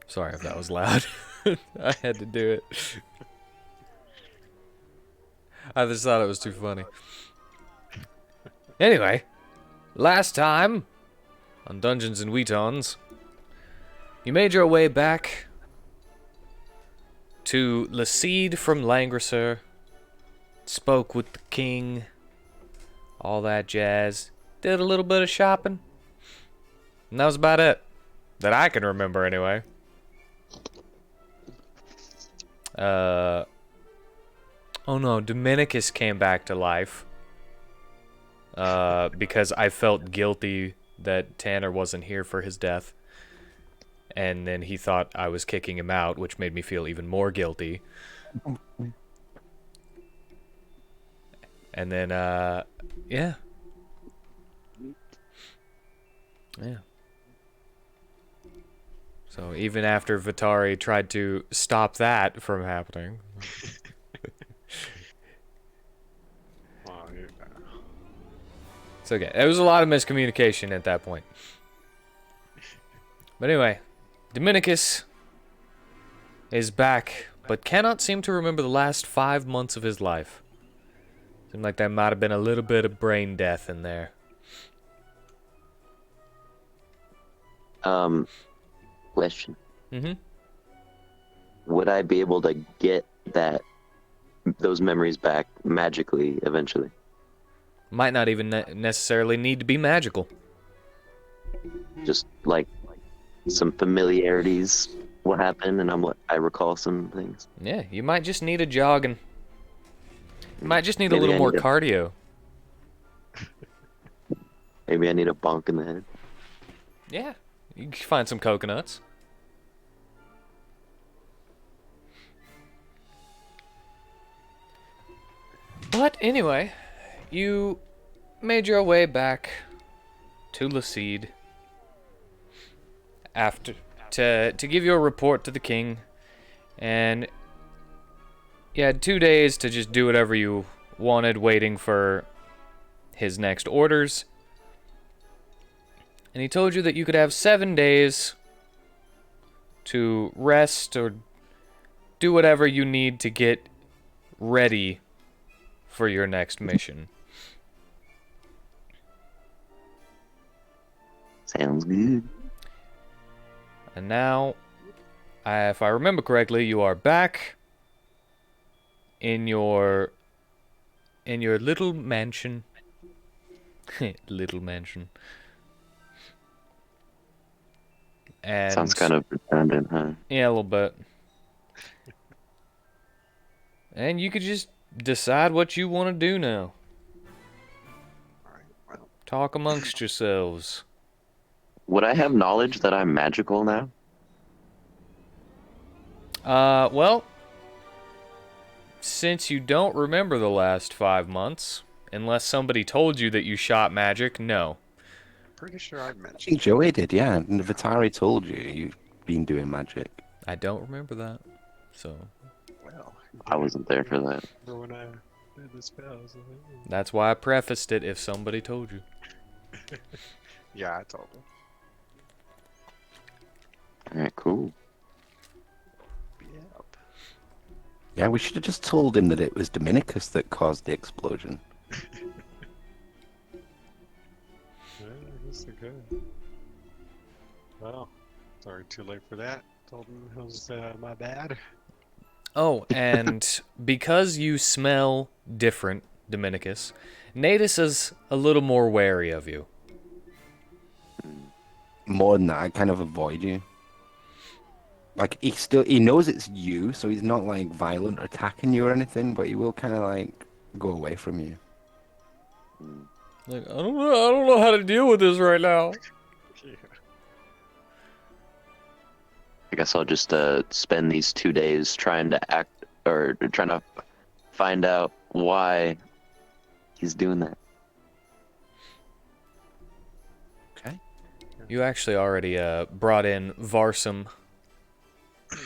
Sorry if that was loud. I had to do it. I just thought it was too funny. Anyway, last time on Dungeons and WheatTons, you made your way back to Lacede from Langrisser, spoke with the king, all that jazz, did a little bit of shopping, and that was about it. That I can remember anyway. Oh no, Dominicus came back to life. Because I felt guilty that Tanner wasn't here for his death. And then he thought I was kicking him out, which made me feel even more guilty. And then, yeah. Yeah. So even after Vitari tried to stop that from happening. It's okay. There was a lot of miscommunication at that point. But anyway, Dominicus is back, but cannot seem to remember the last 5 months of his life. Seemed like there might have been a little bit of brain death in there. Question. Mm-hmm. Would I be able to get those memories back magically eventually? Might not even necessarily need to be magical. Just like some familiarities will happen, and I recall some things. Yeah, you might just need a jogging. You might just need a Maybe little I more need cardio. Maybe I need a bonk in the head. Yeah, you can find some coconuts. But anyway, you made your way back to Lacede after to give your report to the king, and you had 2 days to just do whatever you wanted, waiting for his next orders. And he told you that you could have 7 days to rest or do whatever you need to get ready for your next mission. Sounds good. And now, if I remember correctly, you are back in your little mansion. Little mansion. And Sounds kind of redundant, huh? yeah, a little bit. And you could just decide what you want to do now. Talk amongst yourselves. Would I have knowledge that I'm magical now? Well, since you don't remember the last 5 months, unless somebody told you that you shot magic, no. Pretty sure I I mentioned think Joey did, yeah. And Vitari told you you've been doing magic. I don't remember that. So, well. I wasn't there for that. When I did the spells. that's why I prefaced it if somebody told you. Yeah, I told him. Alright, cool. Yep. Yeah, we should have just told him that it was Dominicus that caused the explosion. Yeah, I guess they're good. Well, sorry, too late for that. Told him it was my bad. Oh, and because you smell different, Dominicus, Natus is a little more wary of you. More than that, I kind of avoid you. Like, he knows it's you, so he's not, like, violent or attacking you or anything, but he will kind of, like, go away from you. Like, I don't know how to deal with this right now. Yeah. I guess I'll just spend these 2 days trying to trying to find out why he's doing that. Okay. You actually already brought in Varsum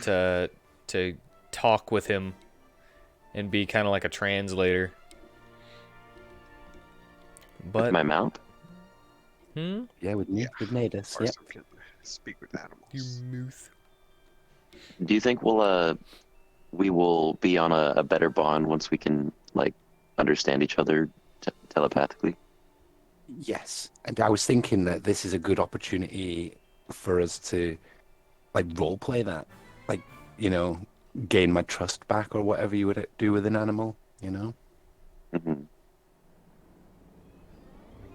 to talk with him and be kind of like a translator. With But my mount? hmm? Yeah, with Natus, yep. Some kid speak with You animals. moose. Do you think we will be on a better bond once we can like understand each other telepathically? Yes, and I was thinking that this is a good opportunity for us to like role play that, like you know, gain my trust back or whatever you would do with an animal. You know. Hmm.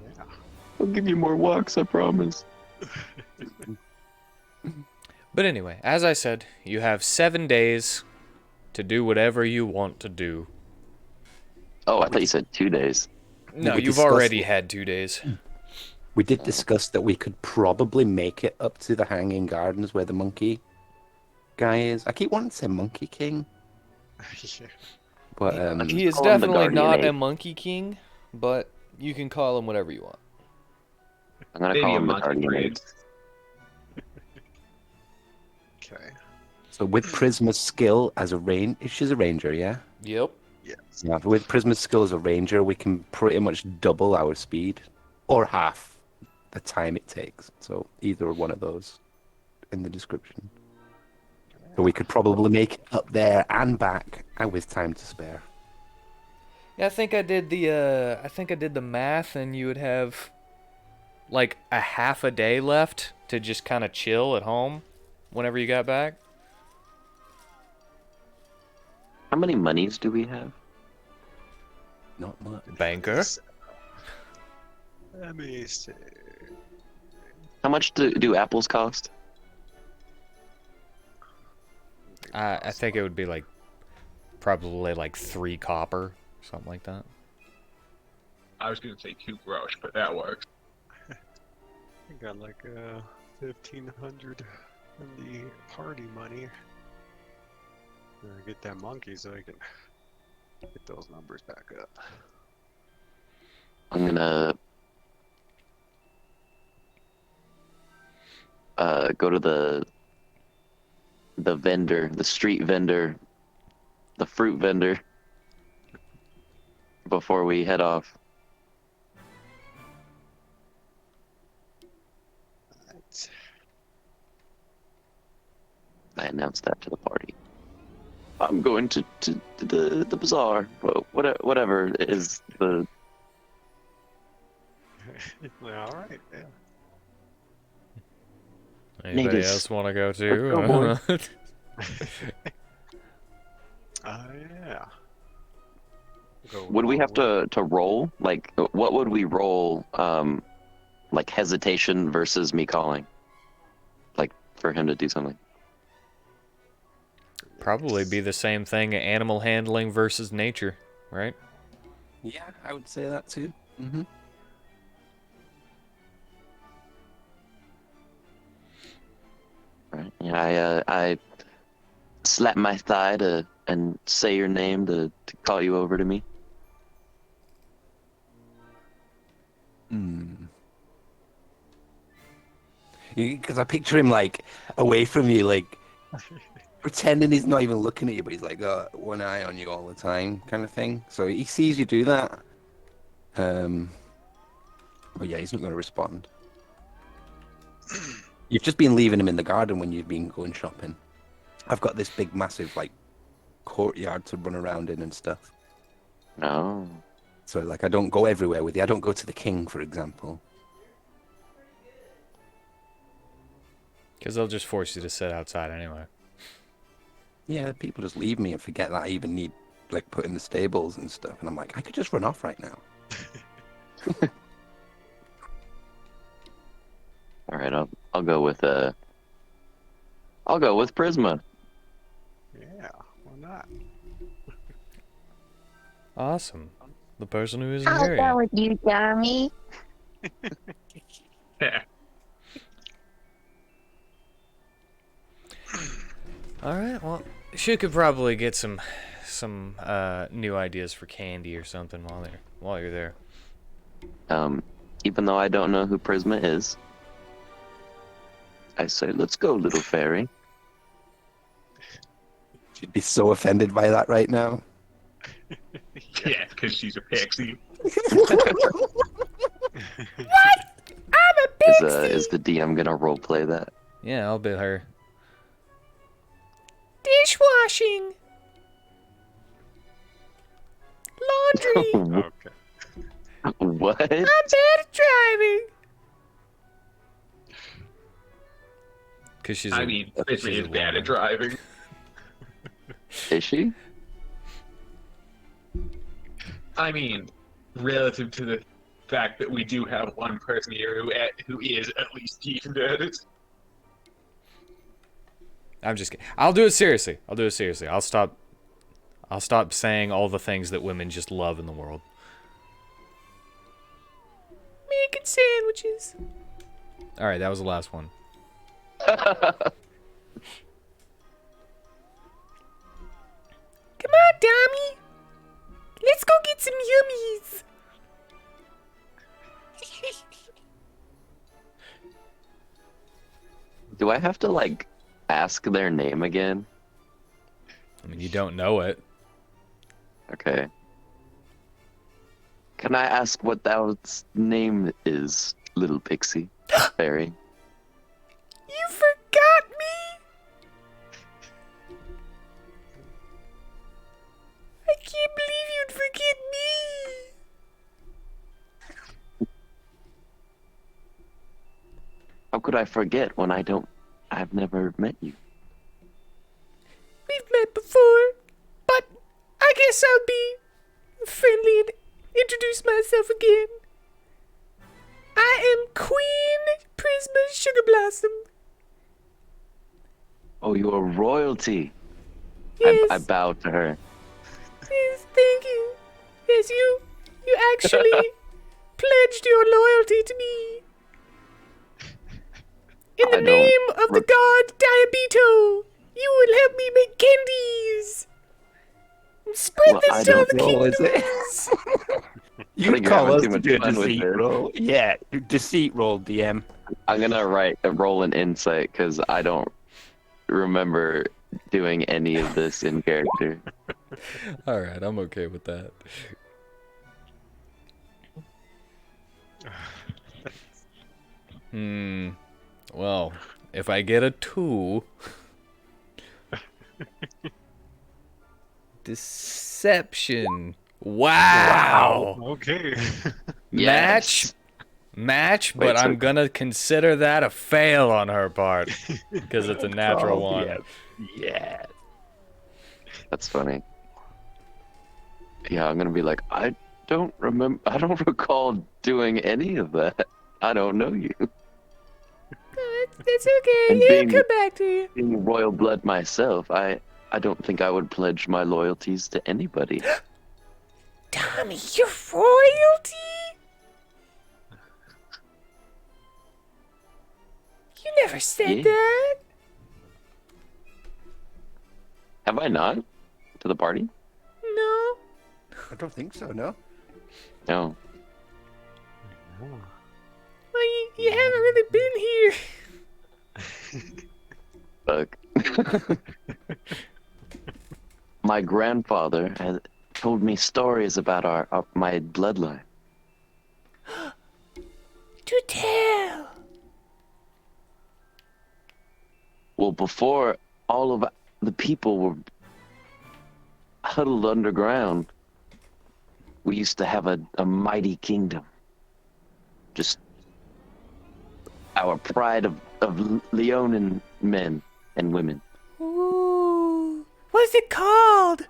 Yeah. I'll give you more walks, I promise. But anyway, as I said, you have 7 days to do whatever you want to do. Oh, I thought you said 2 days. No, We you've discussed already had 2 days. we did discuss that we could probably make it up to the Hanging Gardens where the monkey guy is. I keep wanting to say Monkey King, Yeah. but He is call him the definitely Guardian not a Ape. monkey king, but you can call him whatever you want. I'm gonna Maybe call a him the monkey Guardian Ape. prince. Okay. so with Prisma's skill as a she's a ranger, yeah. Yep. Yes. Yeah, with Prisma's skill as a ranger, we can pretty much double our speed, or half the time it takes. So either one of those in the description. So we could probably make it up there and back, and with time to spare. Yeah, I think I did the math, and you would have like a half a day left to just kind of chill at home whenever you got back. How many monies do we have? Not much. Banker. Let me see. How much do apples cost? I think it would be like probably like 3 copper, something like that. I was gonna say 2 grosh, but that works. I got like 1,500 in the party money. Gotta get that monkey so I can get those numbers back up. I'm gonna go to the vendor, the street vendor, the fruit vendor before we head off. Right. I announced that to the party. I'm going to the bazaar. Whatever is the. All right. Yeah. Anybody Natives. else want to go Let's go, too? Yeah. Go Would we all have the way. to roll? Like, what would we roll? Like hesitation versus me calling. Like for him to do something. Probably be the same thing, animal handling versus nature, right? Yeah, I would say that too. Mm-hmm. Right. Yeah, I slap my thigh and say your name to call you over to me. Because I picture him like away from you, like pretending he's not even looking at you, but he's like got one eye on you all the time, kind of thing. So he sees you do that. But yeah, he's not going to respond. You've just been leaving him in the garden when you've been going shopping. I've got this big, massive like courtyard to run around in and stuff. No. So like I don't go everywhere with you. I don't go to the king, for example. Because they'll just force you to sit outside anyway. Yeah, people just leave me and forget that I even need like put in the stables and stuff. And I'm like, I could just run off right now. All right, I'll go with Prisma. Yeah. Why not? Awesome. The person who isn't I'll here go yet. with you, Jeremy. All right. Well, she could probably get some new ideas for candy or something while you're there. Even though I don't know who Prisma is, I say, let's go, little fairy. She'd be so offended by that right now. Yeah, because she's a pixie. I'm a Is the DM gonna roleplay that? Yeah, I'll be her. Dishwashing. Laundry. Okay. What? I'm bad at driving. Cause she's. I mean, Sydney she's is a bad woman. at driving. Is she? I mean, relative to the fact that we do have one person here who is at least decent at it. I'm just kidding. I'll do it seriously. I'll stop saying all the things that women just love in the world. Making sandwiches. All right, that was the last one. Come on, Tommy. Let's go get some yummies. Do I have to like ask their name again? I mean, you don't know it. Okay. Can I ask what thou's name is, little pixie fairy? You forgot me? I can't believe you'd forget me. How could I forget when I've never met you? We've met before, but I guess I'll be friendly and introduce myself again. I am Queen Prisma Sugar Blossom. Oh, you're royalty. Yes, I bow to her. yes, thank you. Yes, you actually pledged your loyalty to me. In the I don't name of the re- god Diabito, you will help me make candies. And spread Well, them I to all don't the roll, is it? kingdoms. You think you're call having us too to much do a fun with deceit this. roll. Yeah, deceit roll, DM. I'm gonna roll an insight because I don't remember doing any of this in character. All right, I'm okay with that. Well, if I get a 2, deception. Wow. Okay. Match, but Wait, so- I'm gonna consider that a fail on her part because it's a natural Oh, one. yeah. Yeah. That's funny. Yeah, I'm gonna be like, I don't recall doing any of that. I don't know you. That's okay. And He'll being- come back to you. Being royal blood myself, I don't think I would pledge my loyalties to anybody. Tommy, you're royalty? You never said Yeah. that. Have I not? To the party? No. I don't think so, no. No. Well, you haven't really been here. Fuck. My grandfather had told me stories about my bloodline. To tell. Well, before all of the people were huddled underground, we used to have a mighty kingdom. Just our pride of Leonin men and women. Ooh. What's it called?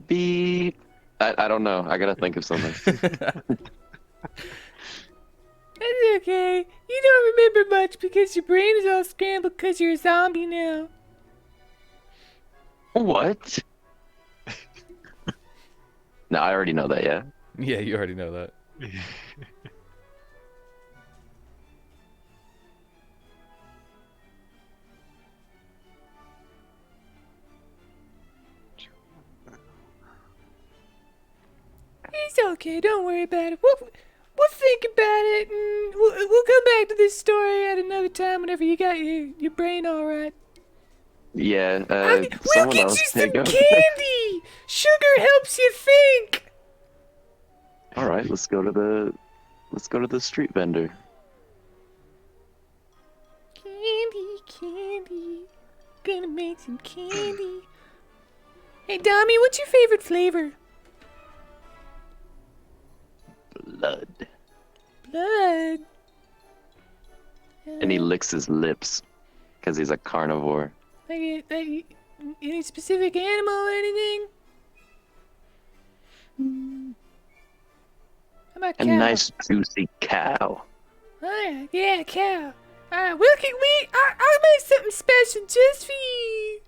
Beep. I don't know. I gotta think of something. That's okay. You don't remember much because your brain is all scrambled because you're a zombie now. What? No, I already know that, yeah. Yeah, you already know that. It's okay. Don't worry about it. We'll think about it, and we'll come back to this story at another time whenever you got your brain all right. Yeah, We'll someone get else you some take over. candy. Sugar helps you think. All right, let's go to the street vendor. Candy, candy. Gonna make some candy. Hey, Dami, what's your favorite flavor? Blood. Blood. And he licks his lips because he's a carnivore. Like any specific animal or anything? How about A cow? nice juicy cow. Alright, yeah, cow. Alright, I'll make something special just for you.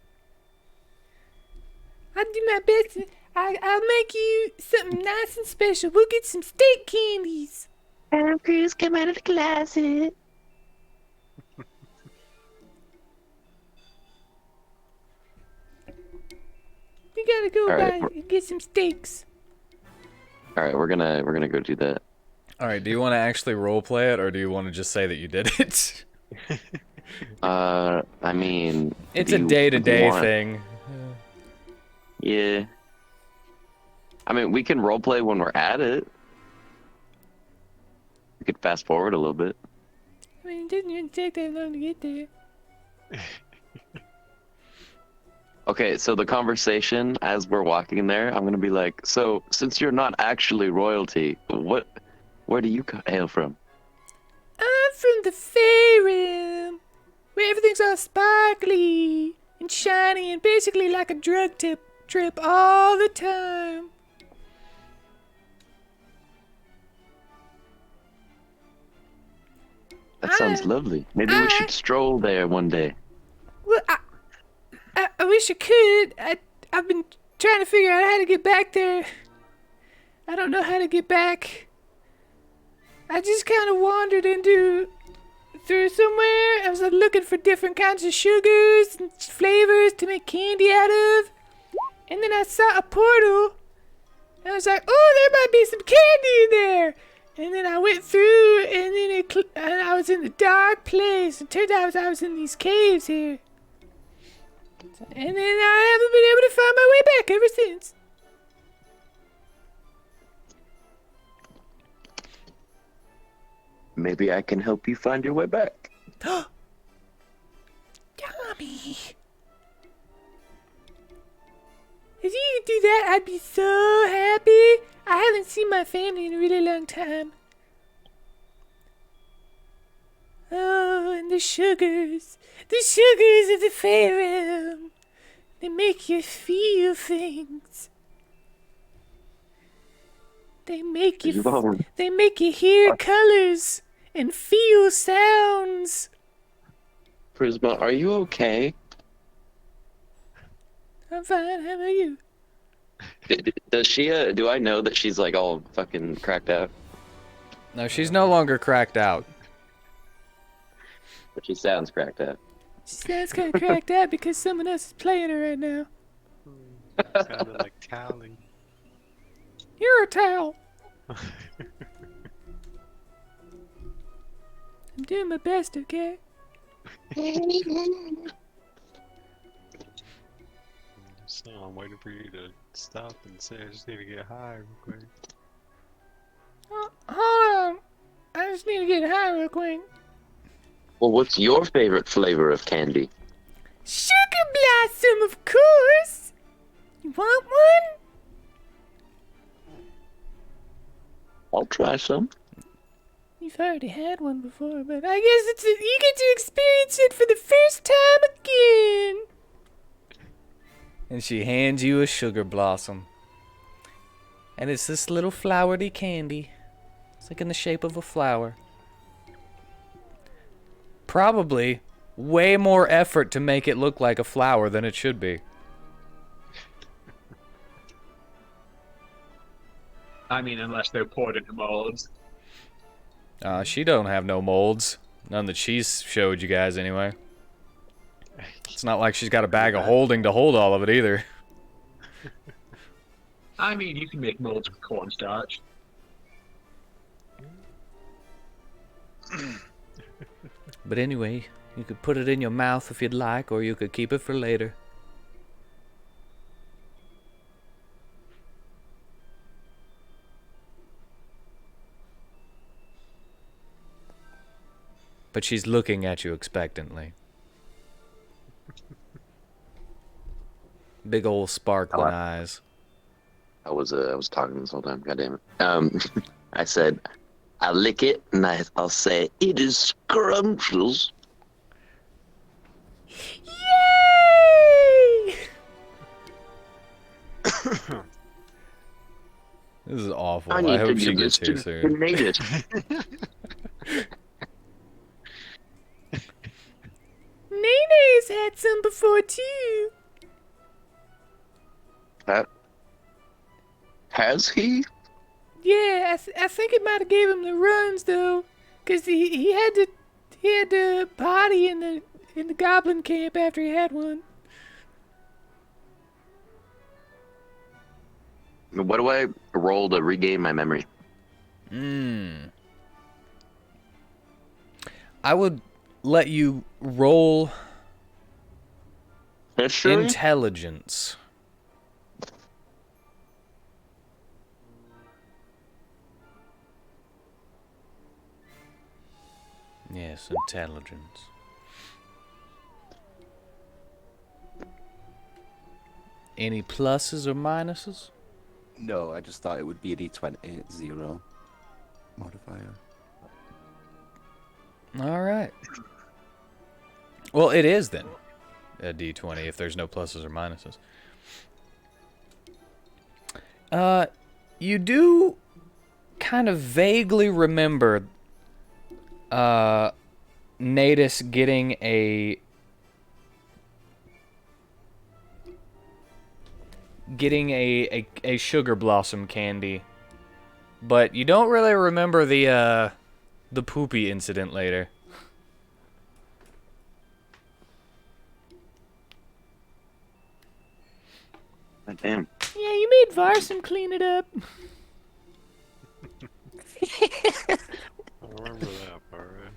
I'll do my best. I'll make you something nice and special. We'll get some steak candies. Tom Cruise, come out of the closet. We gotta go All right, buy and get some steaks. All right, we're gonna go do that. All right, do you want to actually role play it, or do you want to just say that you did it? I mean, It's do a you day-to-day want- thing. Yeah. I mean, we can roleplay when we're at it. We could fast forward a little bit. I mean, it didn't even take that long to get there. Okay, so the conversation as we're walking there, I'm gonna be like, so since you're not actually royalty, where do you hail from? I'm from the Faerun, where everything's all sparkly and shiny and basically like a drug trip all the time. That sounds lovely. Maybe we should stroll there one day. Well, I wish I could. I've been trying to figure out how to get back there. I don't know how to get back. I just kind of wandered through somewhere. I was looking for different kinds of sugars and flavors to make candy out of. And then I saw a portal. And I was like, oh, there might be some candy in there. And then I went through, and then and I was in a dark place. It turned out I was in these caves here. And then I haven't been able to find my way back ever since. Maybe I can help you find your way back. Tommy! If you could do that, I'd be so happy. I haven't seen my family in a really long time. Oh, and the sugars of the Faerun. They make you feel things. They make you hear colors and feel sounds. Prisma, are you okay? I'm fine. How about you? Does she? Do I know that she's like all fucking cracked out? No, she's no longer cracked out. But she sounds cracked out. She sounds kind of cracked out because someone else is playing her right now. Sounded like toweling. You're a towel. I'm doing my best, okay? So I'm waiting for you to stop and say I just need to get high real quick. Oh, hold on. I just need to get high real quick. Well, what's your favorite flavor of candy? Sugar blossom, of course. You want one? I'll try some. You've already had one before, but I guess you get to experience it for the first time again. And she hands you a sugar blossom. And it's this little flowery candy. It's like in the shape of a flower. Probably way more effort to make it look like a flower than it should be. I mean, unless they're poured into molds. She don't have no molds. None that she's showed you guys anyway. It's not like she's got a bag of holding to hold all of it either. I mean, you can make molds with cornstarch. But anyway, you could put it in your mouth if you'd like, or you could keep it for later. but she's looking at you expectantly. Big old sparkling eyes. I was talking this whole time. God damn it. I said, I lick it, and I'll say, it is scrumptious. Yay! This is awful. I I need to hope do she this gets here to soon. Native. Nene's had some before too. Has he? Yeah, I think it might have gave him the runs though, 'cause he had to potty in the goblin camp after he had one. What do I roll to regain my memory? I would let you roll History? intelligence. Yes, intelligence. Any pluses or minuses? No, I just thought it would be a D20 0 modifier. All right. Well, it is then a D20 if there's no pluses or minuses. You do kind of vaguely remember Natus getting a sugar blossom candy, but you don't really remember the poopy incident later. God damn. Yeah, you made Varsum clean it up. I remember that part, right?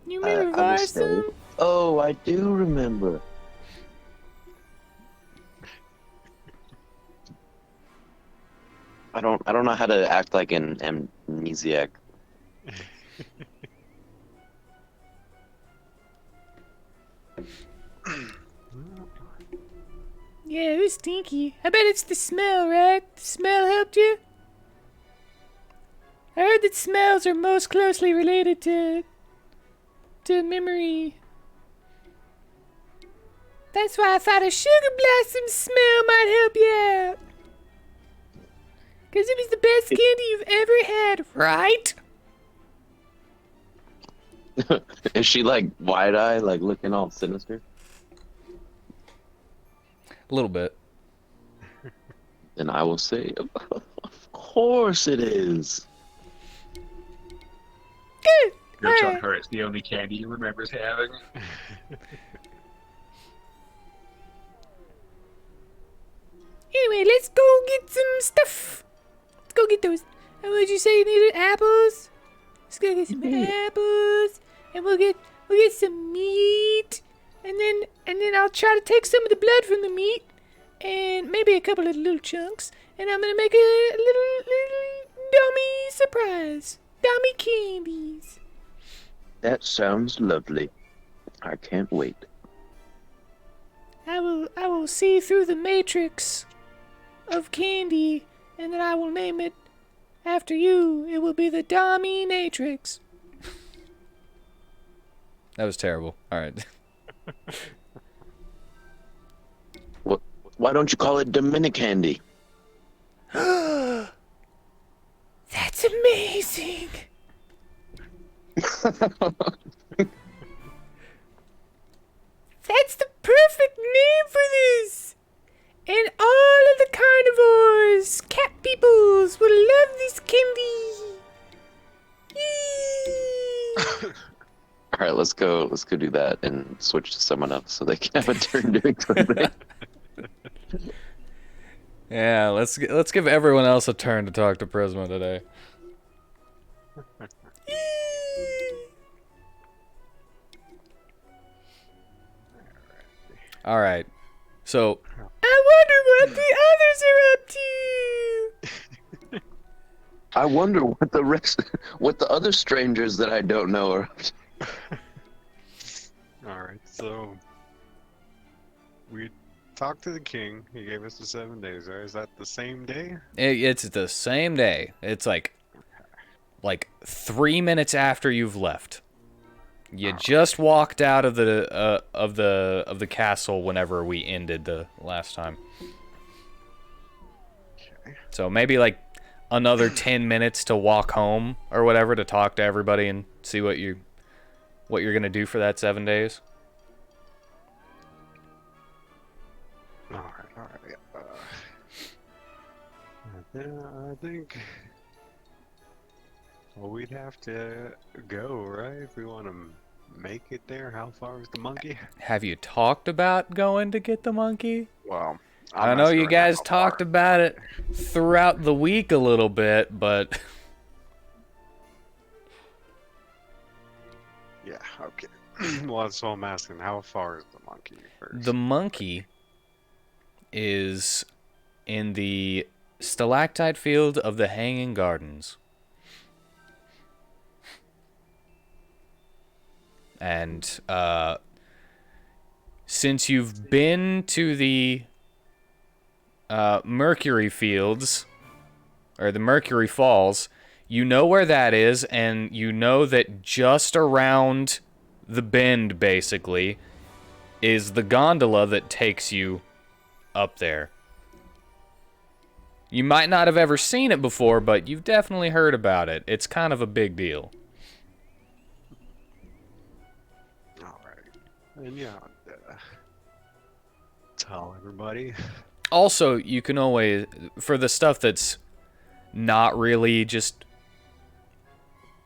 You remember I will say, Varsum? oh, I do remember. I don't know how to act like an amnesiac. Yeah, it was stinky. I bet it's the smell, right? The smell helped you? I heard that smells are most closely related to memory. That's why I thought a sugar blossom smell might help you out. 'Cause it was the best candy you've ever had, right? Is she like wide-eyed, like looking all sinister? A little bit. Then I will say, of course it is. Good. You're telling Alright. her it's the only candy he remembers having. Anyway, let's go get some stuff. Let's go get those. How would you say you needed apples? Let's go get some apples, and we'll get some meat, and then I'll try to take some of the blood from the meat, and maybe a couple of little chunks, and I'm gonna make a little dummy surprise, dummy candies. That sounds lovely. I can't wait. I will see through the matrix of candy, and then I will name it after you. It will be the Dominatrix. That was terrible. All right. Why don't you call it Dominicandy? That's amazing. That's the perfect name for this. And all of the carnivores, cat peoples, will love this candy. Yee. All right, let's go do that and switch to someone else so they can have a turn doing something. Yeah, let's give everyone else a turn to talk to Prisma today. All right. So, I wonder what the others are up to. I wonder what what the other strangers that I don't know are up to. Alright, so we talked to the king. He gave us the 7 days, right? Is that the same day? It's the same day. It's like 3 minutes after you've left. You just walked out of the castle whenever we ended the last time. Okay. So maybe like another 10 minutes to walk home or whatever to talk to everybody and see what you're gonna do for that 7 days. Alright. I think. Well, we'd have to go, right? If we want to make it there. How far is the monkey? Have you talked about going to get the monkey? Well, I know you guys talked about it throughout the week a little bit, but Yeah, okay. Well, that's what I'm asking. How far is the monkey first? the monkey is in the stalactite field of the Hanging Gardens. And since you've been to the Mercury Fields, or the Mercury Falls, you know where that is, and you know that just around the bend, basically, is the gondola that takes you up there. You might not have ever seen it before, but you've definitely heard about it. It's kind of a big deal. And yeah, tell everybody. Also, you can always, for the stuff that's not really just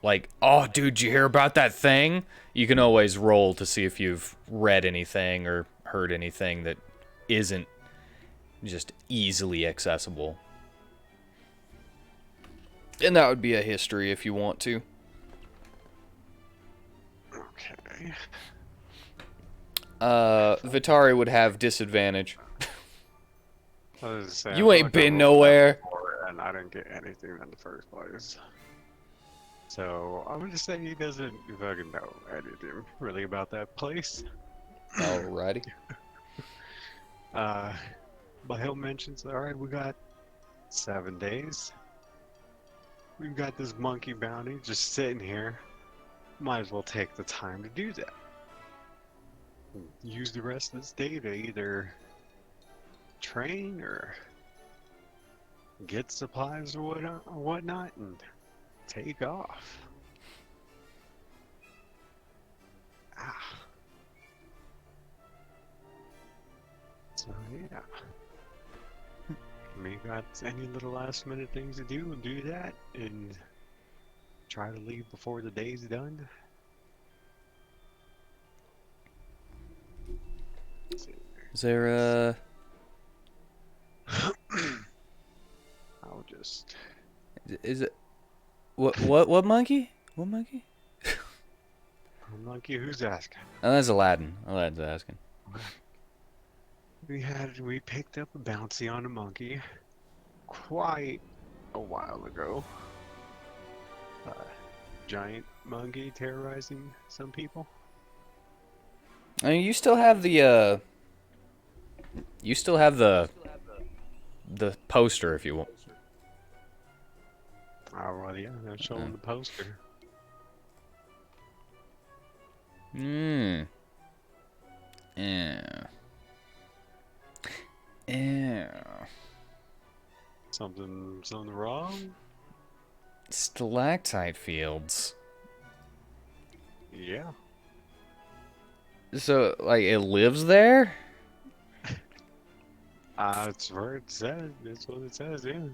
like, oh, dude, did you hear about that thing? You can always roll to see if you've read anything or heard anything that isn't just easily accessible. And that would be a history if you want to. Okay. Vitari would have disadvantage. I was just saying, You ain't been nowhere. And I didn't get anything in the first place. So I'm gonna say he doesn't fucking know anything really about that place. Alrighty. But he'll mentions, alright, we got 7 days. We've got this monkey bounty just sitting here. Might as well take the time to do that. Use the rest of this day to either train or get supplies or whatnot and take off. So yeah. We got any little last minute things to do that and try to leave before the day's done. Is there a... I'll just... Is it... What monkey? What monkey? Monkey, who's asking? Oh, that's Aladdin. Aladdin's asking. We picked up a bounty on a monkey quite a while ago. Giant monkey terrorizing some people. I mean, you still have the poster if you want. Oh, well, yeah, they're showing the poster. Yeah. Something wrong? Stalactite fields. Yeah. So, like, it lives there? That's where it says. That's what it says, yeah.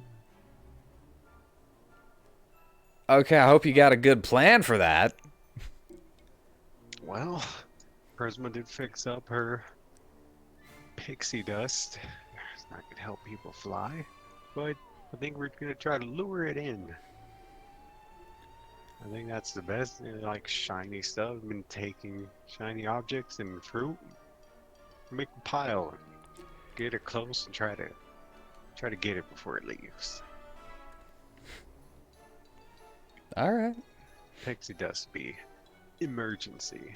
Okay, I hope you got a good plan for that. Well, Prisma did fix up her pixie dust. It's not gonna help people fly, but I think we're gonna try to lure it in. I think that's the best, like shiny stuff. I've been taking shiny objects and fruit, make a pile, get it close and try to get it before it leaves. All right. Pixie dust be emergency.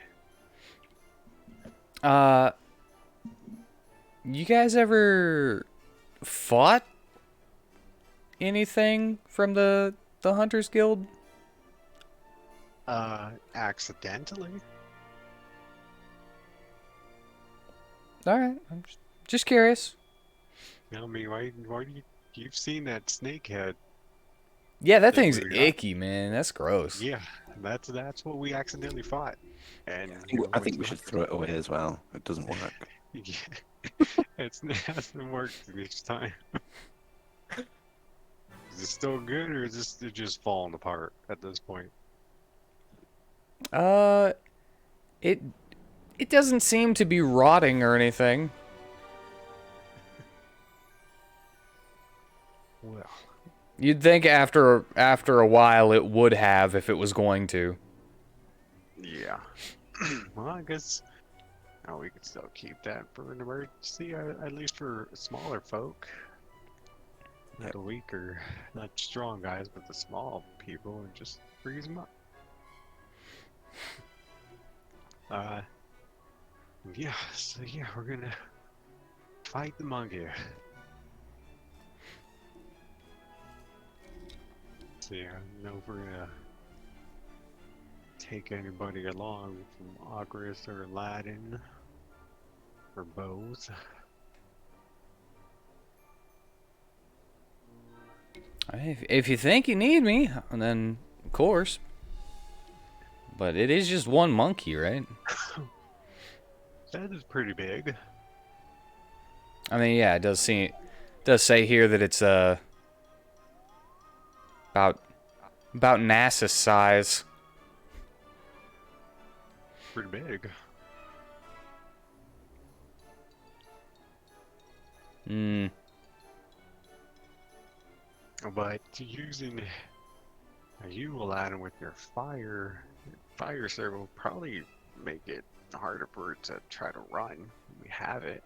You guys ever fought anything from the Hunters Guild? Accidentally? All right. I'm just curious. I mean, why do you've seen that snakehead? Yeah, that They thing's moved up. icky, man. That's gross. Yeah, that's what we accidentally fought. And I think we should throw it away as well. It doesn't work. Yeah, it hasn't worked each time. Is it still good, or is it just falling apart at this point? It it doesn't seem to be rotting or anything. Well, You'd think after a while it would have if it was going to. yeah. Well, I guess we could still keep that for an emergency, at least for smaller folk. Not the weaker, not strong guys, but the small people, and just freeze them up. Yeah, so yeah, we're gonna fight the monkey. So yeah, I don't know if we're gonna take anybody along from Ogris or Aladdin, or both. If you think you need me, then of course. But it is just one monkey, right? That is pretty big. I mean, yeah, it does say here that it's about Nasa's size. Pretty big. Hmm. But using you, Aladdin, with your fire server will probably make it harder for it to try to run. We have it.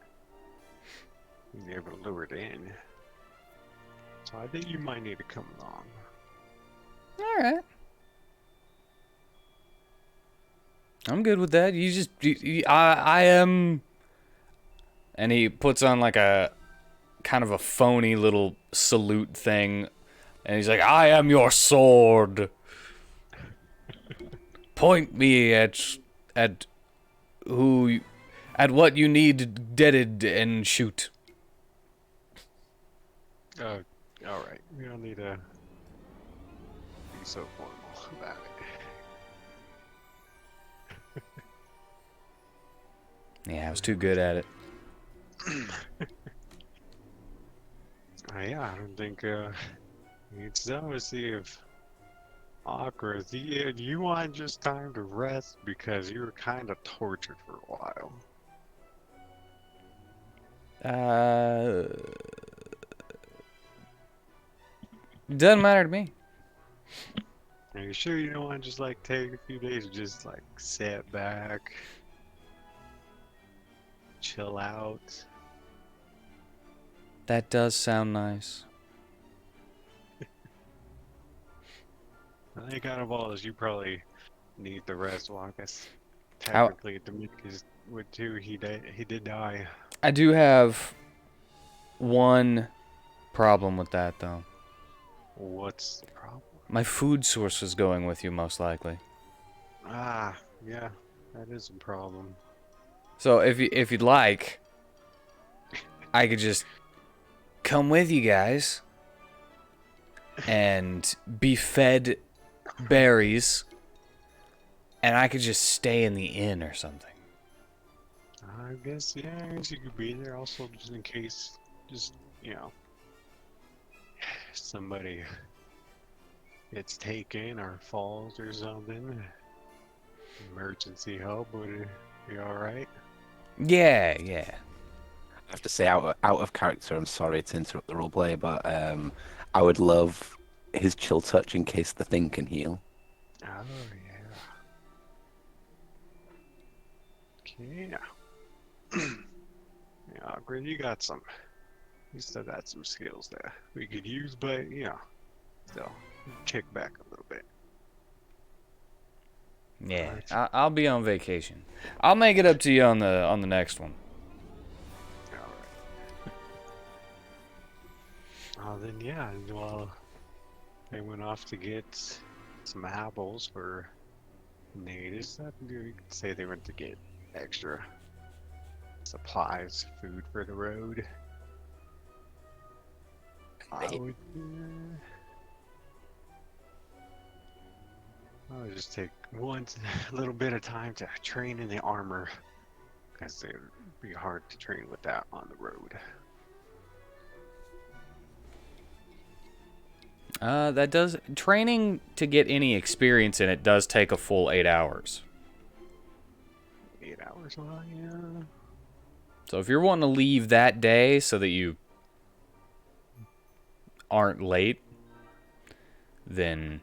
We're able to lure it in. So I think you might need to come along. All right. I'm good with that. I am. And he puts on like a kind of a phony little salute thing, and he's like, "I am your sword. Point me at what you need deaded and shoot." All right. We don't need to be so formal about it. Yeah, I was too good at it. Yeah, I don't think it's done to see if awkward. Yeah, you want just time to rest because you were kind of tortured for a while. Doesn't matter to me. Are you sure you don't want to just like take a few days to just like sit back, chill out? That does sound nice. I think out of all this, you probably need the rest. Well, I guess How- technically Demetrius would too. He did die. I do have one problem with that, though. What's the problem? My food source is going with you, most likely. Ah, yeah, that is a problem. So if you'd like, I could just come with you guys and be fed berries, and I could just stay in the inn or something. I guess, yeah, I guess you could be there also just in case, just, you know, somebody gets taken or falls or something. Emergency help, would it be alright? Yeah. I have to say, out of character, I'm sorry to interrupt the roleplay, but I would love his chill touch in case the thing can heal. Oh, yeah. Okay. Yeah, Alfred, you still got some skills there we could use, but still kick back a little bit. Yeah, Alright. I'll be on vacation. I'll make it up to you on the next one. All right. Then yeah, well, they went off to get some apples for natives. You could say they went to get extra supplies, food for the road. I would just take a little bit of time to train in the armor, because it would be hard to train with that on the road. That does training to get any experience in it does take a full 8 hours. 8 hours, well, yeah. So if you're wanting to leave that day so that you aren't late, then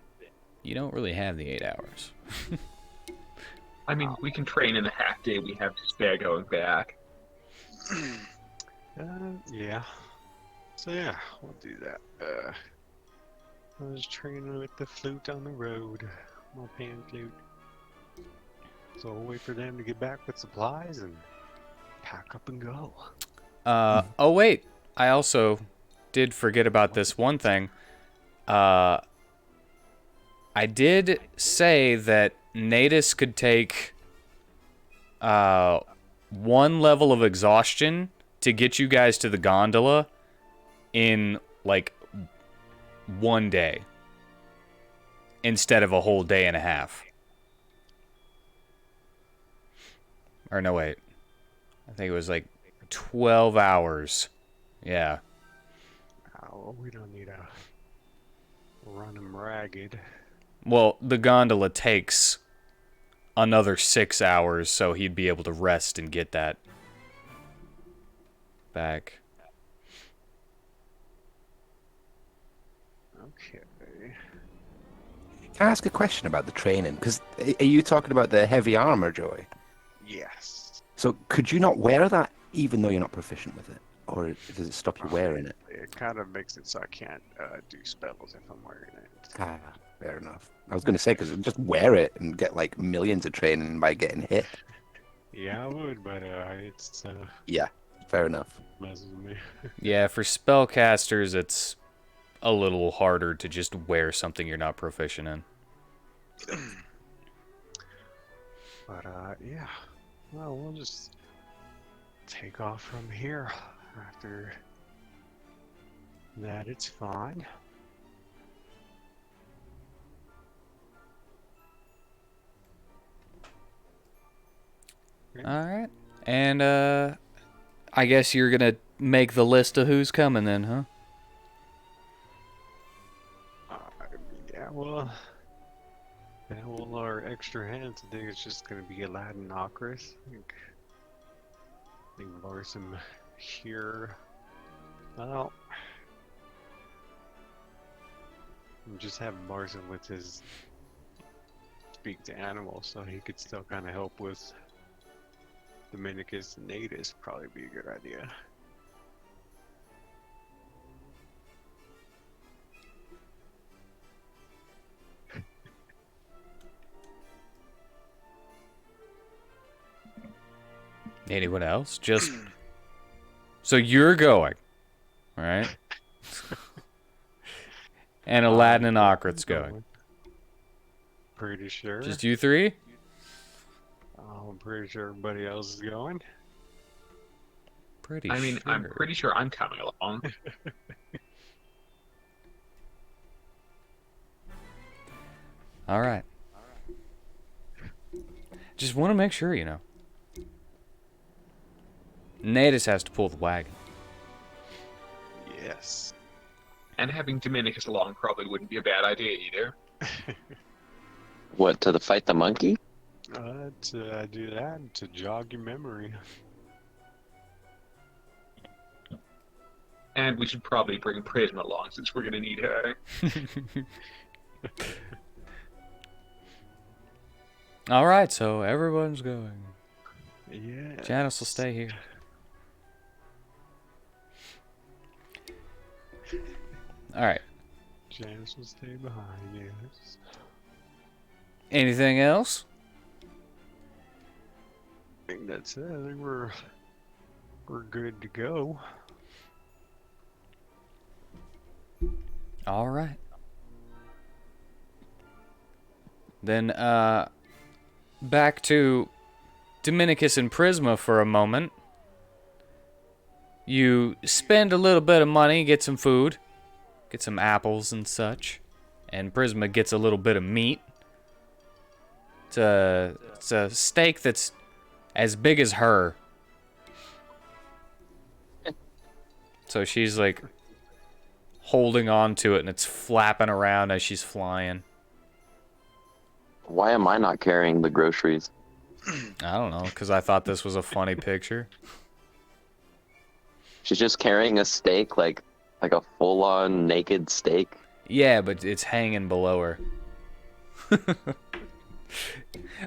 you don't really have the 8 hours. I mean, we can train in the half day we have to spare going back. Yeah. So yeah, we'll do that. I was training with the flute on the road, my pan flute. So we'll wait for them to get back with supplies and pack up and go. Oh wait, I also did forget about this one thing. I did say that Natus could take one level of exhaustion to get you guys to the gondola in like one day instead of a whole day and a half. Or no, wait. I think it was like 12 hours. Yeah. Oh, we don't need to run them ragged. Well, the gondola takes another 6 hours, so he'd be able to rest and get that back. Okay. Can I ask a question about the training? Because are you talking about the heavy armor, Joey? Yes. So could you not wear that even though you're not proficient with it? Or does it stop you wearing it? It kind of makes it so I can't do spells if I'm wearing it. Ah, fair enough. I was going to say, because just wear it and get like millions of training by getting hit. Yeah, I would, but it's Yeah, fair enough. messes with me. Yeah, for spellcasters, it's a little harder to just wear something you're not proficient in. But yeah. Well, we'll just take off from here. After that, it's fine. Alright. And, I guess you're gonna make the list of who's coming then, huh? Yeah, well, our extra hands, I think it's just gonna be Aladdin and Akris. I think Larson here. Well, I'm just having Larson with his speak to animals, so he could still kind of help with Dominicus and Natus. Probably be a good idea. Anyone else? Just... So you're going, alright? And Aladdin and Akrit's going. Pretty sure. Just you three? I'm pretty sure everybody else is going. Pretty I mean, sure. I'm pretty sure I'm coming along. Alright. Just want to make sure, you know. Natus has to pull the wagon. Yes. And having Dominicus along probably wouldn't be a bad idea either. What, to fight the monkey? To do that, to jog your memory. And we should probably bring Prisma along since we're gonna need her. Alright, so everyone's going. Yeah. Janice will stay here. All right. Janice will stay behind, yes. Anything else? I think that's it. I think we're good to go. All right. Then back to Dominicus and Prisma for a moment. You spend a little bit of money, get some food, get some apples and such, and Prisma gets a little bit of meat. It's a steak that's as big as her. So she's like holding on to it and it's flapping around as she's flying. Why am I not carrying the groceries? I don't know, because I thought this was a funny picture. She's just carrying a steak, like a full-on naked steak. Yeah, but it's hanging below her.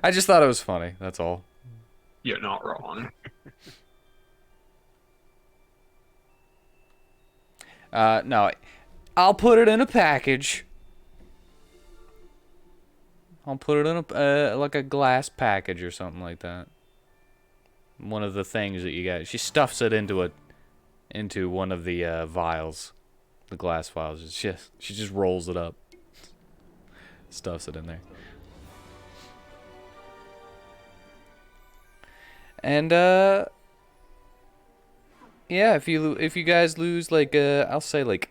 I just thought it was funny, that's all. You're not wrong. No, I'll put it in a package. I'll put it in a like a glass package or something like that. One of the things that you got. She stuffs it into one of the vials, the glass vials. She just rolls it up, stuffs it in there. And yeah, if you guys lose like I'll say like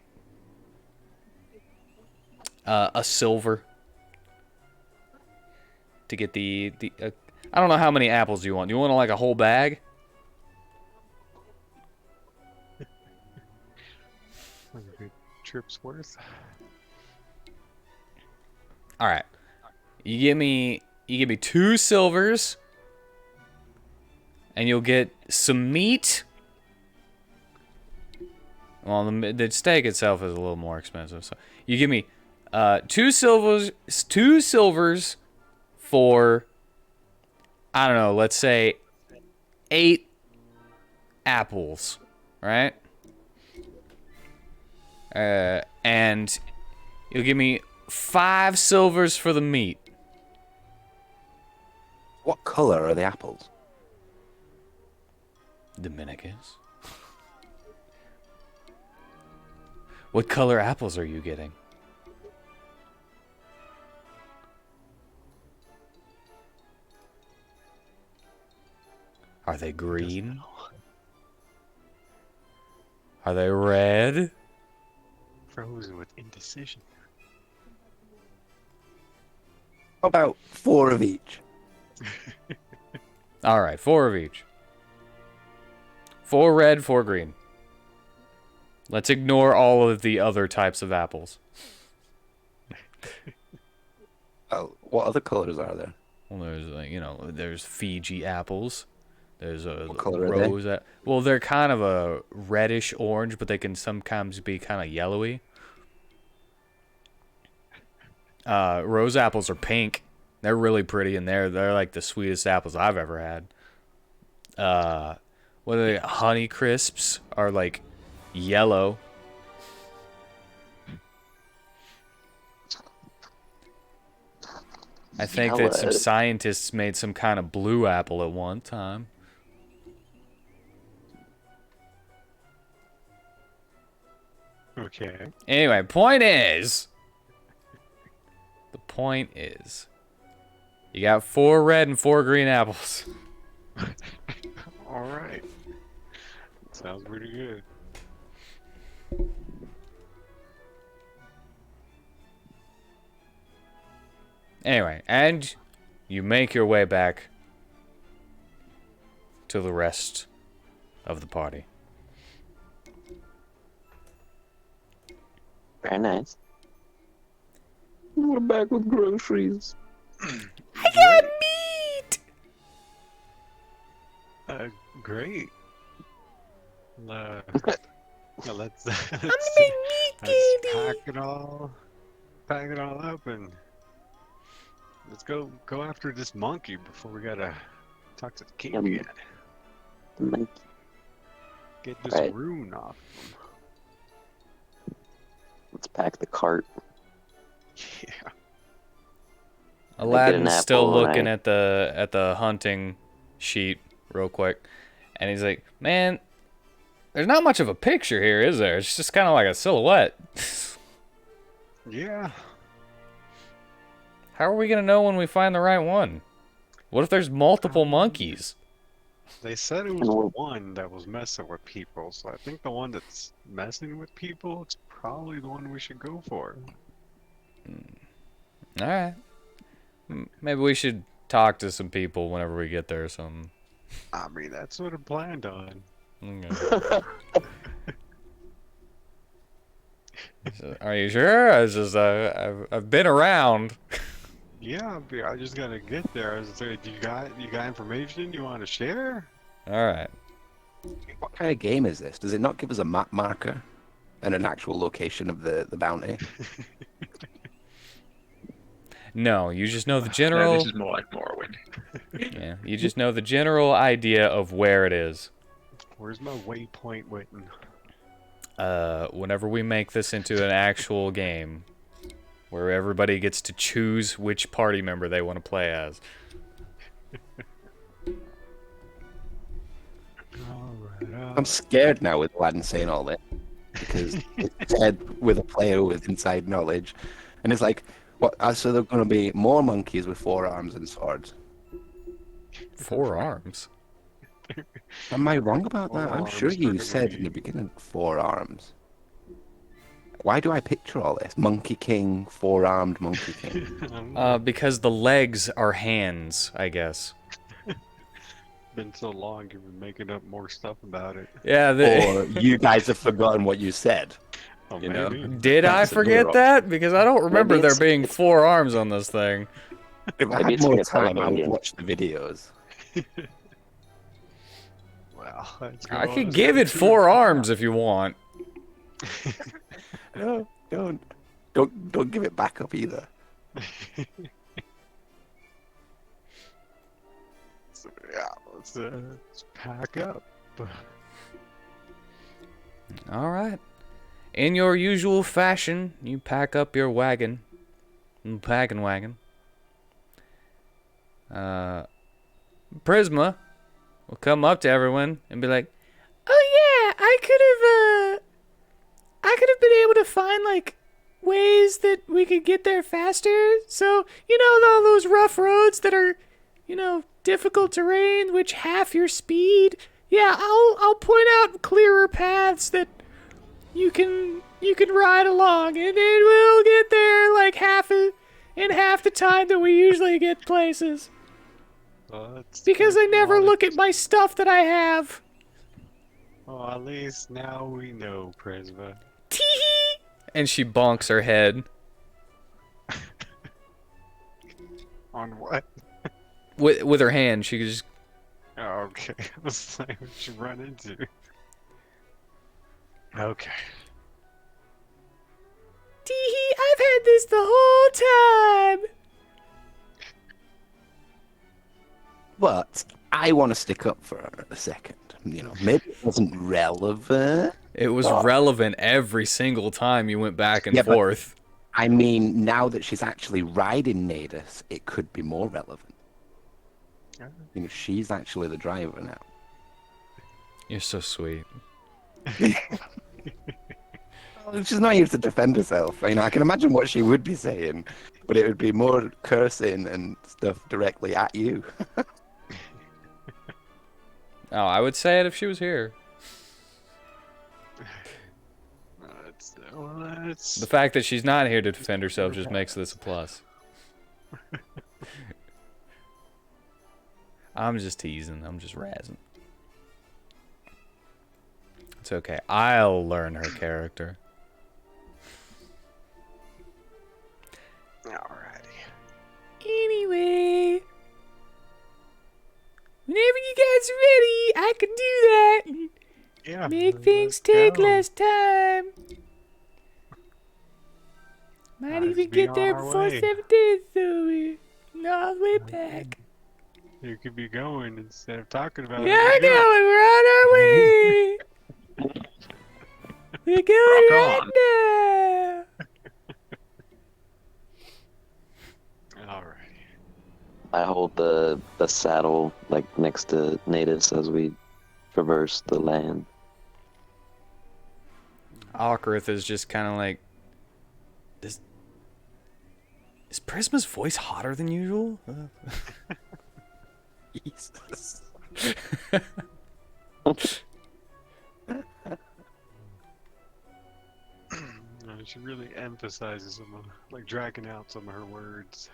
a silver to get the I don't know how many apples you want. Do you want like a whole bag? Like a good trip's worth. All right. You give me 2 silvers and you'll get some meat. Well, the steak itself is a little more expensive, so you give me 2 silvers for, I don't know, let's say 8 apples, right? And you'll give me 5 silvers for the meat. What color are the apples? Dominicus. What color apples are you getting? Are they green? Are they red? Frozen with indecision. How about 4 of each? All right, 4 of each. 4 red, 4 green. Let's ignore all of the other types of apples. Oh, what other colors are there? Well, there's there's Fiji apples. There's a What color are they? rose. Well, they're kind of a reddish orange, but they can sometimes be kind of yellowy. Rose apples are pink. They're really pretty, and they're like the sweetest apples I've ever had. What are they? Honey crisps are like yellow. I think that some Yellow. scientists made some kind of blue apple at one time. Okay. Anyway, the point is, you got 4 red and 4 green apples. All right. Sounds pretty good. Anyway, and you make your way back to the rest of the party. Very nice. We're back with groceries. I got meat! Great. Now let's I'm gonna make meat candy! pack it all up, and let's go after this monkey before we gotta talk to the king Yum. again. Monkey. Get this Right. rune off. Let's pack the cart. Yeah. Aladdin's still apple, looking right? at the hunting sheet real quick, and he's like, "Man, there's not much of a picture here, is there? It's just kind of like a silhouette. Yeah. How are we gonna know when we find the right one? What if there's multiple monkeys?" They said it was one that was messing with people, so I think the one that's messing with people is probably the one we should go for. All right. Maybe we should talk to some people whenever we get there or something. I mean, that's what I planned on. Okay. So, are you sure? I was just I've been around. Yeah, I just gotta get there. I was say, you got information you want to share? All right. What kind of game is this? Does it not give us a map marker and an actual location of the bounty? No, you just know the No, general. this is more like Morrowind. Yeah, you just know the general idea of where it is. Where's my waypoint written? Whenever we make this into an actual game, where everybody gets to choose which party member they want to play as. Alright, I'm scared now with Aladdin saying all this because it's said with a player with inside knowledge, and it's like, what? So there are going to be more monkeys with 4 arms and swords. 4 arms. Am I wrong about that? 4 I'm sure arms, you they're said gonna in the be- beginning 4 arms. Why do I picture all this? Monkey King, 4-armed Monkey King. Because the legs are hands, I guess. Been so long, you've been making up more stuff about it. Yeah. Or you guys have forgotten what you said. Oh, You know? maybe. Did I That's another forget option. that? Because I don't remember Maybe there it's- being 4 arms on this thing. If I Maybe had it's more like a time, I card would game. watch the videos. Well, let's go I on could to give it 17. 4 arms if you want. No, don't give it back up either. So, yeah, let's pack up. All right. In your usual fashion, you pack up your wagon. Packing wagon. Prisma will come up to everyone and be like, "Oh yeah, I could have been able to find like ways that we could get there faster. So, you know, all those rough roads that are, you know, difficult terrain which half your speed. Yeah, I'll point out clearer paths that you can ride along, and it will get there like in half the time that we usually get places. Because I never look at my stuff that I have. Well, at least now we know, Prisma. Tee-hee! And she bonks her head. On what? With her hand, she just... Oh, okay. I was like, what you run into? Okay. Tee-hee, I've had this the whole time. But I want to stick up for her a second. You know, maybe it wasn't relevant. It was relevant every single time you went back and Yeah, but- forth. I mean, now that she's actually riding Nadus, it could be more relevant. You know, she's actually the driver now. You're so sweet. Well, she's not here to defend herself. You know, I can imagine what she would be saying, but it would be more cursing and stuff directly at you. Oh, I would say it if she was here. The fact that she's not here to defend herself just makes this a plus. I'm just teasing. I'm just razzing. It's okay. I'll learn her character. Alrighty. Anyway, whenever you guys are ready, I can do that. And Yeah. make things let's take go. less time. Might Let's even be get on there our before way. 7 days, so we're all the way back. You could be going instead of talking about Yeah, it. we're on our way. We're going Rock right on. now. I hold the saddle like next to natives as we traverse the land. Ocarith is just kind of like, is Prisma's voice hotter than usual? Jesus. She really emphasizes some of, like dragging out some of her words.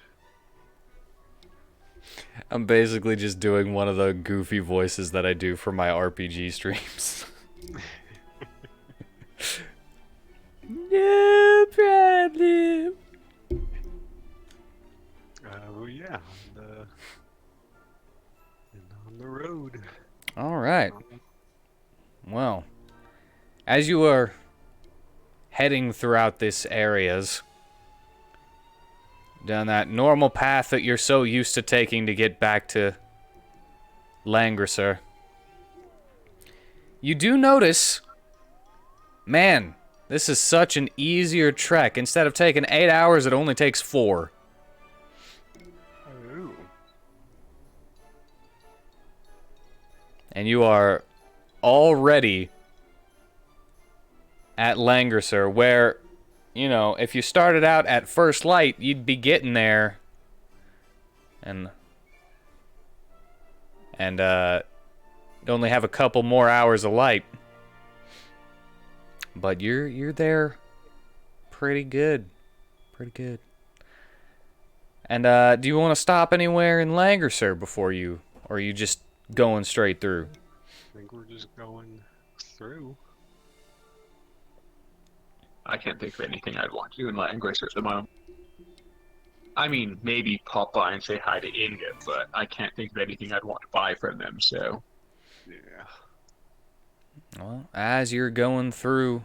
I'm basically just doing one of the goofy voices that I do for my RPG streams. No problem. Well, yeah, on the road. All right. Well, as you are heading throughout this areas, down that normal path that you're so used to taking to get back to Langrisser, you do notice, man, this is such an easier trek. Instead of taking 8 hours, it only takes 4. Oh. And you are already at Langrisser, where, you know, if you started out at first light, you'd be getting there and only have a couple more hours of light. But you're there pretty good. Pretty good. And do you want to stop anywhere in Langrisser before you, or are you just going straight through? I think we're just going through. I can't think of anything I'd want to do in Langrisser at the moment. I mean, maybe pop by and say hi to Inga, but I can't think of anything I'd want to buy from them, so... Yeah. Well, as you're going through,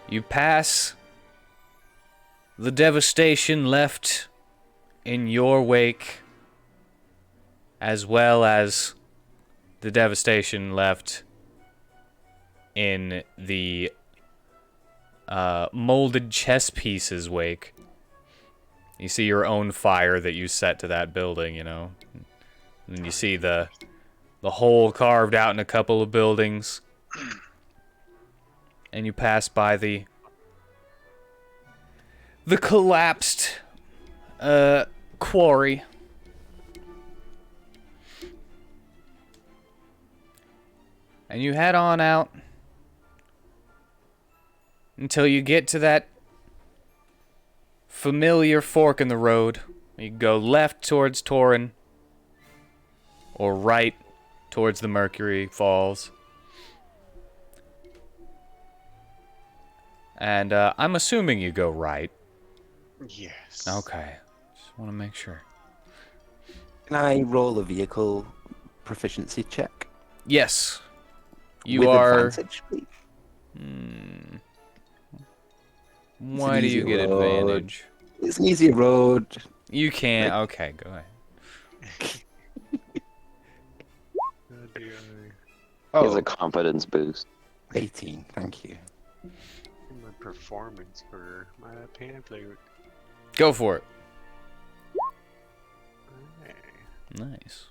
you pass the devastation left in your wake, as well as the devastation left in the molded chess pieces wake. You see your own fire that you set to that building, you know. And you see the hole carved out in a couple of buildings. And you pass by the collapsed quarry. And you head on out until you get to that familiar fork in the road. You go left towards Torin, or right towards the Mercury Falls. And I'm assuming you go right. Yes. Okay. Just want to make sure. Can I roll a vehicle proficiency check? Yes. You With are... advantage, please. Why do you get advantage? It's an easy road. You can't. Okay, go ahead. Do He has a confidence boost. 18, thank you. my performance for my pamphlet. Go for it. Hey. Nice.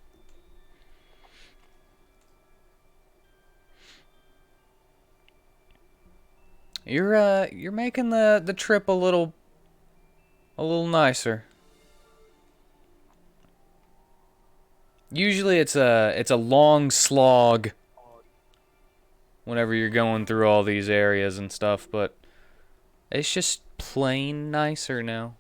You're making the trip a little nicer. Usually it's a long slog whenever you're going through all these areas and stuff, but it's just plain nicer now.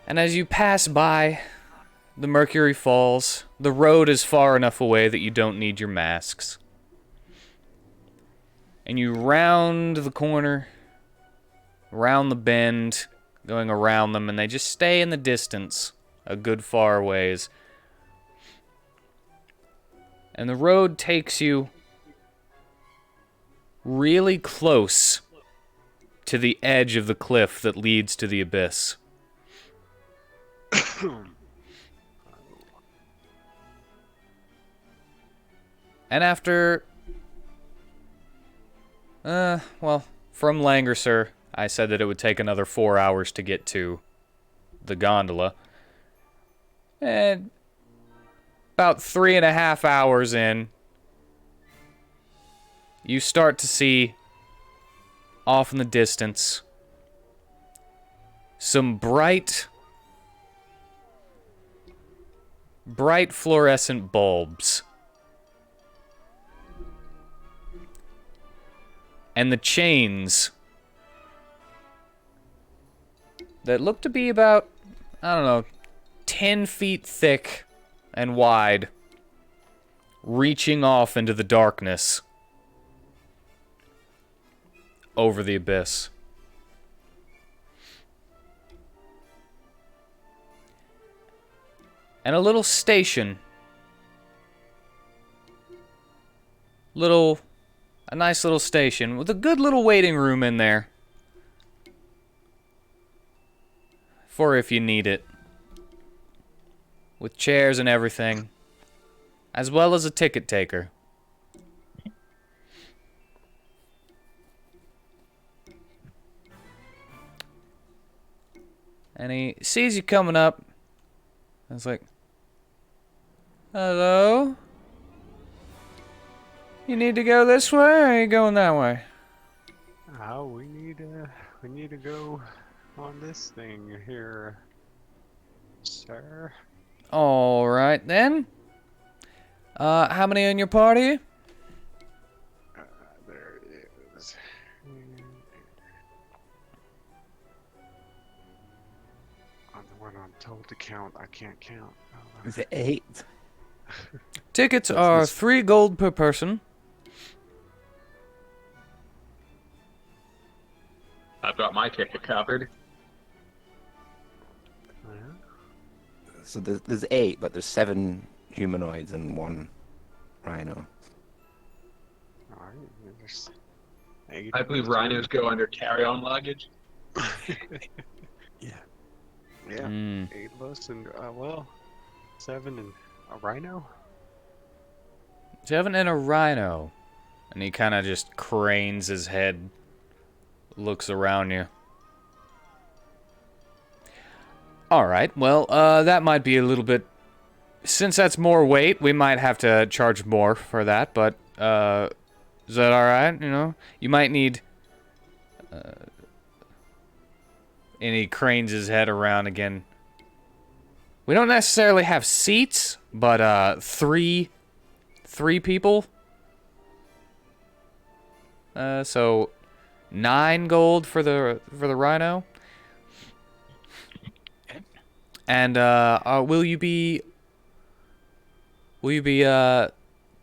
And as you pass by the Mercury Falls, the road is far enough away that you don't need your masks. And you round the corner, round the bend, going around them, and they just stay in the distance, a good far ways. And the road takes you really close to the edge of the cliff that leads to the abyss. And after, well, from Langrisser, I said that it would take another 4 hours to get to the gondola. And about 3.5 hours in, you start to see off in the distance some bright fluorescent bulbs. And the chains that look to be about, I don't know, 10 feet thick and wide, reaching off into the darkness over the abyss. And a little station. A nice little station with a good little waiting room in there. For if you need it. With chairs and everything. As well as a ticket taker. And he sees you coming up. And it's like, hello? You need to go this way, or are you going that way? Oh, we need to go on this thing here, sir. All right then. How many in your party? There it is. I'm the one I'm told to count. I can't count. Is it 8? Tickets are 3 gold per person. I've got my ticket covered. So there's 8, but there's 7 humanoids and 1 rhino. Alright, there's 8. I believe rhinos go under carry-on luggage. Yeah, Mm. 8 of us and, 7 and a rhino? 7 and a rhino. And he kind of just cranes his head, looks around you. Alright, well, that might be a little bit... Since that's more weight, we might have to charge more for that, but, is that alright, you know? You might need... and he cranes his head around again. We don't necessarily have seats, but, three people. So 9 gold for the rhino. And will you be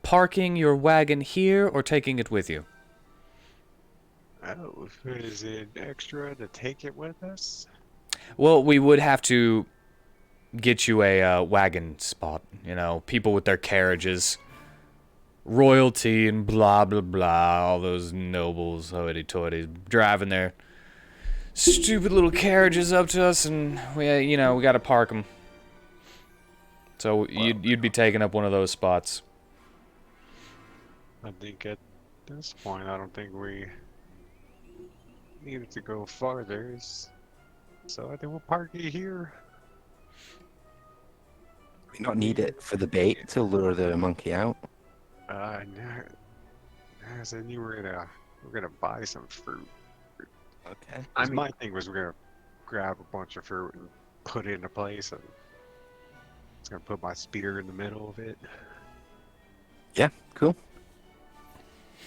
parking your wagon here or taking it with you? Oh, is it extra to take it with us? Well, we would have to get you a wagon spot. You know, people with their carriages, royalty and blah blah blah. All those nobles, hoity-toity, driving their stupid little carriages up to us, and we got to park them. So you'd be taking up one of those spots. I think at this point, I don't think we needed to go farther. So I think we'll park it here. We not need it for the bait to lure the monkey out. No, I said you we're gonna buy some fruit. Okay. My thing was we're gonna grab a bunch of fruit and put it in a place, and it's gonna put my spear in the middle of it. Yeah, cool.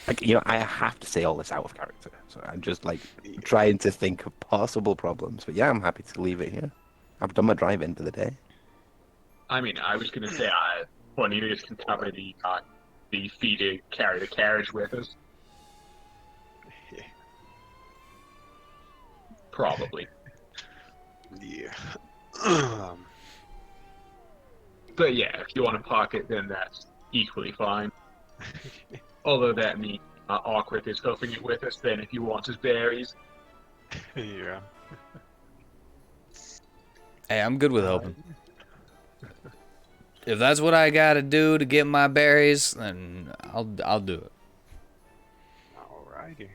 Like, I have to say all this out of character, so I'm just trying to think of possible problems. But yeah, I'm happy to leave it here. I've done my drive-in for the day. I mean, I was gonna say, one of you guys can cover the fee to carry the carriage with us. Probably. Yeah. But yeah, if you want to park it, then that's equally fine. Although that means Awkward is hoofing it with us, then if you want his berries. Yeah. Hey, I'm good with helping. If that's what I gotta do to get my berries, then I'll do it. Alrighty.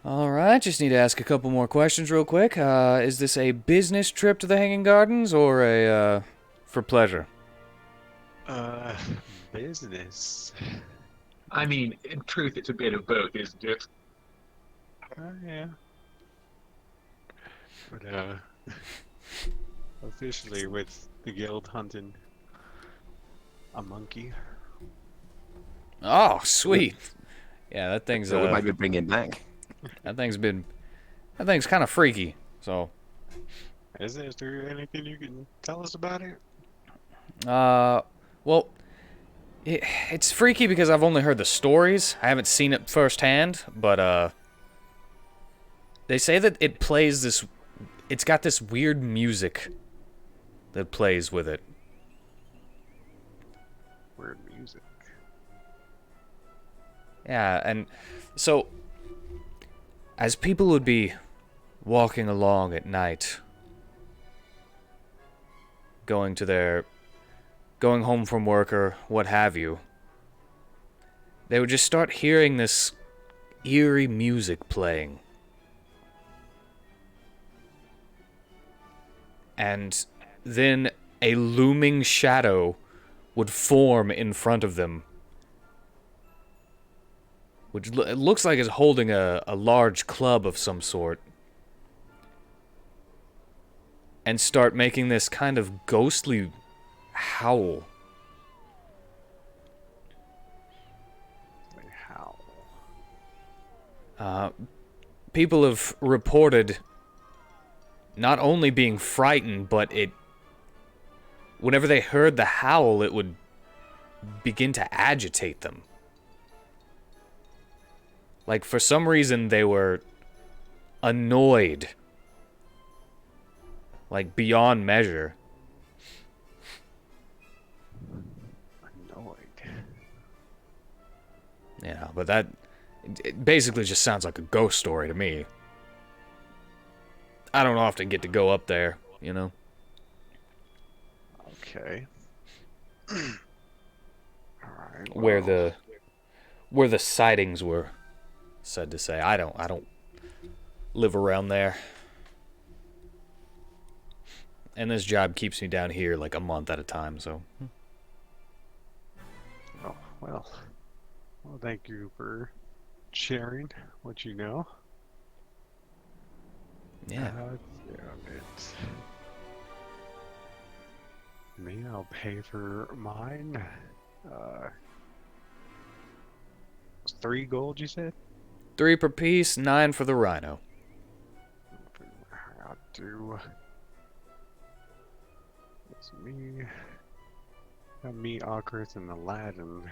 All right, just need to ask a couple more questions real quick. Is this a business trip to the Hanging Gardens or a for pleasure? Uh, business. I mean, in truth, it's a bit of both, isn't it? Yeah. But officially with the guild hunting a monkey. Oh, sweet. Yeah, that thing's So we might be bringing back. that thing's kind of freaky. So, Is there anything you can tell us about it? well, it's freaky because I've only heard the stories. I haven't seen it firsthand, but they say that it plays this. It's got this weird music that plays with it. Weird music. Yeah, and so as people would be walking along at night, going home from work or what have you, they would just start hearing this eerie music playing. And then a looming shadow would form in front of them, which it looks like it's holding a large club of some sort, and start making this kind of ghostly howl. Like how? People have reported not only being frightened, but whenever they heard the howl, it would begin to agitate them. Like, for some reason, they were annoyed. Like, beyond measure. Annoyed. Yeah, but it basically just sounds like a ghost story to me. I don't often get to go up there, you know? Okay. Alright. Where well, the sightings were said to say. I don't live around there. And this job keeps me down here like a month at a time, so. Oh, well. Well, thank you for sharing what you know. Yeah. Yeah, it's me. I'll pay for mine. It's 3 gold, you said? 3 per piece, 9 for the rhino. I'll do. It's me. Me, Ocarith, and Aladdin.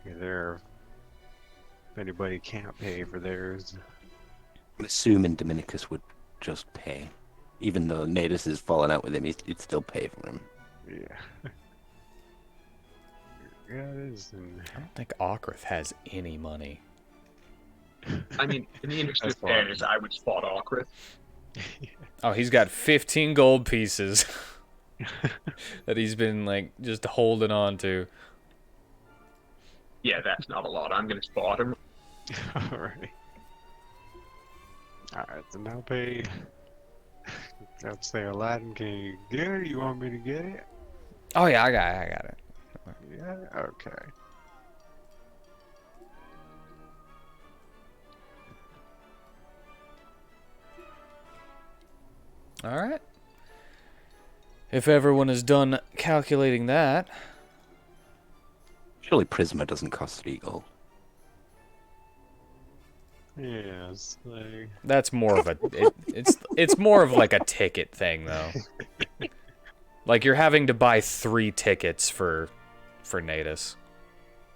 There. If anybody can't pay for theirs. I'm assuming Dominicus would just pay. Even though Nadus is falling out with him, he'd still pay for him. Yeah. Yeah, it is. And I don't think Ocrith has any money. I mean, in the interest of That's fine. fairness, I would spot Ocarith. Oh, he's got 15 gold pieces that he's been, like, just holding on to. Yeah, that's not a lot. I'm gonna spot him. Alright. Alright, so now pay. Let's say Aladdin, can you get it? You want me to get it? Oh, yeah, I got it. Yeah, okay. All right. If everyone is done calculating that, Surely Prisma doesn't cost 3 gold. Yes, like. that's more of a it's more of like a ticket thing though. Like you're having to buy 3 tickets for Natus.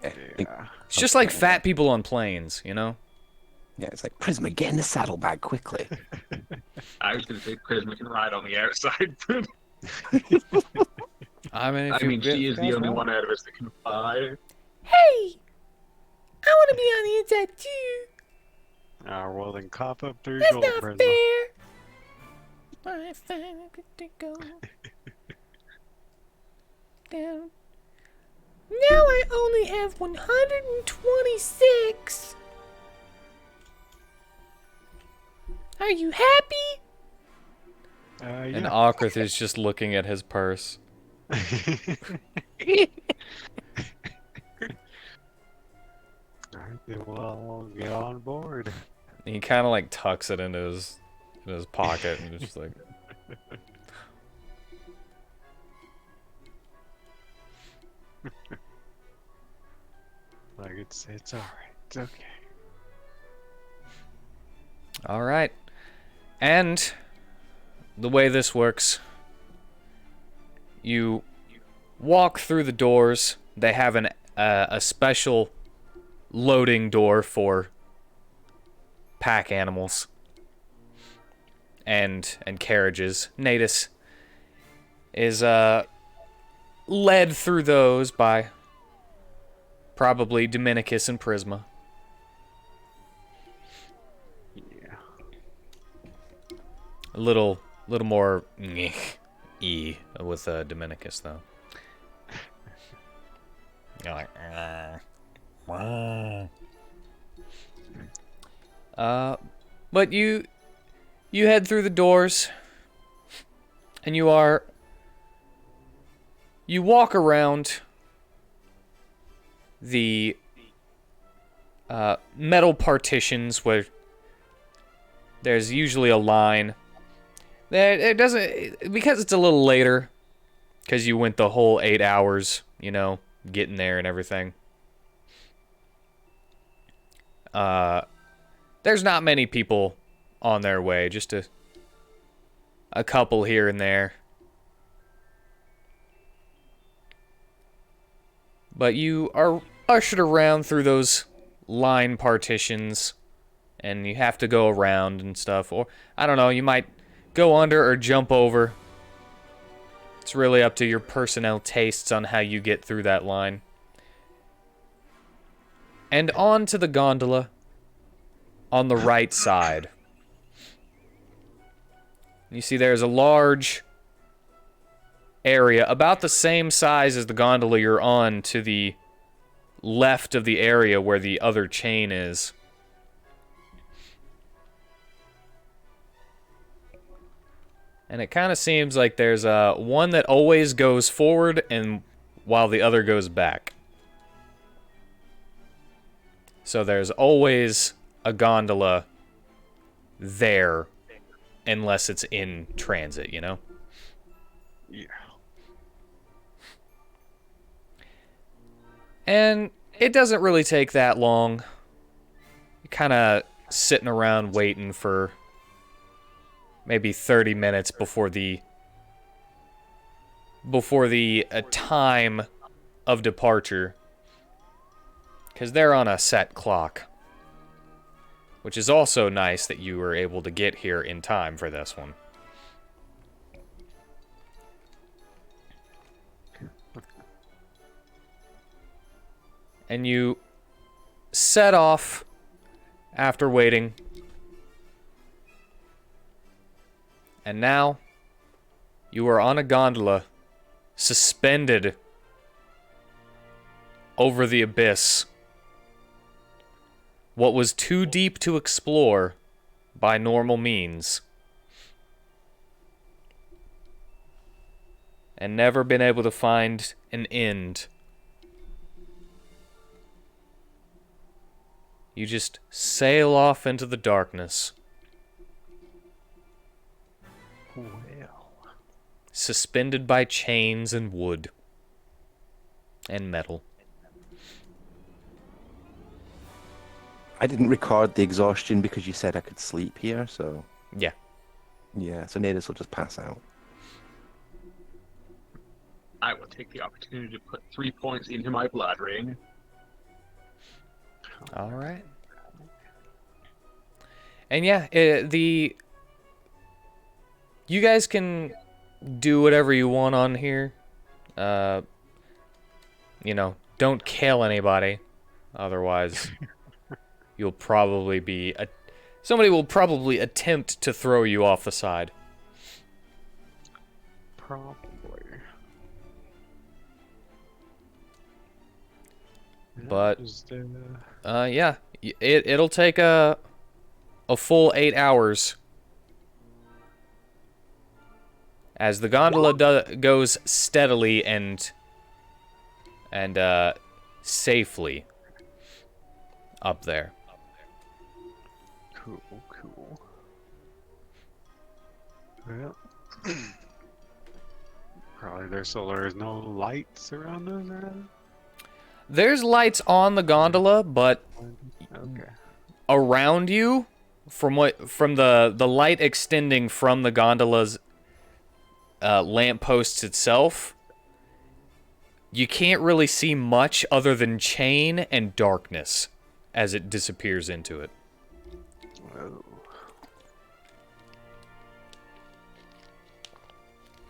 Yeah, I think- Yeah. It's just like fat people on planes, you know? yeah, it's like, Prisma, get in the saddlebag quickly. I was gonna say Prisma can ride on the outside. I mean, I mean, she is the only one out of us that can fly. Hey, I want to be on the inside too. Well then cough up 3 That's gold, not Prisma. fair. I find I could go down. Now I only have 126. Are you happy? Yeah. And Okrith is just looking at his purse. Alright, then we'll get on board. And he kind of like tucks it into his pocket and just like. Like it's alright. It's okay. All right. And the way this works, you walk through the doors. They have a special loading door for pack animals and carriages. Natus is led through those by probably Dominicus and Prisma. Yeah. A little more e with Dominicus though. You're like, but you head through the doors, and you walk around the metal partitions where there's usually a line. It doesn't, because it's a little later, because you went the whole 8 hours, you know, getting there and everything. There's not many people on their way, just a couple here and there. But you are ushered around through those line partitions, and you have to go around and stuff. Or, I don't know, you might go under or jump over. It's really up to your personnel tastes on how you get through that line. And on to the gondola on the right side. You see there's a large area, about the same size as the gondola you're on, to the left of the area where the other chain is. And it kind of seems like there's one that always goes forward and while the other goes back. So there's always a gondola there unless it's in transit, you know? Yeah. And it doesn't really take that long. You're kind of sitting around waiting for maybe 30 minutes before the time of departure, because they're on a set clock, which is also nice that you were able to get here in time for this one. And you set off after waiting. And now, you are on a gondola, suspended over the abyss. What was too deep to explore by normal means. And never been able to find an end. You just sail off into the darkness. Well. Suspended by chains and wood. And metal. I didn't record the exhaustion because you said I could sleep here, so... Yeah. Yeah, so Nadis will just pass out. I will take the opportunity to put 3 points into my blood ring. All right. And yeah, you guys can do whatever you want on here. You know, don't kill anybody. Otherwise, you'll probably be... somebody will probably attempt to throw you off the side. Probably. But, Is there... yeah, it'll take a full 8 hours As the gondola goes steadily and safely up there. Cool, cool. Well, probably there's no lights around us, or anything? There's lights on the gondola, but Okay. around you, from the light extending from the gondola's lampposts itself, you can't really see much other than chain and darkness as it disappears into it. Whoa.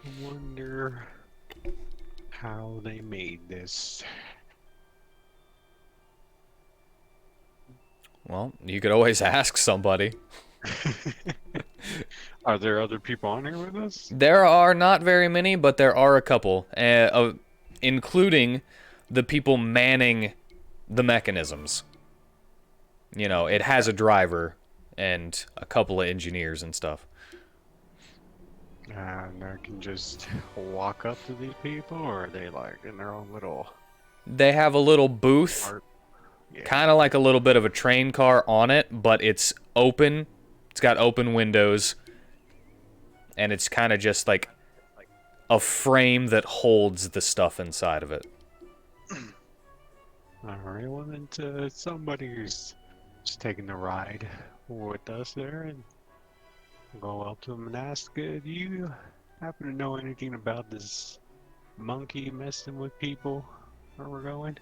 I wonder how they made this. Well, you could always ask somebody. Are there other people on here with us? There are not very many, but there are a couple, including the people manning the mechanisms. You know, it has a driver and a couple of engineers and stuff. And I can just walk up to these people, or are they like in their own little They have a little booth, art? Yeah. kind of like a little bit of a train car on it, but it's open. It's got open windows, and it's kind of just like a frame that holds the stuff inside of it. Alright, well then somebody's just taking the ride with us there, and go up to them and ask, do you happen to know anything about this monkey messing with people where we're going?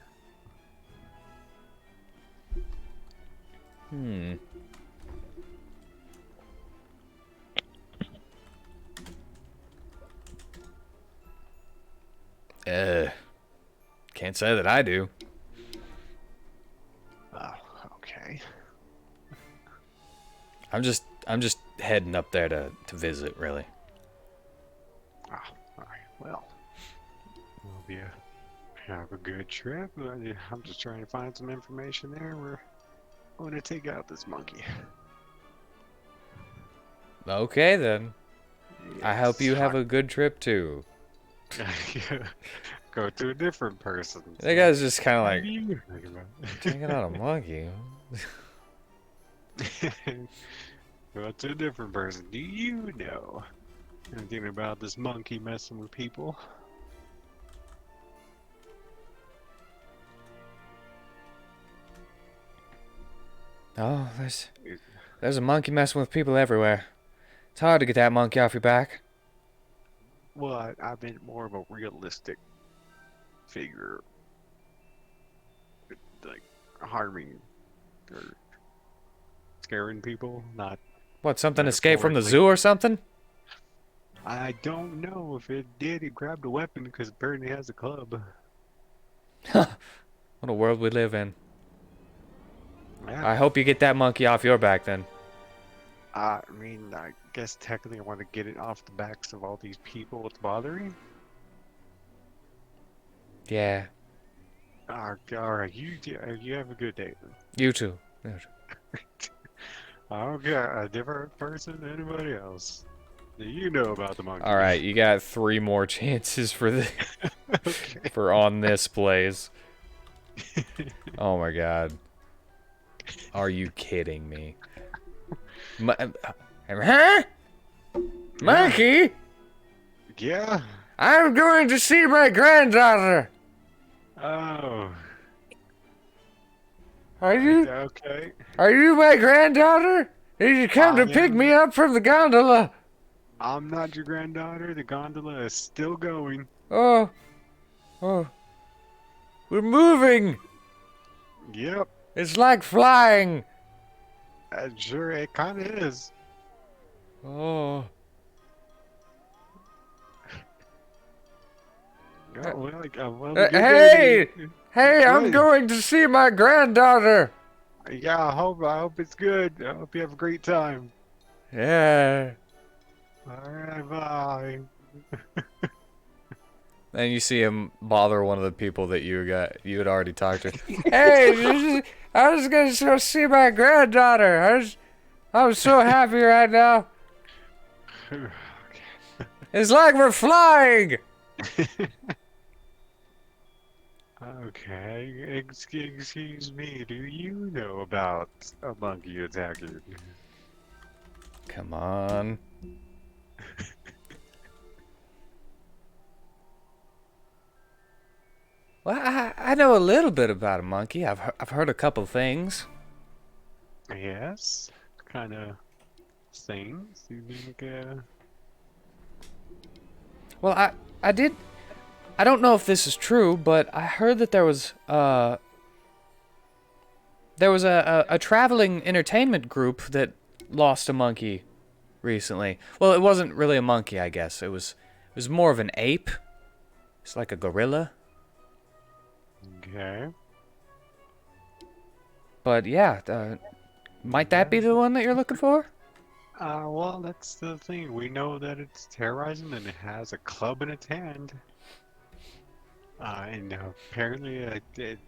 Can't say that I do. Oh, okay. I'm just heading up there to visit, really. Ah, alright, well. Hope you have a good trip. I'm just trying to find some information there. We're going to take out this monkey. Okay, then. I hope you have a good trip, too. Go to a different person. That guy's just kind of What like, do you think about taking out a monkey. Go to a different person. Do you know anything about this monkey messing with people? Oh, there's a monkey messing with people everywhere. It's hard to get that monkey off your back. Well, I meant more of a realistic figure. Like, harming or scaring people, not... What, something escaped from the Metaphorically. zoo or something? I don't know if it did. It grabbed a weapon because apparently it has a club. What a world we live in. Yeah. I hope you get that monkey off your back, then. I mean, I guess technically I want to get it off the backs of all these people it's bothering. Yeah, Alright, you have a good day then. you too. Okay, a different person than anybody else. Do you know about the monkey? All right, you got 3 more chances for the Okay. for on this plays. Oh my god. Are you kidding me? Huh? Monkey? Yeah. I'm going to see my granddaughter. Oh. Are you Okay. my granddaughter? Did you come to pick me up from the gondola? I'm not your granddaughter. The gondola is still going. Oh. We're moving. Yep. It's like flying. Sure, it kind of is. Oh. Oh, well, Hey! good. Hey, I'm Good. going to see my granddaughter. Yeah, I hope it's good. I hope you have a great time. Yeah. Alright, bye. Then you see him bother one of the people that you had already talked to. Hey, I was gonna go see my granddaughter. I'm so happy right now. It's like we're flying! Okay, excuse me, do you know about a monkey attacking? Come on. Well, I know a little bit about a monkey. I've heard a couple things. Yes, kind of things. You think, Well, I did. I don't know if this is true, but I heard that there was a traveling entertainment group that lost a monkey recently. Well, it wasn't really a monkey, I guess. It was more of an ape. It's like a gorilla. okay. But yeah, might that be the one that you're looking for? Well, that's the thing. We know that it's terrorizing and it has a club in its hand. And apparently it's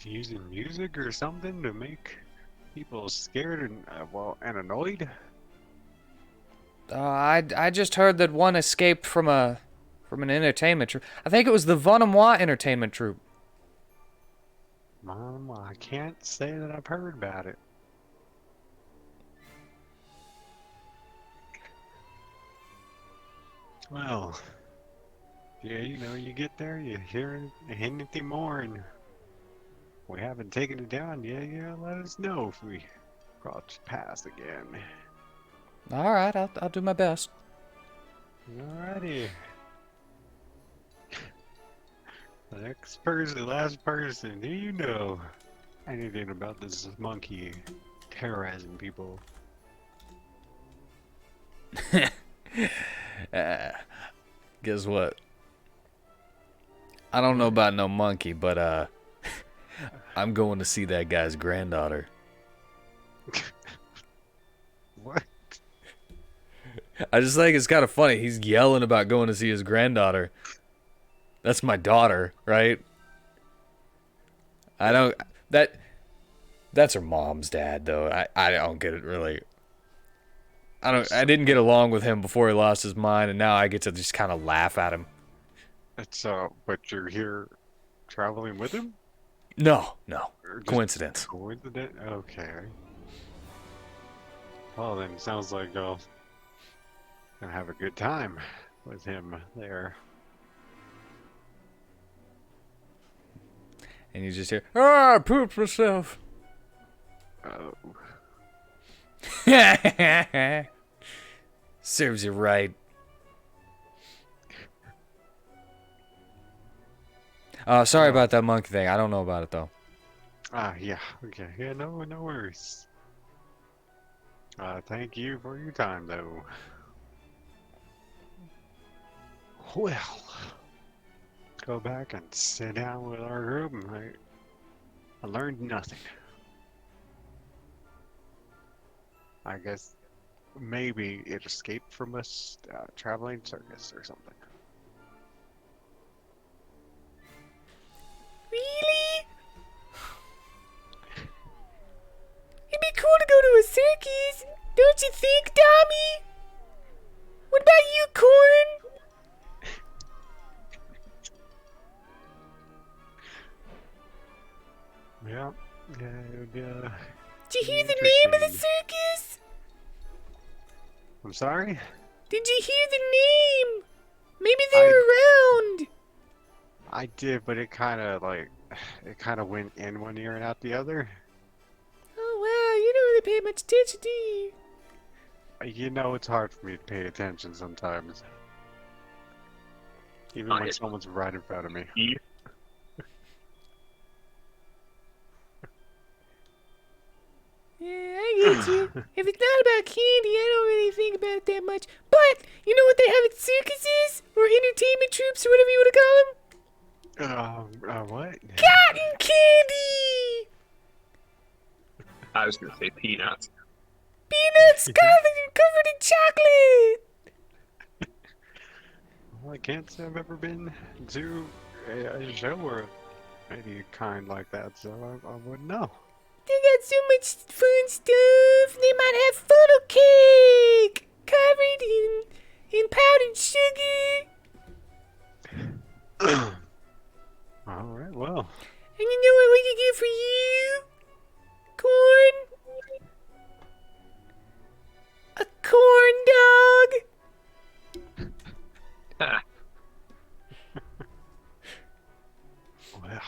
using music or something to make people scared and, well, and annoyed. I just heard that one escaped from an entertainment troupe. I think it was the Vanuatu entertainment troupe. Mom, I can't say that I've heard about it. Well, yeah, you get there, you hear anything more, and we haven't taken it down. Yeah, let us know if we cross paths again. All right, I'll do my best. Alrighty. The next person, last person, do you know anything about this monkey terrorizing people? Guess what? I don't know about no monkey, but I'm going to see that guy's granddaughter. What? I just think it's kind of funny. He's yelling about going to see his granddaughter. That's my daughter, right? I don't. That's her mom's dad, though. I don't get it really. I didn't get along with him before he lost his mind, and now I get to just kind of laugh at him. It's but you're here traveling with him? No, Or just coincidence. Coincidence? Okay. Well then, sounds like I'll gonna have a good time with him there. And you just hear, I pooped myself. Oh. Serves you right. Sorry about that monkey thing. I don't know about it though. Yeah, okay. Yeah, no worries. Thank you for your time, though. Well, go back and sit down with our group, and I learned nothing. I guess maybe it escaped from us traveling circus or something. Really? It'd be cool to go to a circus, don't you think, Tommy? What about you, Corn? Yeah, it would, Did you hear the name of the interesting. circus? I'm sorry? Did you hear the name? Maybe they're around. I did, but it kind of went in one ear and out the other. Oh wow, you don't really pay much attention, do you? You know, it's hard for me to pay attention sometimes. Even when It's someone's right in front of me. Yeah, I get you. If it's not about candy, I don't really think about it that much. But, you know what they have at circuses? Or entertainment troops, or whatever you want to call them? What? Cotton candy! I was gonna say peanuts. Peanuts covered in chocolate! Well, I can't say I've ever been to a show or any kind like that, so I wouldn't know. They got so much fun stuff. They might have funnel cake covered in and powdered sugar. Alright, well. And you know what we can get for you? Corn? A corn dog? Ha. Well.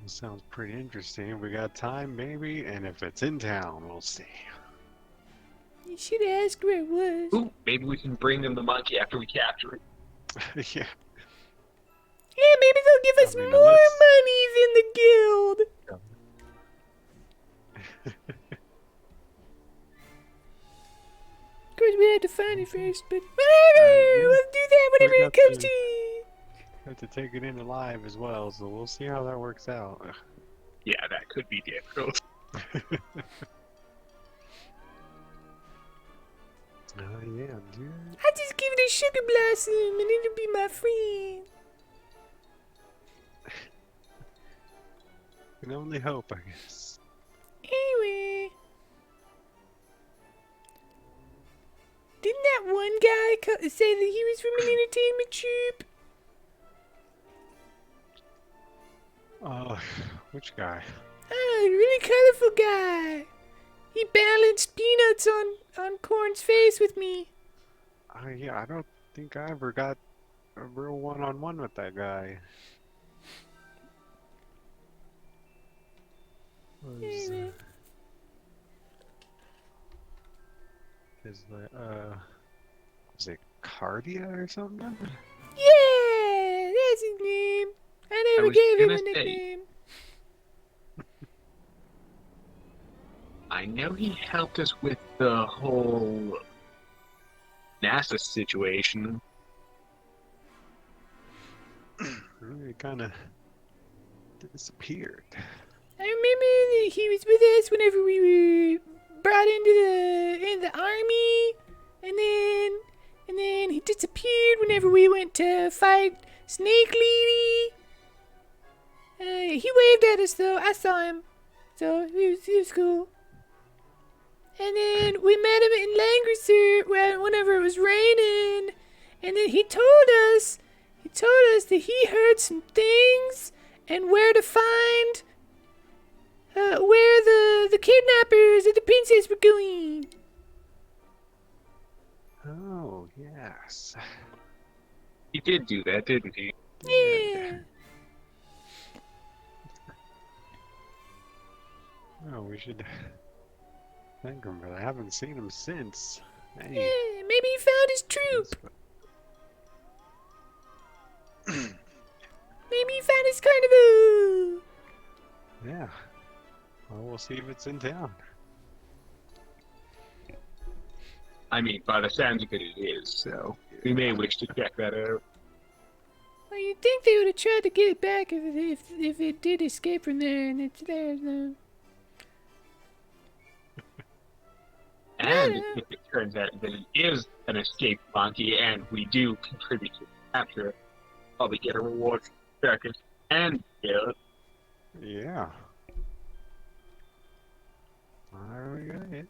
This sounds pretty interesting. We got time, maybe, and if it's in town, we'll see. You should have asked where it was. Ooh, maybe we can bring them the monkey after we capture it. Yeah. Yeah, maybe they'll give us I mean, more unless- money than the guild. Of course, we had to find it first, but whatever. yeah. We'll do that whenever We it got comes to- to it. Have to take it in alive as well, so we'll see how that works out. Yeah, that could be difficult. Yeah, dude. I just give it a sugar blossom and it'll be my friend. Can only hope, I guess. Anyway. Didn't that one guy say that he was from an entertainment troupe? Which guy? Oh, a really colorful guy. He balanced peanuts on Corn's face with me. Yeah, I don't think I ever got a real one-on-one with that guy. Was, Anyway. was it Cardia or something? Yeah, that's his name. I never was gave him a gonna say- nickname. I know he helped us with the whole NASA situation. He kind of disappeared. I remember that he was with us whenever we were brought in the army, and then he disappeared whenever we went to fight Snake Lady. He waved at us though. I saw him, so he was cool. And then we met him in Langrisser whenever it was raining, and then he told us that he heard some things and where to find where the kidnappers and the princess were going. Oh, yes. He did do that, didn't he? Yeah. Oh, we should thank him for that. I haven't seen him since. Hey. Yeah, maybe he found his troop. Maybe he found his carnival. Yeah. Well, we'll see if it's in town. I mean, by the sounds of it, it is, so we may wish to check that out. Well, you'd think they would have tried to get it back if it did escape from there, and it's theirs now. And Yeah. if it turns out that it is an escaped monkey and we do contribute to the capture, probably get a reward for the carcass and kill it. Yeah. There we go. Yeah.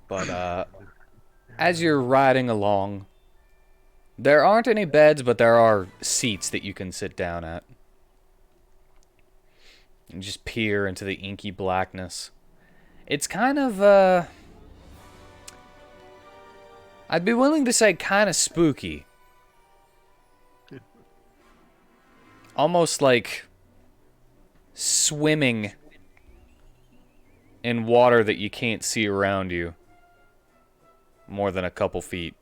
But as you're riding along, there aren't any beds, but there are seats that you can sit down at. And just peer into the inky blackness. It's kind of, I'd be willing to say kind of spooky. Almost like swimming in water that you can't see around you. More than a couple feet.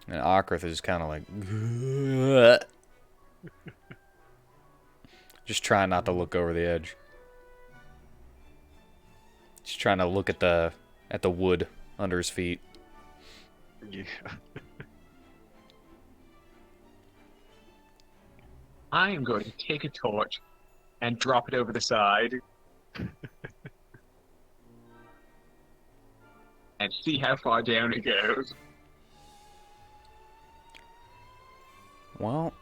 And Akrith is kind of like... Just trying not to look over the edge. Just trying to look at the wood under his feet. Yeah. I am going to take a torch and drop it over the side. And see how far down it goes. Well,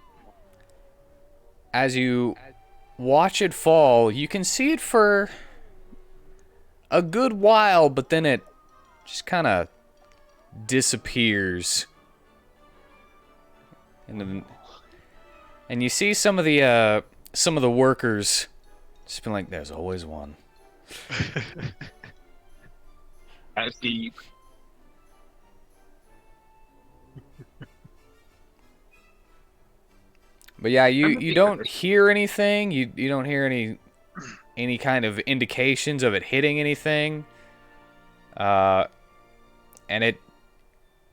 as you watch it fall, you can see it for a good while, but then it just kind of disappears. And you see some of the workers just been like, "There's always one." That's deep. But yeah, you don't hear anything. You don't hear any kind of indications of it hitting anything. And it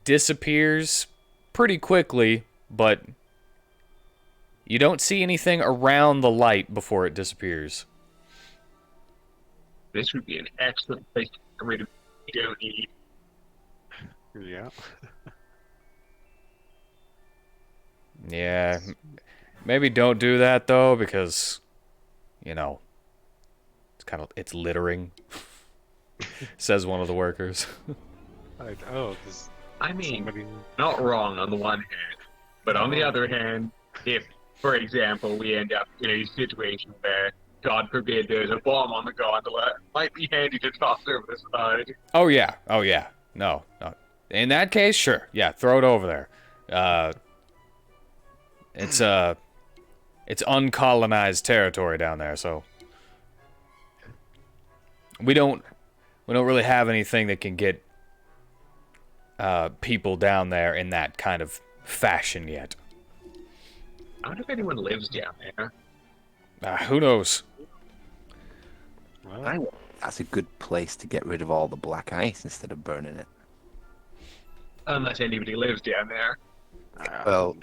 disappears pretty quickly, but you don't see anything around the light before it disappears. This would be an excellent place to get rid of we don't need. Yeah. Yeah, maybe don't do that though, because it's littering. Says one of the workers. This. I mean, Somebody. not wrong on the one hand, but on the other hand, if, for example, we end up in a situation where, God forbid, there's a bomb on the gondola, it might be handy to toss over the side. Oh yeah. No. In that case, sure. Yeah, throw it over there. It's uncolonized territory down there, so we don't really have anything that can get people down there in that kind of fashion yet. I wonder if anyone lives down there. Who knows? Well, That's a good place to get rid of all the black ice instead of burning it. Unless anybody lives down there. Well,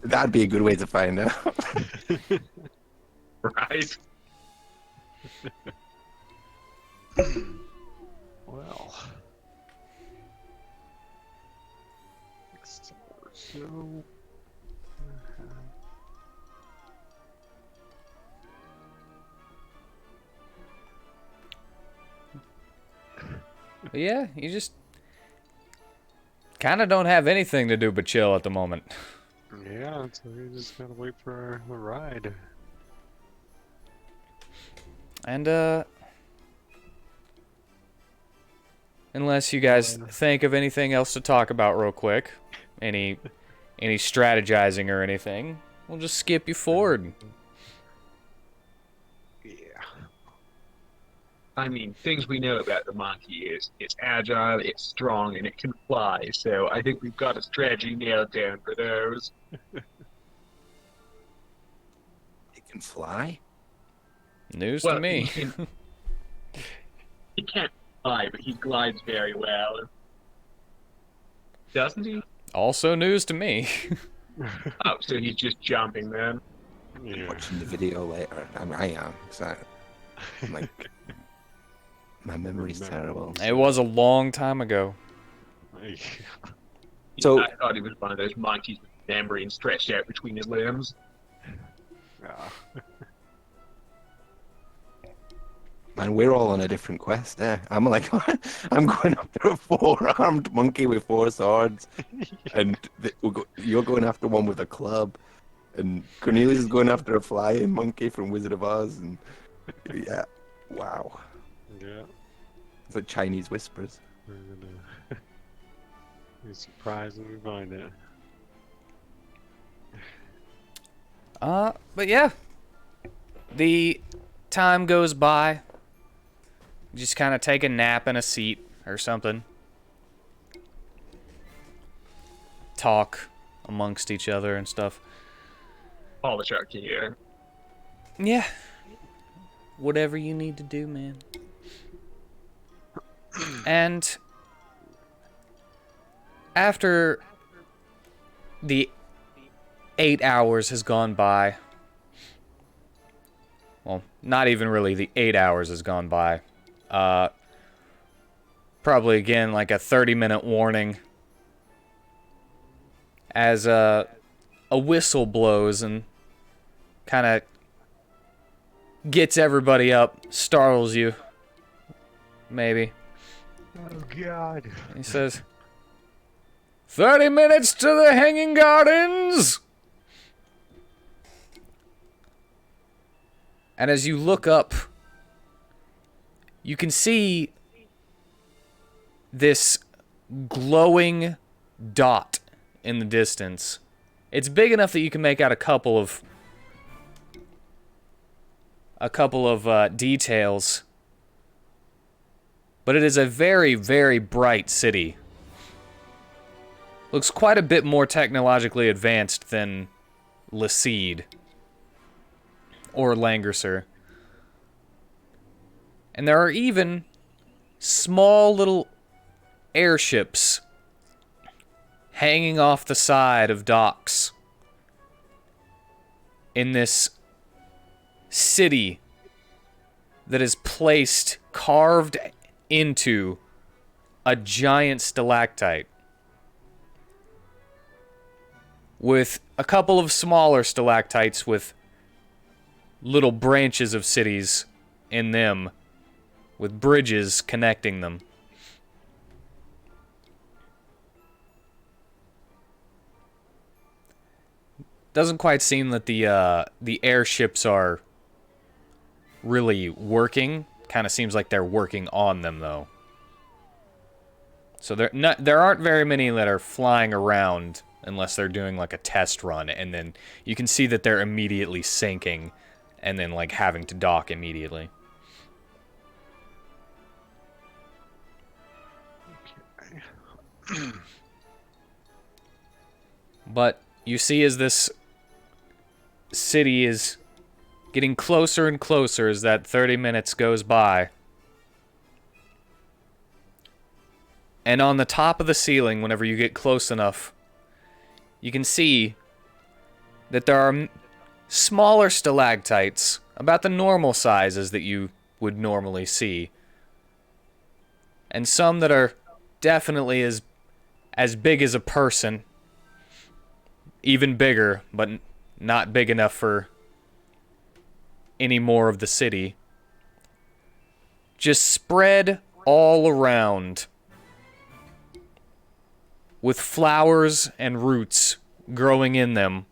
that'd be a good way to find out. Right? well. So. But yeah, you just kind of don't have anything to do but chill at the moment. Yeah, so we just gotta wait for the ride. And unless you guys think of anything else to talk about real quick, any strategizing or anything, we'll just skip you forward. Yeah. I mean, things we know about the monkey is it's agile, it's strong, and it can fly. So I think we've got a strategy nailed down for those. It can fly? News to me. He can't fly, but he glides very well. Doesn't he? Also news to me. Oh, so he's just jumping then. Yeah. Watching the video later. I am. So I'm like, my memory's terrible. It was a long time ago. So- I thought he was one of those monkeys with memory and stretched out between his limbs. Yeah. Man, we're all on a different quest there. I'm like, I'm going after a 4-armed monkey with 4 swords, and you're going after one with a club, and Cornelius is going after a flying monkey from Wizard of Oz, and yeah, wow, Yeah. it's like Chinese whispers. We're gonna be surprised when we find it. But yeah. The time goes by. You just kind of take a nap in a seat or something. Talk amongst each other and stuff. All the shark here. Yeah. Whatever you need to do, man. And after the 8 hours has gone by, well, not even really the 8 hours has gone by. Probably again like a 30-minute warning as a whistle blows and kind of gets everybody up, startles you, maybe. Oh God. He says, 30 minutes to the Hanging Gardens! And as you look up, you can see this glowing dot in the distance. It's big enough that you can make out a couple of details. But it is a very, very bright city. Looks quite a bit more technologically advanced than Lacede or Langrisser. And there are even small little airships hanging off the side of docks in this city that is placed, carved into a giant stalactite with a couple of smaller stalactites with little branches of cities in them with bridges connecting them. Doesn't quite seem that the airships are really working. Kind of seems like they're working on them, though. So there aren't very many that are flying around unless they're doing like a test run, and then you can see that they're immediately sinking and then like having to dock immediately. Okay. But you see as this city is getting closer and closer as that 30 minutes goes by. And on the top of the ceiling, whenever you get close enough, you can see that there are smaller stalactites, about the normal sizes that you would normally see. And some that are definitely as big as a person. Even bigger, but not big enough for any more of the city. Just spread all around with flowers and roots growing in them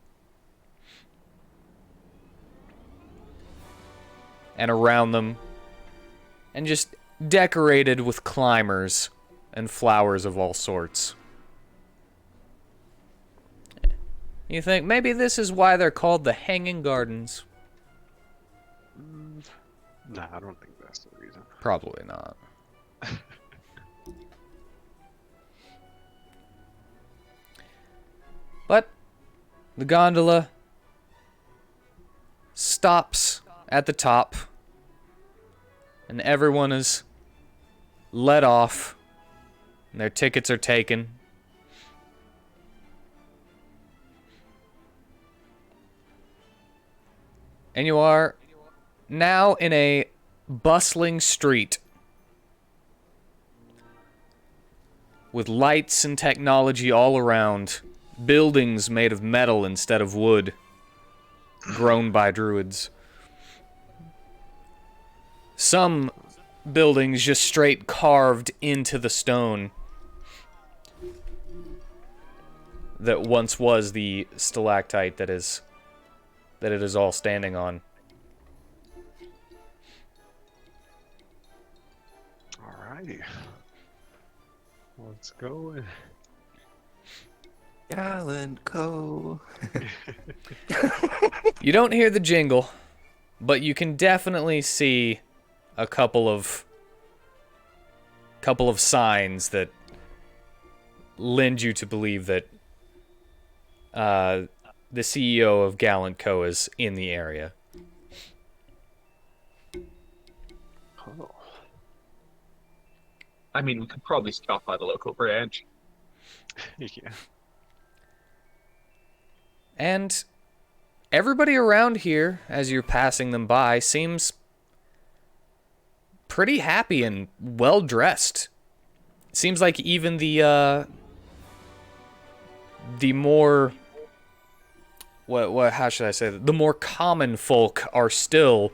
and around them, and just decorated with climbers and flowers of all sorts. You think maybe this is why they're called the Hanging Gardens? Nah, I don't think that's the reason. Probably not. But the gondola stops at the top, and everyone is let off, and their tickets are taken. And you are now in a bustling street with lights and technology all around. Buildings made of metal instead of wood, grown by druids. Some buildings just straight carved into the stone that once was the stalactite that it is all standing on. Alrighty. Let's go. Gallant Co. You don't hear the jingle, but you can definitely see a couple of signs that lend you to believe that the CEO of Gallant Co. is in the area. Oh. I mean, we could probably stop by the local branch. Yeah. And everybody around here, as you're passing them by, seems pretty happy and well dressed. Seems like even the more how should I say that? The more common folk are still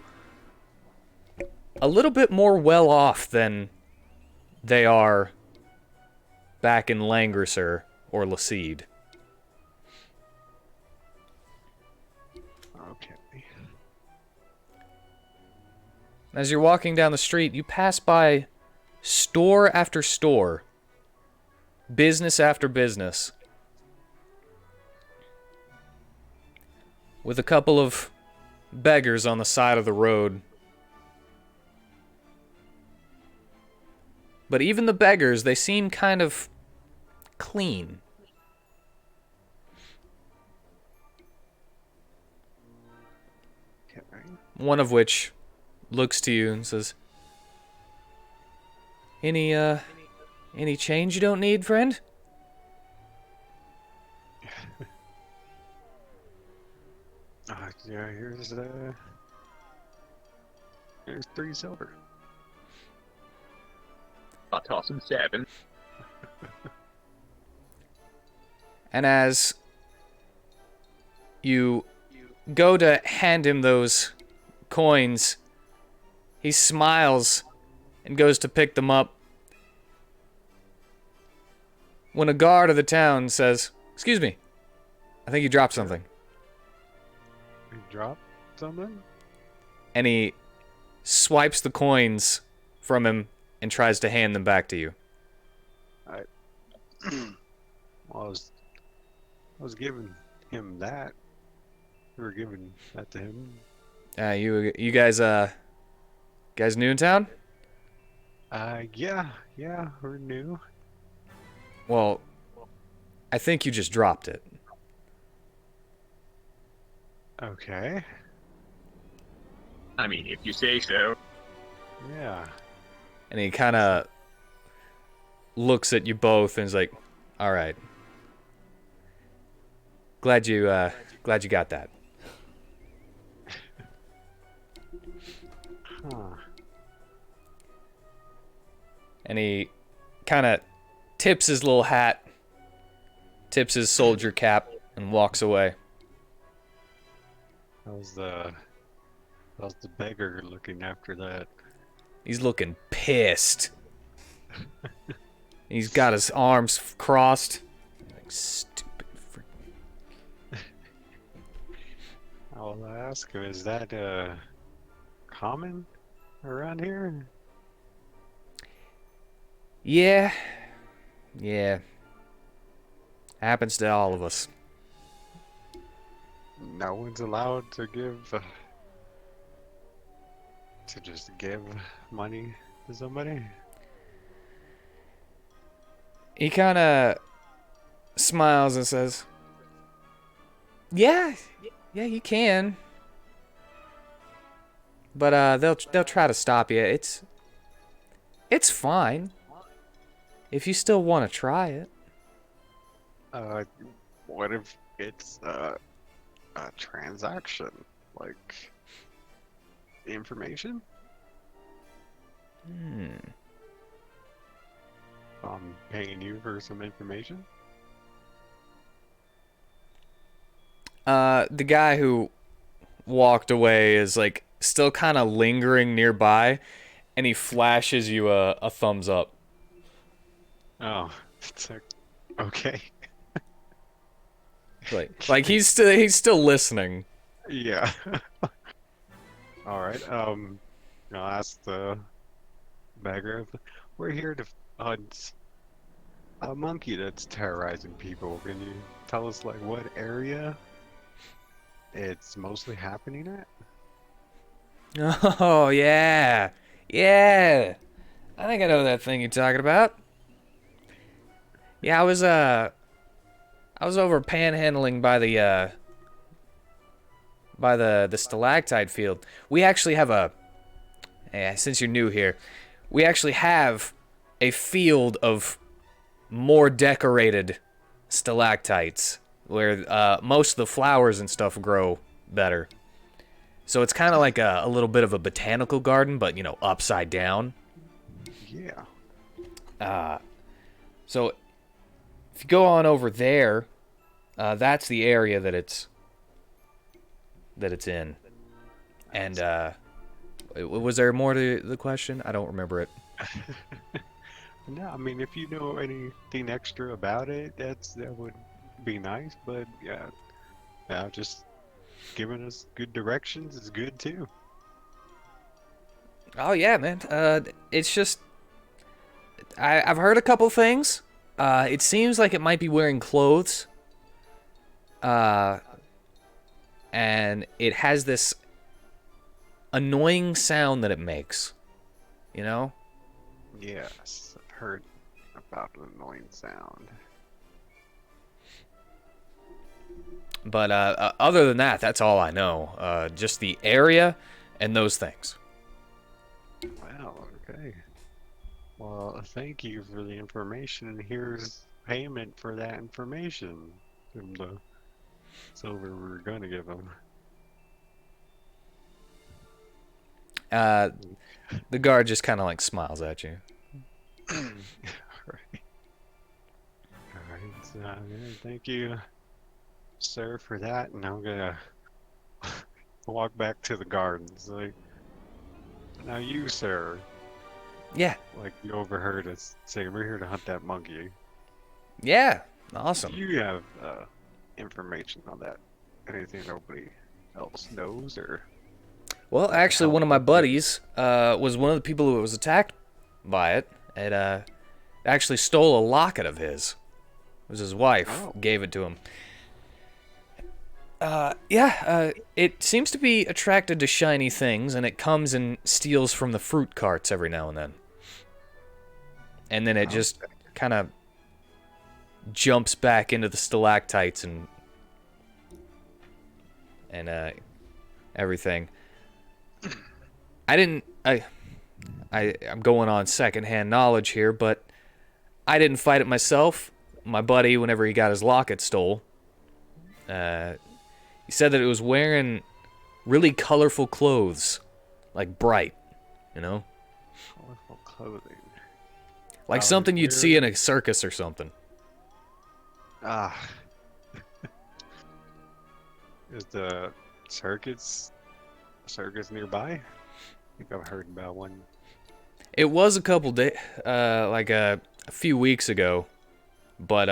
a little bit more well off than they are back in Langrisser or Lacede. Okay. As you're walking down the street, you pass by store after store, business after business, with a couple of beggars on the side of the road. But even the beggars, they seem kind of clean. Okay. One of which looks to you and says, any change you don't need, friend? Yeah, here's 3 silver. I'll toss him 7. And as you go to hand him those coins, he smiles and goes to pick them up, when a guard of the town says, "Excuse me, I think you dropped something." You drop something? And he swipes the coins from him and tries to hand them back to you. Well, I was giving him that. We were giving that to him. You guys new in town? Yeah, we're new. Well, I think you just dropped it. Okay. I mean, if you say so. Yeah. And he kind of looks at you both and is like, "All right. Glad you got that." Huh. And he kind of tips his little hat, tips his soldier cap, and walks away. How's the beggar looking after that? He's looking pissed. He's got his arms crossed. Like, stupid freak. I'll ask him, is that common around here? Yeah. Happens to all of us. No one's allowed to just give money to somebody? He kind of smiles and says, yeah, you can. But they'll try to stop you. It's fine. If you still want to try it. What if it's a transaction? Like, information? I'm paying you for some information? The guy who walked away is like still kind of lingering nearby, and he flashes you a thumbs up. Oh, it's like, okay. Like he's still listening. Yeah. All right. I'll ask the beggar. We're here to hunt a monkey that's terrorizing people. Can you tell us like what area it's mostly happening at? Oh yeah. I think I know that thing you're talking about. Yeah, I was over panhandling by the stalactite field. We actually have since you're new here, we actually have a field of more decorated stalactites where most of the flowers and stuff grow better. So it's kind of like a little bit of a botanical garden, but upside down. Yeah. So if you go on over there, that's the area that it's in. And was there more to the question? I don't remember it. No, I mean, if you know anything extra about it, that would be nice. But yeah, just giving us good directions is good too. Oh yeah, man. It's just I've heard a couple things. It seems like it might be wearing clothes. Uh, and it has this annoying sound that it makes. You know? Yes, I've heard about an annoying sound. But other than that, that's all I know. Just the area and those things. Wow, okay. Well, thank you for the information, and here's payment for that information. From the silver we were gonna give him. The guard just kind of like smiles at you. Alright. Alright, so, yeah, thank you, sir, for that, and I'm gonna walk back to the gardens. Like, now you, sir, Yeah, like you overheard us say we're here to hunt that monkey. yeah, awesome. Do you have information on that? Anything nobody else knows, or Well, actually, one of my buddies was one of the people who was attacked by it. It actually stole a locket of his. It was his wife Oh. gave it to him. It seems to be attracted to shiny things, and it comes and steals from the fruit carts every now and then. And then it just kind of jumps back into the stalactites and everything. I'm going on secondhand knowledge here, but I didn't fight it myself. My buddy, whenever he got his locket stole, he said that it was wearing really colorful clothes, like bright, you know, colorful clothing? like Oh, something you'd where- see in a circus or something. Ah. Is the circus nearby? I think I've heard about one. It was a couple days, like a few weeks ago, but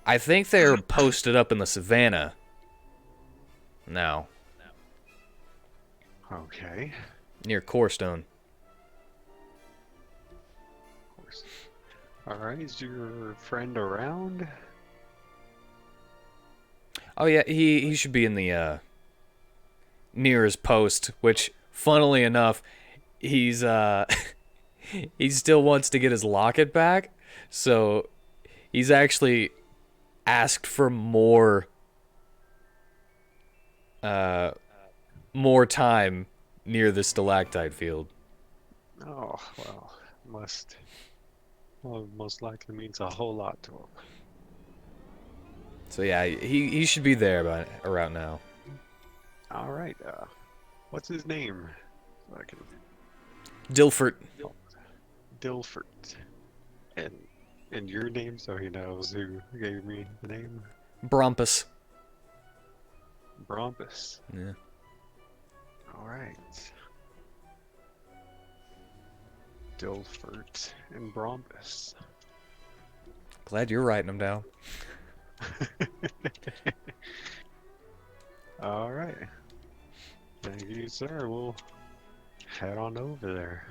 I think they're posted up in the savannah now, Okay. near Corestone. Of course. Alright, is your friend around? Oh yeah, he should be in the near his post, which funnily enough, he's he still wants to get his locket back, so he's actually asked for more time near the stalactite field. Oh, well, most likely means a whole lot to him. So yeah, he should be there by around now. Alright, what's his name? So I can... Dilfert. Dilfert. And your name, so he knows who gave me the name? Brompus. Brompus. Yeah. Alright. Dilfert and Brompus. Glad you're writing them down. Alright. Thank you, sir. We'll head on over there.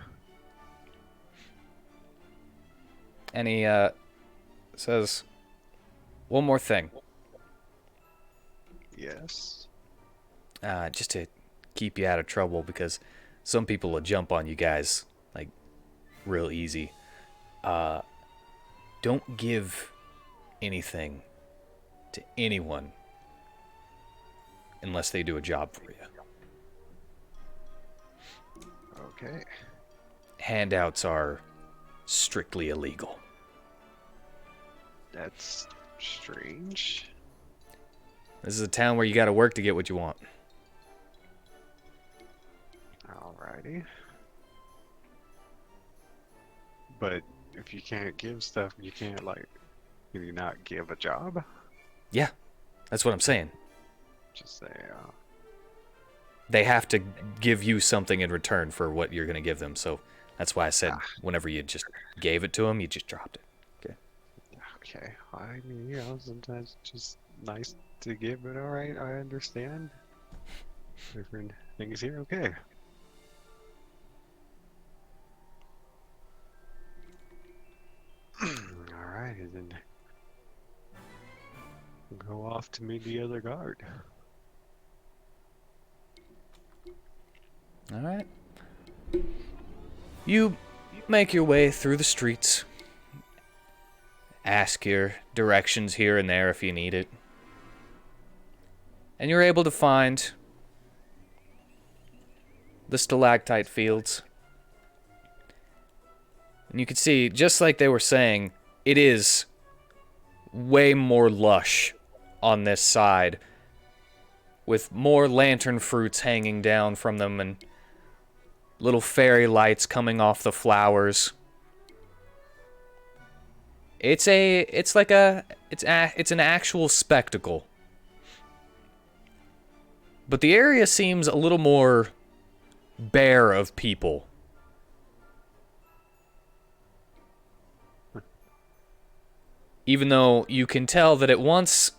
And he says one more thing, Yes. just to keep you out of trouble, because some people will jump on you guys like real easy. Don't give anything to anyone unless they do a job for you. Okay. Handouts are strictly illegal. That's strange. This is a town where you gotta work to get what you want. Alrighty. But if you can't give stuff, you can't, like, can you not give a job? Yeah, that's what I'm saying. Just say, They have to give you something in return for what you're gonna give them. So, That's why I said whenever you just gave it to him, you just dropped it. Okay. I mean, you know, sometimes it's just nice to give, but alright, I understand. Different things here, okay. Alright, and then go off to meet the other guard. All right. You make your way through the streets. Ask your directions here and there if you need it. And you're able to find the stalactite fields. And you can see, just like they were saying, it is way more lush on this side, with more lantern fruits hanging down from them and little fairy lights coming off the flowers. It's an actual spectacle. But the area seems a little more bare of people. Even though you can tell that it once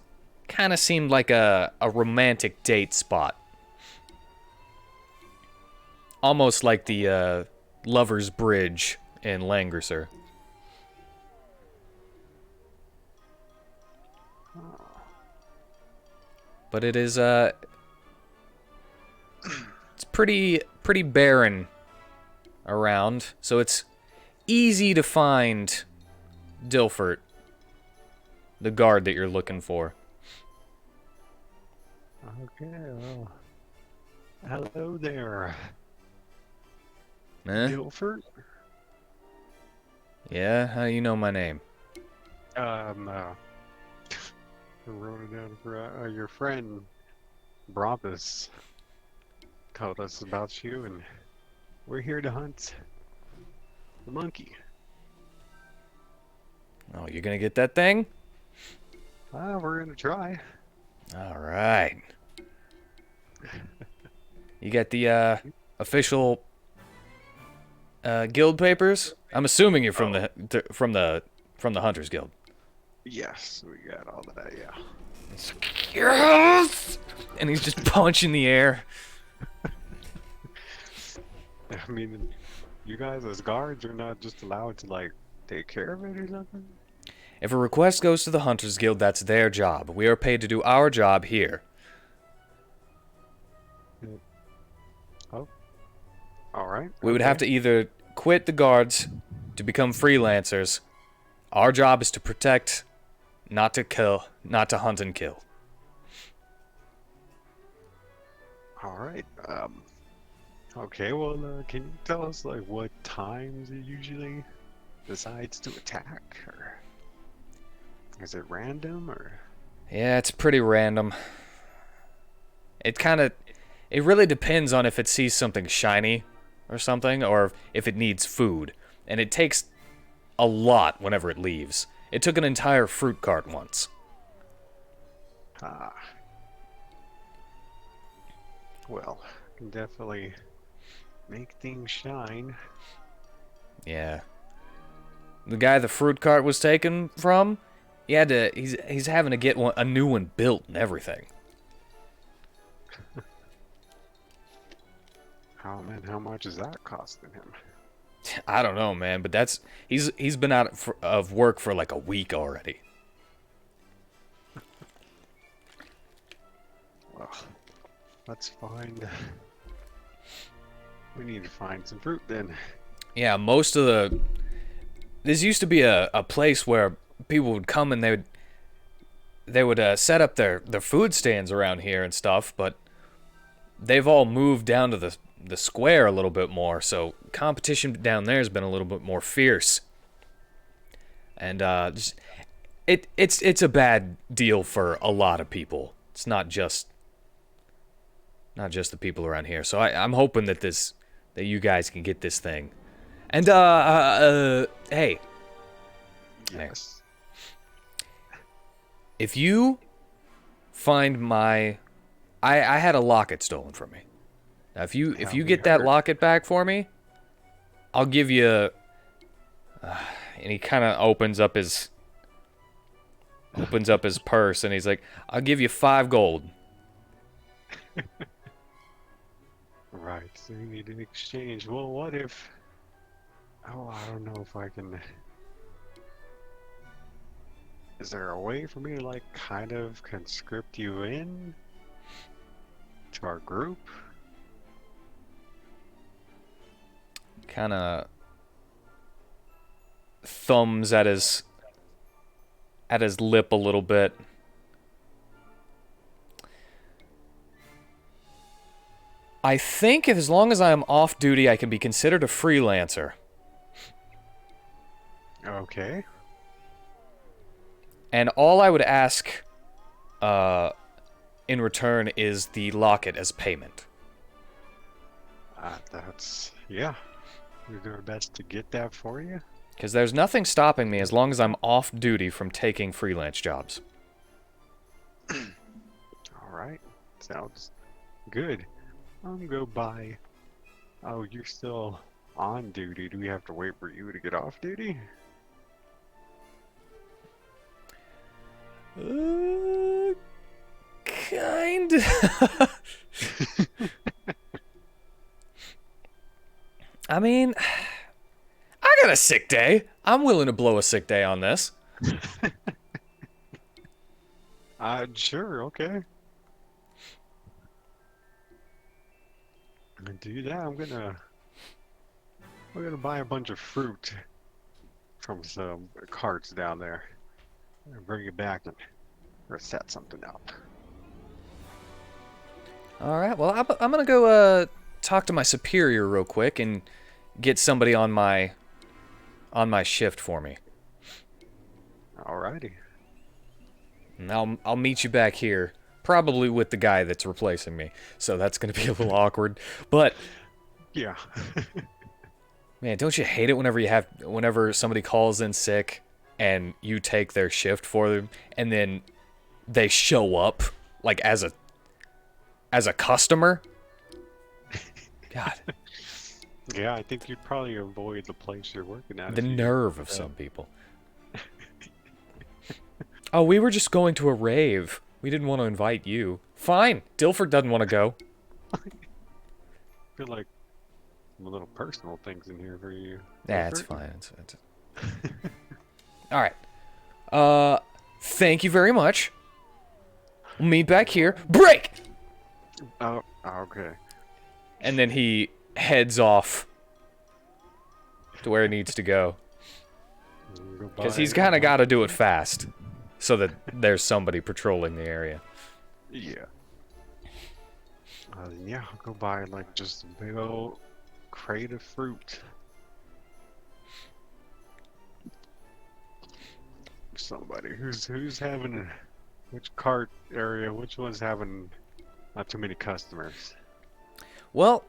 kind of seemed like a romantic date spot. Almost like the Lover's Bridge in Langrisser. But it is it's pretty barren around, so it's easy to find Dilfert, the guard that you're looking for. Okay, well, hello there, Eh? Guilford. Yeah, how do you know my name? I wrote it down for your friend Brompus told us about you, and we're here to hunt the monkey. Oh, you're gonna get that thing? We're gonna try. All right. You got the official guild papers? I'm assuming you're from the Hunters Guild. Yes, we got all of that, yeah. Yes! And he's just punching the air. I mean, you guys as guards are not just allowed to, like, take care of it or something? If a request goes to the Hunters Guild, that's their job. We are paid to do our job here. Oh. Alright. We would have to either quit the guards to become freelancers. Our job is to protect, not to kill, not to hunt and kill. Alright, okay, well, can you tell us, like, what times it usually decides to attack, or is it random, or? Yeah, it's pretty random. It really depends on if it sees something shiny or something, or if it needs food. And it takes a lot whenever it leaves. It took an entire fruit cart once. Ah. Well, can definitely make things shine. Yeah. The guy the fruit cart was taken from, he's having to get a new one built and everything. How much is that costing him? I don't know, man, but he's been out of work for like a week already. Well, let's find. We need to find some fruit then. Yeah, this used to be a place where people would come and they would set up their food stands around here and stuff, but they've all moved down to the square a little bit more, so competition down there has been a little bit more fierce. And it's a bad deal for a lot of people. It's not just the people around here. So I'm hoping that you guys can get this thing. And hey. Yes. If you find I had a locket stolen from me. Now if you get that locket back for me, I'll give you. And he kind of opens up his purse, and he's like, "I'll give you 5 gold." Right, so we need an exchange. Well, what if... Oh, I don't know if I can... Is there a way for me to, like, kind of conscript you in to our group? Kind of thumbs at his lip a little bit. I think as long as I'm off duty, I can be considered a freelancer. Okay. And all I would ask in return is the locket as payment. That's... Yeah. We'll do our best to get that for you. Because there's nothing stopping me as long as I'm off duty from taking freelance jobs. Alright. Sounds good. I'm gonna go buy... Oh, you're still on duty. Do we have to wait for you to get off duty? Kind. I mean, I got a sick day. I'm willing to blow a sick day on this. Sure, okay. To do that, we're gonna buy a bunch of fruit from some carts down there. And bring it back and we'll set something up. All right. Well, I'm gonna go talk to my superior real quick and get somebody on my shift for me. Alrighty. And I'll meet you back here, probably with the guy that's replacing me. So that's gonna be a little awkward. But Yeah. man, don't you hate it whenever somebody calls in sick and you take their shift for them, and then they show up like as a customer? God. Yeah, I think you'd probably avoid the place you're working at. The if you- nerve of some people. Oh, we were just going to a rave. We didn't want to invite you. Fine. Dilford doesn't want to go. I feel like some little personal things in here for you. Yeah, it's fine. It's... All right. Thank you very much. We'll meet back here. Break! Oh, okay. And then he heads off to where he needs to go. Because he's kind of got to do it fast, so that there's somebody patrolling the area. Yeah. Yeah, I'll go buy like just a big old crate of fruit. Somebody who's having which cart area? Which one's having not too many customers? Well,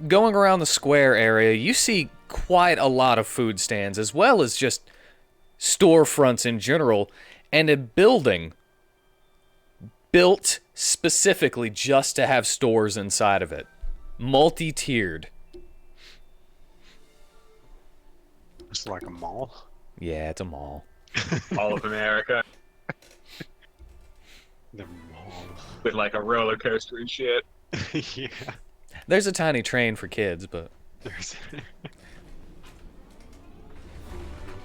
going around the square area, you see quite a lot of food stands, as well as just storefronts in general, and a building built specifically just to have stores inside of it. Multi-tiered. It's like a mall. Yeah, it's a mall. All of America The mall. with like a roller coaster and shit. Yeah. There's a tiny train for kids, but... There's.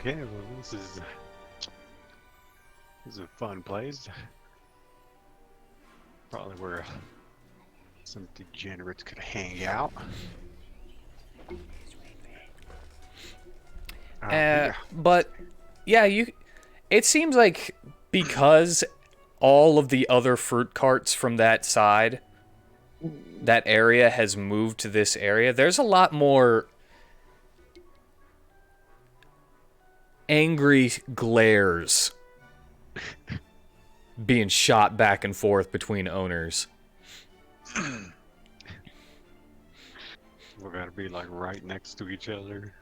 Okay, well this is a fun place. Probably where some degenerates could hang out. Yeah. But, yeah, it seems like because all of the other fruit carts from that side, that area has moved to this area, there's a lot more angry glares being shot back and forth between owners. We're gonna be like right next to each other.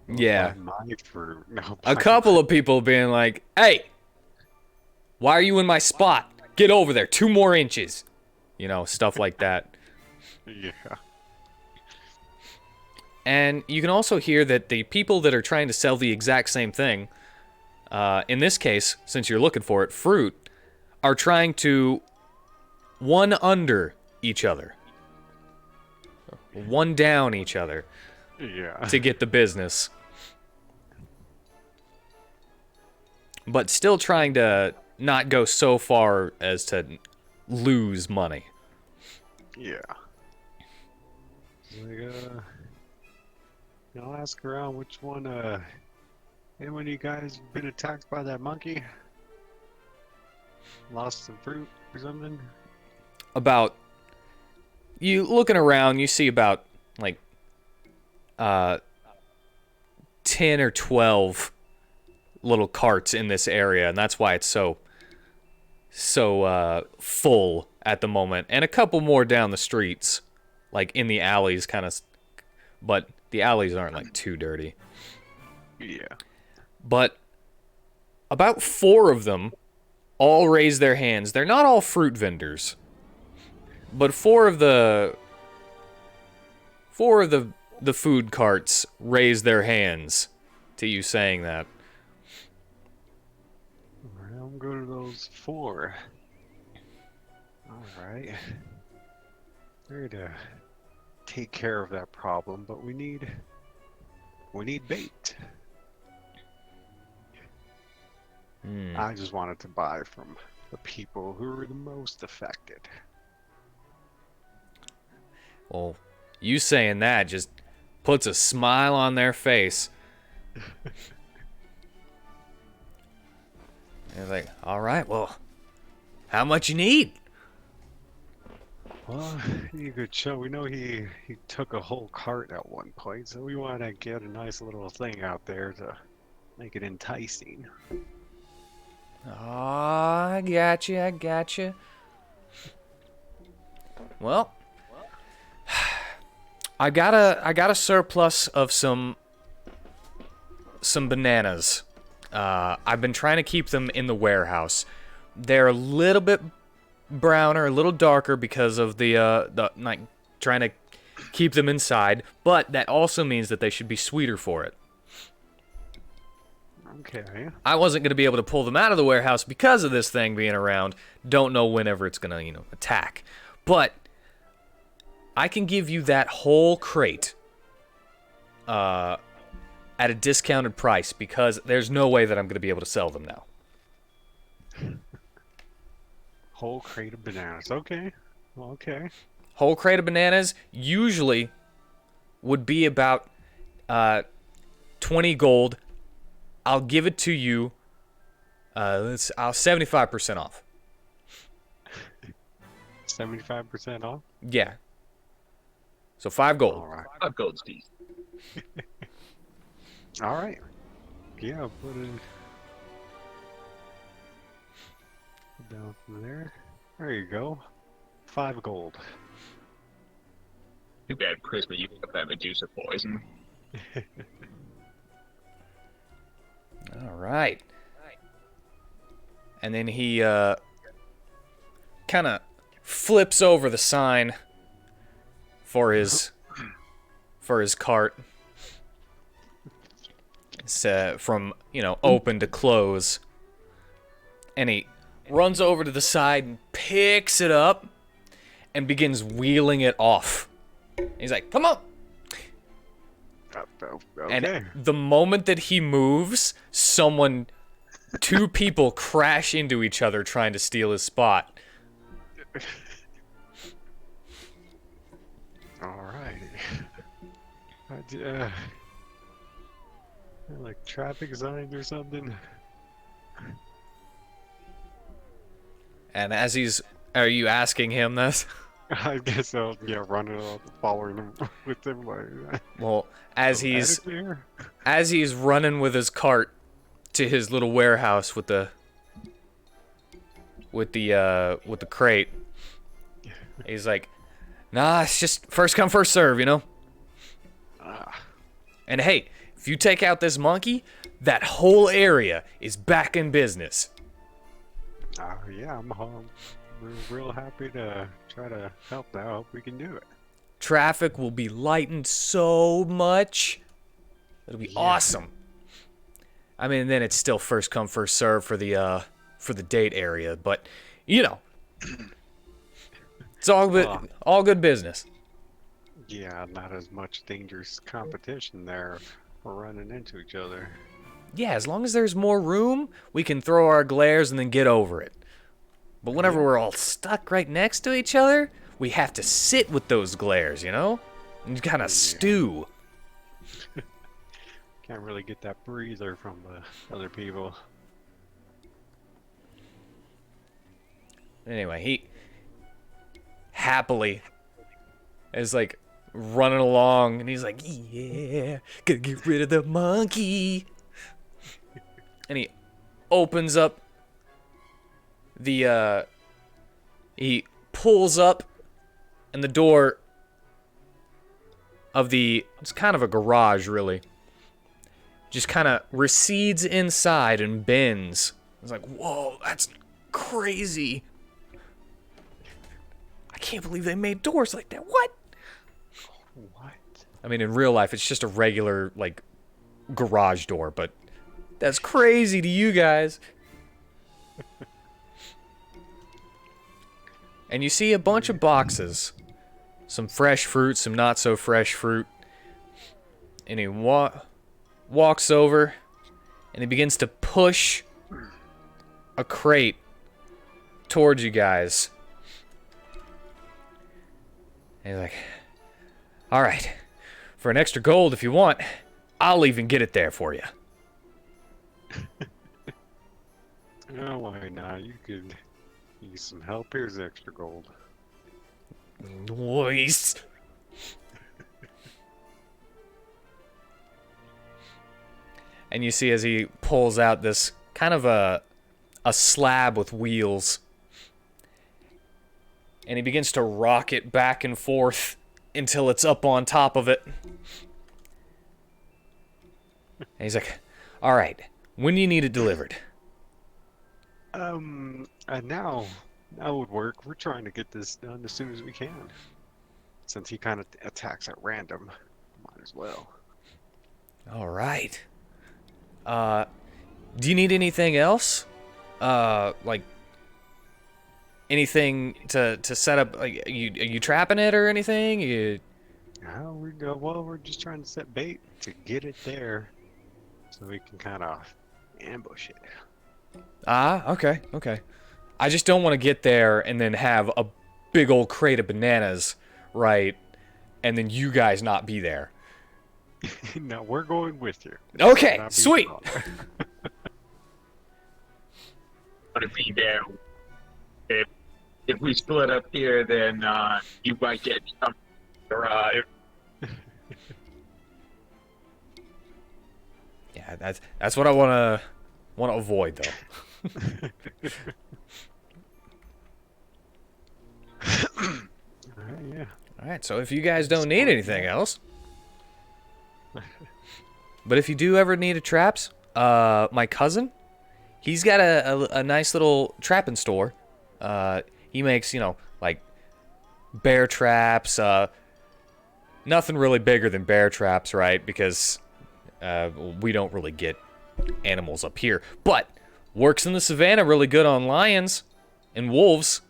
Yeah. Buy my fruit. No, A buy couple of people being like, "Hey, why are you in my spot? Get over there, 2 more inches." You know, stuff like that. Yeah. And you can also hear that the people that are trying to sell the exact same thing, in this case, since you're looking for it, fruit, are trying to one under each other. One down each other Yeah. to get the business. But still trying to not go so far as to lose money. Yeah. Like, I'll ask around which one, anyone of you guys been attacked by that monkey? Lost some fruit or something? About, you looking around, you see about, like, 10 or 12 little carts in this area, and that's why it's so full at the moment. And a couple more down the streets, like in the alleys, kind of, but the alleys aren't like too dirty. Yeah. But about 4 of them all raise their hands. They're not all fruit vendors, but 4 of the food carts raise their hands to you saying that. Alright, I'm going to those 4. Alright. Ready to take care of that problem, but we need bait. I just wanted to buy from the people who are the most affected. Well, you saying that just puts a smile on their face. They're like, all right, well, how much you need? Well, he a good show. We know he took a whole cart at one point, so we want to get a nice little thing out there to make it enticing. Oh, I got you. Well, I got a surplus of some bananas. I've been trying to keep them in the warehouse. They're a little bit browner, a little darker because of the like trying to keep them inside, but that also means that they should be sweeter for it. Okay. I wasn't going to be able to pull them out of the warehouse because of this thing being around. Don't know whenever it's going to, attack. But I can give you that whole crate at a discounted price because there's no way that I'm going to be able to sell them now. Whole crate of bananas. Okay. Okay. Whole crate of bananas usually would be about 20 gold. I'll give it to you. I'll 75% off. 75% off? Yeah. So 5 gold. All right. 5 gold, Steve. All right. Yeah, put it down from there. There you go. 5 gold. Too bad, Prisma, you pick up that Medusa poison. All right. And then he kind of flips over the sign for his cart. It's from, open to close. And he runs over to the side and picks it up and begins wheeling it off. He's like, "Come on." Okay. And the moment that he moves, two people crash into each other trying to steal his spot. All right. Like traffic signs or something? And are you asking him this? I guess I'll running up, following him with everybody. Well, as he's running with his cart to his little warehouse with the crate, he's like, "Nah, it's just first come, first serve, And hey, if you take out this monkey, that whole area is back in business." Yeah, I'm home. We're real happy to try to help out. Hope we can do it. Traffic will be lightened so much. It'll be awesome. I mean, then it's still first come, first serve for the date area, but you know, it's all good business. Yeah, not as much dangerous competition there if we're running into each other. Yeah, as long as there's more room, we can throw our glares and then get over it. But whenever we're all stuck right next to each other, we have to sit with those glares, you know? And kind of stew. Can't really get that breather from the other people. Anyway, he happily is like running along, and he's like, yeah, gotta get rid of the monkey. And he opens up the, he pulls up, and the door of it's kind of a garage, really, just kind of recedes inside and bends. It's like, whoa, that's crazy. I can't believe they made doors like that. What? What? I mean, in real life, it's just a regular, like, garage door, but that's crazy to you guys. And you see a bunch of boxes. Some fresh fruit, some not so fresh fruit. And he walks over, and he begins to push a crate towards you guys. And he's like, all right, for an extra gold if you want, I'll even get it there for you. Oh, why not? You could use some help. Here's extra gold. Nice. And you see as he pulls out this kind of a slab with wheels. And he begins to rock it back and forth until it's up on top of it. And he's like, all right, when do you need it delivered? Now would work. We're trying to get this done as soon as we can. Since he kind of attacks at random, might as well. All right. Do you need anything else? Like anything to set up? Like, are you trapping it or anything? We're just trying to set bait to get it there, so we can kind of ambush it. Okay. I just don't want to get there and then have a big old crate of bananas, right? And then you guys not be there. No, we're going with you. Okay, sweet. Gonna be there. If we split up here, then you might get some arrive. Yeah, that's what I want to avoid, though. Yeah. All right, so if you guys don't need anything else, but if you do ever need a traps, my cousin, he's got a nice little trapping store. He makes, like bear traps. Nothing really bigger than bear traps, right? Because we don't really get animals up here. But works in the savannah really good on lions and wolves.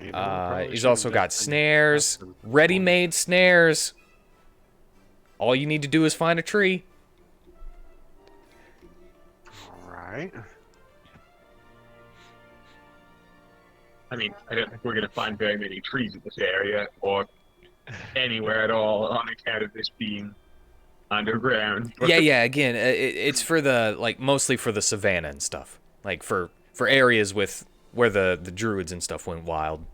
He's also got snares, ready-made snares. All you need to do is find a tree. All right. I mean, I don't think we're gonna find very many trees in this area, or anywhere at all, on account of this being underground. Yeah. Again, it's for mostly for the savannah and stuff. Like for areas where the druids and stuff went wild.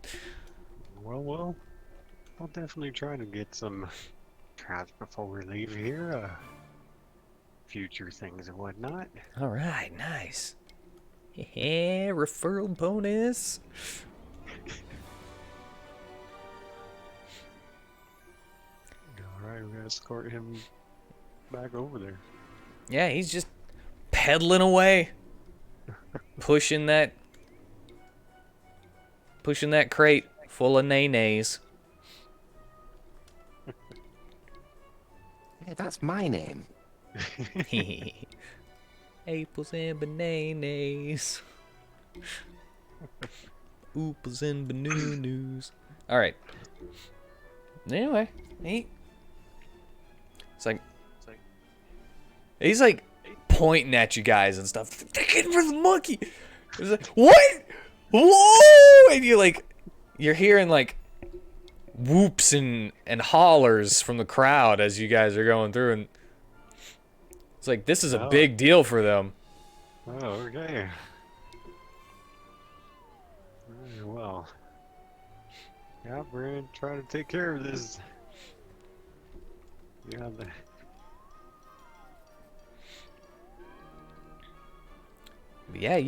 Well, I'll definitely try to get some traps before we leave here. Future things and whatnot. All right, nice. Yeah, referral bonus. All right, we're gonna escort him back over there. Yeah, he's just pedaling away, pushing that pushing that crate full of nay-nays. Yeah, that's my name. Apples and bananas. Ooples and bananas. Alright. Anyway, he's like pointing at you guys and stuff. They're getting rid of the monkey. He's like, what? Whoa! And you're hearing like whoops and hollers from the crowd as you guys are going through, and it's like this is a big deal for them. Oh, okay. Very well. Yeah, we're gonna try to take care of this. Yeah, Yeah,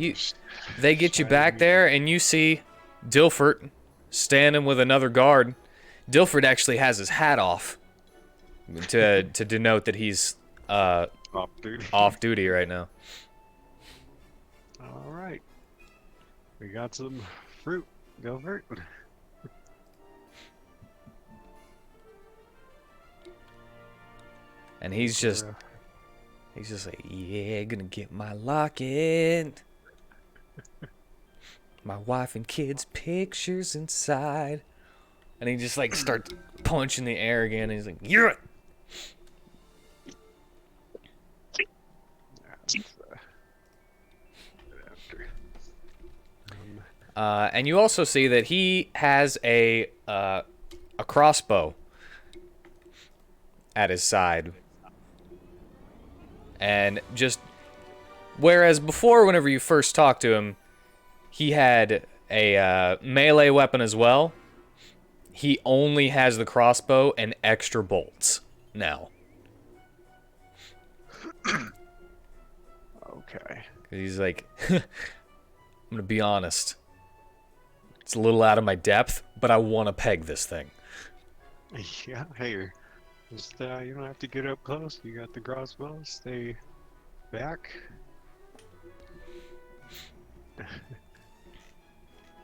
they get you back there, and you see Dilfert standing with another guard. Dilfert actually has his hat off to denote that he's off duty. off duty right now. All right, we got some fruit. Go for it. And he's just like, yeah, gonna get my locket. My wife and kids' pictures inside. And he just like starts punching the air again. And he's like, you're it. And you also see that he has a crossbow at his side. And just whereas before, whenever you first talked to him, he had a melee weapon as well. He only has the crossbow and extra bolts now. Okay. He's like, I'm gonna be honest. It's a little out of my depth, but I want to peg this thing. Yeah, hey, just you don't have to get up close. You got the crossbow. Stay back.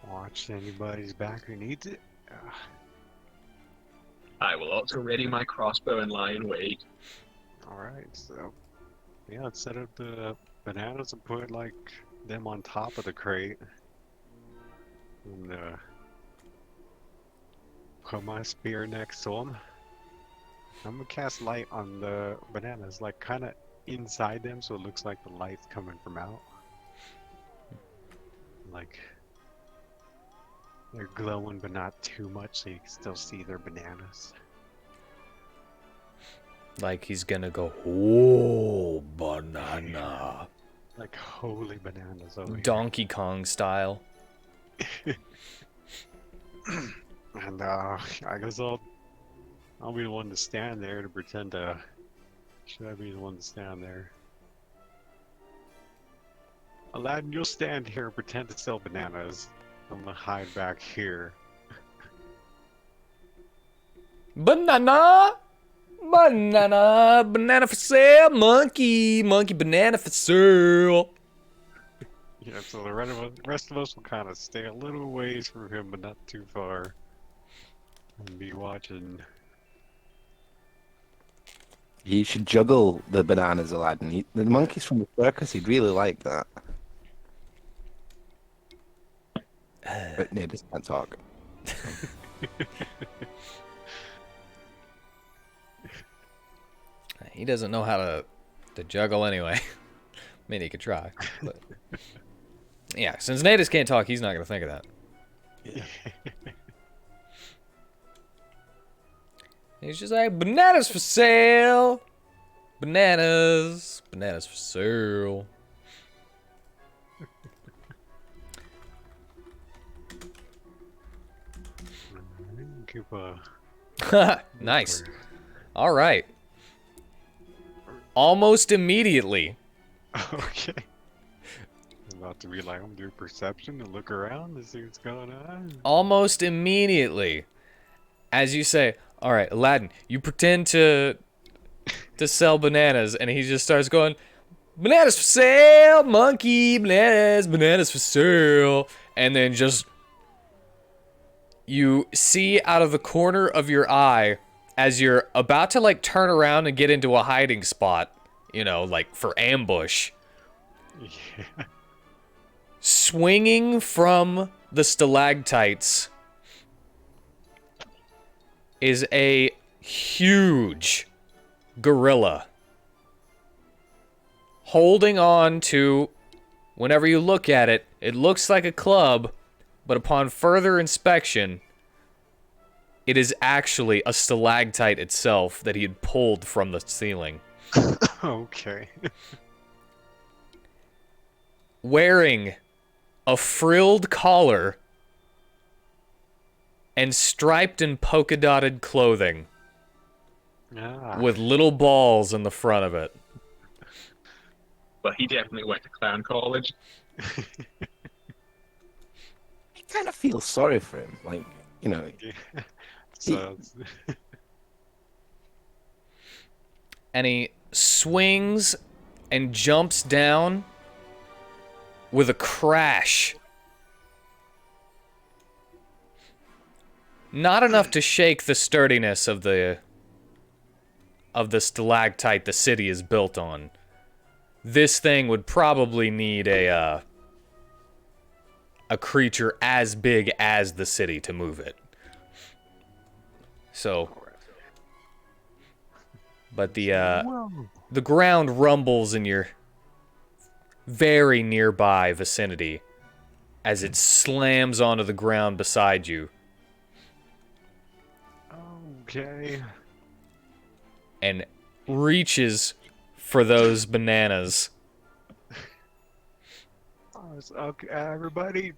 Watch anybody's back who needs it. I will also ready my crossbow and lie in wait. All right, so yeah, let's set up the bananas and put like them on top of the crate, and put my spear next to them. I'm gonna cast light on the bananas, like kind of inside them, so it looks like the light's coming from out. Like they're glowing, but not too much, so you can still see their bananas. Like he's gonna go, oh, banana. Like holy bananas over Donkey Kong style. And I guess I'll be the one to stand there to pretend to. Should I be the one to stand there? Aladdin, you'll stand here and pretend to sell bananas. I'm gonna hide back here. Banana! Banana! Banana for sale! Monkey! Monkey banana for sale! Yeah, so the rest of us will kind of stay a little ways from him, but not too far. And be watching. You should juggle the bananas, Aladdin. The monkeys from the circus, he'd really like that. But no, just can't talk. He doesn't know how to juggle anyway. I mean, he could try. But yeah, since natives can't talk, he's not going to think of that. Yeah. He's just like, bananas for sale! Bananas! Bananas for sale. Keep Nice. All right. Almost immediately. Okay. I'm about to be like, I'm doing perception to look around to see what's going on. Almost immediately. As you say, all right, Aladdin, you pretend to sell bananas, and he just starts going, bananas for sale, monkey, bananas, bananas for sale, and then just you see out of the corner of your eye as you're about to like turn around and get into a hiding spot, you know, like for ambush. Yeah. Swinging from the stalactites is a huge gorilla. Holding on to, whenever you look at it, it looks like a club, but upon further inspection, it is actually a stalactite itself that he had pulled from the ceiling. Okay. Wearing a frilled collar and striped and polka dotted clothing Ah. with little balls in the front of it. But he definitely went to clown college. I kind of feel sorry for him. Like, you know, So And he swings and jumps down with a crash. Not enough to shake the sturdiness of the stalactite the city is built on. This thing would probably need a creature as big as the city to move it. So, but the ground rumbles in your very nearby vicinity as it slams onto the ground beside you okay. and reaches for those bananas. Okay, everybody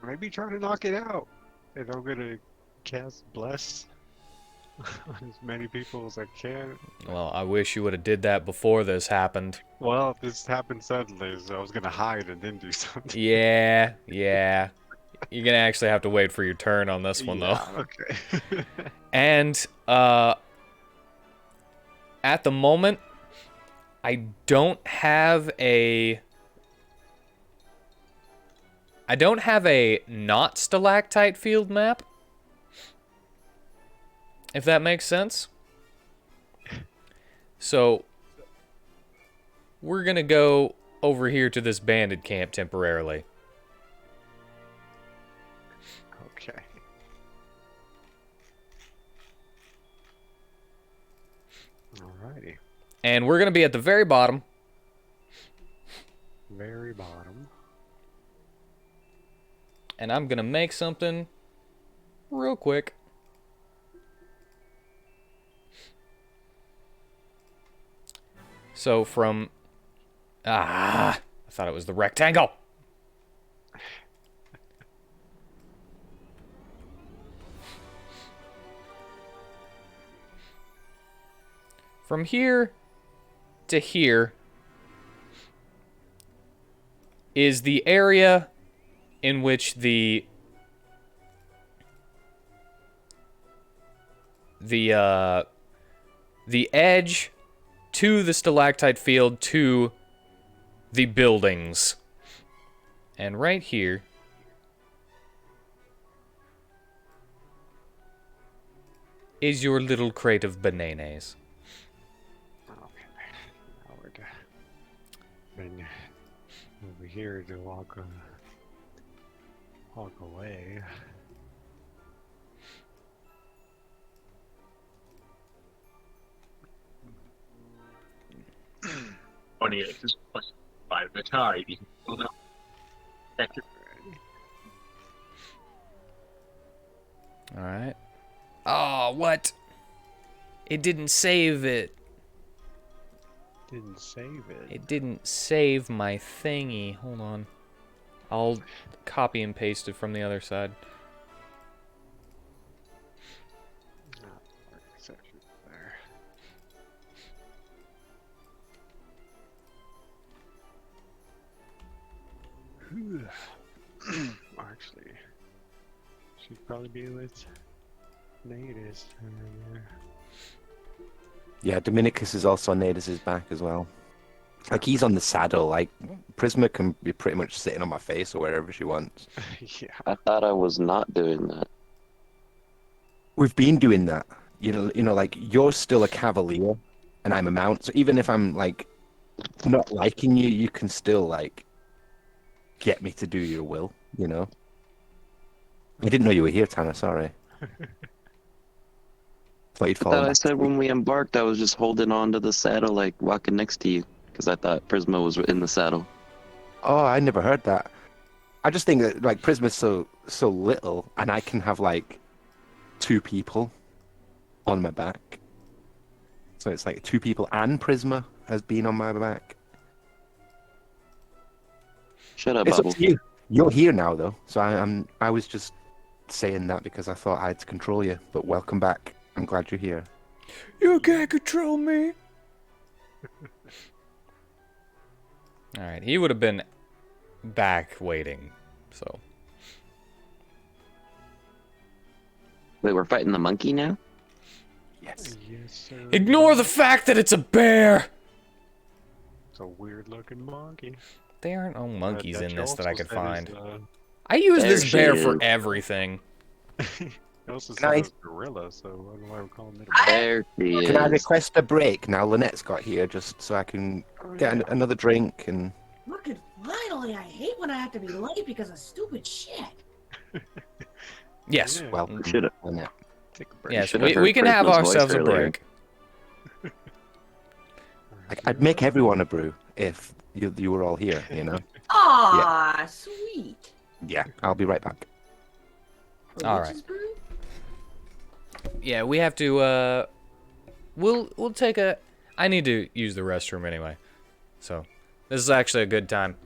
maybe try to knock it out. And I'm gonna cast Bless on as many people as I can. Well, I wish you would have did that before this happened. Well, this happened suddenly, so I was gonna hide and then do something. Yeah. You're gonna actually have to wait for your turn on this one, though. Yeah, okay. And, at the moment, I don't have a not stalactite field map. If that makes sense. So, we're gonna go over here to this bandit camp temporarily. Okay. Alrighty. And we're gonna be at the very bottom. Very bottom. And I'm gonna make something real quick. So from... I thought it was the rectangle. From here to here is the area in which the edge to the stalactite field to the buildings. And right here is your little crate of bananas. Okay. Now we're bring over here to walk away. Funny, it's just by the tide. You don't know. Thank you. Alright. Oh, what? It didn't save it. Didn't save it. It didn't save my thingy. Hold on. I'll copy and paste it from the other side. Section there. Actually, should probably be with Natus. yeah, Dominicus is also on Nadis's back as well. Like he's on the saddle. Like Prisma can be pretty much sitting on my face or wherever she wants. Yeah. I thought I was not doing that. We've been doing that. Like you're still a cavalier, and I'm a mount. So even if I'm like not liking you, you can still like get me to do your will. You know. I didn't know you were here, Tanner. Sorry. Thought you'd I fallen thought I back. said when we embarked, I was just holding on to the saddle, like walking next to you, because I thought Prisma was in the saddle. Oh, I never heard that. I just think that like Prisma's so little, and I can have like 2 people on my back. So it's like 2 people and Prisma has been on my back. Shut up, It's up Bubble. to you. You're here now, though. So I was just saying that because I thought I had to control you. But welcome back. I'm glad you're here. You can't control me. All right, he would have been back waiting. So Wait, we're fighting the monkey now? Yes. Yes, sir. ignore the fact that it's a bear. It's a weird looking monkey. There aren't no monkeys in this that I could find. I use There this she bear for is. everything. He also said Can I- it was gorilla, so I don't know why we're calling it a There she Can I is. request a break now? Lynette's got here just so I can get another drink and. Look at finally. I hate when I have to be late because of stupid shit. Yes. Yeah. Welcome, Should've- Lynette. Take a break. Yes, should've we heard can have Prisma's voice ourselves a earlier. break. Like, I'd make everyone a brew if you were all here, you know? Aw, sweet. Yeah, I'll be right back. A All witch's brew? Yeah, we have to. We'll take a. I need to use the restroom anyway, so this is actually a good time.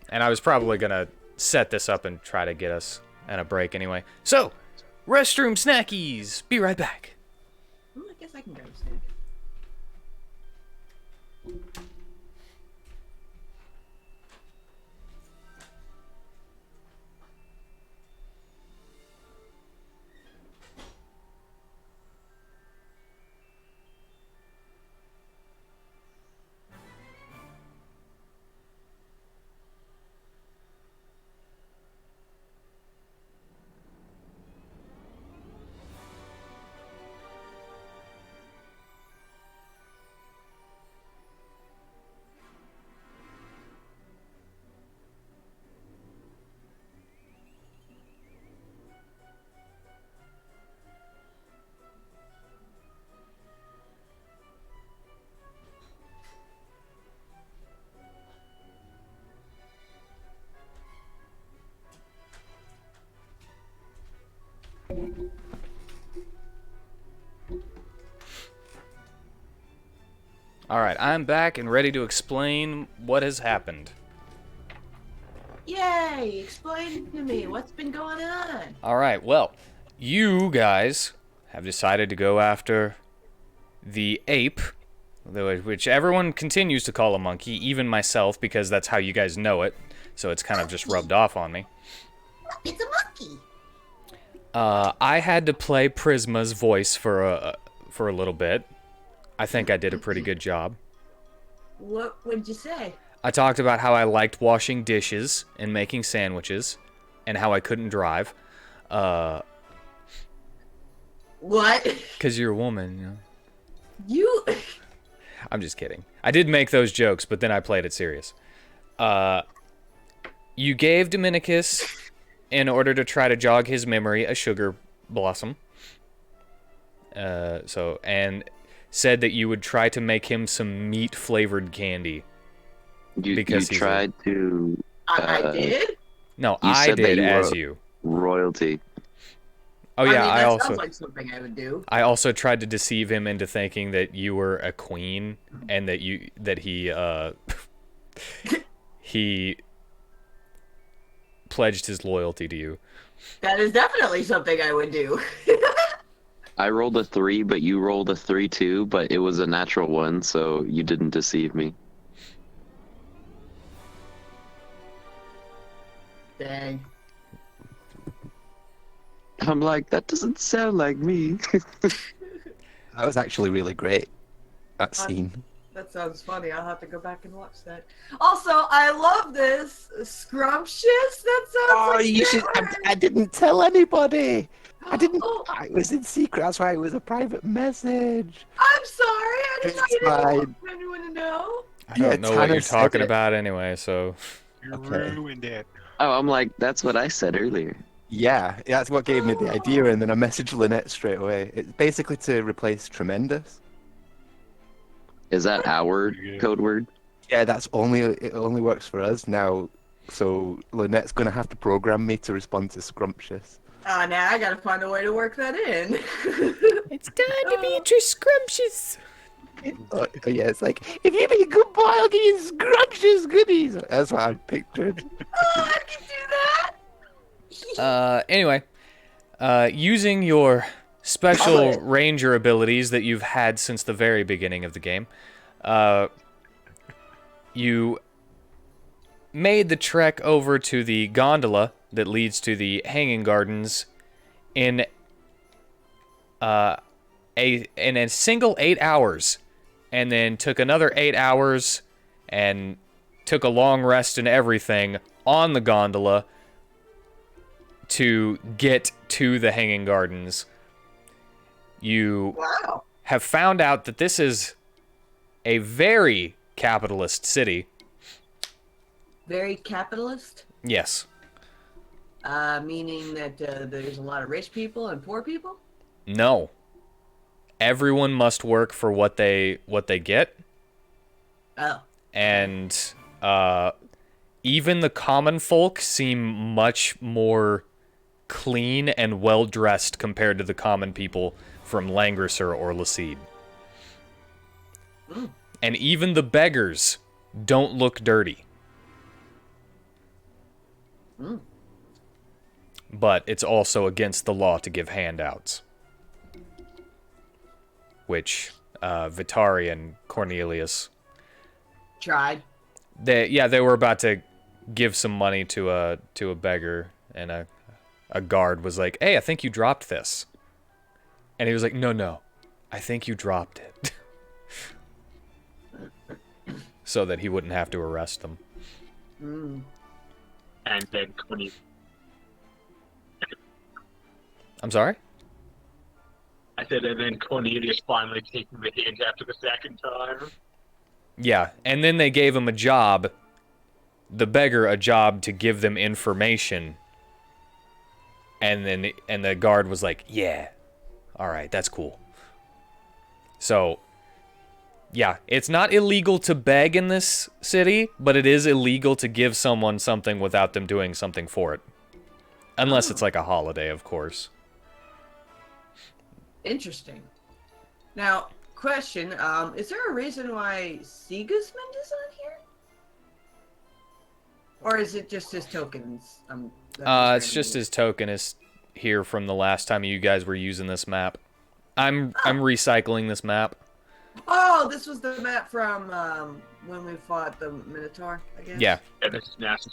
And I was probably gonna set this up and try to get us on a break anyway. So, restroom snackies. Be right back. Ooh, I guess I can grab a snack. All right, I'm back and ready to explain what has happened. Yay! Explain to me what's been going on. All right, well, you guys have decided to go after the ape, which everyone continues to call a monkey, even myself, because that's how you guys know it. So it's kind of just rubbed off on me. It's a monkey. I had to play Prisma's voice for a little bit. I think I did a pretty good job. What would you say? I talked about how I liked washing dishes and making sandwiches, and how I couldn't drive. What? Cause you're a woman, you know. You? I'm just kidding. I did make those jokes, but then I played it serious. You gave Dominicus, in order to try to jog his memory, a sugar blossom. And said that you would try to make him some meat-flavored candy. You Because he's a- tried to I did? No, You I said that did you as were- you. royalty. Oh yeah, I mean, I that also sounds like something I would do. I also tried to deceive him into thinking that you were a queen and that he pledged his loyalty to you. That is definitely something I would do. I rolled a 3, but you rolled a 3 too, but it was a natural one, so you didn't deceive me. Dang. I'm like, that doesn't sound like me. That was actually really great. That scene. That sounds funny. I'll have to go back and watch that. Also, I love this. Scrumptious? That sounds Oh, like you should. that I didn't tell anybody. I didn't. Oh, It was in secret. That's why it was a private message. I'm sorry. I didn't It's you didn't fine. want anyone to know. I Yeah, don't know what Tanner you're said talking it. about anyway, so... You Okay. ruined it. Oh, I'm like, that's what I said earlier. Yeah, that's what gave me the idea, and then I messaged Lynette straight away. It's basically to replace tremendous. Is that our Yeah. code word? Yeah, it only works for us now. So Lynette's gonna have to program me to respond to scrumptious. Now I gotta find a way to work that in. It's time to be scrumptious. Oh, yeah, it's like, if you be a good boy, I'll give you scrumptious goodies. That's what I pictured. Oh, I can do that. Anyway, using your special ranger abilities that you've had since the very beginning of the game, you made the trek over to the gondola that leads to the hanging gardens in a single 8 hours, and then took another 8 hours and took a long rest and everything on the gondola to get to the hanging gardens. You Wow. have found out that this is a very capitalist city. Very capitalist. Yes. Meaning that there's a lot of rich people and poor people. No. Everyone must work for what they get, Oh. and even the common folk seem much more clean and well dressed compared to the common people from Langrisser or Lacede. And even the beggars don't look dirty. But it's also against the law to give handouts, which Vitari and Cornelius, Tried. they were about to give some money to a beggar, and a guard was like, "Hey, I think you dropped this," and he was like, "No, I think you dropped it," so that he wouldn't have to arrest them. And then Connie. I'm sorry? I said, and then Cornelius finally taking the hint after the second time. Yeah, and then they gave him a job, the beggar a job to give them information. And the guard was like, "Yeah, all right, that's cool." So, yeah, it's not illegal to beg in this city, but it is illegal to give someone something without them doing something for it. Unless it's like a holiday, of course. Interesting. Now, question: is there a reason why Sigismund is on here, or is it just his tokens? It's just his token is here from the last time you guys were using this map. I'm recycling this map. Oh, this was the map from when we fought the Minotaur, I guess. Yeah. And this is nasty.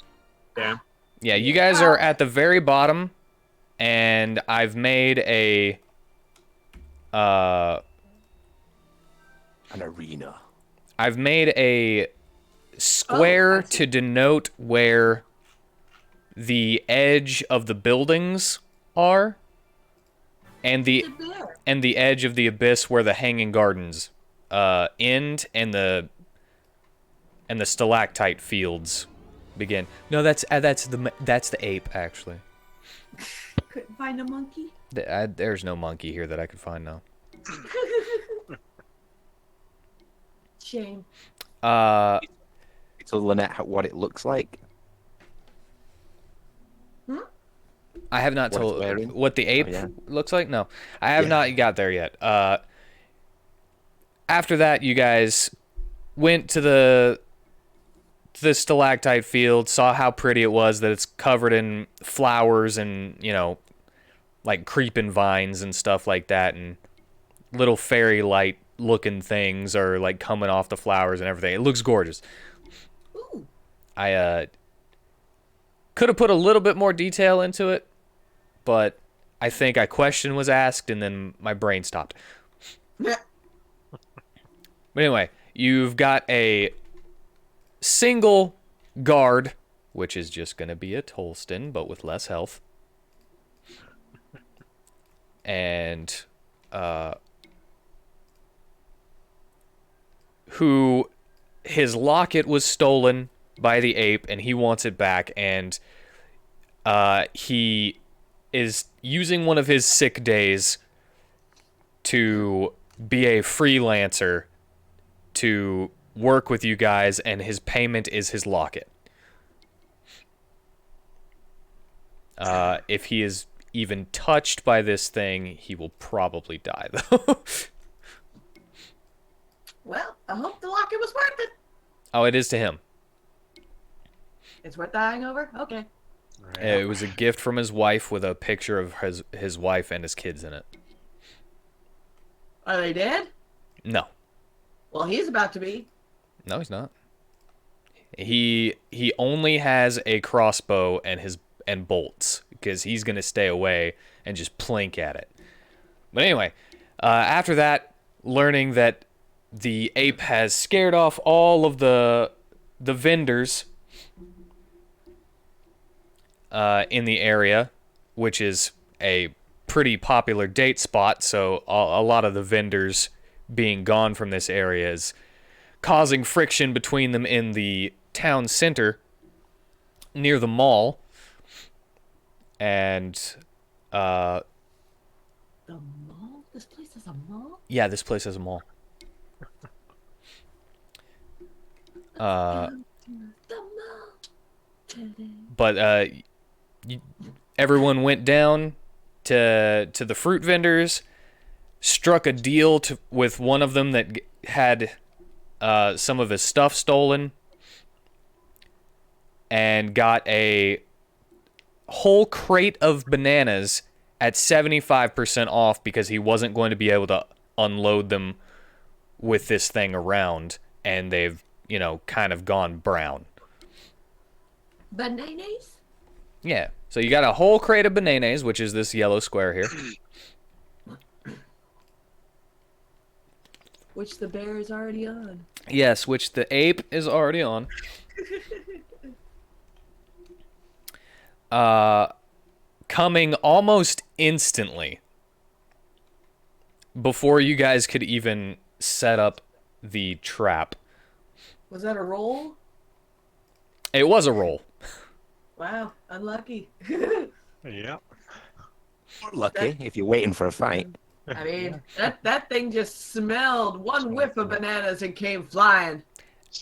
Damn. Yeah, you guys are at the very bottom, and I've made An arena. I've made a square to denote where the edge of the buildings are, and the edge of the abyss where the hanging gardens end, and the stalactite fields begin. No, that's the ape actually. Couldn't find a monkey. There's no monkey here that I could find now. Shame. So Lynette, what it looks like. I have not What it's told wearing? what the ape yeah. looks like. No, I have Yeah. not got there yet. After that, you guys went to the stalactite field, saw how pretty it was, that it's covered in flowers and, like creeping vines and stuff like that, and little fairy light looking things are like coming off the flowers and everything. It looks gorgeous. Ooh. I could have put a little bit more detail into it, but I think a question was asked and then my brain stopped. Yeah. But anyway, You've got a single guard, which is just going to be a Tolston, but with less health. And who his locket was stolen by the ape, and he wants it back, and he is using one of his sick days to be a freelancer to work with you guys, and his payment is his locket. If he is even touched by this thing, he will probably die, though. Well, I hope the locket was worth it. Oh, it is to him. It's worth dying over? Okay. It was a gift from his wife with a picture of his wife and his kids in it. Are they dead? No. Well, he's about to be. No, he's not. He only has a crossbow and bolts because he's gonna stay away and just plink at it. But anyway, after that, learning that the ape has scared off all of the vendors in the area, which is a pretty popular date spot, so a lot of the vendors being gone from this area is causing friction between them in the town center near the mall. And The mall? This place has a mall? yeah, this place has a mall. The mall today. But everyone went down to the fruit vendors, struck a deal with one of them that had some of his stuff stolen, and got a whole crate of bananas at 75% off because he wasn't going to be able to unload them with this thing around, and they've, kind of gone brown. Bananas? Yeah. So you got a whole crate of bananas, which is this yellow square here. Which the bear is already on. Yes, which the ape is already on. Coming almost instantly before you guys could even set up the trap. Was that a roll? It was a roll. Wow, unlucky. Yeah. Lucky if you're waiting for a fight. I mean, that thing just smelled one whiff of bananas and came flying.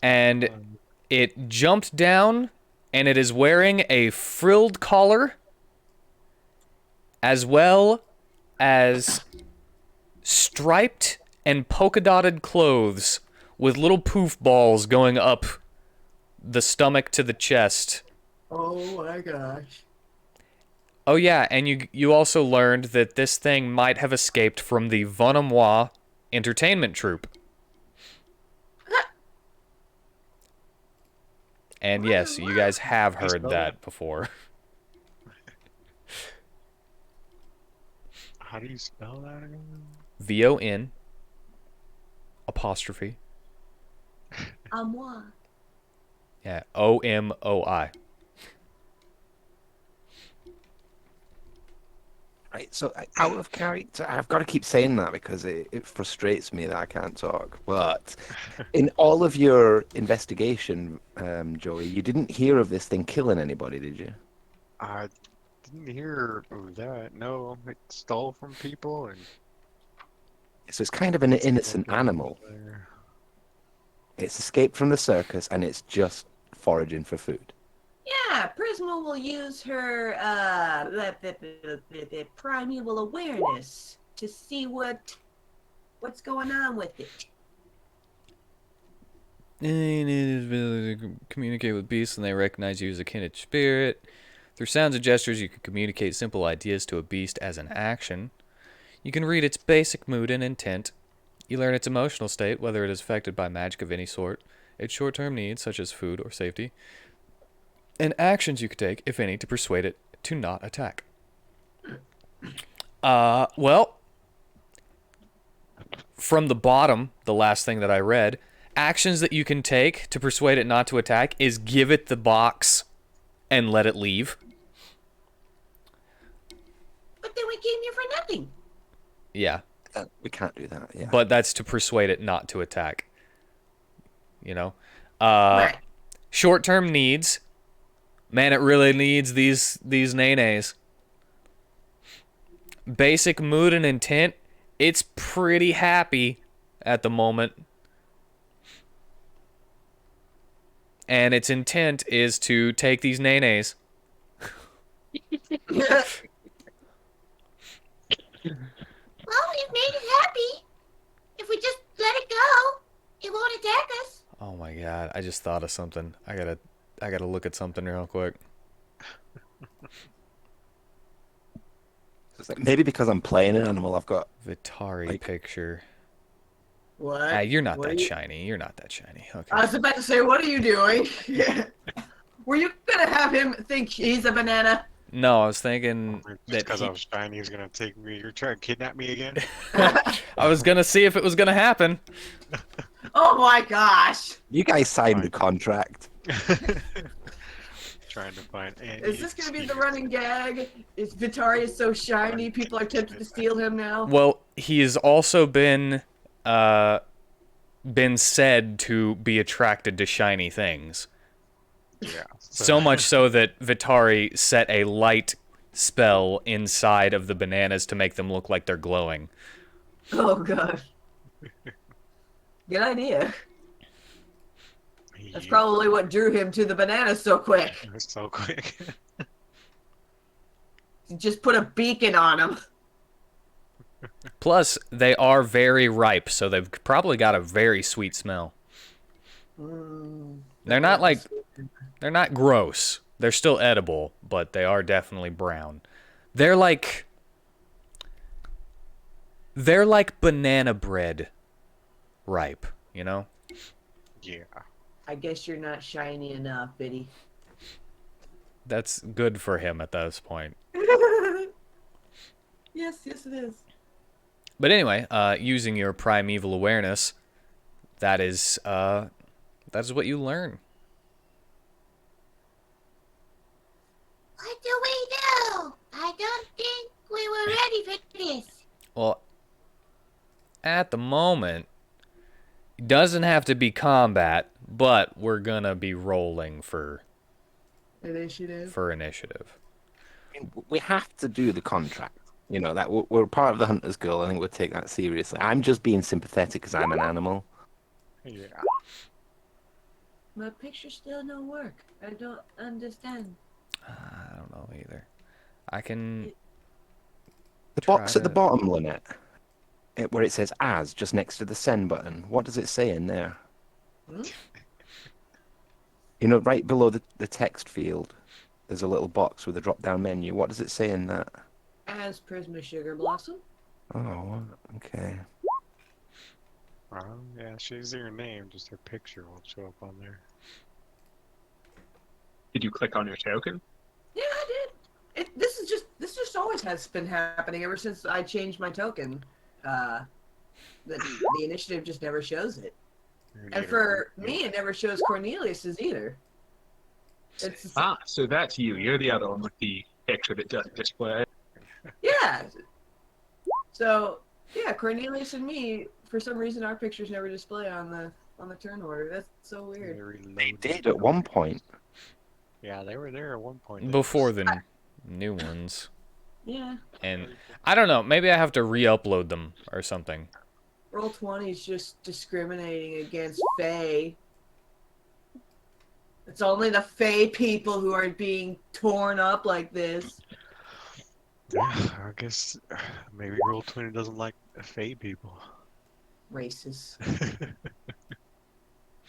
And it jumped down, and it is wearing a frilled collar as well as striped and polka dotted clothes with little poof balls going up the stomach to the chest. Oh my gosh. Oh yeah, and you also learned that this thing might have escaped from the Vonomois entertainment troupe. And yes, you guys have heard that before. How do you spell that again? VON apostrophe. Moi. Yeah, OMOI. Right, so out of character, I've got to keep saying that because it frustrates me that I can't talk. But in all of your investigation, Joey, you didn't hear of this thing killing anybody, did you? I didn't hear of that. No, it stole from people and. So it's kind of an innocent animal. It's escaped from the circus and it's just foraging for food. Yeah, Prisma will use her the primeval awareness to see what's going on with it. Communicate with beasts and they recognize you as a kindred spirit. Through sounds and gestures, you can communicate simple ideas to a beast as an action. You can read its basic mood and intent. You learn its emotional state, whether it is affected by magic of any sort, its short-term needs, such as food or safety, and actions you could take, if any, to persuade it to not attack. Well, from the bottom, the last thing that I read, actions that you can take to persuade it not to attack is give it the box and let it leave. But then we came here for nothing. Yeah. We can't do that. Yeah. But that's to persuade it not to attack. You know? Right. Short-term needs. Man, it really needs these nays. Basic mood and intent. It's pretty happy at the moment. And its intent is to take these nays. Well, it made it happy. If we just let it go, it won't attack us. Oh my god, I just thought of something. I gotta look at something real quick. It's like, maybe because I'm playing an animal, I've got Vitari like- picture. What? You're not What that are you- shiny. You're not that shiny. Okay. I was about to say, what are you doing? Were you gonna have him think he's a banana? No, I was thinking Just that because I was shiny, he's gonna take me. You're trying to kidnap me again? I was gonna see if it was gonna happen. Oh my gosh! You guys signed Fine. a contract. Trying to find any Is this gonna be the excuse. running gag? Is Vitari is so shiny, people are tempted to steal him now? Well, he has also been said to be attracted to shiny things. Yeah. So much so that Vitari set a light spell inside of the bananas to make them look like they're glowing. Oh god. Good idea. That's Yeah, probably what drew him to the bananas so quick. it's so quick. Just put a beacon on him. Plus, they are very ripe, so they've probably got a very sweet smell. They're not like, they're not gross. They're still edible, but they are definitely brown. They're like banana bread ripe, you know? Yeah. I guess you're not shiny enough, Biddy. That's good for him at this point. Yes, it is. But anyway, using your primeval awareness, that is what you learn. What do we do? I don't think we were ready for this. Well, at the moment, it doesn't have to be combat, but we're gonna be rolling for Initiative. initiative. We have to do the contract. You know that we're part of the Hunter's Guild. I think we'll take that seriously. I'm just being sympathetic because I'm an animal. Yeah. My picture still don't work. I don't understand. I don't know either. I can. The Try box at the to- bottom, Lynette, where it says "as" just next to the send button. What does it say in there? Hmm? You know, right below the text field, there's a little box with a drop-down menu. What does it say in that? As Prisma Sugar Blossom. Oh, okay. Yeah, she's her name, just her picture won't show up on there. Did you click on your token? Yeah, I did. This just always has been happening ever since I changed my token. The initiative just never shows it. And for me, it never shows Cornelius's either. It's Ah, so that's you. You're the other one with the picture that doesn't display. yeah. So yeah, Cornelius and me, for some reason, our pictures never display on the turn order. That's so weird. They did at one point. Yeah, they were there at one point. Before the new ones. Yeah. And I don't know, maybe I have to re-upload them or something. Roll20 is just discriminating against Fae. It's only the Fae people who are being torn up like this. Yeah, I guess maybe Roll20 doesn't like Fae people. Racist.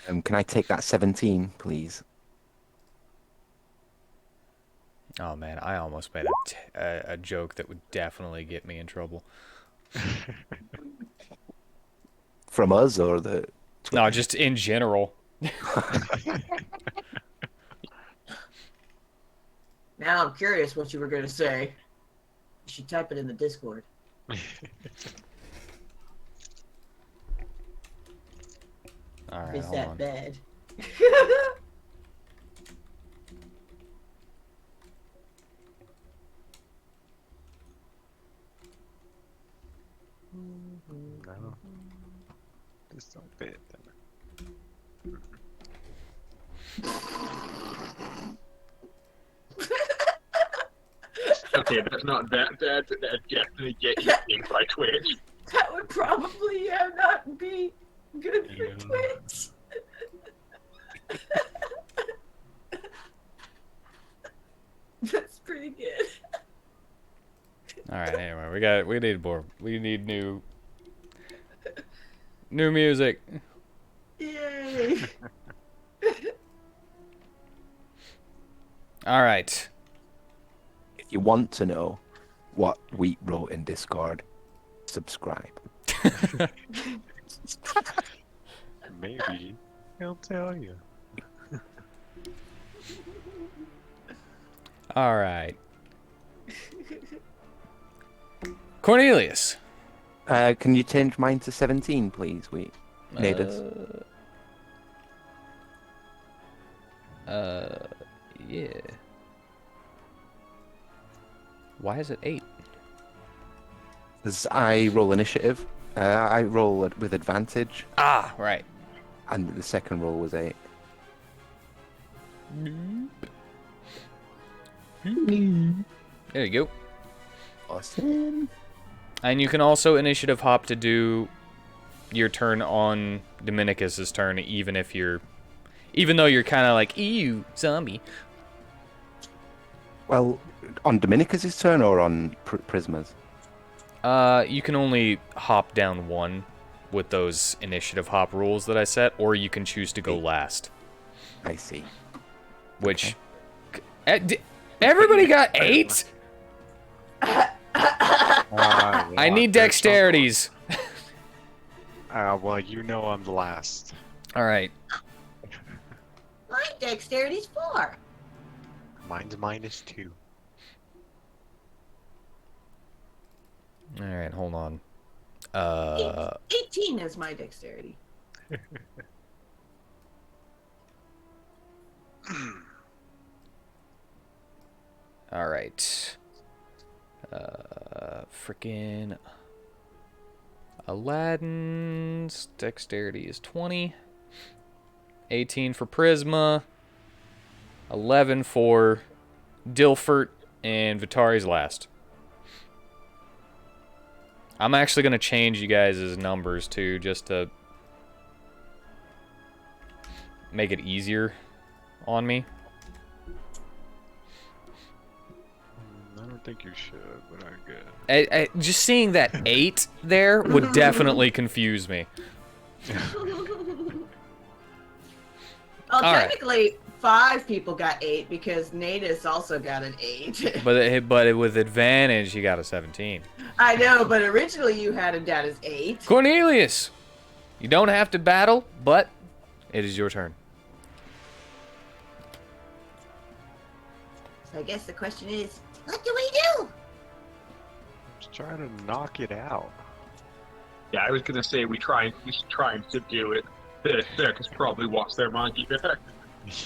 Can I take that 17, please? Oh man, I almost made a joke that would definitely get me in trouble. From us or the? No, just in general. Now I'm curious what you were going to say. You should type it in the Discord. All right, Is hold that on. bad? No. Just don't pay attention. Okay, that's not that bad, but that definitely get you kicked by Twitch. That would probably not be good for Yeah. Twitch. That's pretty good. All right, anyway, we need more. We need new music. Yay! All right. If you want to know what Wheat wrote in Discord, subscribe. Maybe he'll tell you. All right. Cornelius. Can you change mine to 17, please, Wheat? Natives. Yeah. Why is it 8? As I roll initiative, I roll it with advantage, Ah, right. and the second roll was 8. There you go. Awesome. And you can also initiative hop to do your turn on Dominicus's turn, even though you're kind of like, ew, zombie. Well, on Dominicus' turn or on Prisma's? You can only hop down one with those initiative hop rules that I set, or you can choose to go last. I see. Which, everybody got 8? I need dexterities. Well, you know I'm the last. All right. My dexterity's 4. Mine's -2. All right, hold on. 18 is my dexterity. All right. Freaking Aladdin's dexterity is 20. 18 for Prisma. 11 for Dilfert, and Vitari's last. I'm actually going to change you guys' numbers too, just to make it easier on me. I don't think you should, but I'm good. Just seeing that 8 there would definitely confuse me. Well, All right. technically, 5 people got 8 because Natus also got an 8. But with advantage, he got a 17. I know, but originally you had him down as 8. Cornelius! You don't have to battle, but it is your turn. So I guess the question is, what do we do? Just trying to knock it out. Yeah, I was gonna say we should try and subdue it. The circus probably wants their monkey back.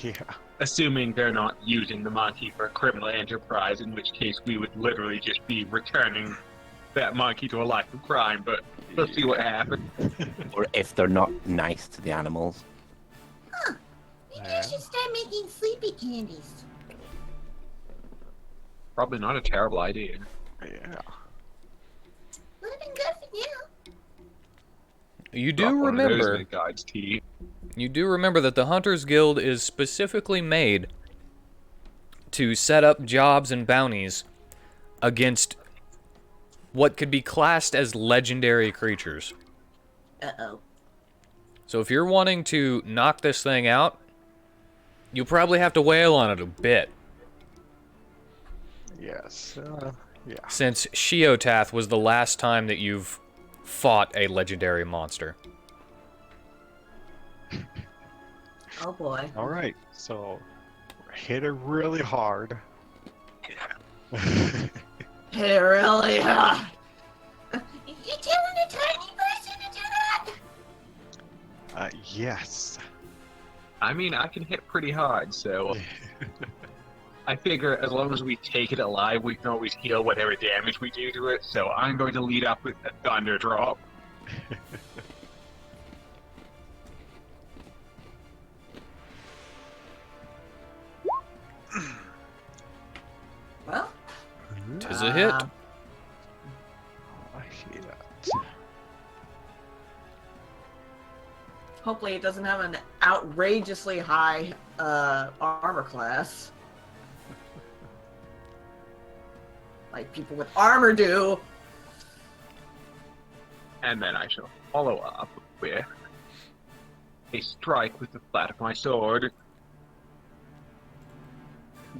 Yeah. Assuming they're not using the monkey for a criminal enterprise, in which case we would literally just be returning that monkey to a life of crime, but let's see what happens. Or if they're not nice to the animals. Maybe I should start making sleepy candies. Probably not a terrible idea. Yeah. Would have been good for you. You Drop do one of those in remember the guide's tea. that the Hunters Guild is specifically made to set up jobs and bounties against what could be classed as legendary creatures. Uh-oh. So if you're wanting to knock this thing out, you'll probably have to wail on it a bit, Yes. Yeah. since Sheotath was the last time that you've fought a legendary monster. Oh boy. All right. So hit it really hard. Hit it really hard. You telling a tiny person to do that? Yes. I mean, I can hit pretty hard, so I figure as long as we take it alive, we can always heal whatever damage we do to it. So I'm going to lead up with a thunder drop. Well, Tis a hit. I see that. hopefully it doesn't have an outrageously high armor class. Like people with armor do. And then I shall follow up with a strike with the flat of my sword.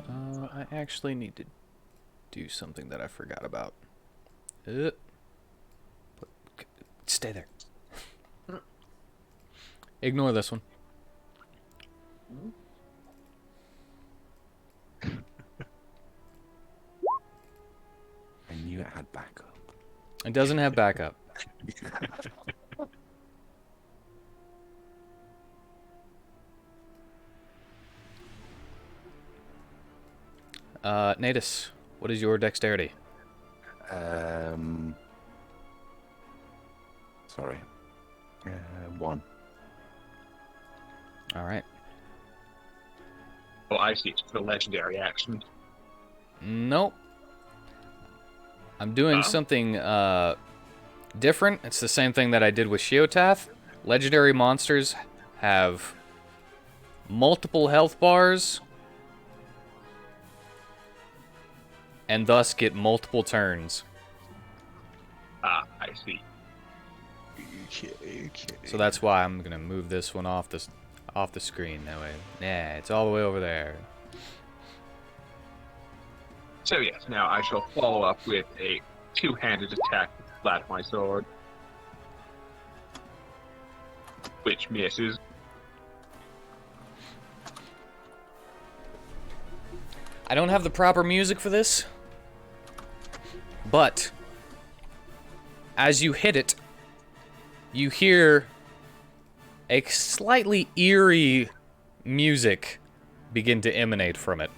I actually need to do something that I forgot about. Stay there. Ignore this one. I knew it had backup. It doesn't have backup. Natus, what is your dexterity? Sorry. 1. All right. Oh, I see. It's the legendary action. Nope. I'm doing Oh. something different. It's the same thing that I did with Shiotath. Legendary monsters have multiple health bars and thus get multiple turns. Ah, I see. Okay. So that's why I'm gonna move this one off the screen. That way, yeah, it's all the way over there. So yes, now I shall follow up with a two-handed attack with the flat of my sword, which misses. I don't have the proper music for this, but as you hit it, you hear a slightly eerie music begin to emanate from it.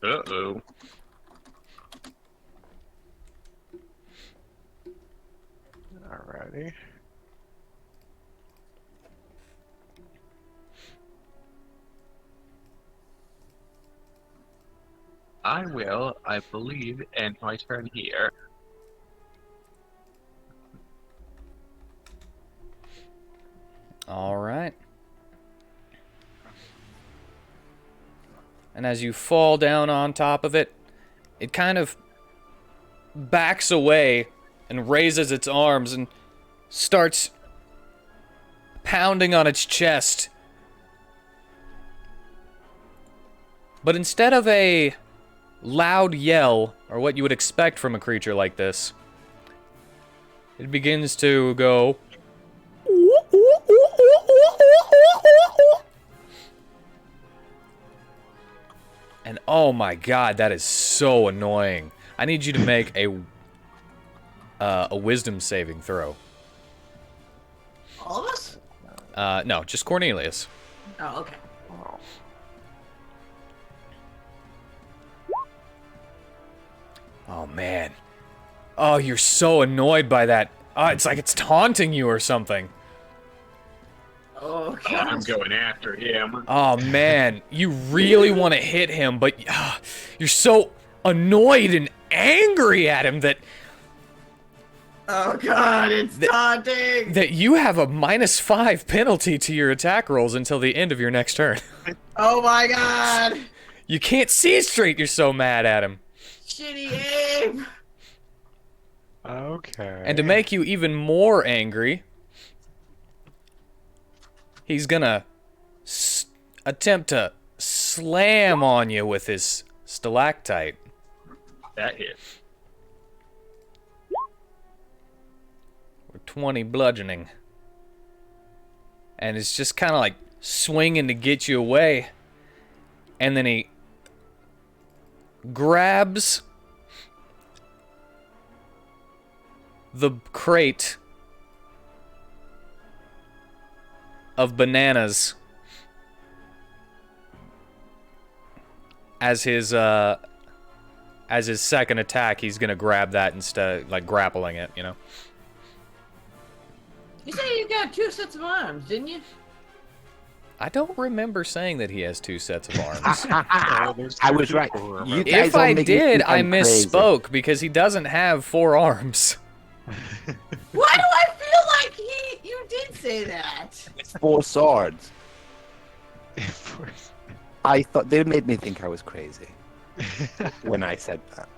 Uh-oh. Alrighty. I will, I believe, end my turn here. All right. And as you fall down on top of it, it kind of backs away and raises its arms and starts pounding on its chest. But instead of a loud yell, or what you would expect from a creature like this, it begins to go... And oh my god, that is so annoying. I need you to make a wisdom saving throw. All of us? No, just Cornelius. Oh, okay. Oh man. Oh, you're so annoyed by that. Oh, it's like it's taunting you or something. Oh, Oh, I'm God. going after him. Oh man, you really want to hit him, but you're so annoyed and angry at him that Oh, God, it's taunting. you have a -5 penalty to your attack rolls until the end of your next turn. Oh, my God. You can't see straight, you're so mad at him. Shitty aim. Okay. And to make you even more angry, he's gonna attempt to slam on you with his stalactite. That hits. For 20 bludgeoning. And it's just kind of like swinging to get you away. And then he grabs the crate of bananas as his second attack. He's gonna grab that instead of, like, grappling it, you know? You say you got 2 sets of arms, didn't you? I don't remember saying that he has 2 sets of arms. I was right. You guys If all I make me did, think I I'm crazy. misspoke, because he doesn't have 4 arms. Why do I feel like you did say that? It's 4 swords. I thought they made me think I was crazy when I said that.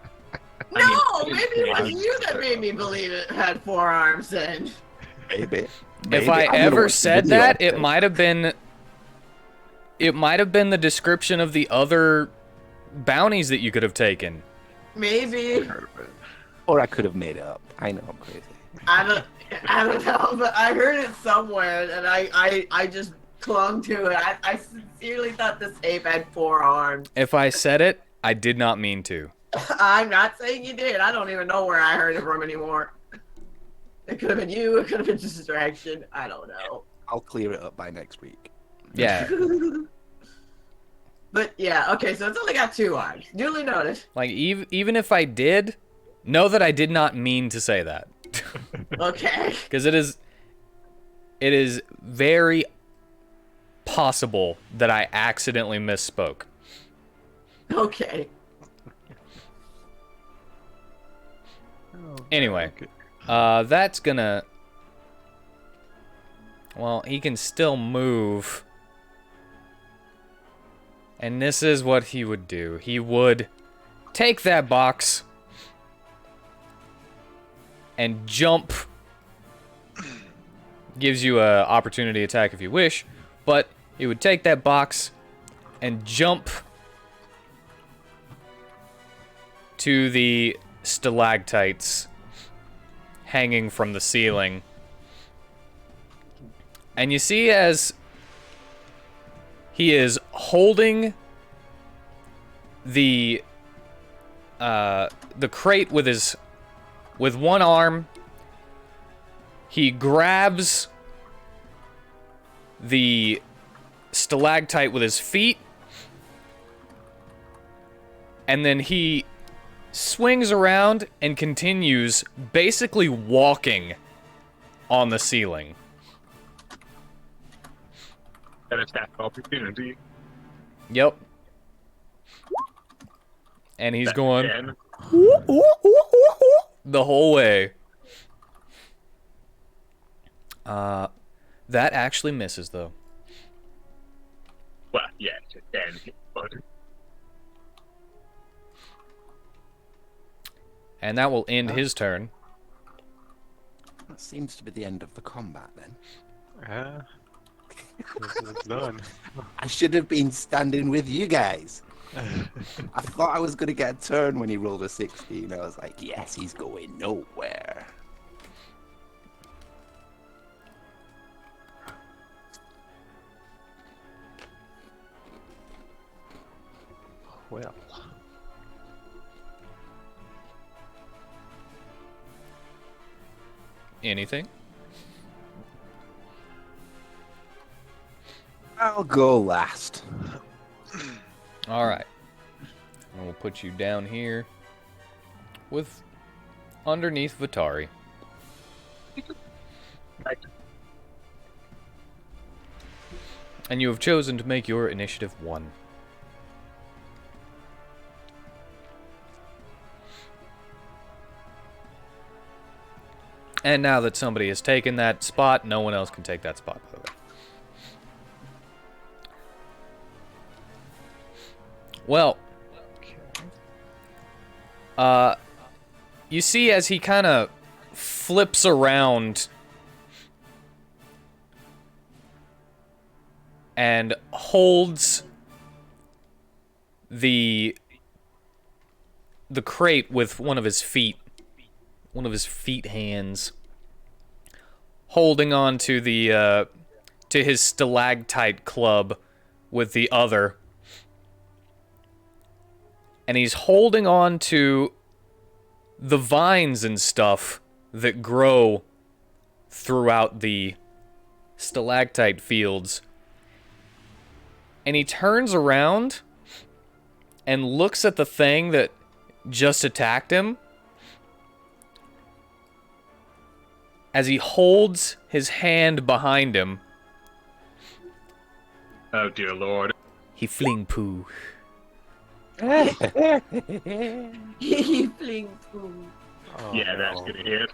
No, maybe it was you that made me believe it had 4 arms then. Maybe. If I I'm gonna ever watch the said video that, after it this. might have been... It might have been the description of the other bounties that you could have taken. Maybe. Or I could have made it up. I know I'm crazy. I don't know, but I heard it somewhere and I just clung to it. I sincerely thought this ape had 4 arms. If I said it, I did not mean to. I'm not saying you did. I don't even know where I heard it from anymore. It could have been you. It could have been just distraction. I don't know. I'll clear it up by next week. Yeah. But yeah, okay, so it's only got 2 arms. Duly noted. Like, even if I did, know that I did not mean to say that. Okay. Because it is very possible that I accidentally misspoke. Okay. Anyway, that's gonna... Well, he can still move. And this is what he would do. He would take that box and jump. Gives you a opportunity attack if you wish, but he would take that box and jump to the stalactites hanging from the ceiling. And you see as he is holding the crate with one arm, he grabs the stalactite with his feet, and then he swings around and continues basically walking on the ceiling. An attack opportunity. Yep. And he's going Again. the whole way. That actually misses, though. Well, yeah, it's a 10, but And that will end his turn. That seems to be the end of the combat then. Yeah. It's done. I should have been standing with you guys. I thought I was going to get a turn when he rolled a 16. I was like, yes, he's going nowhere. Well. Anything? I'll go last. Alright. And we'll put you down here with underneath Vitari. right. And you have chosen to make your initiative 1. And now that somebody has taken that spot, no one else can take that spot, by the way. Well, you see as he kind of flips around and holds the crate with one of his feet hands, holding on to the to his stalactite club with the other. And he's holding on to the vines and stuff that grow throughout the stalactite fields. And he turns around and looks at the thing that just attacked him as he holds his hand behind him. Oh dear lord. He fling poo. He fling poo. Oh, Yeah, that's no. gonna hit.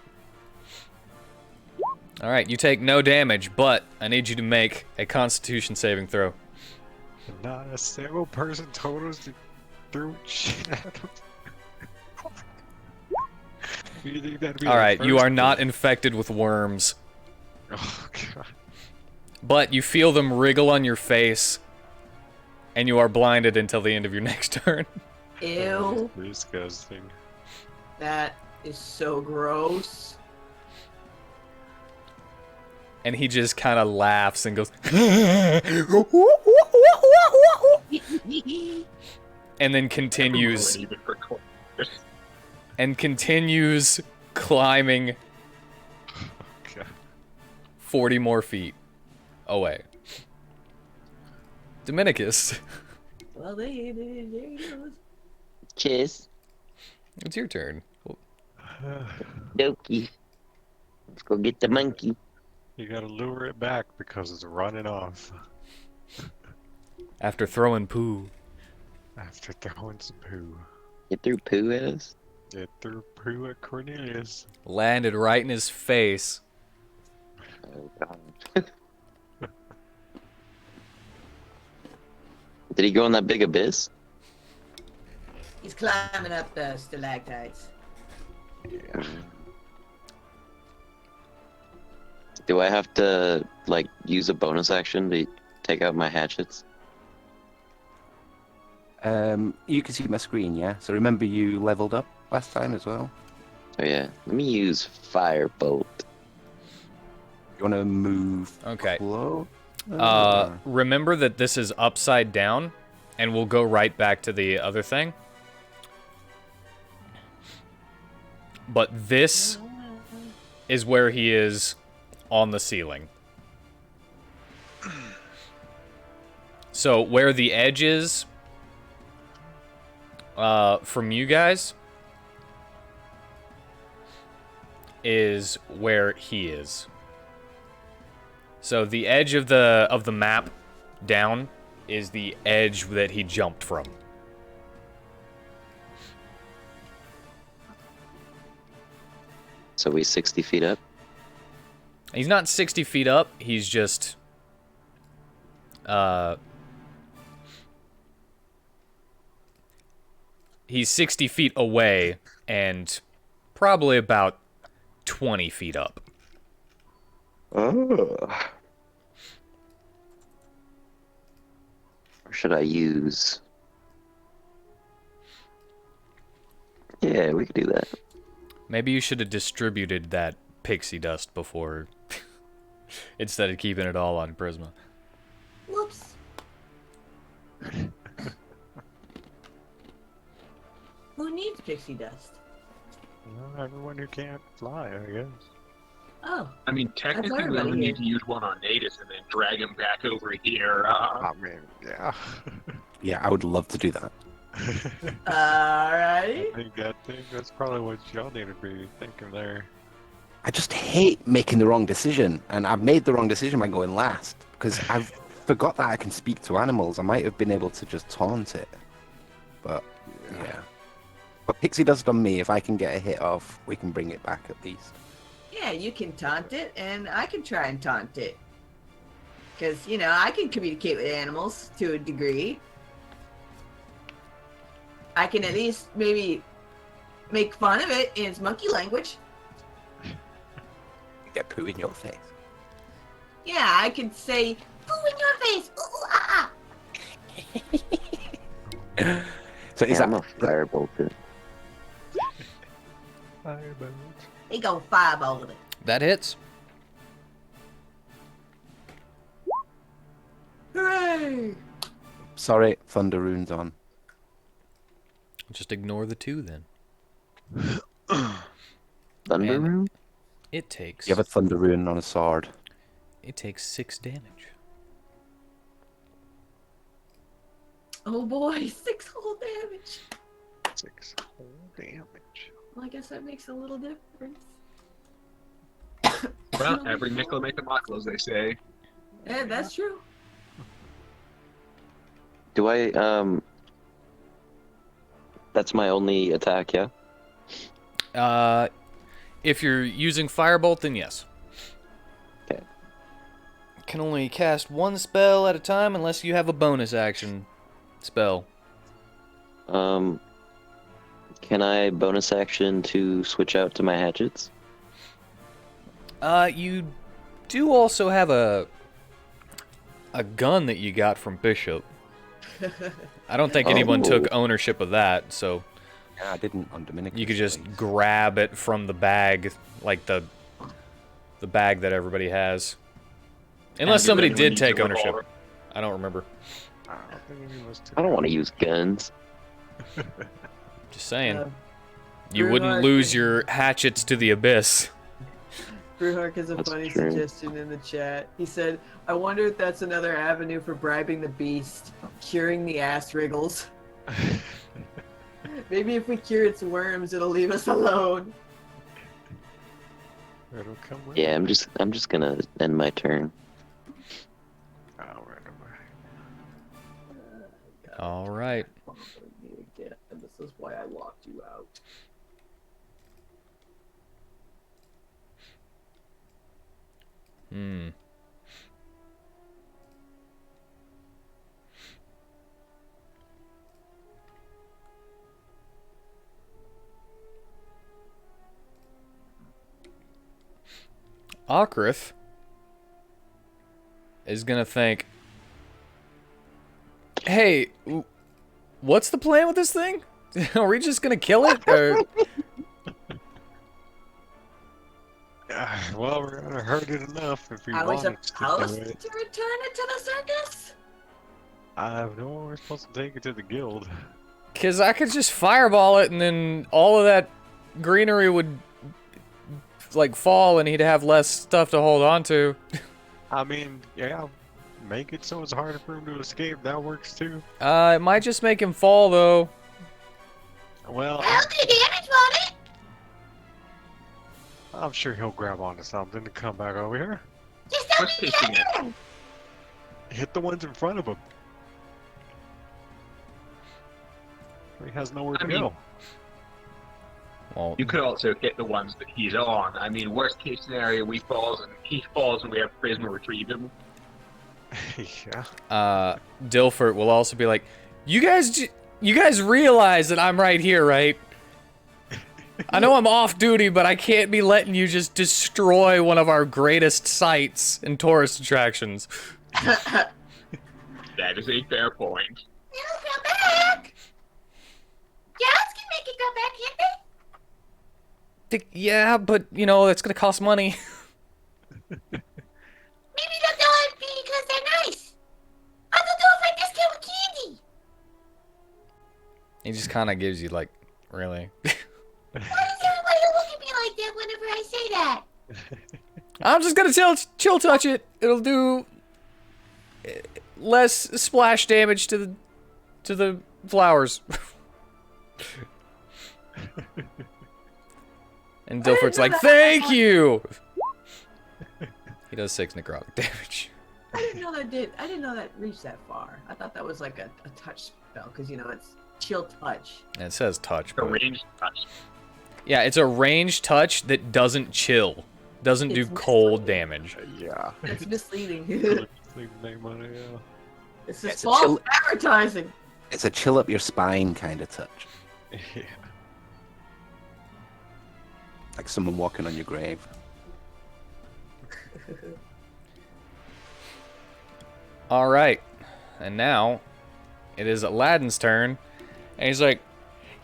Alright, you take no damage, but I need you to make a Constitution saving throw. Not a single person told us to throw shit at him. You think that'd be the Alright, you first are not person? infected with worms, Oh god. but you feel them wriggle on your face, and you are blinded until the end of your next turn. Ew. Disgusting. That is so gross. And he just kind of laughs and goes, and then continues Even for this. and continues climbing God. 40 more feet away. Dominicus, Well, there he goes. Cheers. it's your turn. Dokie. Let's go get the monkey. You gotta lure it back because it's running off After throwing poo. after throwing some poo. You threw poo at us? It threw poo at Cornelius. Landed right in his face. Oh god. Did he go in that big abyss? He's climbing up the stalactites. Do I have to, like, use a bonus action to take out my hatchets? You can see my screen, yeah? So remember you leveled up last time as well? Oh yeah. Let me use Firebolt. You want to move Okay. close? Remember that this is upside down, and we'll go right back to the other thing. But this is where he is on the ceiling. So where the edge is from you guys is where he is. So the edge of the map down is the edge that he jumped from. So we 60 feet up? He's not 60 feet up, he's just he's 60 feet away and probably about 20 feet up. Oh. Or should I use... Yeah, we could do that. Maybe you should have distributed that pixie dust before instead of keeping it all on Prisma. Whoops. Who needs pixie dust? Well, everyone who can't fly, I guess. Oh, I mean, technically, we everybody only here. need to use one on Natus and then drag him back over here. I mean, yeah. Yeah, I would love to do that. alright. I think that's probably what y'all need to be thinking there. I just hate making the wrong decision, and I've made the wrong decision by going last because I've forgot that I can speak to animals. I might have been able to just taunt it, but yeah. But pixie dust on me. If I can get a hit off, we can bring it back at least. Yeah, you can taunt it, and I can try and taunt it. Because, you know, I can communicate with animals to a degree. I can at least maybe make fun of it in its monkey language. Get poo in your face. Yeah, I could say, Poo in your face. Ooh, ah, ah. So is Yeah, I'm that a Firebolt it. Firebolt. he go fireball it. That hits. Hooray! Sorry, Thunder Rune's on. Just ignore the 2 then. Thunder And- Rune? It takes You have a Thunder Rune on a sword. It takes 6 damage. Oh boy, 6 whole damage. 6 whole damage. Well, I guess that makes a little difference. Well, every nickel make a muckle, as they say. Yeah, that's true. Do I, that's my only attack, yeah? If you're using Firebolt, then yes. Okay. Can only cast 1 spell at a time unless you have a bonus action spell. Can I bonus action to switch out to my hatchets? You do also have a gun that you got from Bishop. I don't think anyone took ownership of that, so Yeah, I didn't on Dominic. you could just grab it from the bag, like the bag that everybody has. Unless somebody did take ownership. I don't remember. I don't think any of us took I don't want to use guns. Just saying. Uh, You Brewhard wouldn't lose can- your hatchets to the abyss. Brewhark has a That's funny true. suggestion in the chat. He said, I wonder if that's another avenue for bribing the beast, curing the ass wriggles. Maybe if we cure its worms, it'll leave us alone. It'll come with Yeah, I'm just gonna end my turn. Oh, right away. All right. Again, this is why I locked you out. Hmm. Okrith is gonna think, hey, what's the plan with this thing? Are we just gonna kill it? Or... Well, we're gonna hurt it enough if we Are we want it to supposed do to it. return it to the circus? I have no we're supposed to take it to the guild. Cause I could just fireball it and then all of that greenery would like fall and he'd have less stuff to hold on to. I mean, yeah, make it so it's harder for him to escape. That works too. It might just make him fall though. Well, I'll do damage on it. I'm sure he'll grab onto something to come back over here. Just help What's me kicking get it? him. Hit the ones in front of him. He has nowhere to I mean- go. Well, You could also hit the ones that he's on. I mean, worst case scenario, he falls and we have Prisma retrieve him. Yeah. Dilfert will also be like, you guys realize that I'm right here, right? I know I'm off duty, but I can't be letting you just destroy one of our greatest sites and tourist attractions. That is a fair point. It'll come back. Gods can make it come back, can't they? Yeah, but, you know, it's gonna cost money. Maybe they'll do it because they're nice. Or they'll do it for a discount with candy. He just kind of gives you, like, really? Why does everybody look at me like that whenever I say that? I'm just gonna chill touch it. It'll do less splash damage to the flowers. And Dilfert's like, thank you. He does 6 necrotic damage. I didn't know that reached that far. I thought that was like a touch spell, because you know it's chill touch. And it says touch, A but ranged touch. yeah, it's a ranged touch that doesn't chill, doesn't do It's cold damage. Yeah. It's misleading. Leave the name on it, yeah. It's just It's a false chill- advertising. It's a chill up your spine kind of touch, Yeah. like someone walking on your grave. All right, and now it is Aladdin's turn, and he's like,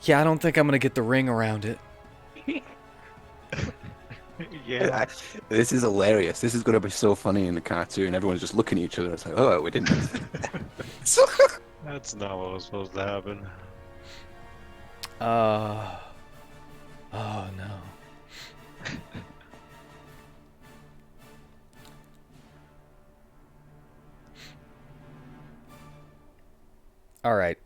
yeah, I don't think I'm gonna get the ring around it. Yeah. This is hilarious. This is going to be so funny in the cartoon. Everyone's just looking at each other. It's like, oh, we didn't. That's not what was supposed to happen. Oh no. All right.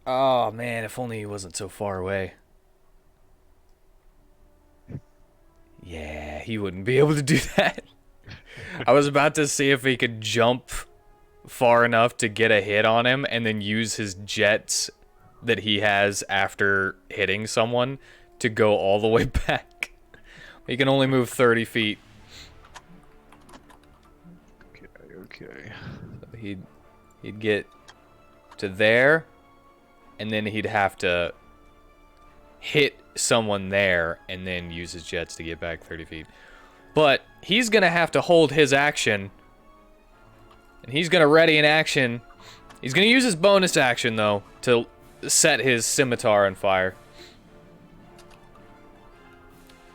Oh man, if only he wasn't so far away. Yeah, he wouldn't be able to do that. I was about to see if he could jump far enough to get a hit on him and then use his jets that he has after hitting someone to go all the way back. He can only move 30 feet. Okay. So he'd get to there, and then he'd have to hit someone there and then use his jets to get back 30 feet. But he's going to have to hold his action, and he's going to ready an action. He's going to use his bonus action, though, to set his scimitar on fire.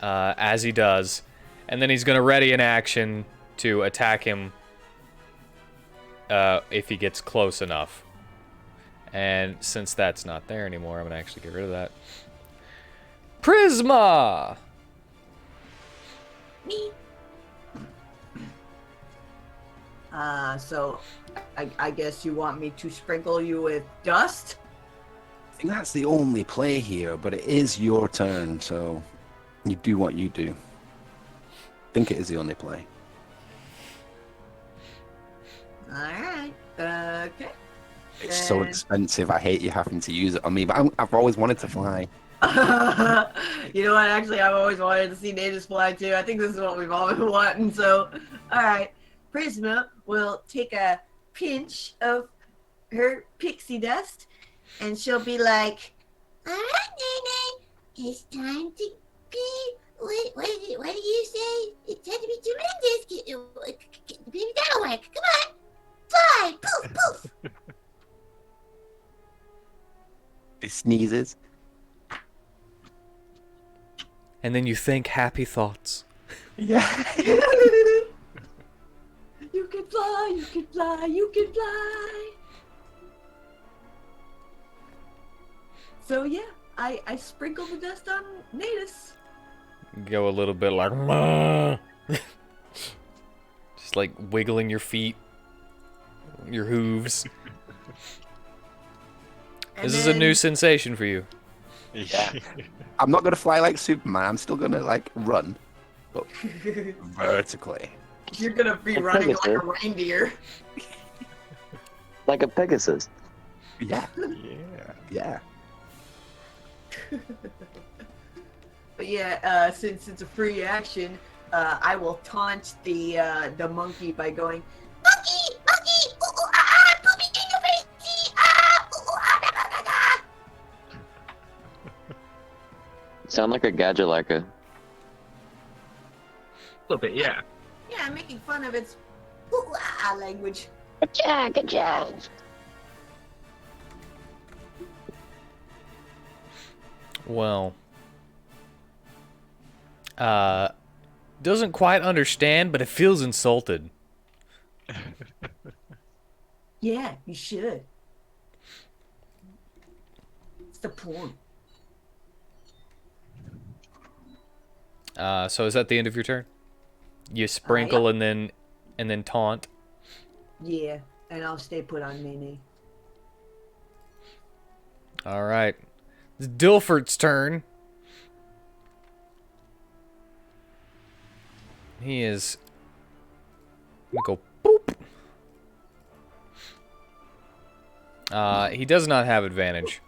As he does. And then he's going to ready an action to attack him if he gets close enough. And since that's not there anymore, I'm going to actually get rid of that. Prisma! Me. So I guess you want me to sprinkle you with dust? I think that's the only play here, but it is your turn, so you do what you do. I think it is the only play. Alright. Okay. It's so expensive, I hate you having to use it on me, but I've always wanted to fly. You know what? Actually, I've always wanted to see natives fly too. I think this is what we've all been wanting. So, all right, Prisma will take a pinch of her pixie dust, and she'll be like, All right, Nene. It's time to be. What do you say? It's time to be tremendous. Baby Delaware, come on. Fly. Poof, poof. It sneezes. And then you think happy thoughts. Yeah. You can fly, you can fly, you can fly. So yeah, I sprinkle the dust on Natus. Go a little bit like... "Mah." Just like wiggling your feet. Your hooves. This is a new sensation for you. Yeah. I'm not gonna fly like Superman. I'm still gonna like run, but vertically. You're gonna be Like running like a Pegasus. reindeer. Like a Pegasus. Yeah. Yeah. Yeah. But yeah, since it's a free action, I will taunt the monkey by going, Monkey, monkey. Ooh, ooh, ah, ah. Put me in your face. Ah, ooh, ooh, ah, da, da, da, da. Sound like a gadget like a. A little bit, yeah. yeah, I'm making fun of its ooh, ooh, ah, ah language. Good job. Well. Doesn't quite understand, but it feels insulted. Yeah, you should. It's the point. So is that the end of your turn? You sprinkle and then taunt. Yeah, and I'll stay put on Nene. All right. It's Dilfert's turn. He is... Let me go boop. He does not have advantage,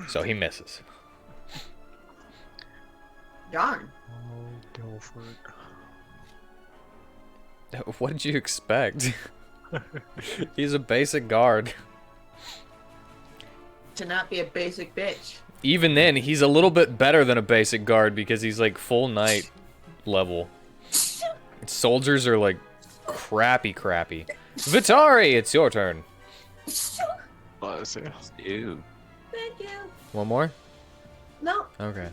so he misses. Darn. Oh, Delford. What did you expect? He's a basic guard. To not be a basic bitch. Even then, he's a little bit better than a basic guard because he's like full knight level. Soldiers are like crappy. Vitari, it's your turn. Bless you. Ew. Thank you. One more? No. Okay.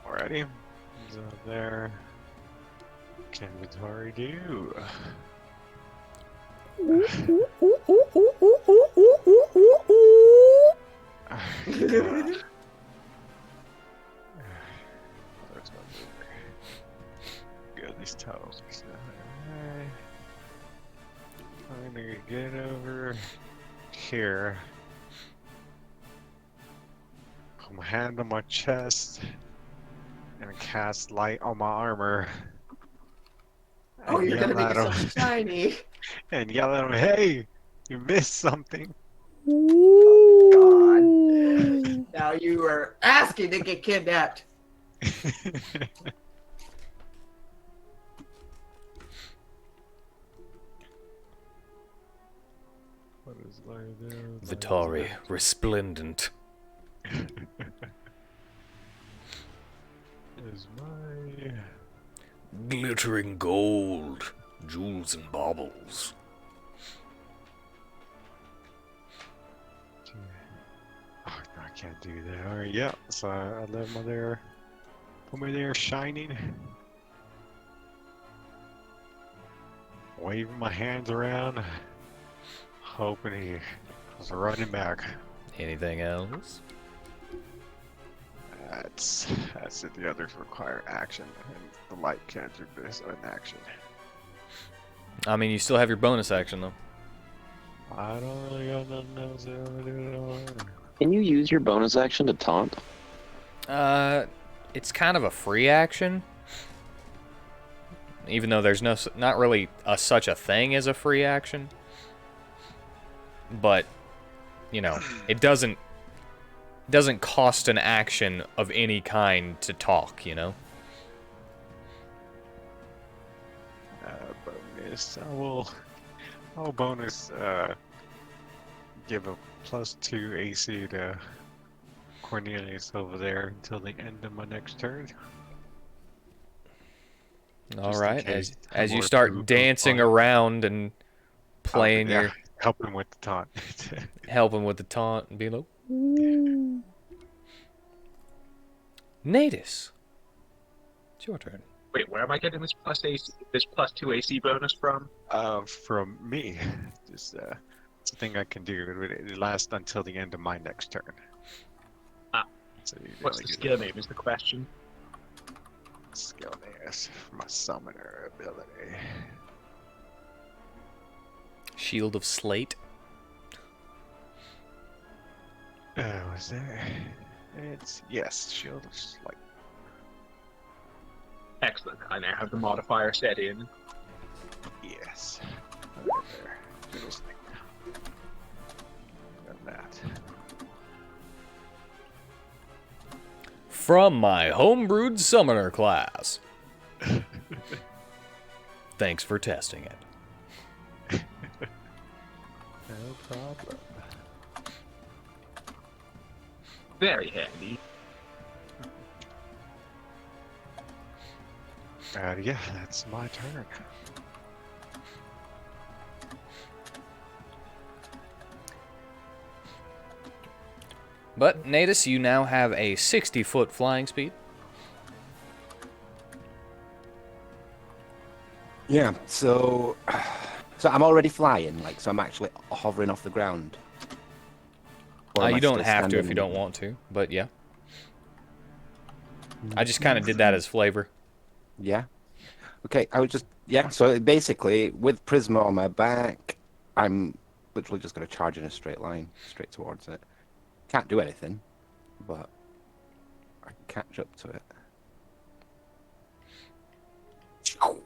Alrighty. He's up there. Can Vitari do? Good. my hand on my chest and cast light on my armor. Oh, And you're gonna yell make at it so him. shiny. And yell at him, hey, you missed something. God. Now you are asking to get kidnapped. What is there? Vittori, resplendent. Is my... Glittering gold, jewels and baubles. Oh, I can't do that. Alright, yeah. So I left my there. Put me there shining. Waving my hands around. Hoping he was running back. Anything else? That's it. The others require action, and the light cancer is an action. I mean, you still have your bonus action, though. I don't really got nothing else to do. Can you use your bonus action to taunt? It's kind of a free action. Even though there's not really such a thing as a free action. But, you know, it doesn't cost an action of any kind to talk, you know? Bonus. I'll bonus, give a +2 AC to Cornelius over there until the end of my next turn. All Just in right, case as you more start poop dancing goes by. around and playing Yeah, helping with the taunt. helping with the taunt and being like, "Ooh." Natus, it's your turn. Wait, where am I getting this +2 AC bonus from? From me, just it's a thing I can do. It lasts until the end of my next turn. Ah. So you What's only the get skill name is the question. skill names for my summoner ability. Shield of Slate. Was there? It's yes, shield of light. Excellent. I now have the modifier set in. Yes. Over there. Fiddles thing. Got that. From my homebrewed summoner class. Thanks for testing it. No problem. Very handy. Yeah, that's my turn. But, Natus, you now have a 60-foot flying speed. Yeah, so I'm already flying, like, so I'm actually hovering off the ground. Or am I You don't still have to if you standing? don't want to, but yeah. I just kind of did that as flavor. Yeah. Okay, I was just, yeah, so basically, with Prisma on my back, I'm literally just going to charge in a straight line, straight towards it. Can't do anything, but I can catch up to it. Oh,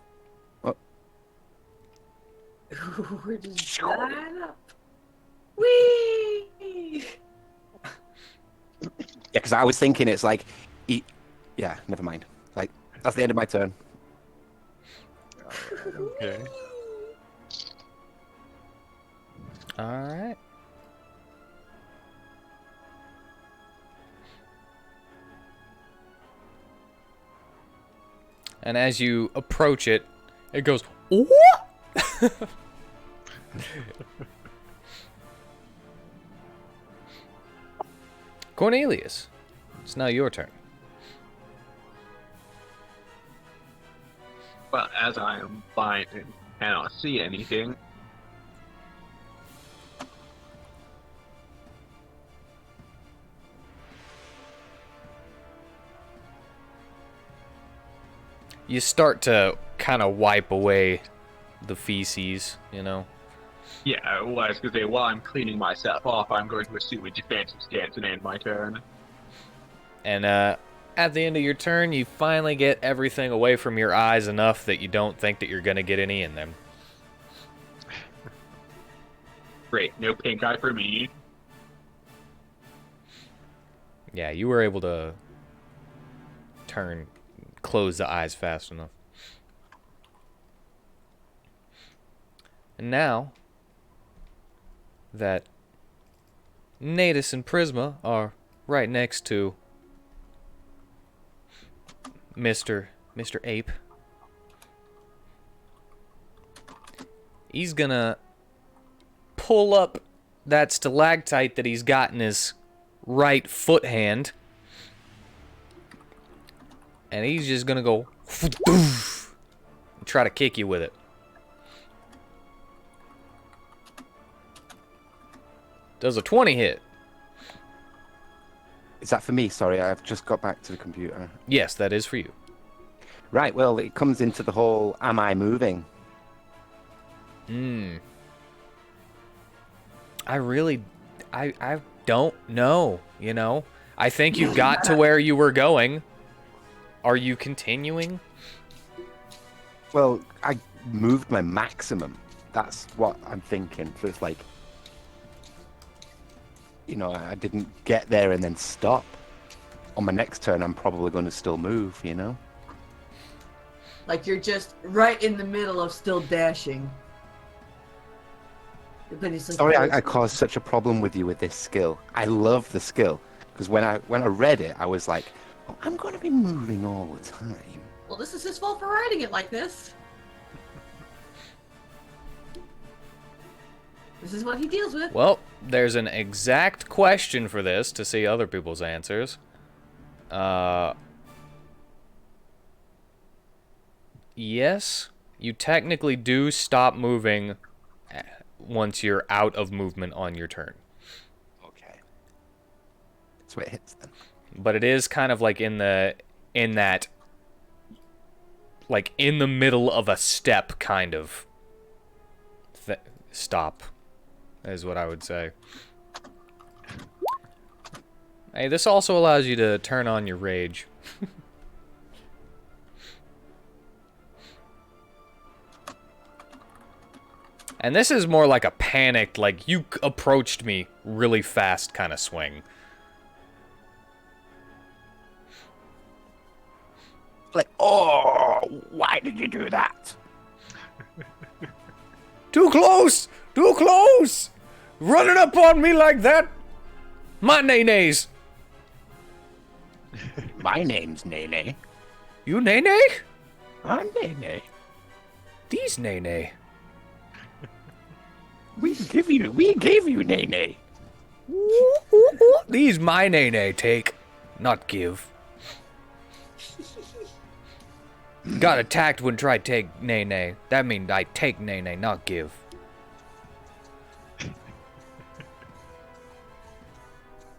We're just flying up. Whee! yeah, because I was thinking it's like, yeah, never mind. Like, that's the end of my turn. Okay. Alright. And as you approach it, it goes, what? Cornelius, it's now your turn. Well, as I am blind and cannot see anything, You start to kind of wipe away the feces, you know? yeah, well, I was going to say, while I'm cleaning myself off, I'm going to assume a defensive stance and end my turn. And at the end of your turn, you finally get everything away from your eyes enough that you don't think that you're going to get any in them. Great. No pink eye for me. Yeah, you were able to close the eyes fast enough. And now that Natus and Prisma are right next to Mr. Ape, he's gonna pull up that stalactite that he's got in his right foot hand, and he's just gonna go and try to kick you with it. Does a 20 hit? Is that for me? Sorry, I've just got back to the computer. Yes, that is for you. Right, well, it comes into the whole, am I moving? I don't know, you know? I think you got to where you were going. Are you continuing? Well, I moved my maximum. That's what I'm thinking. So it's like, you know, I didn't get there and then stop. On my next turn, I'm probably going to still move, you know? Like you're just right in the middle of still dashing. But it's like Sorry, I caused such a problem with you with this skill. I love the skill. Because when I read it, I was like, oh, I'm going to be moving all the time. Well, this is his fault for writing it like this. This is what he deals with. Well, there's an exact question for this to see other people's answers. Yes, you technically do stop moving once you're out of movement on your turn. Okay. That's where it hits then. But it is kind of like in the middle of a step kind of stop is what I would say. Hey, this also allows you to turn on your rage. And this is more like a panicked, like, you approached me really fast kind of swing. Like, oh, why did you do that? Too close! Too close! Running up on me like that! My nay-nays! My name's Nene. You nay-nay? I'm Nene. These nay-nay. We gave you Nene. These my nay-nay take, not give. Got attacked when tried take nay-nay. That means I take nay-nay, not give.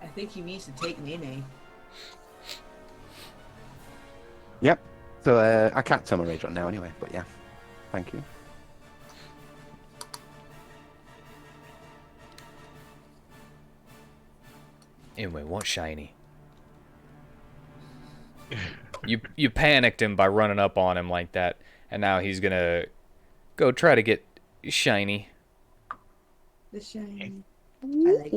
I think he needs to take Nene. Yep. So I can't tell my rage on now anyway, but yeah. Thank you. Anyway, what's shiny? You panicked him by running up on him like that, and now he's gonna go try to get shiny. The shiny. I like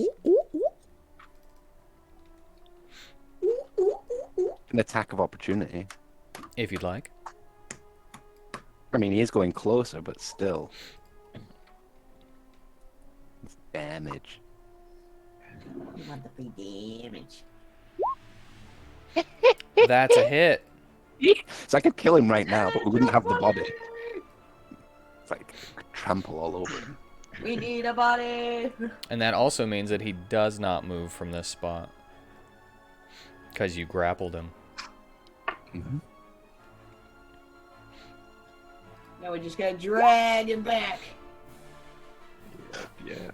An attack of opportunity. If you'd like. I mean, he is going closer, but still. It's damage. You want the free damage. That's a hit. So I could kill him right now, but we wouldn't have the body. It's like trample all over him. We need a body. And that also means that he does not move from this spot. Because you grappled him. Mm-hmm. Now we just gotta drag him back. Yeah.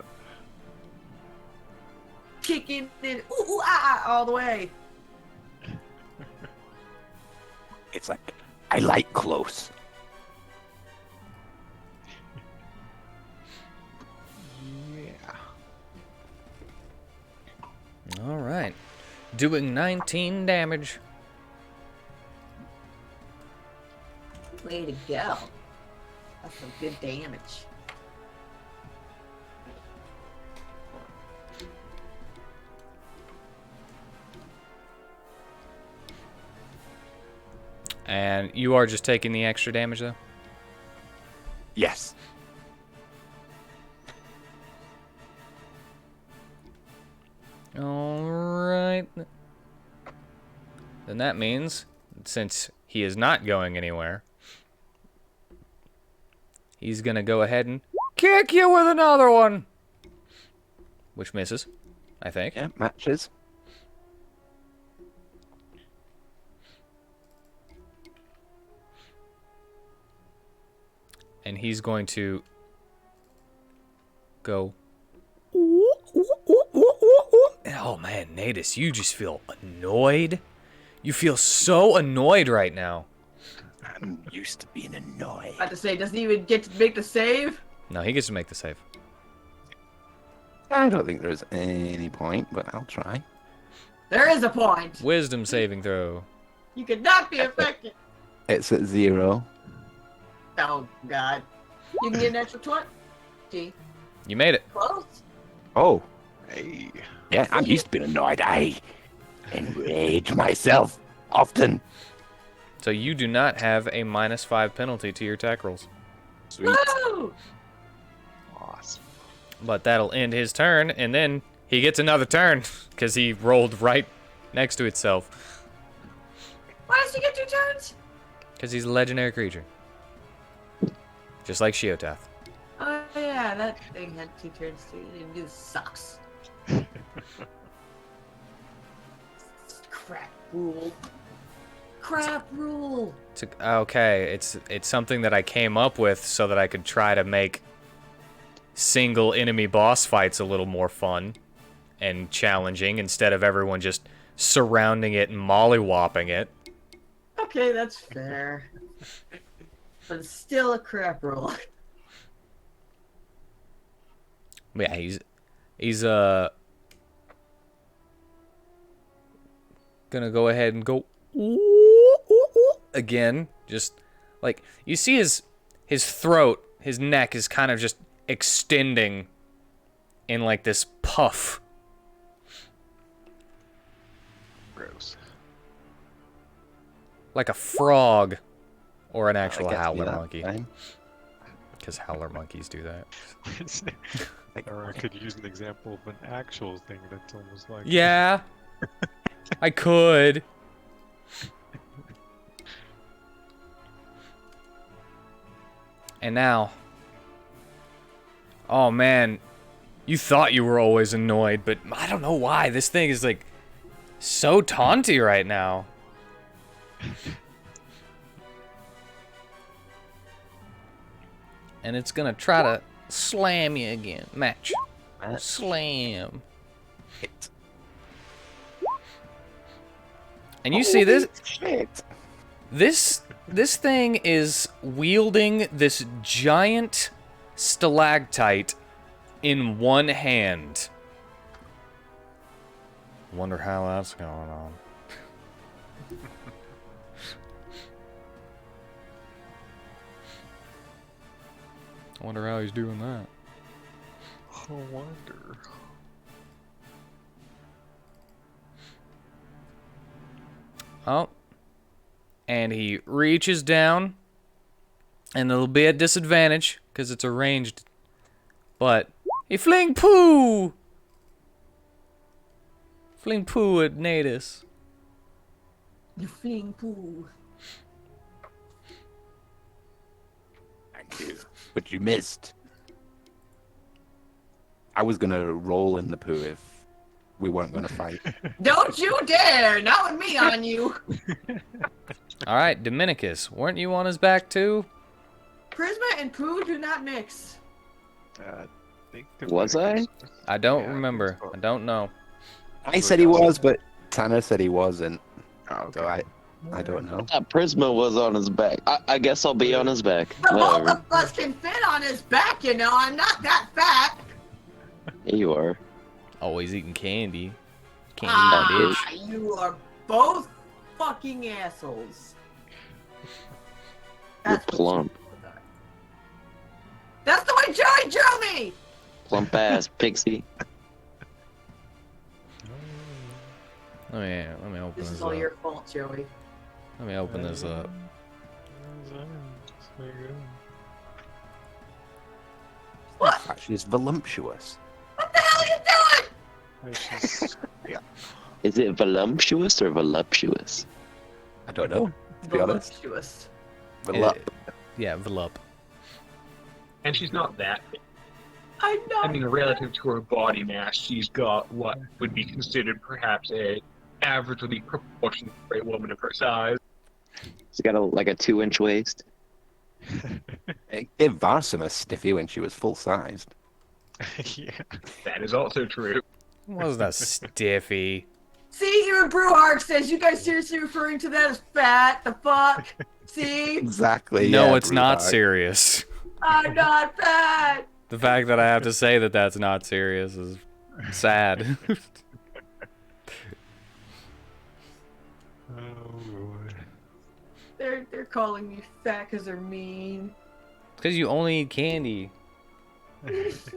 Kicking in, ooh, all the way. It's like, I like close. Yeah. All right. doing 19 damage. Way to go. That's some good damage. And you are just taking the extra damage, though? Yes. Alright. Then that means, since he is not going anywhere, he's going to go ahead and kick you with another one. Which misses, I think. Yeah, matches. And he's going to go. Oh man, Natus, you just feel annoyed. You feel so annoyed right now. I'm used to being annoyed. I have to say, doesn't he even get to make the save? No, he gets to make the save. I don't think there's any point, but I'll try. There is a point. Wisdom saving throw. You cannot be affected. It's at 0. Oh, God. You can get an extra 20. Gee, You made it. close. Oh, Hey. yeah, I'm used to being annoyed. I enrage myself often. So you do not have a -5 penalty to your attack rolls. Sweet. Woo! Awesome. But that'll end his turn, and then he gets another turn because he rolled right next to itself. Why does he get 2 turns? Because he's a legendary creature. Just like Shiotath. Oh, yeah, that thing had 2 turns too. It sucks. Crap rule. Crap rule. Okay, it's something that I came up with so that I could try to make single enemy boss fights a little more fun and challenging instead of everyone just surrounding it and mollywopping it. Okay, that's fair. But it's still a crap rule. Yeah, he's gonna go ahead and go again. Just like you see his throat, his neck is kind of just extending in like this puff. Gross. Like a frog or an I actual guess howler that monkey. time. Because howler monkeys do that. Or I could use an example of an actual thing that's almost like. Yeah, I could. And now. Oh man, you thought you were always annoyed, but I don't know why. This thing is like so taunty right now. And it's gonna try to slam you again. Match. Slam. Hit. And you see this Shit. this thing is wielding this giant stalactite in one hand. Wonder how that's going on. I wonder how he's doing that. I wonder. Oh. And he reaches down. And it'll be at disadvantage because it's a ranged. But he fling poo! Fling poo at Natus. You fling poo. Thank you. But you missed. I was gonna roll in the poo if we weren't gonna fight. Don't you dare! Not with me on you. Alright, Dominicus, weren't you on his back too? Prisma and poo do not mix. I think the Was I? Vegas- I don't Yeah, I think remember. so. I don't know. I said he was, but Tanner said he wasn't. Oh, So I don't know. Prisma was on his back. I guess I'll be on his back. The both Whatever. of us can fit on his back, you know. I'm not that fat. Here you are. Always eating candy. Can't eat, bitch. You are both fucking assholes. You're That's what plump. you are. That's the way Joey drew me! Plump ass pixie. Let me open This this is all up. your fault, Joey. Let me open this up. What? Actually, it's voluptuous. What the hell are you doing? She's, yeah. Is it voluptuous or voluptuous? I don't know, to be honest. Voluptuous. Volup. Yeah, velup. And she's not that big. I'm not. I mean, relative to her body mass, she's got what would be considered perhaps a averagely proportionate for a woman of her size. She's got like a 2-inch waist. It gave Varsum a stiffy when she was full-sized. Yeah. That is also true. What was that stiffy? See, even Brewhart says you guys seriously referring to that as fat. The fuck? See? Exactly. No, yeah, it's not Brewdog. serious. I'm not fat. The fact that I have to say that that's not serious is sad. Oh, Lord. They're calling me fat because they're mean. Because you only eat candy. It's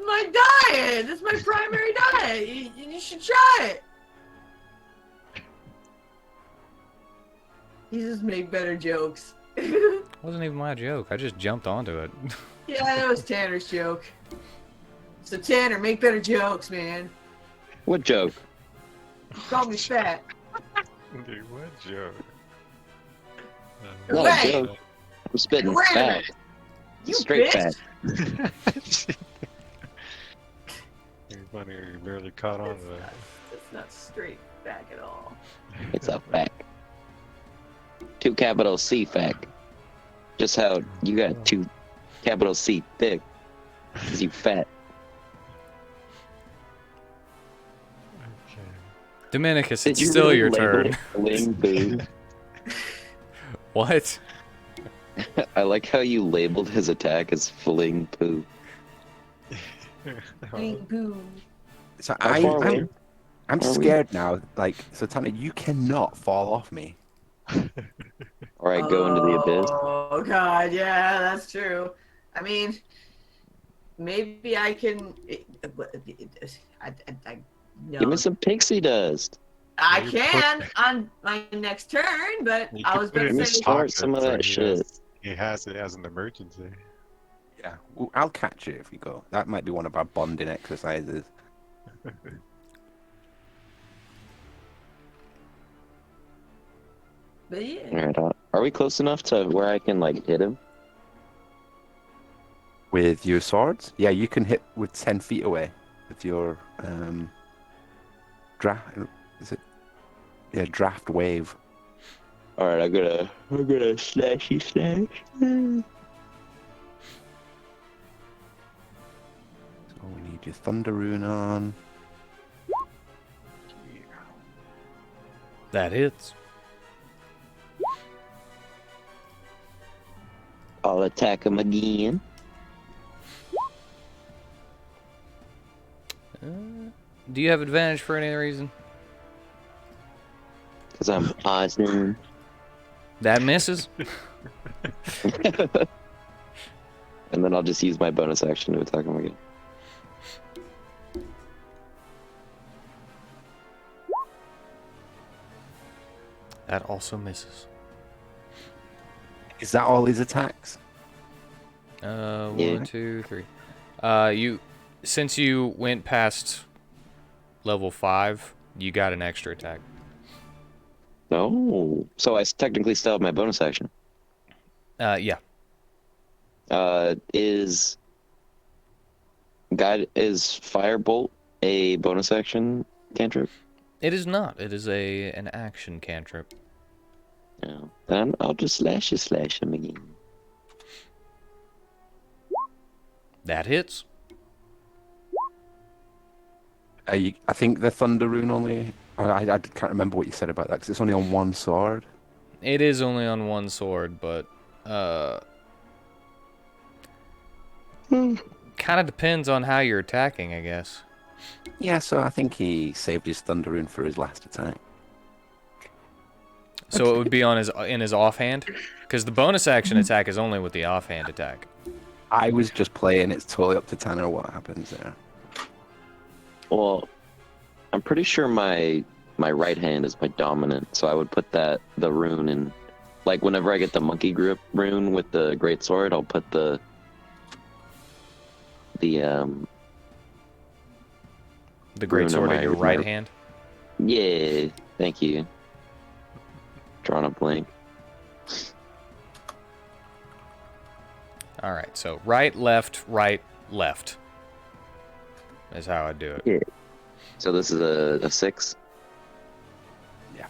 my diet. It's my primary diet. You should try it. You just make better jokes. Wasn't even my joke. I just jumped onto it. Yeah, that was Tanner's joke. So Tanner, make better jokes, man. What joke? You called me fat. Dude, what joke? Not Wait. a joke. I'm spitting Wait a fat. minute. You Straight bitch. fat. You're funny, you barely caught on to that. That's not straight back at all. It's a fact. 2 capital C fact. Just how you got 2 capital C thick. Because you fat. Okay. Dominicus, Did it's you still really your label turn. it fling poo? What? I like how you labeled his attack as fling poo. Boo. So How far away I'm are we? scared now. Like, so Tanner, you cannot fall off me. Alright, go into the abyss. Oh god, yeah, that's true. I mean, maybe I can. No, Give me some pixie dust. I You can on my next turn, but You I can was put it gonna Let me in say. his start some of pocket, that so shit. he has it as an emergency. Yeah, well, I'll catch you if you go. That might be one of our bonding exercises. But yeah, Alright, are we close enough to where I can, like, hit him? With your swords? Yeah, you can hit with 10 feet away with your draft. Is it? Yeah, draft wave. Alright, I'm gonna slashy slash. So we need your Thunder Rune on. That hits. I'll attack him again. Do you have advantage for any reason? Because I'm awesome. That misses. And then I'll just use my bonus action to attack him again. That also misses. Is that all his attacks? Yeah. 1, 2, 3. Since you went past level 5, you got an extra attack. Oh, so I technically still have my bonus action. Yeah. Is Firebolt a bonus action cantrip? It is not. It is an action cantrip. No. Then I'll just slash him again. That hits. I think the Thunder Rune only. I can't remember what you said about that because it's only on one sword. It is only on one sword, but kind of depends on how you're attacking, I guess. Yeah, so I think he saved his thunder rune for his last attack. So it would be on his in his offhand, because the bonus action attack is only with the offhand attack. I was just playing. It's totally up to Tanner what happens there. Well, I'm pretty sure my right hand is my dominant, so I would put the rune in. Like whenever I get the monkey grip rune with the great sword, I'll put the The great rune on sword in my- your my- right hand. Yeah, thank you. Drawing a blank. All right, so right, left, is how I do it. Yeah. So this is a 6. Yeah.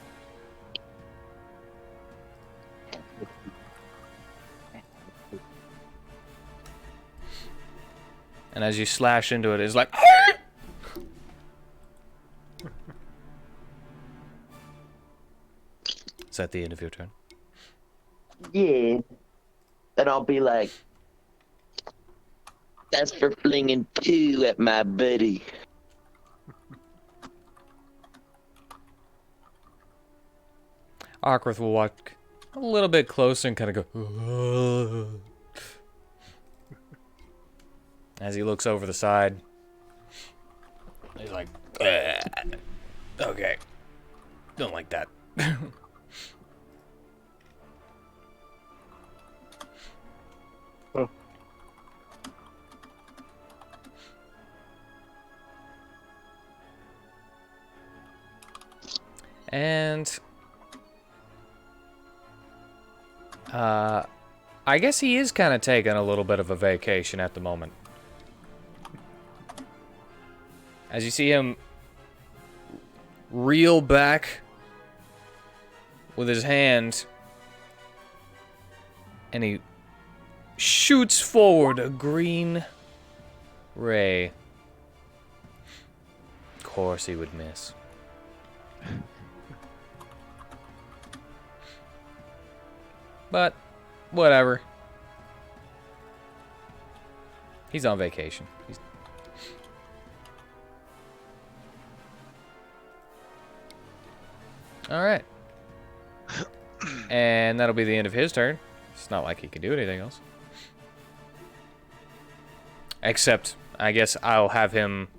And as you slash into it, it's like. Is that the end of your turn? Yeah. And I'll be like, that's for flinging poo at my buddy. Arkwith will walk a little bit closer and kind of go. As he looks over the side, he's like, okay, don't like that. And I guess he is kind of taking a little bit of a vacation at the moment. As you see him reel back with his hand, and he shoots forward a green ray. Of course he would miss. But, whatever. He's on vacation. Alright. And that'll be the end of his turn. It's not like he can do anything else. Except, I guess I'll have him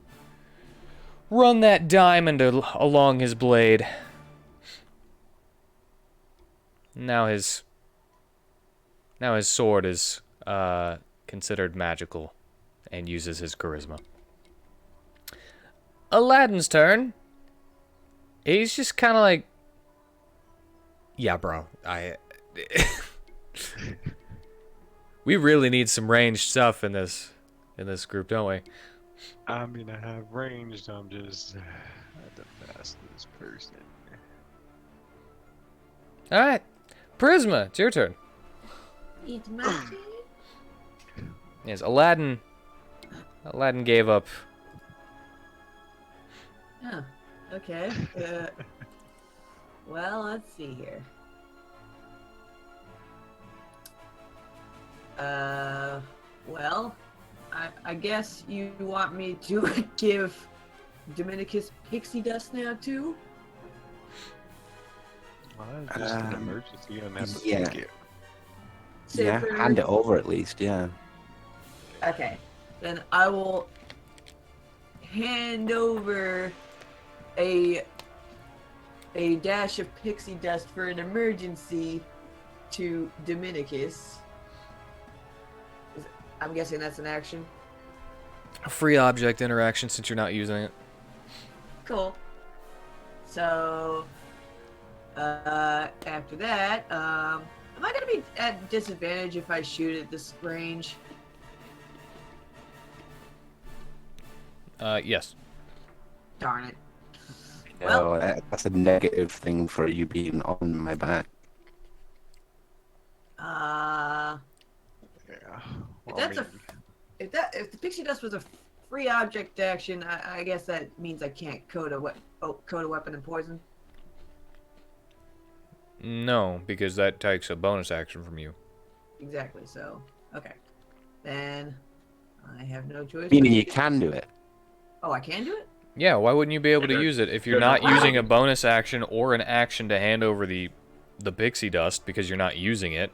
run that diamond along his blade. Now his sword is considered magical and uses his charisma. Aladdin's turn. He's just kind of like, yeah, bro. We really need some ranged stuff in this group, don't we? I mean, I have ranged. I'm just the fastest person. All right, Prisma, it's your turn. It's my turn. Yes, Aladdin gave up. Oh, okay. Well, let's see here. Well, I guess you want me to give Dominicus pixie dust now too? Well, it's just an emergency. I'm having to yeah. take it. Yeah, hand it over at least, yeah. Okay, then I will hand over a dash of pixie dust for an emergency to Dominicus. I'm guessing that's an action. A free object interaction since you're not using it. Cool. So, after that, am I gonna be at disadvantage if I shoot at this range? Yes. Darn it. No, that's a negative thing for you being on my back. Yeah. If Well, that's if the pixie dust was a free object action, I guess that means I can't code a weapon and poison. No, because that takes a bonus action from you. Exactly. So, okay. Then I have no choice. Meaning you can do it. Oh, I can do it? Yeah, why wouldn't you be able to Yeah, use it if you're there's not a- using a bonus action or an action to hand over the pixie dust because you're not using it,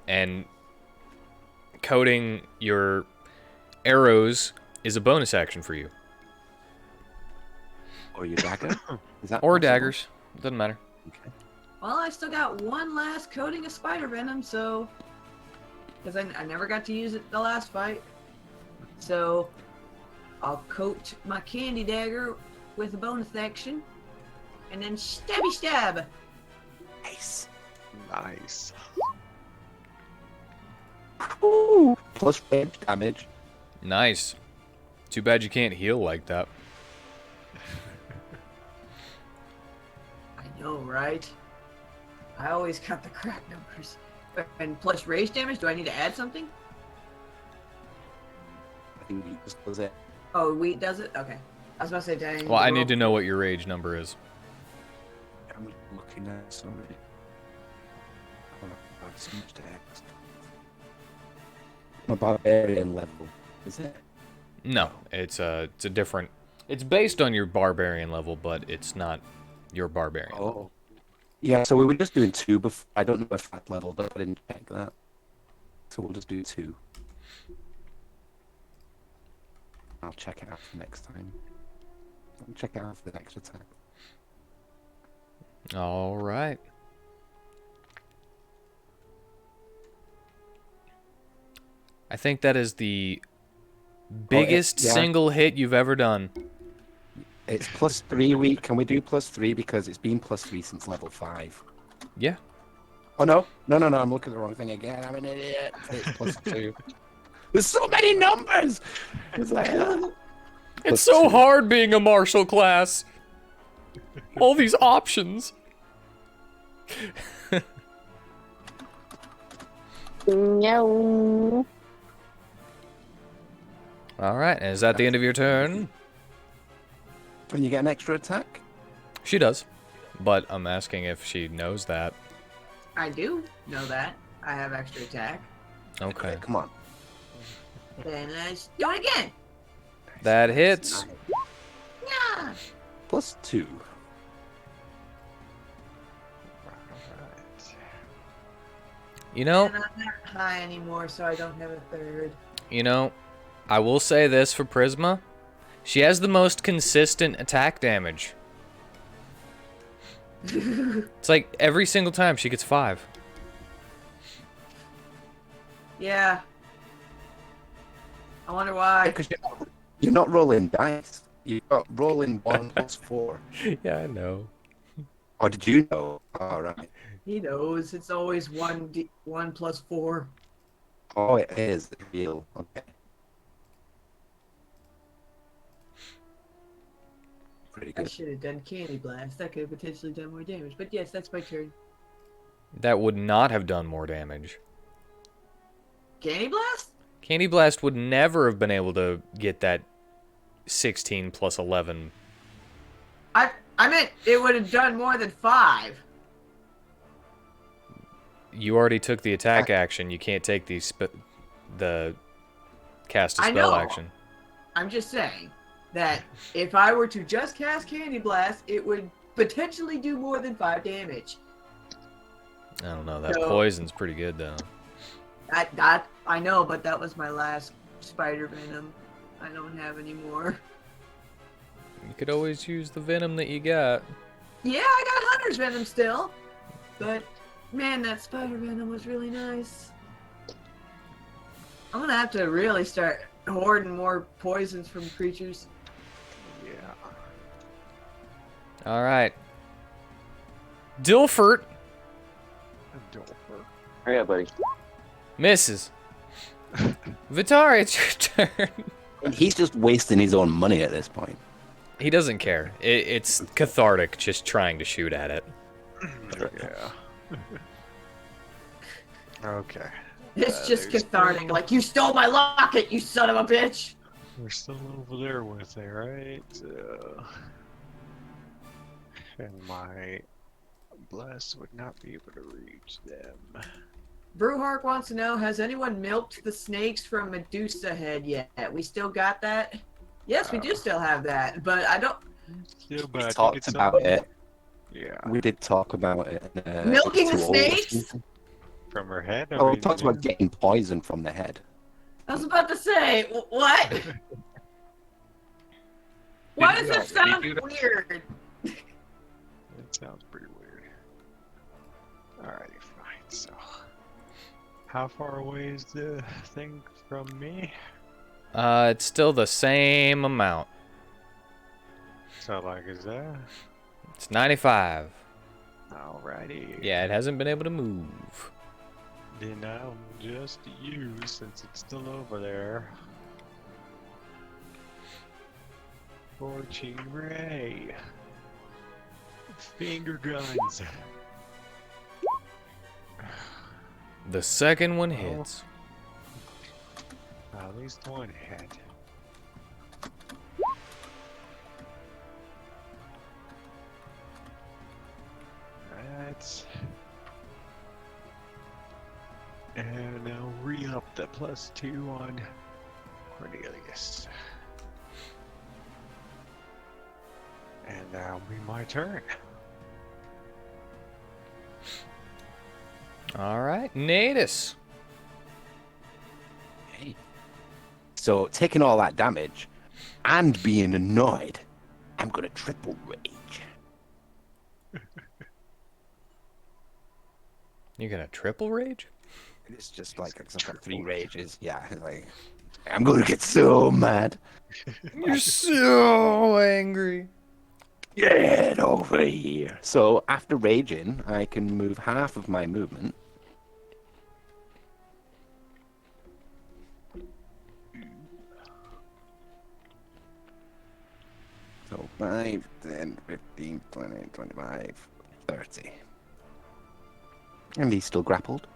and coating your arrows is a bonus action for you, Or your dagger? Is that or possible? daggers, doesn't matter. Okay. Well, I still got one last coating of spider venom, so... Because I never got to use it the last fight. So, I'll coat my candy dagger with a bonus action. And then stabby stab! Nice. Nice. Ooh. Plus range damage. Nice. Too bad you can't heal like that. I know, right? I always got the crap numbers. And plus rage damage, do I need to add something? I think you just does it. Oh, wheat does it? Okay. I was about to say, dang. Well, I need to know what your rage number is. I'm looking at somebody. Oh, I've so much to ask. My barbarian level, is it? No, it's a different. It's based on your barbarian level, but it's not your barbarian. Oh. Yeah, so we were just doing 2 before. I don't know if that leveled up. I didn't check that. So we'll just do 2. I'll check it out for next time. I'll check it out for the next attack. All right. I think that is the biggest yeah. single hit you've ever done. It's +3. Can we do +3 because it's been +3 since level 5? Yeah. Oh no, I'm looking at the wrong thing again. I'm an idiot. It's +2. There's so many numbers. It's like It's so +2. hard being a martial class. All these options. No. All right, and is that the end of your turn? And you get an extra attack. She does, but I'm asking if she knows that. I do know that. I have extra attack. Okay. Come on. Then let's do it again! That hits. Yeah! +2. Alright. You know, And I'm not high anymore, so I don't have a third. I will say this for Prisma. She has the most consistent attack damage. It's like every single time she gets 5. Yeah. I wonder why. Because you're not rolling dice. You're not rolling 1 + 4. Yeah, I know. Or did you know? All right. He knows it's always 1 + 4. Oh, it is real. Okay. Pretty I good. should have done Candy Blast. That could have potentially done more damage. But yes, that's my turn. That would not have done more damage. Candy Blast? Candy Blast would never have been able to get that 16 plus 11. I meant it would have done more than 5. You already took the attack action. You can't take the cast a I spell know. action. I'm just saying that if I were to just cast Candy Blast, it would potentially do more than 5 damage. I don't know. That No. poison's pretty good though. That I know, but that was my last spider venom. I don't have any more. You could always use the venom that you got. Yeah, I got Hunter's Venom still. But, man, that spider venom was really nice. I'm gonna have to really start hoarding more poisons from creatures. Yeah. All right. Dilfert A Dolfer. Hurry up, buddy. misses. Vitari, it's your turn. He's just wasting his own money at this point. He doesn't care. It's cathartic just trying to shoot at it. Yeah. Okay. It's just there's- cathartic. Like, you stole my locket, you son of a bitch! We're still over there with it, right? And my bless would not be able to reach them. Brewhark wants to know, has anyone milked the snakes from Medusa Head yet? We still got that? Yes, we do still have that, but I don't. Still We bad. You talked get about something? it. Yeah. We did talk about it. Milking the Too old or snakes? something. From her head? I Oh, we mean, talked yeah. about getting poison from the head. I was about to say, what? Why Did does we that already sound do that? weird? It sounds pretty weird. Alrighty, fine. So, how far away is the thing from me? It's still the same amount. So, like, is that? It's 95. Alrighty. Yeah, it hasn't been able to move. Then I'll just use, since it's still over there, Fortune Ray. Finger guns. The second one hits. At least one hit. That's... And I'll re-up the +2 on Cornelius. And that'll be my turn. All right, Natus. Hey. So taking all that damage and being annoyed, I'm gonna triple rage. You're gonna triple rage? It's just like, 'cause I've got 3 rages. Yeah, like I'm gonna get so mad. You're so angry. Get over here. So after raging, I can move half of my movement. So 5, 10, 15, 20, 25, 30. And he's still grappled.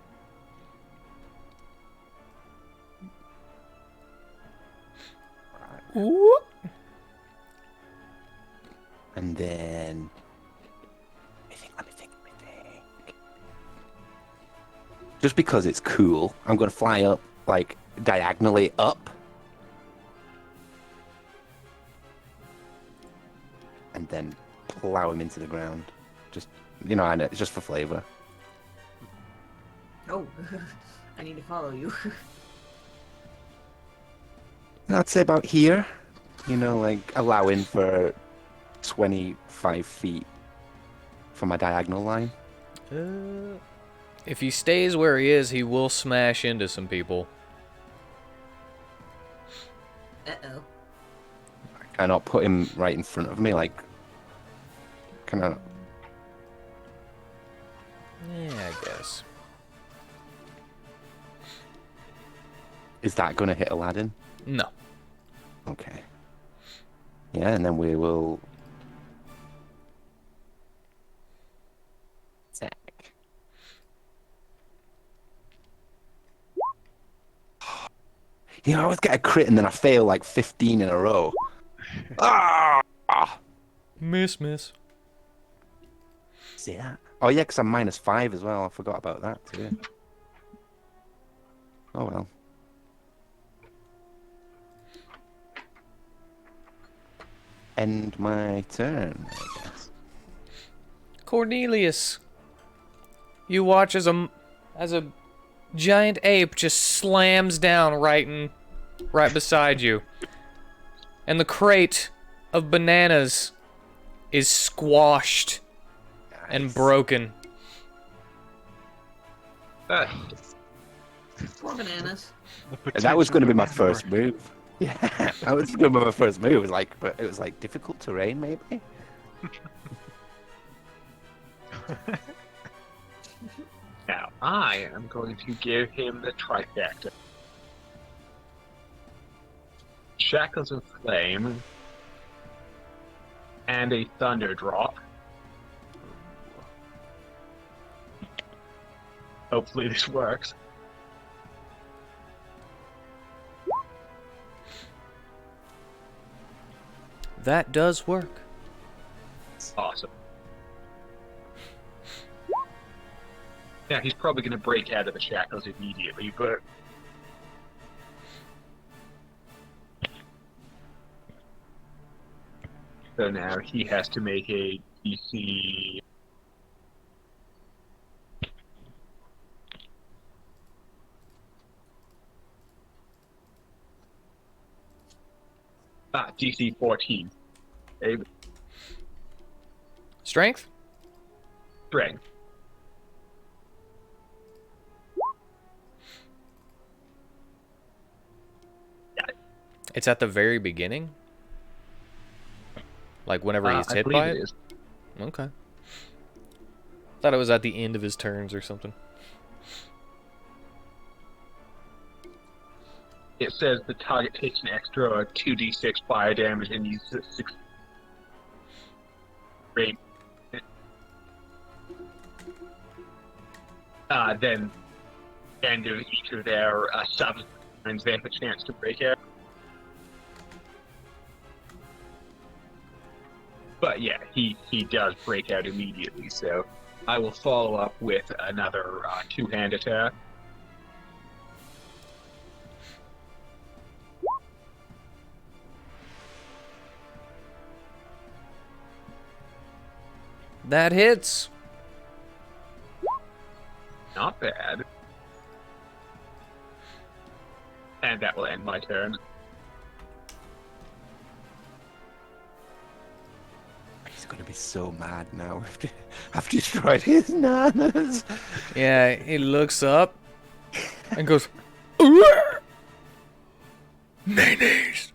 Ooh. And then... Let me think. Just because it's cool, I'm going to fly up, like, diagonally up. And then plow him into the ground. Just, you know, it's just for flavor. Oh, I need to follow you. I'd say about here. You know, like, allowing for 25 feet from my diagonal line. If he stays where he is, he will smash into some people. Uh-oh. Can I not put him right in front of me? Like, can I... Yeah, I guess. Is that going to hit Aladdin? No. Okay. Yeah, and then we will... attack. You know, I always get a crit and then I fail like 15 in a row. Ah! Miss. See that? Oh yeah, because I'm -5 as well. I forgot about that too. Oh well. End my turn, I guess. Cornelius. You watch as a giant ape just slams down right beside you. And the crate of bananas is squashed and broken. Poor bananas. And that was going to be my first move. Yeah, that was going to be my first move. It was like, but it was like difficult terrain, maybe. Now, I am going to give him the trifecta. Shackles of Flame, and a Thunder Drop. Hopefully this works. That does work. Awesome. Yeah, he's probably going to break out of the shackles immediately, but... So now he has to make a DC. DC 14. A Strength? strength. It's at the very beginning? Like whenever he's I hit believe by it it? is. Okay. Thought it was at the end of his turns or something. It says the target takes an extra 2d6 fire damage and uses 6 rate. Then end of each of their subs turns, they have a chance to break out. But yeah, he does break out immediately, so I will follow up with another two-hand attack. That hits. Not bad. And that will end my turn. He's gonna be so mad now. I've destroyed his nanas. Yeah, he looks up and goes, mayonnaise.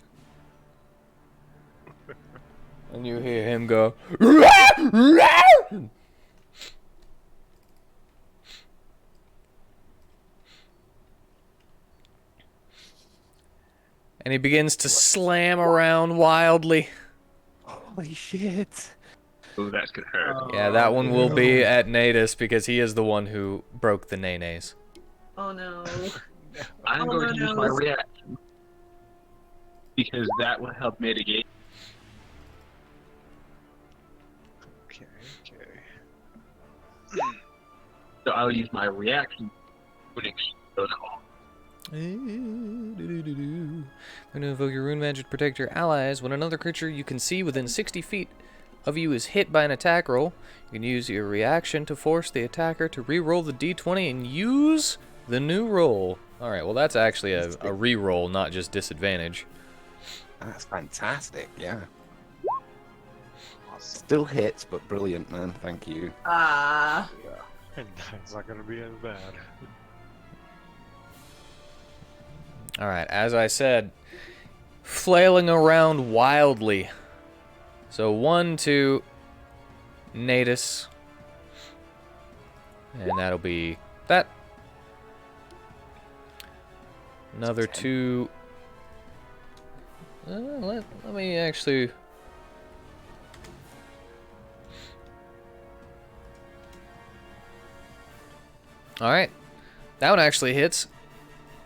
And you hear him go, and he begins to slam around wildly. Holy shit. Ooh, that's gonna hurt. Yeah, that one will be at Natus because he is the one who broke the nays. Oh no. I'm Oh, going to use my no. reaction. Because that will help mitigate. Okay, okay. So I'll use my reaction to explode off. When you invoke your rune magic to protect your allies, when another creature you can see within 60 feet of you is hit by an attack roll, you can use your reaction to force the attacker to re-roll the d20 and use the new roll. Alright, well that's actually a re-roll, not just disadvantage. That's fantastic, yeah. Still hits, but brilliant, man. Thank you. Ah. And that's not gonna be as bad. Alright, as I said, flailing around wildly. So 1 to Natus. And that'll be that. Another 2. Let me actually... Alright. That one actually hits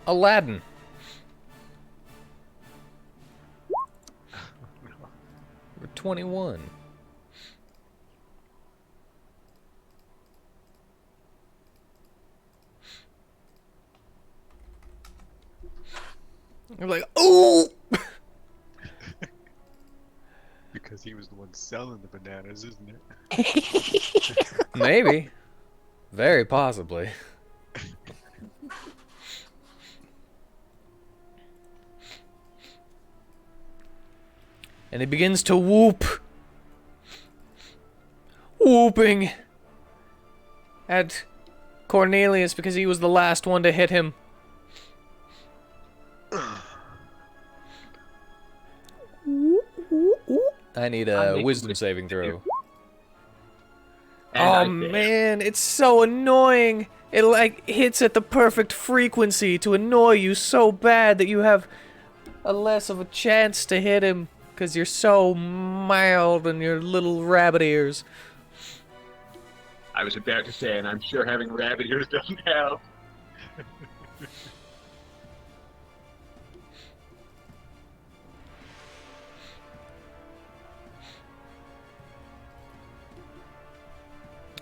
Aladdin. For 21. I'm like, ooh! Because he was the one selling the bananas, isn't it? Maybe. Very possibly. And he begins to whoop. Whooping at Cornelius because he was the last one to hit him. I need a wisdom saving throw. And Oh I fail. man, it's so annoying. It like hits at the perfect frequency to annoy you so bad that you have a less of a chance to hit him because you're so mild in your little rabbit ears. I was about to say, and I'm sure having rabbit ears doesn't help.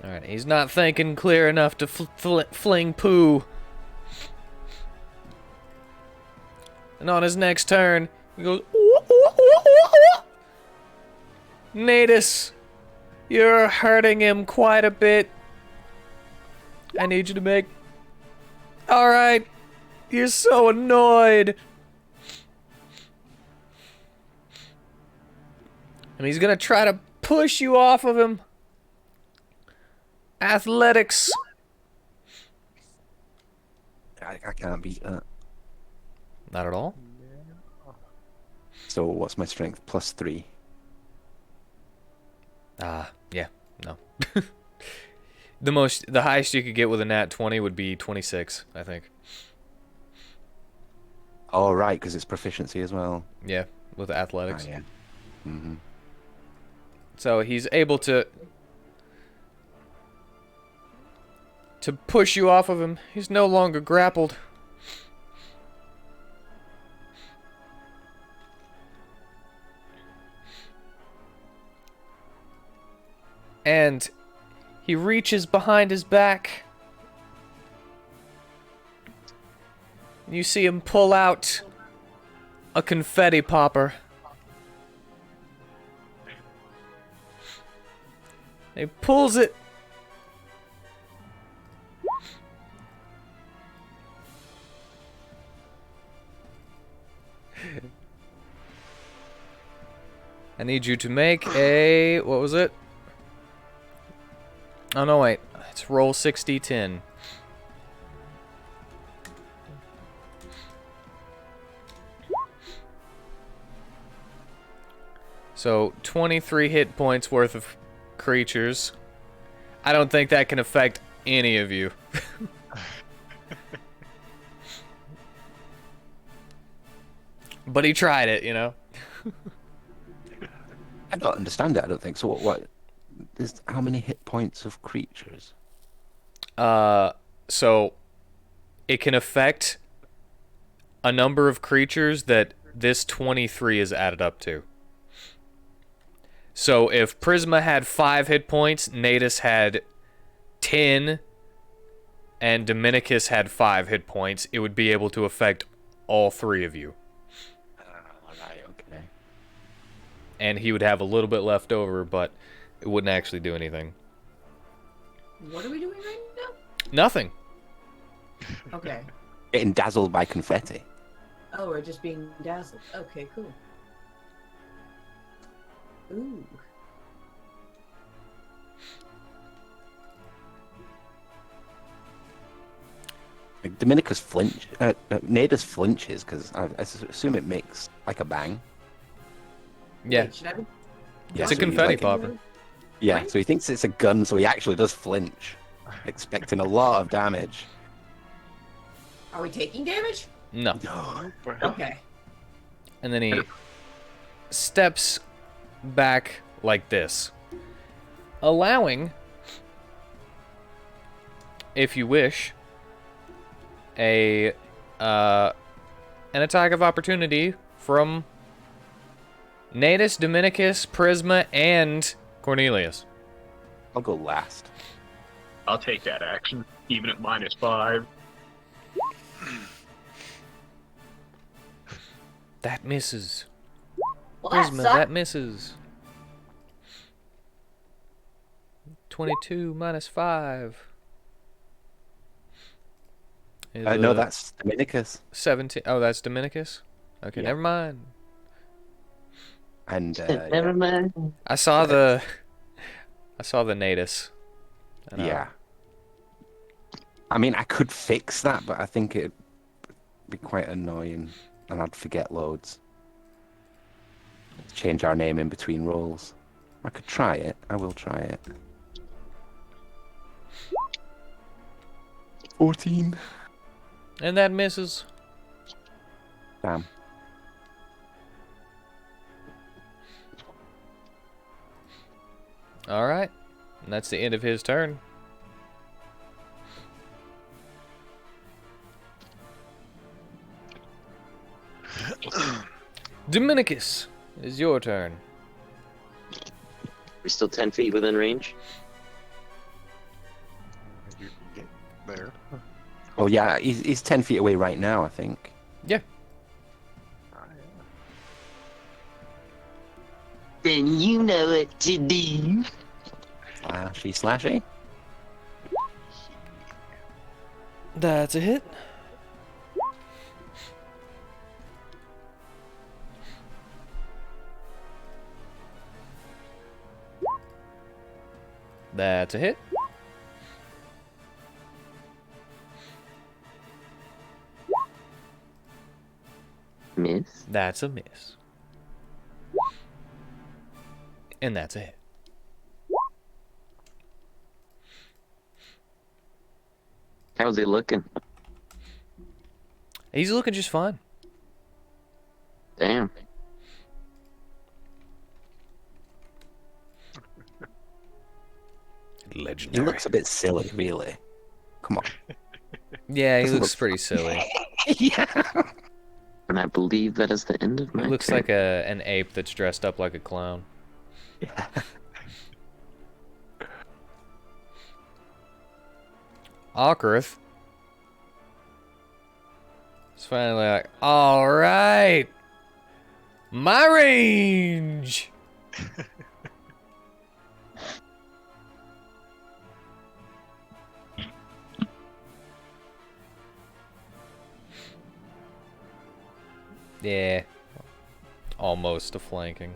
Alright, he's not thinking clear enough to fling poo. And on his next turn, he goes... Natus, you're hurting him quite a bit. I need you to make... Alright. You're so annoyed. And he's gonna try to push you off of him. Athletics. I can't beat that. Not at all. So what's my strength? +3. Yeah, no. The highest you could get with a nat 20 would be 26, I think. Oh, right, because it's proficiency as well. Yeah, with athletics. Ah, yeah. Mm-hmm. So he's able to push you off of him. He's no longer grappled. And he reaches behind his back. You see him pull out a confetti popper. He pulls it. I need you to make a... What was it? Oh, no, wait. It's roll 60-10. So, 23 hit points worth of creatures. I don't think that can affect any of you. But he tried it, you know? I don't understand it, I don't think. So what there's how many hit points of creatures? So it can affect a number of creatures that this 23 is added up to. So if Prisma had 5 hit points, Natus had 10, and Dominicus had 5 hit points, it would be able to affect all 3 of you. Alright, okay. And he would have a little bit left over, but it wouldn't actually do anything. What are we doing right now? Nothing. Okay. Getting dazzled by confetti. Oh, we're just being dazzled. Okay, cool. Ooh. Like Dominicus flinch, Natus flinches because I assume it makes like a bang. Yeah. Wait, should I be... Yeah, It's a so he, confetti like- popper. Yeah, so he thinks it's a gun, so he actually does flinch, expecting a lot of damage. Are we taking damage? No. Okay. And then he steps back like this, allowing, if you wish, an attack of opportunity from Natus, Dominicus, Prisma, and Cornelius. I'll go last. I'll take that action, even at -5. That misses. Well, that Prisma, sucked. that misses. 22 minus 5. Is, No, that's Dominicus. 17. Oh, that's Dominicus? Okay, Yeah. never mind. And Never mind. I saw the Natus. And, yeah. I mean, I could fix that, but I think it'd be quite annoying, and I'd forget loads. Change our name in between rolls. I could try it. I will try it. 14. And that misses. Damn. All right. And that's the end of his turn. Dominicus, it is your turn. We're still 10 feet within range. You can get there. Oh yeah, he's 10 feet away right now, I think. Yeah. Ah, yeah. then you know what to do. Slashy. That's a hit. That's a hit. Miss. That's a miss. And that's a hit. How's he looking? He's looking just fine. Damn. He Legendary. looks a bit silly, really. Come on. Yeah, he Doesn't looks look- pretty silly. Yeah. And I believe that is the end of my He looks turn. like an ape that's dressed up like a clown. Yeah. Ocarith. It's finally like, all right, my range. Yeah, almost a flanking.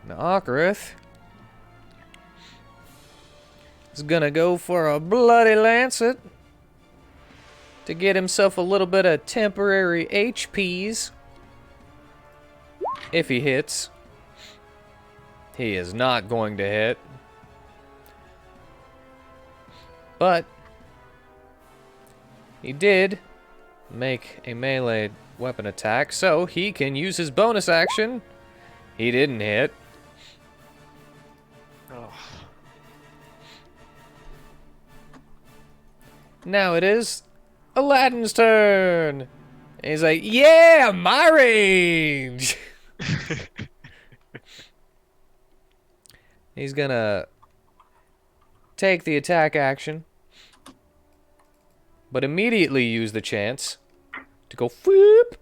And Ocarith is gonna go for a bloody lancet to get himself a little bit of temporary HPs. If he hits, he is not going to hit. But he did make a melee weapon attack, so he can use his bonus action. He didn't hit. Oh, Now it is Aladdin's turn. And he's like, yeah, my range. He's gonna take the attack action, but immediately use the chance to go whoop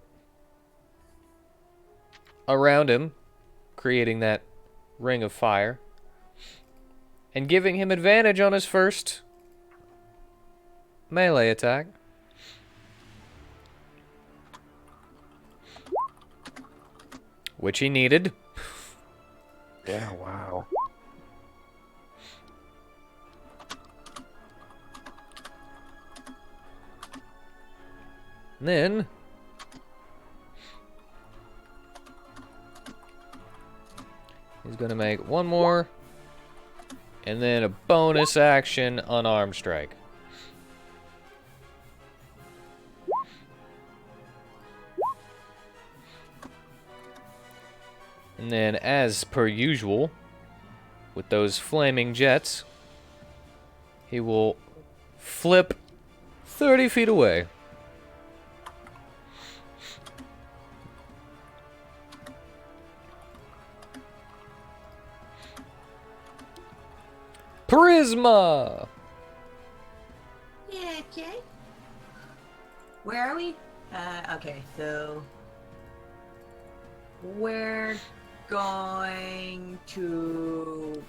around him, creating that ring of fire, and giving him advantage on his first melee attack. Which he needed. Yeah, wow. And then he's gonna make one more, and then a bonus action unarmed strike. And then, as per usual, with those flaming jets, he will flip 30 feet away. Prisma! Yeah, okay. Where are we? Okay, so we're going to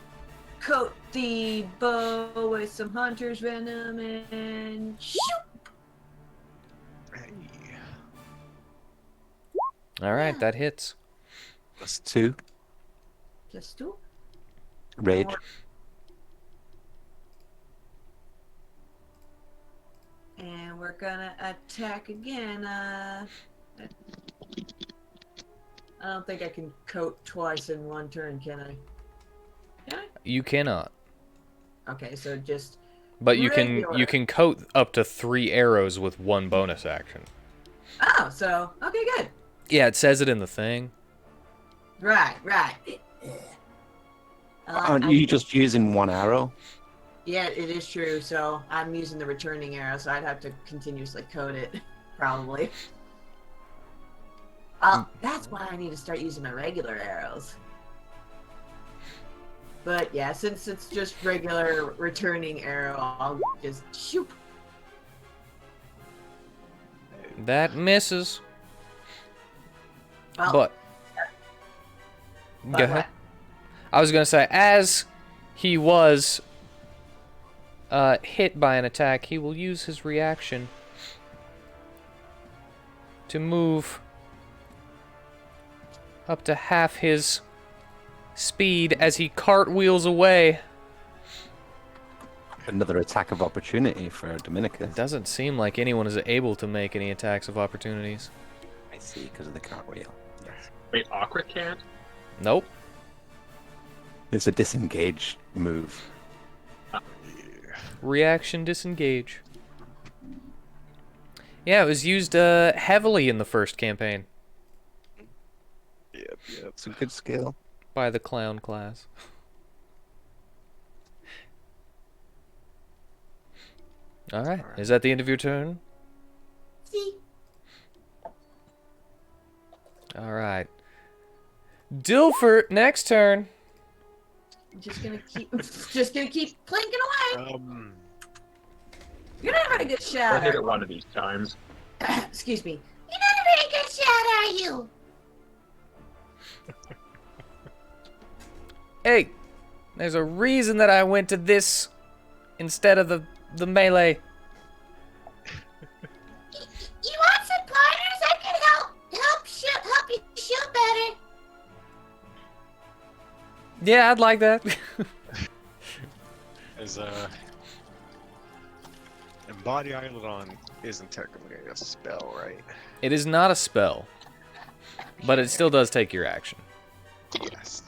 coat the bow with some hunter's venom and shoot. hey. Alright, that hits. +2. Just two. Rage. And we're gonna attack again. I don't think I can coat twice in one turn, can I? Can I? You cannot. Okay, so just But you Regular. can coat up to 3 arrows with one bonus action. oh, so okay, good. Yeah, it says it in the thing. Right. Aren't I- you just using one arrow? Yeah, it is true. So I'm using the returning arrow, so I'd have to continuously code it, probably. That's why I need to start using my regular arrows. But yeah, since it's just regular returning arrow, I'll just shoot. That misses. Well, But go ahead. I was gonna say, as he was hit by an attack, he will use his reaction to move up to half his speed as he cartwheels away. Another attack of opportunity for Dominicus. It doesn't seem like anyone is able to make any attacks of opportunities. I see, because of the cartwheel. Yes. Wait, Awkward can't? Nope. It's a disengage move. Reaction disengage. Yeah, it was used heavily in the first campaign Yep. It's a good skill. by the clown class. Alright, is that the end of your turn? See? Alright. Dilfert, next turn. Just gonna keep clinking away. You're not a very good I'll hit shatter. it one of these times. Excuse me. You're not a very good shot, are you? Hey, there's a reason that I went to this instead of the melee. You want some pointers? I can help you shoot better. Yeah, I'd like that. As Embody Eidolon isn't technically a spell, right? It is not a spell, but it still does take your action. Yes.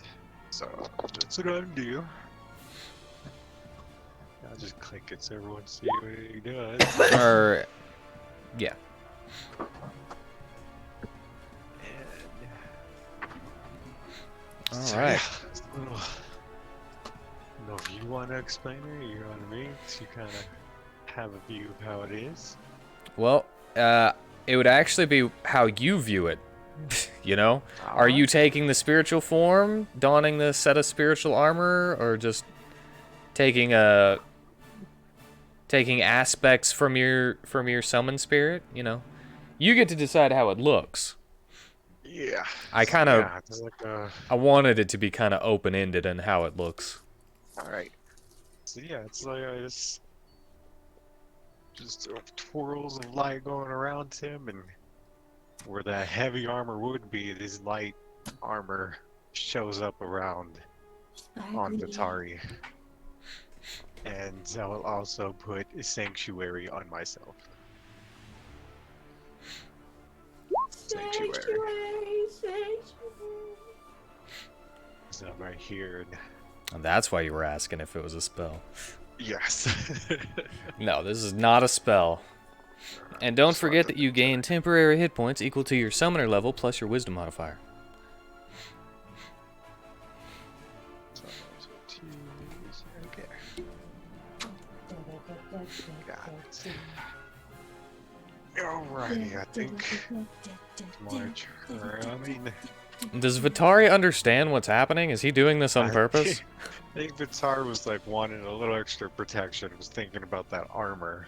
So that's what I'm do. I'll just click it so everyone see what he does. Or, yeah. All right. I don't know if you want to explain it or you want me to kind of have a view of how it is. Well, it would actually be how you view it. You know? Are you taking the spiritual form, donning the set of spiritual armor, or just taking aspects from your summon spirit? You know, you get to decide how it looks. Yeah. I kind of, Yeah, it's like I wanted it to be kind of open-ended in how it looks. alright. So yeah, it's like just twirls of light going around him, and where that heavy armor would be, this light armor shows up around on Vatari. And I will also put a sanctuary on myself. Sanctuary. So I'm right here. And that's why you were asking if it was a spell. Yes. No, this is not a spell. And don't forget that you gain temporary hit points equal to your summoner level plus your wisdom modifier. Okay. Got it. Alrighty, I think it's my turn. I mean, Does Vatari understand what's happening? Is he doing this on I purpose? think Vitar was like wanting a little extra protection. Was thinking about that armor.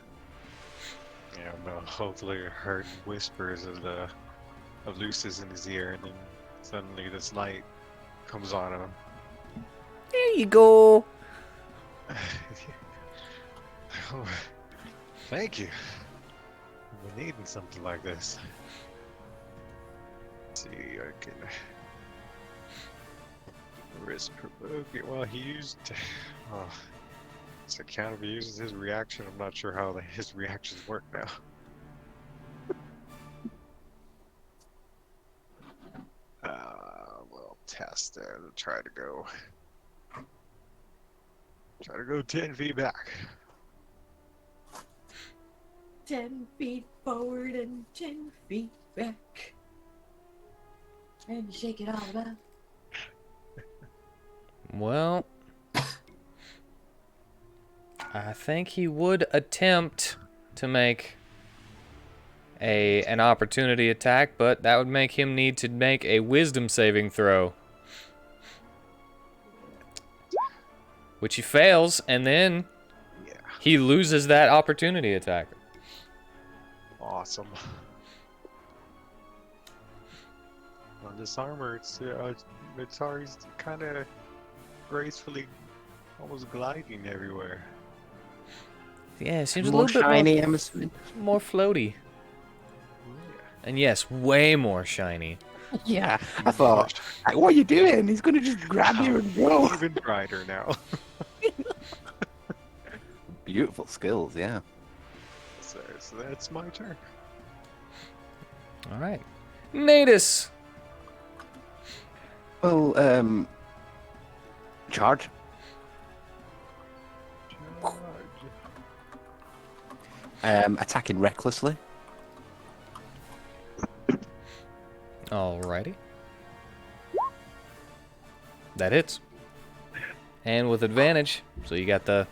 And hopefully heard whispers of Lucis in his ear, and then suddenly this light comes on him. There you go. Oh, thank you. I've been needing something like this. Let's see, I can risk provoking. Well, he used. It's a count if he uses his reaction. I'm not sure how his reactions work now. We'll test it and try to go 10 feet back. 10 feet forward and 10 feet back. And shake it all about. Well, I think he would attempt to make an opportunity attack, but that would make him need to make a wisdom saving throw. Which he fails, and then Yeah. he loses that opportunity attack. Awesome. On this armor, it's already kind of gracefully, almost gliding everywhere. Yeah, it seems a More little bit shiny, I'm assuming. more floaty. And yes, way more shiny. Yeah, I thought, like, what are you doing? He's gonna just grab you and go. Even brighter now. Beautiful skills, yeah. So that's my turn. All right. Natus! Well, charge. Charge. Attacking recklessly. Alrighty. That hits. And with advantage, so you got the...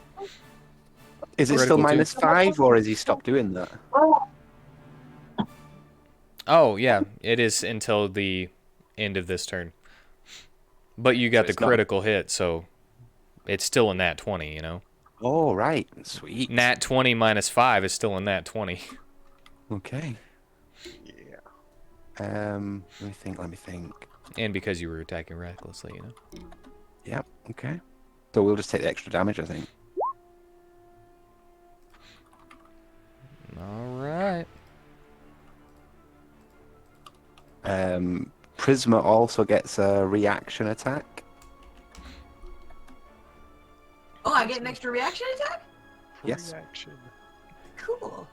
Is it still Critical too. -5, or has he stopped doing that? Oh, yeah, it is until the end of this turn. But you got So the it's not- critical hit, so it's still a nat 20, you know? Oh, right. Sweet. Nat 20 minus 5 is still a nat 20. Okay. Yeah. Let me think. And because you were attacking recklessly, you know? Yep, okay. So we'll just take the extra damage, I think. Alright. Prisma also gets a reaction attack. Oh, I get an extra reaction attack? Yes. Reaction. Cool.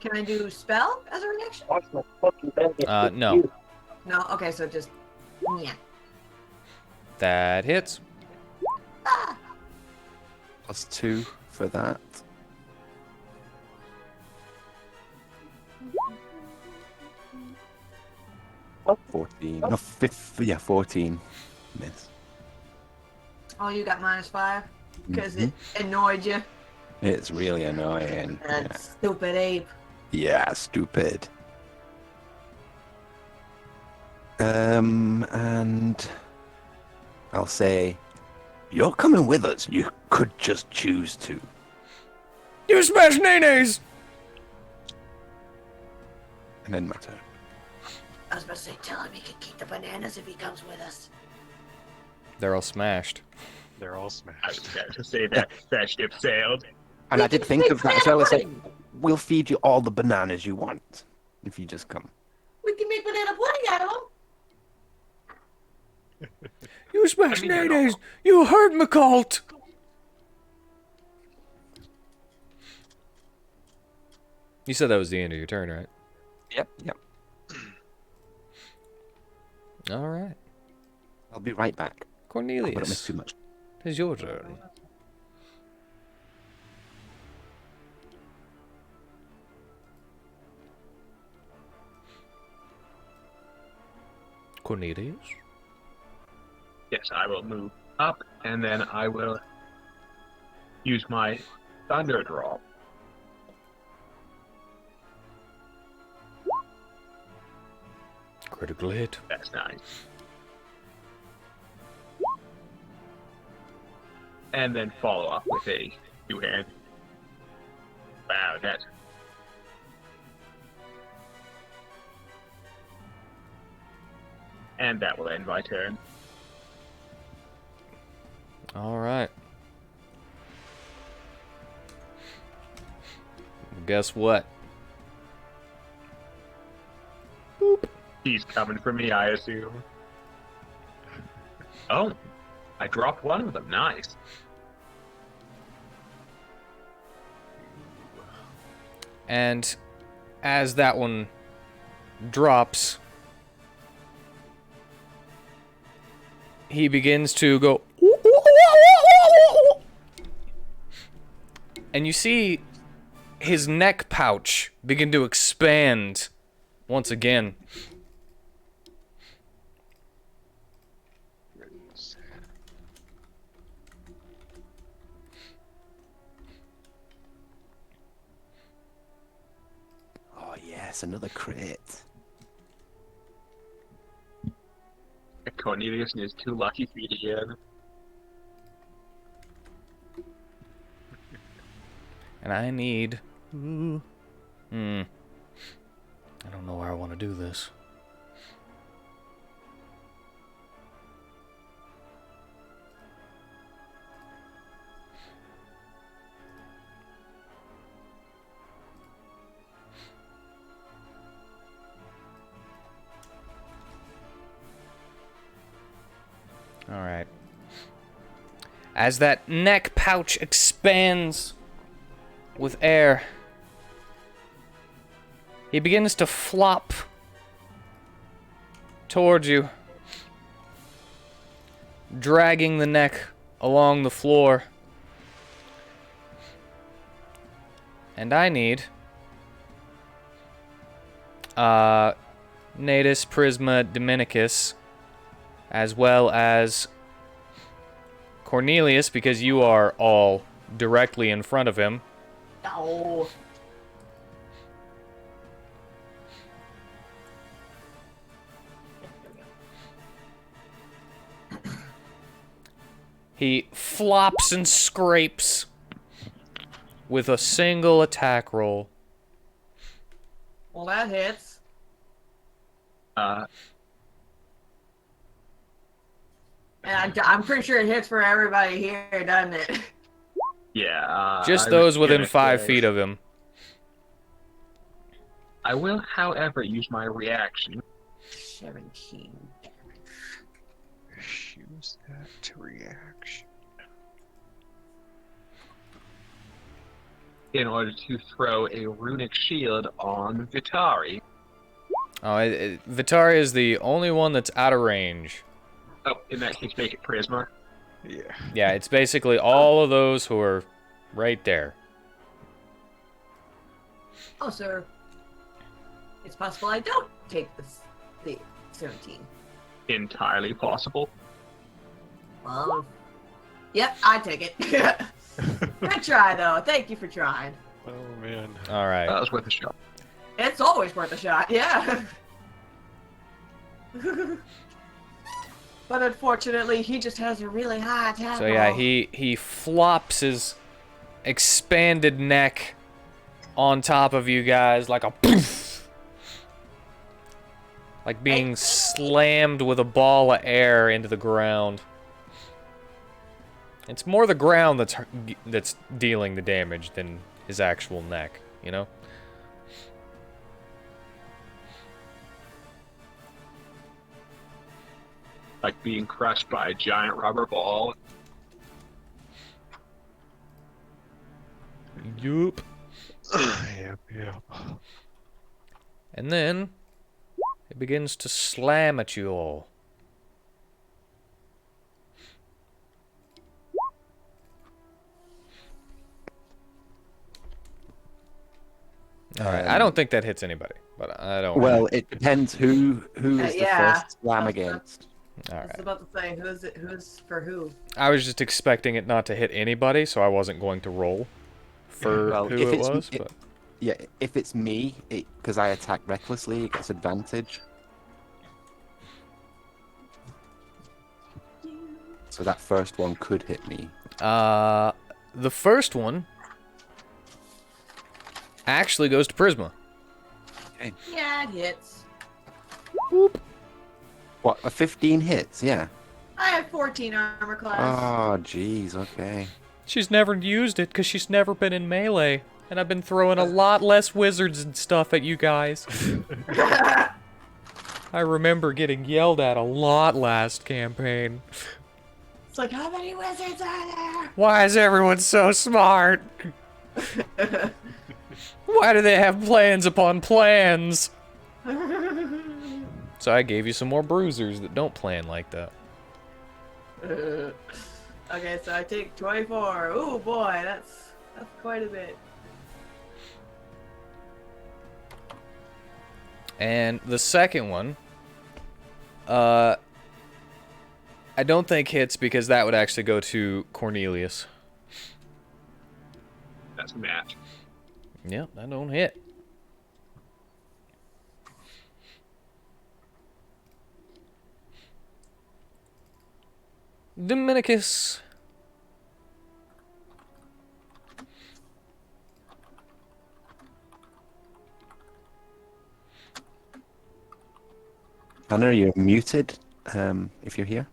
Can I do spell as a reaction? No. No. Okay, so just yeah. That hits. Ah! +2 for that. Oh, 14. No, 14. Miss. Oh, you got -5 because Mhm. it annoyed you. It's really annoying. That stupid ape. Yeah, stupid. And I'll say, you're coming with us. You could just choose to. You smash nays! And then my turn. I was about to say, tell him he can keep the bananas if he comes with us. They're all smashed. They're all I was smashed. about to say that ship sailed. And I did think of that as well. It's like, we'll feed you all the bananas you want if you just come. We can make banana pudding out of them. You smash I mean, you're not nays! You hurt me, Colt! You said that was the end of your turn, right? Yep, yep. Alright. I'll be right back. But I don't miss Cornelius, too much. it's your turn. Cornelius? Yes, I will move up, and then I will use my thunder draw. Critical hit. That's nice. And then follow up with a two-hand. Wow, that's... And that will end my turn. Alright. Guess what? He's coming for me, I assume. Oh, I dropped one of them. Nice. And as that one drops, he begins to go. And you see his neck pouch begin to expand once again. Oh, yes, another crit. Cornelius and his two lucky feet again. And I need... I I don't know where I want to do this. Alright. As that neck pouch expands with air, he begins to flop towards you, dragging the neck along the floor. And I need Natus Prisma Dominicus, as well as Cornelius, because you are all directly in front of him. No. He flops and scrapes with a single attack roll. Well, that hits. And I'm pretty sure it hits for everybody here, doesn't it? Yeah. Just I those was within gonna 5 say- feet of him. I will, however, use my reaction 17. Use that to reaction. in order to throw a runic shield on Vitari. Oh, Vitari is the only one that's out of range. Oh, in that case, make it Prisma. Yeah. Yeah, it's basically all of those who are right there. Oh, sir. It's possible I don't take the 17. Entirely possible. Well, yep, I take it. Good try, though. Thank you for trying. Oh man. All right. That was worth a shot. It's always worth a shot, yeah. But unfortunately, he just has a really high attack So yeah, roll. he flops his expanded neck on top of you guys like a poof. Like being slammed with a ball of air into the ground. It's more the ground that's dealing the damage than his actual neck, you know? Like being crushed by a giant rubber ball. Yup. Yep. And then it begins to slam at you all. Alright, I don't think that hits anybody, but I don't. Well, it depends who is the yeah. first slam That's- against. I was Alright. about to say, who's for who? I was just expecting it not to hit anybody, so I wasn't going to roll for Well, who if it it's was, but Yeah, if it's me, because I attack recklessly, it gets advantage. So that first one could hit me. the first one actually goes to Prisma. Yeah, it hits. What, a 15 hits? Yeah. I have 14 armor class. Oh, jeez, okay. She's never used it because she's never been in melee, and I've been throwing a lot less wizards and stuff at you guys. I remember getting yelled at a lot last campaign. It's like, how many wizards are there? Why is everyone so smart? Why do they have plans upon plans? So I gave you some more bruisers that don't plan like that. Okay, so I take 24. Ooh, boy, that's quite a bit. And the second one, I don't think hits because that would actually go to Cornelius. That's a match. Yep, that don't hit. Dominicus. Anna, you're muted. If you're here.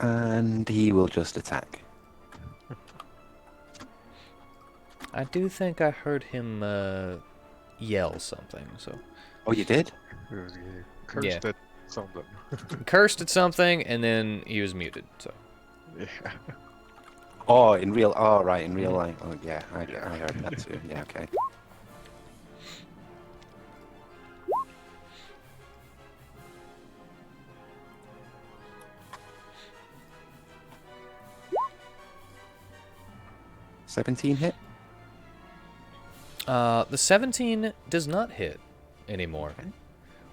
And he will just attack. I do think I heard him yell something. So Oh, you did? It was cursed at something. cursed at something, and then he was muted. So Yeah. Oh, in real. Oh, right, in real life. Oh, yeah, I heard that too. Yeah, okay. $17 hit. the 17 does not hit anymore. Okay.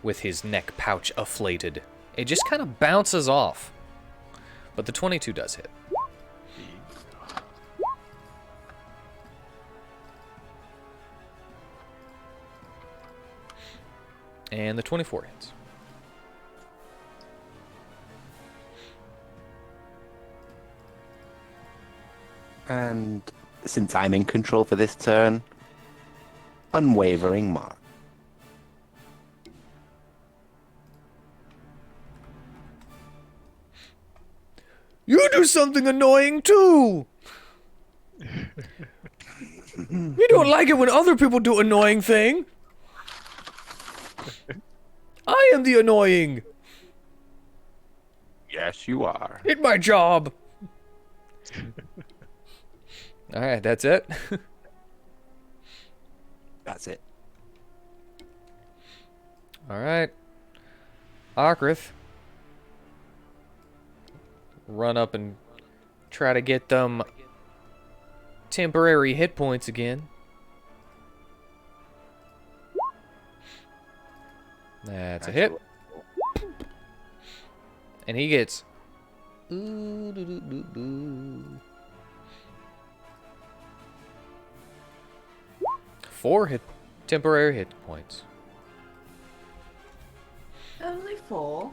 With his neck pouch afflated, it just kind of bounces off. But the 22 does hit. And the 24 hits. And since I'm in control for this turn, unwavering mark. You do something annoying too! You don't like it when other people do annoying thing! I am the annoying! Yes, you are. Hit my job! Alright, that's it. That's it. Alright. Arkrith. Run up and try to get them temporary hit points again. That's a hit. And he gets... Four temporary hit points. Only 4.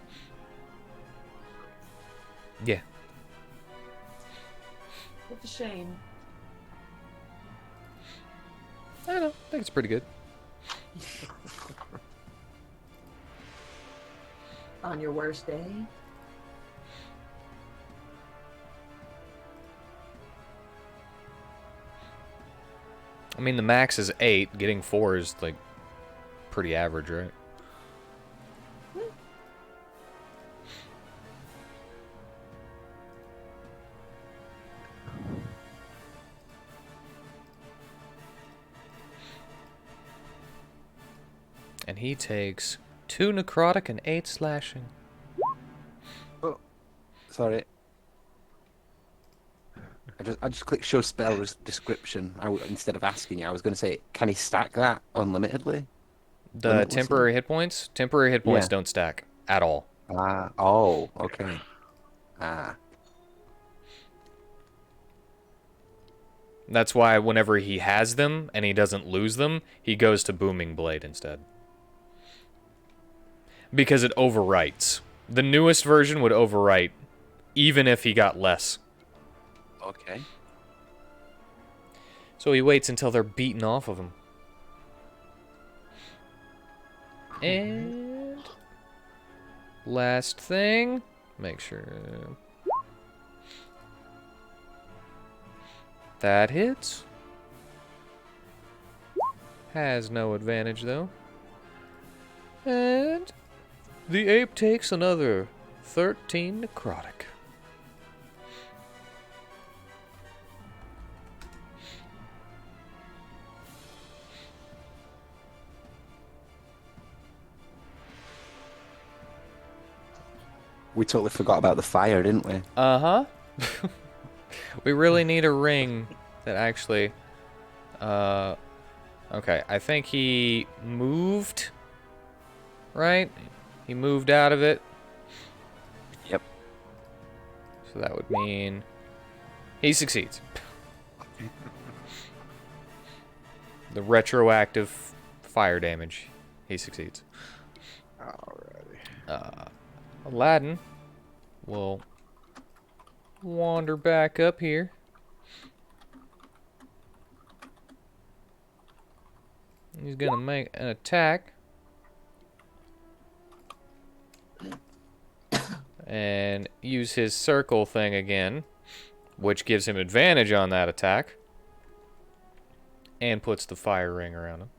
Yeah. What a shame. I don't know. I think it's pretty good. On your worst day? I mean, the max is 8. Getting 4 is, like, pretty average, right? And he takes 2 necrotic and 8 slashing. Sorry. I just clicked show spell description. Instead of asking you, I was going to say, can he stack that unlimitedly? The Limitlessly? temporary hit points? Temporary hit points Yeah. don't stack at all. Oh, okay. That's why whenever he has them and he doesn't lose them, he goes to Booming Blade instead. Because it overwrites. The newest version would overwrite, even if he got less. Okay. So he waits until they're beaten off of him. And... last thing. Make sure... that hits. Has no advantage, though. And... the ape takes another 13 necrotic. We totally forgot about the fire, didn't we? Uh-huh. We really need a ring that actually... okay, I think he moved... right? He moved out of it. Yep. So that would mean... he succeeds. The retroactive fire damage. He succeeds. Alrighty. Aladdin will wander back up here. He's gonna make an attack. And use his circle thing again, which gives him advantage on that attack. And puts the fire ring around him.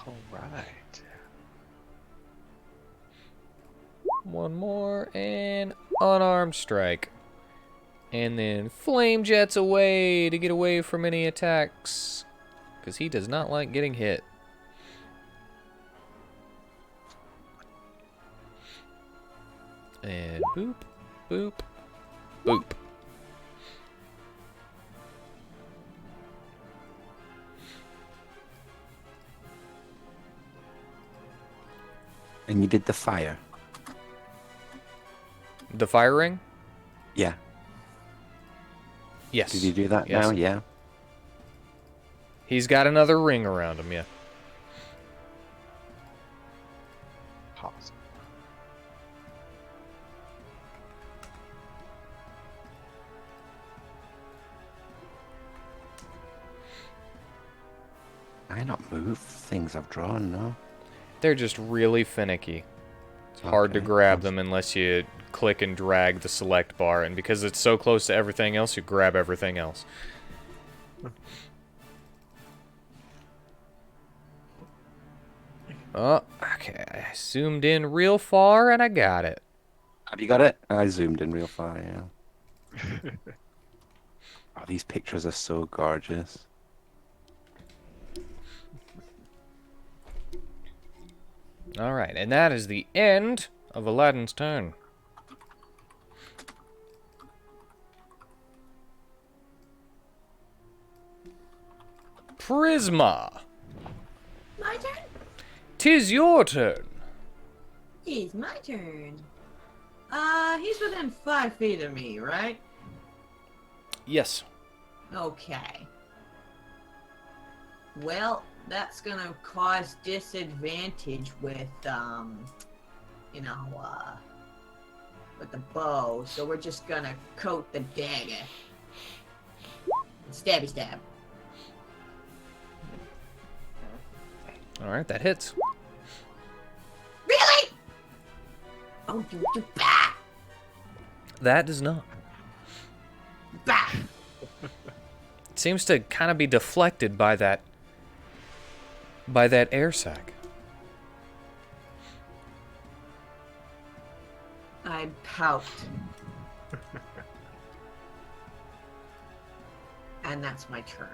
Alright. One more, and unarmed strike. And then flame jets away to get away from any attacks. Because he does not like getting hit. And boop, boop, boop. And you did the fire. The fire ring? Yeah. Yes. Did you do that Yes. now? Yeah. He's got another ring around him, yeah. Pause. I not move things I've drawn, no? They're just really finicky. It's hard to Okay. grab them unless you click and drag the select bar, and because it's so close to everything else, you grab everything else. Oh, okay. I zoomed in real far and I got it. Have you got it? I zoomed in real far, yeah. Oh, these pictures are so gorgeous. Alright, and that is the end of Aladdin's turn. Prisma, My turn? 'tis your turn. It's my turn. He's within 5 feet of me, right? Yes. Okay. Well, that's gonna cause disadvantage with, with the bow. So we're just gonna coat the dagger. Stabby stab. Alright, that hits. Really? Oh, you bah! That does not. Bah! It seems to kind of be deflected by that air sac. I pout. And that's my turn.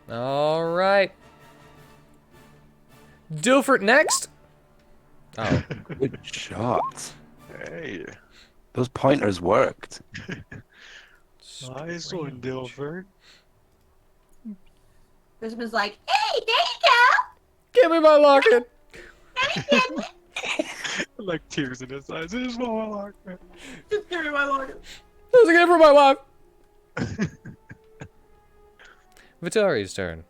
Alright. Dilfert next. Oh. Good shot. Hey. Those pointers worked. Nice one, Dilford. Christmas like, hey, there you Give me my locket. go! Like tears in his eyes. I just want my locket. Just give me my locket. That's a gift for my wife. Vittori's turn.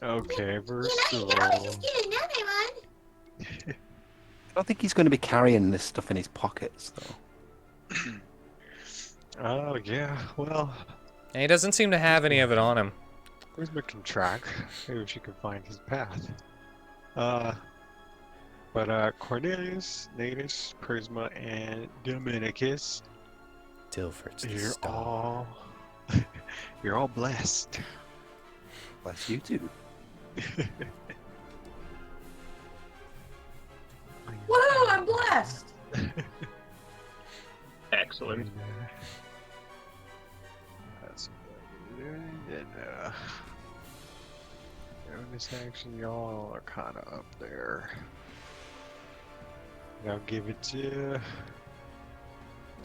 Okay, first You of can always all. just get another one. I don't think he's going to be carrying this stuff in his pockets, though. Oh, yeah, well, And he doesn't seem to have any of it on him. Prisma can track. Maybe she can find his path. But Cornelius, Natus, Prisma, and Dominicus, Dilfert's the you're star. all, you're all blessed. Bless you too. Woohoo, I'm blessed! Excellent. That's what we're doing. And bonus action, y'all are kind of up there. And I'll give it to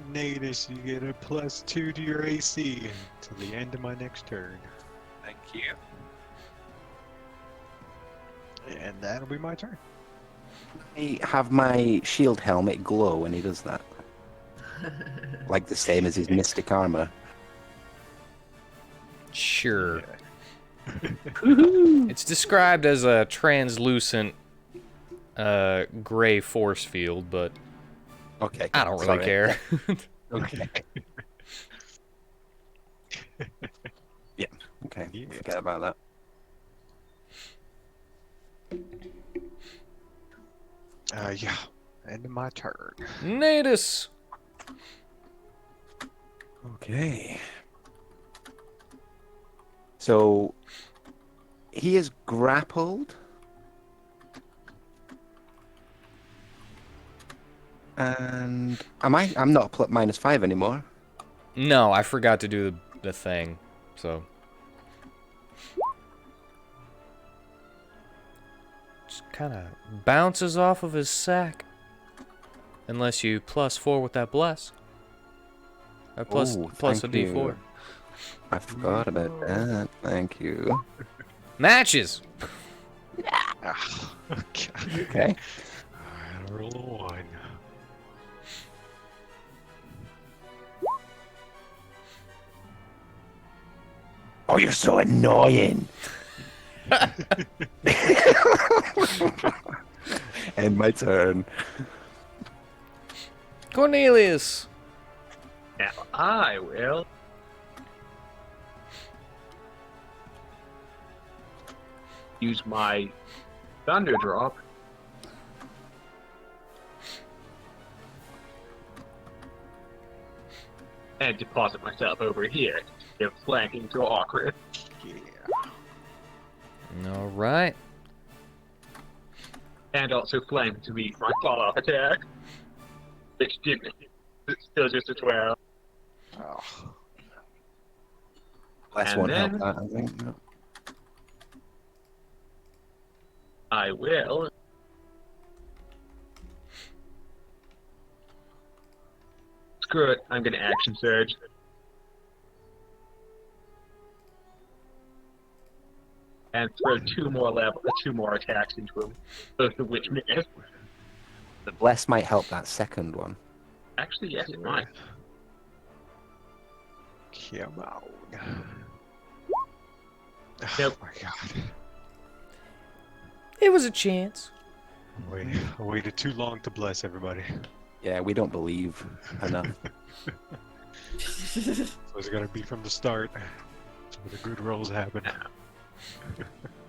Natus. You get a +2 to your AC until the end of my next turn. Thank you. And that'll be my turn. I have my shield helmet glow when he does that. Like the same as his mystic armor. Sure. Yeah. It's described as a translucent gray force field, but Okay. I don't really sorry. care. Okay. Yeah. Okay. Yeah. Forget about that. Yeah. End of my turn. Natus! Okay. So he is grappled. And I'm not -5 anymore. No, I forgot to do the thing, so. Just kind of bounces off of his sack. Unless you +4 with that bless. Or plus Oh, a thank D4. you. I forgot about that. Thank you. Matches! Ah, okay. Okay. I roll a 1. Oh, you're so annoying. End my turn. Cornelius! Now I will use my thunder drop and deposit myself over here. Give flanking to awkward. Yeah. Alright. And also flank to meet my follow-up attack. Which didn't. It's still just a 12. Oh. Less And won't help then- that, I think. No. I will screw it. I'm gonna action surge. And throw two more attacks into him, both of which miss. The bless might help that second one. Actually, yes, it might. Come on. Nope. Oh my god. It was a chance. I waited too long to bless everybody. Yeah, we don't believe enough. So it's gotta be from the start. So the good rolls happen.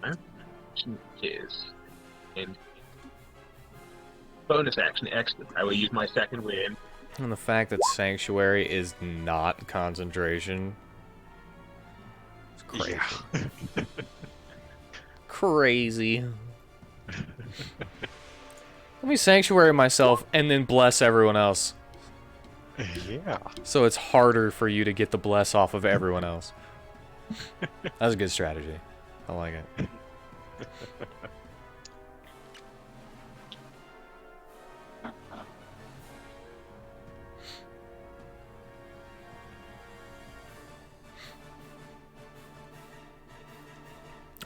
Action is in bonus action. Excellent. I will use my second win. And the fact that Sanctuary is not concentration. It's crazy. Yeah. Crazy. Let me Sanctuary myself and then bless everyone else. Yeah. So it's harder for you to get the bless off of everyone else. That's a good strategy. I like it.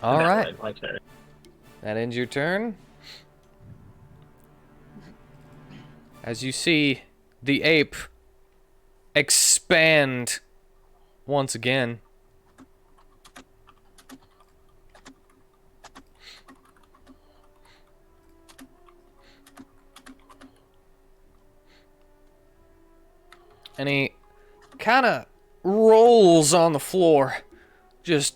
All And that right. was my turn. That ends your turn. As you see the ape expand once again. And he kind of rolls on the floor, just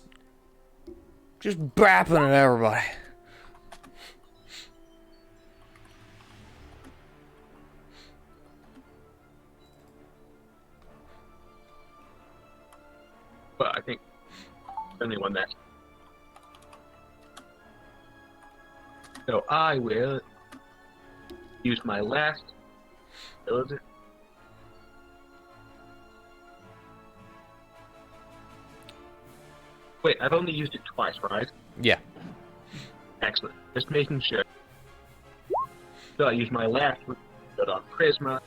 bapping at everybody. But I think only one that. So I will use my last ability. Wait, I've only used it twice, right? Yeah. Excellent. Just making sure. So I use my last build on Prisma.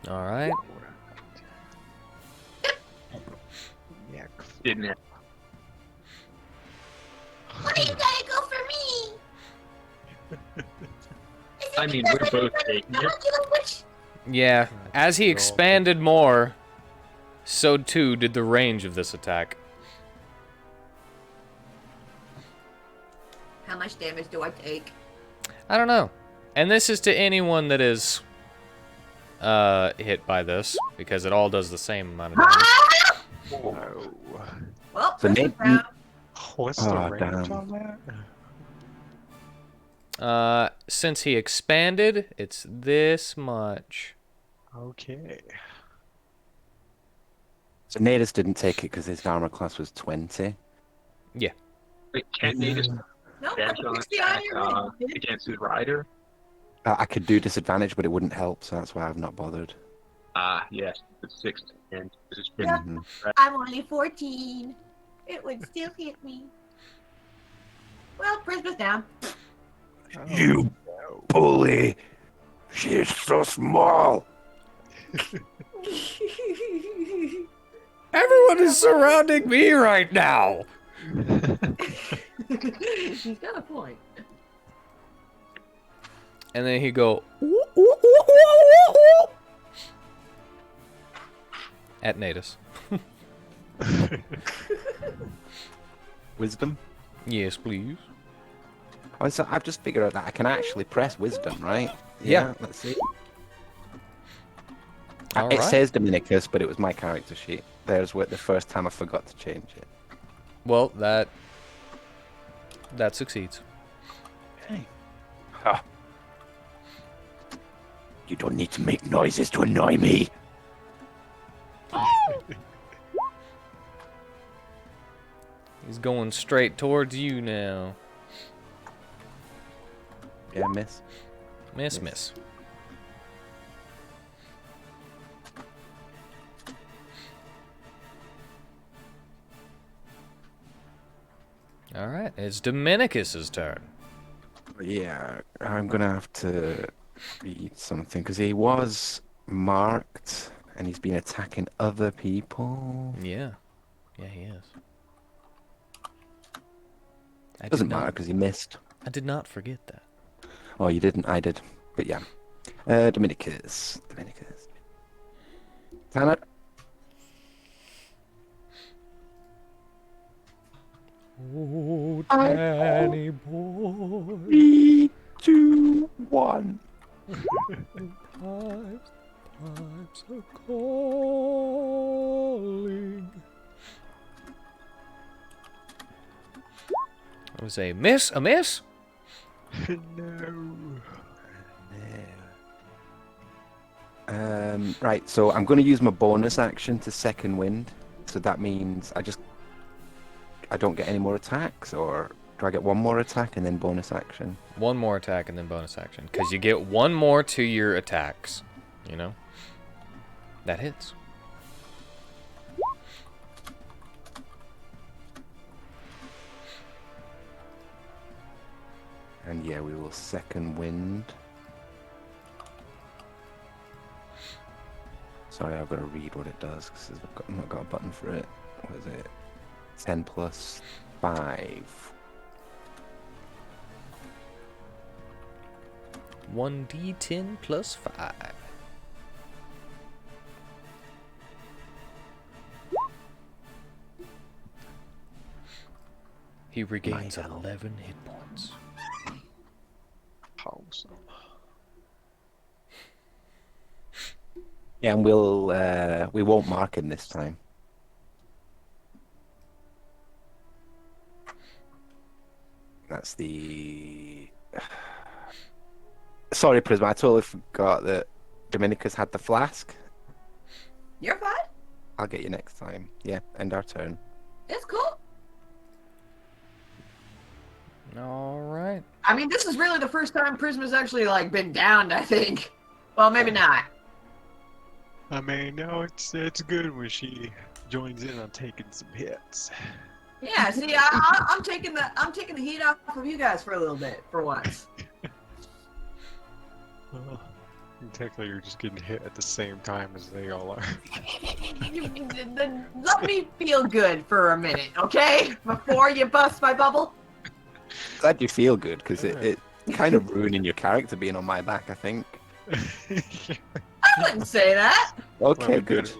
All right. Yeah. Didn't have. Why you gotta go for me? Is it I mean, because we're I'm both gonna taking tell it. you which Yeah. As he expanded more, so too did the range of this attack. How much damage do I take? I don't know. And this is to anyone that is hit by this, because it all does the same amount of damage. No. Well, So Prisma's Nate- down. What's the Oh, range damn. on that? Since he expanded, it's this much. Okay. So Nadus didn't take it because his armor class was 20. Yeah. Wait, can't they just No, dash I on fixed the attack iron ring. against his rider? I could do disadvantage, but it wouldn't help, so that's why I've not bothered. Ah, yes, it's 6 and this is Yeah. Mhm. I'm only 14. It would still hit me. Well, Prisma's down. You bully! She's so small! Everyone is surrounding me right now. He's got a point. And then he go at Natus. Wisdom? Yes, please. Oh, so I've just figured out that I can actually press wisdom, right? Yeah. Let's see. All It right. says Dominicus, but it was my character sheet. There's what the first time I forgot to change it. Well, that succeeds. Okay. Ha. You don't need to make noises to annoy me. He's going straight towards you now. Yeah, miss. Miss, miss. All right, it's Dominicus's turn. Yeah, I'm gonna have to read something because he was marked and he's been attacking other people. Yeah, yeah, he is. I Doesn't did not- matter because he missed. I did not forget that. Oh, you didn't? I did. But yeah. Dominicus. Tanner? Oh, Danny boy. 3, 2, 1. Pipes are calling. It was a miss, a miss. No. Right, so I'm going to use my bonus action to second wind. So that means I don't get any more attacks, or do I get one more attack and then bonus action? One more attack and then bonus action, because you get one more to your attacks. You know, that hits. And yeah, we will second wind. Sorry, I've got to read what it does because I've not got a button for it. What is it? 10 plus 5. 1d10 plus 5. He regains 11 hit points. Awesome. Yeah, and we won't mark him this time. That's the. Sorry, Prisma. I totally forgot that Dominicus had the flask. You're fine. I'll get you next time. Yeah, end our turn. It's cool. All right. I mean, this is really the first time Prisma's actually like been downed. I think. Well, maybe not. I mean, no, it's good when she joins in on taking some hits. Yeah. See, I'm taking the heat off of you guys for a little bit, for once. Well, technically, you're just getting hit at the same time as they all are. Let me feel good for a minute, okay? Before you bust my bubble. Glad you feel good because it kind of ruining your character being on my back. I think. I wouldn't say that. Okay, Well, good.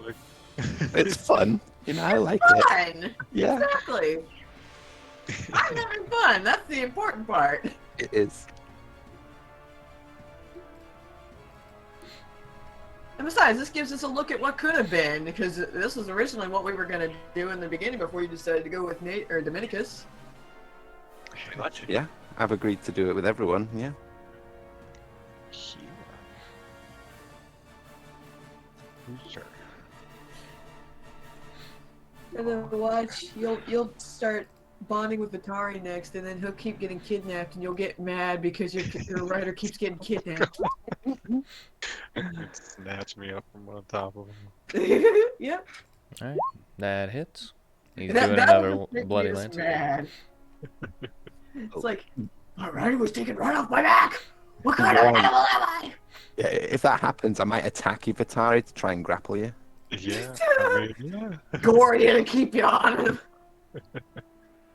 It's fun. I like it. Fun. Yeah. Exactly. I'm having fun. That's the important part. It is. And besides, this gives us a look at what could have been, because this was originally what we were going to do in the beginning before you decided to go with Nate or Dominicus. Much. Yeah. I've agreed to do it with everyone. Yeah. Sure. And then watch, you'll start bonding with Atari next, and then he'll keep getting kidnapped, and you'll get mad because your writer keeps getting kidnapped. Snatch me up from on top of him. Yep. All right, that hits. He's That- doing that another would make bloody me lance. mad. It's like, my writer was taken right off my back. What kind of Wow. animal am I? Yeah. If that happens, I might attack you, Vatari, to try and grapple you. Yeah, I mean, yeah. Gory to keep you on him.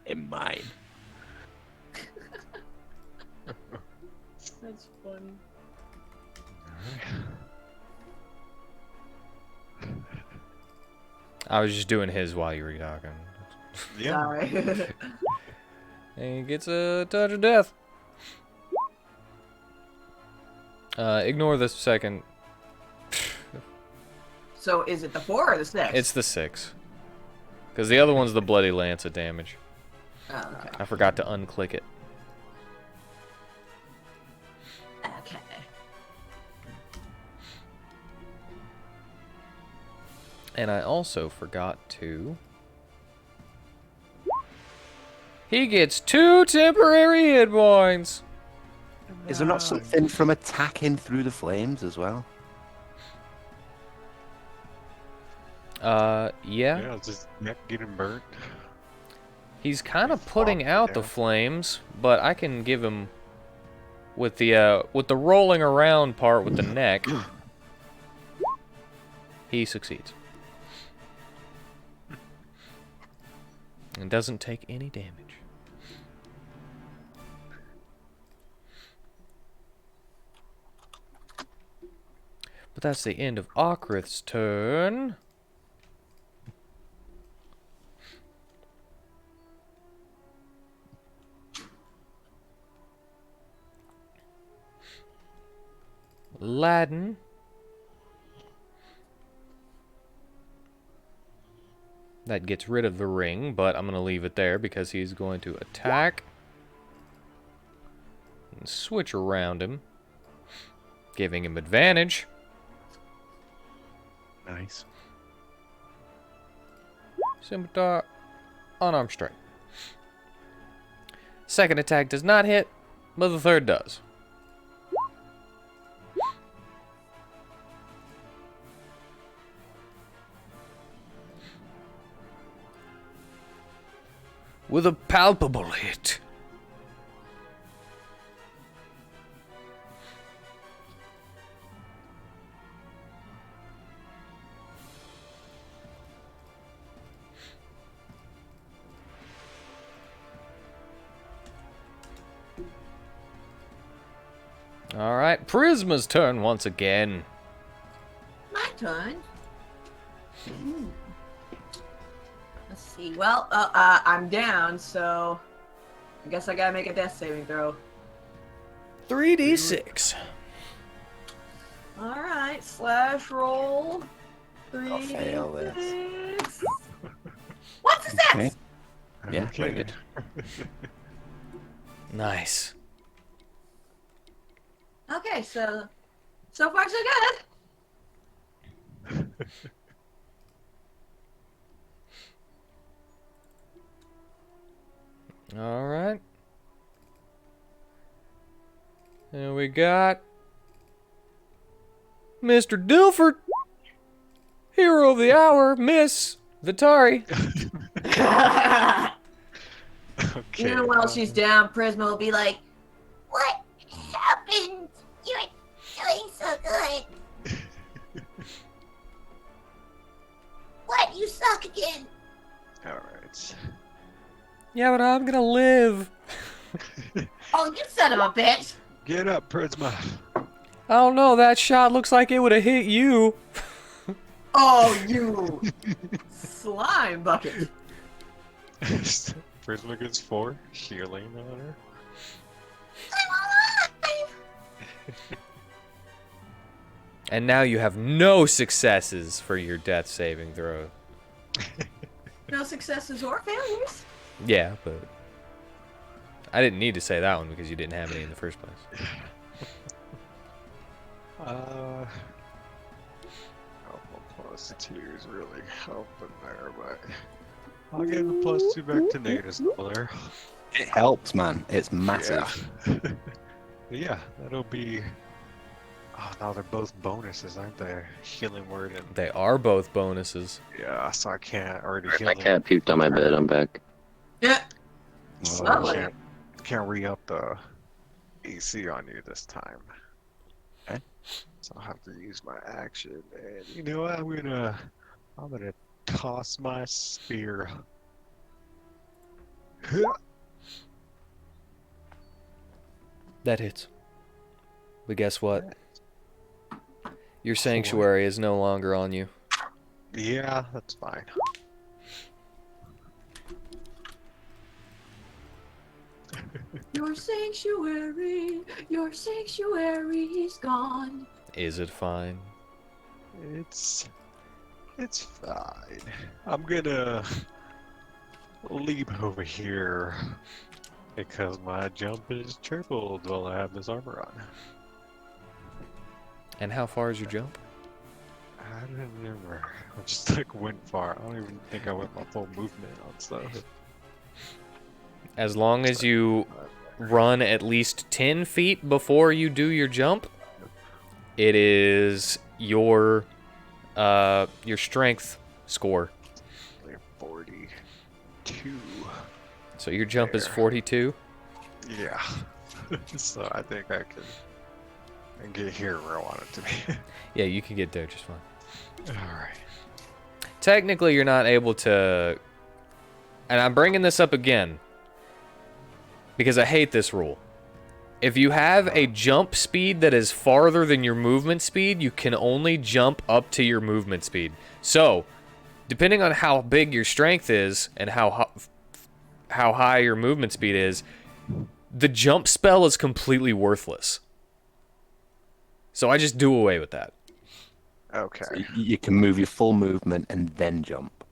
In mine. That's funny. I was just doing his while you were talking. Yeah. Sorry. And he gets a touch of death. Ignore the second. So is it the 4 or the 6? It's the 6. Because the other one's the bloody lance of damage. Oh, okay. I forgot to unclick it. Okay. And I also forgot to... He gets 2 temporary hit points! Is there not something from attacking through the flames as well? Yeah. Yeah, it's just neck getting burnt. He's kind of He's putting falling out the down. flames, but I can give him... With the rolling around part with the neck, he succeeds. And doesn't take any damage. But that's the end of Okrith's turn. Ladin. That gets rid of the ring, but I'm going to leave it there because he's going to attack. And switch around him. Giving him advantage. Nice. Scimitar, unarmed strike. Second attack does not hit, but the third does. With a palpable hit. Alright, Prisma's turn once again. My turn. Let's see. Well, I'm down, so I guess I gotta make a death saving throw. 3d6. All right, slash roll. I'll fail this. 3d6. What's the 6? Okay. Yeah, Okay. very good. Nice. Okay, so far so good. Alright. And we got Mr. Dilford. Hero of the hour, Miss Vitari. Okay. Even while she's down, Prisma will be like, What happened? You were doing so good. What? You suck again. All right. Yeah, but I'm gonna live. "Oh, you son of a bitch!" Get up, Prisma. I don't know, that shot looks like it would have hit you. Oh, you slime bucket. Prisma gets 4 healing on her. And now you have no successes for your death saving throw. No successes or failures. Yeah, but I didn't need to say that one because you didn't have any in the first place. Alpha plus 2 is really helping there, but I'll give the +2 back to Nate there. It helps, man. It's massive. Yeah. Yeah, that'll be. Oh no, they're both bonuses, aren't they? Healing word and They are both bonuses. yeah, so I can't already heal My them. cat puked on my bed. I'm back. Yeah. So Lovely. I can't re-up the AC on you this time. Okay. So I'll have to use my action. And you know what? I'm gonna toss my spear. That hits. But guess what? Your sanctuary is no longer on you. Yeah, that's fine. Your sanctuary's gone. Is it fine? It's fine. I'm gonna leap over here because my jump is tripled while I have this armor on. And how far is your jump? I don't remember. I just like went far. I don't even think I went my full movement on stuff. As long as you run at least 10 feet before you do your jump, it is your strength score. 42. So your jump is There. 42. Yeah. So I think I can get here where I want it to be. Yeah, you can get there just fine. Alright. Technically, you're not able to... And I'm bringing this up again because I hate this rule. If you have a jump speed that is farther than your movement speed, you can only jump up to your movement speed. So, depending on how big your strength is and how high your movement speed is, the jump spell is completely worthless. So I just do away with that. Okay. So you can move your full movement and then jump.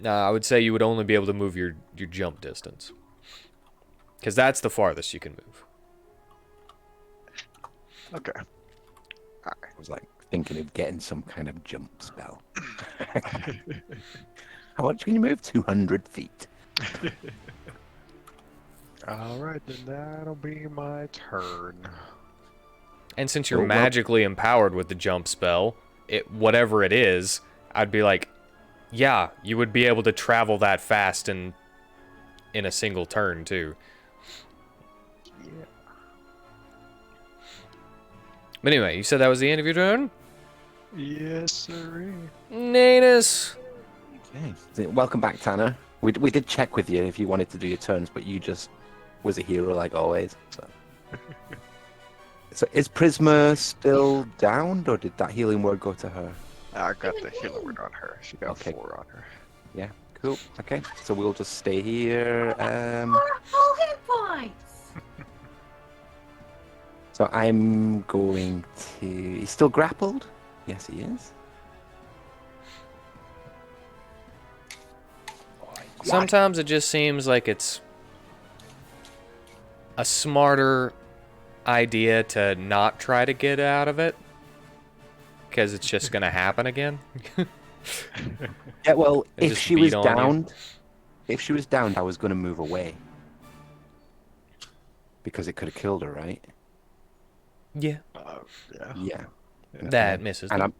I would say you would only be able to move your jump distance. Because that's the farthest you can move. Okay. I was like thinking of getting some kind of jump spell. How much can you move? 200 feet. Alright, then that'll be my turn. And since you're Well, magically empowered with the jump spell, whatever it is, I'd be like, yeah, you would be able to travel that fast in a single turn too. Yeah. But anyway, you said that was the end of your turn? Yes, sir. Natus. Okay. So, welcome back, Tanner. We did check with you if you wanted to do your turns, but you just was a hero like always. So is Prisma still downed, or did that healing word go to her? I got the healing word on her. She got Okay. 4 on her. Yeah, cool. Okay, so we'll just stay here. Full hit points. So I'm going to... He's still grappled? Yes, he is. Sometimes it just seems like it's a smarter idea to not try to get out of it. Because it's just going to happen again. Yeah, well, And if just she was beat on you. downed... If she was downed, I was going to move away. Because it could have killed her, right? Yeah. Yeah. Yeah. That misses. And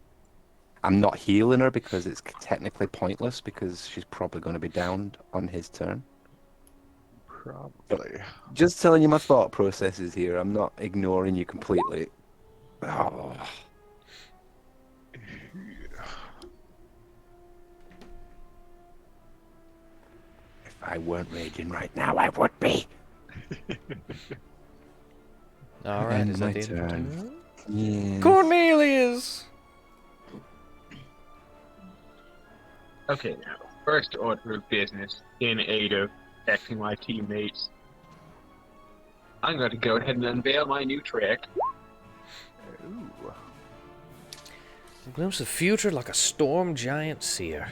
I'm not healing her because it's technically pointless because she's probably going to be downed on his turn. Probably. Just telling you my thought processes here. I'm not ignoring you completely. Oh. If I weren't raging right now, I would be. All right, And is my that the end of your turn. turn? Yes. Cornelius! Okay, now, first order of business in aid of protecting my teammates. I'm going to go ahead and unveil my new trick. Ooh. A glimpse of future like a storm giant seer.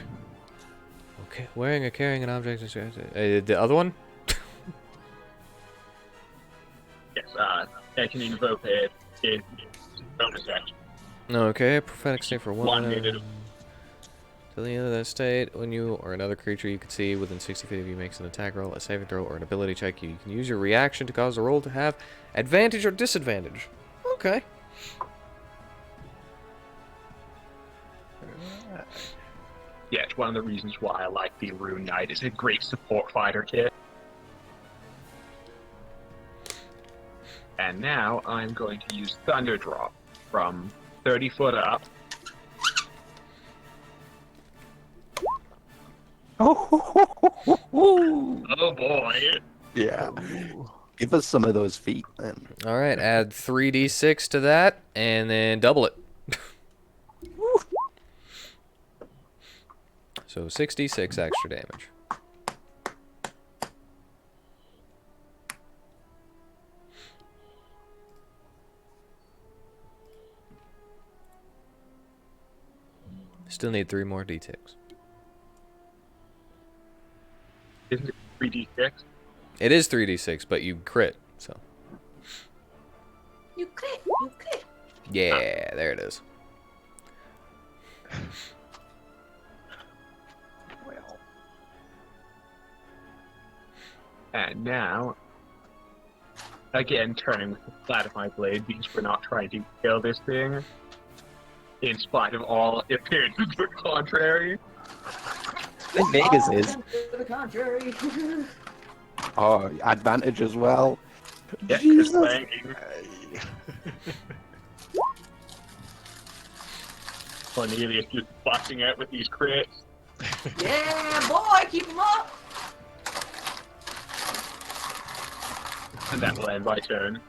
Okay, wearing or carrying an object. The other one? Yes, I can invoke it in bonus action. Okay, prophetic state for 1 minute. Till the end of that state, when you or another creature you can see within 60 feet of you makes an attack roll, a saving throw, or an ability check, you can use your reaction to cause the roll to have advantage or disadvantage. Okay. Yeah, it's one of the reasons why I like the Rune Knight. It's a great support fighter kit. And now I'm going to use Thunder Drop from 30 foot up. Oh boy. Yeah. Give us some of those feet, then. All right, add 3d6 to that, and then double it. So 66 extra damage. Still need 3 more d6. Isn't it 3d6? It is 3d6, but you crit, so. You crit. Yeah, there it is. Well. And now, again, turning with the flat of my blade because we're not trying to kill this thing. In spite of all appearances to the contrary. Vegas is. To the contrary. Oh, advantage as well. Yeah, Jesus. flanking. Cornelius just busting out with these crits. Yeah, boy, keep him up. And that will end my turn.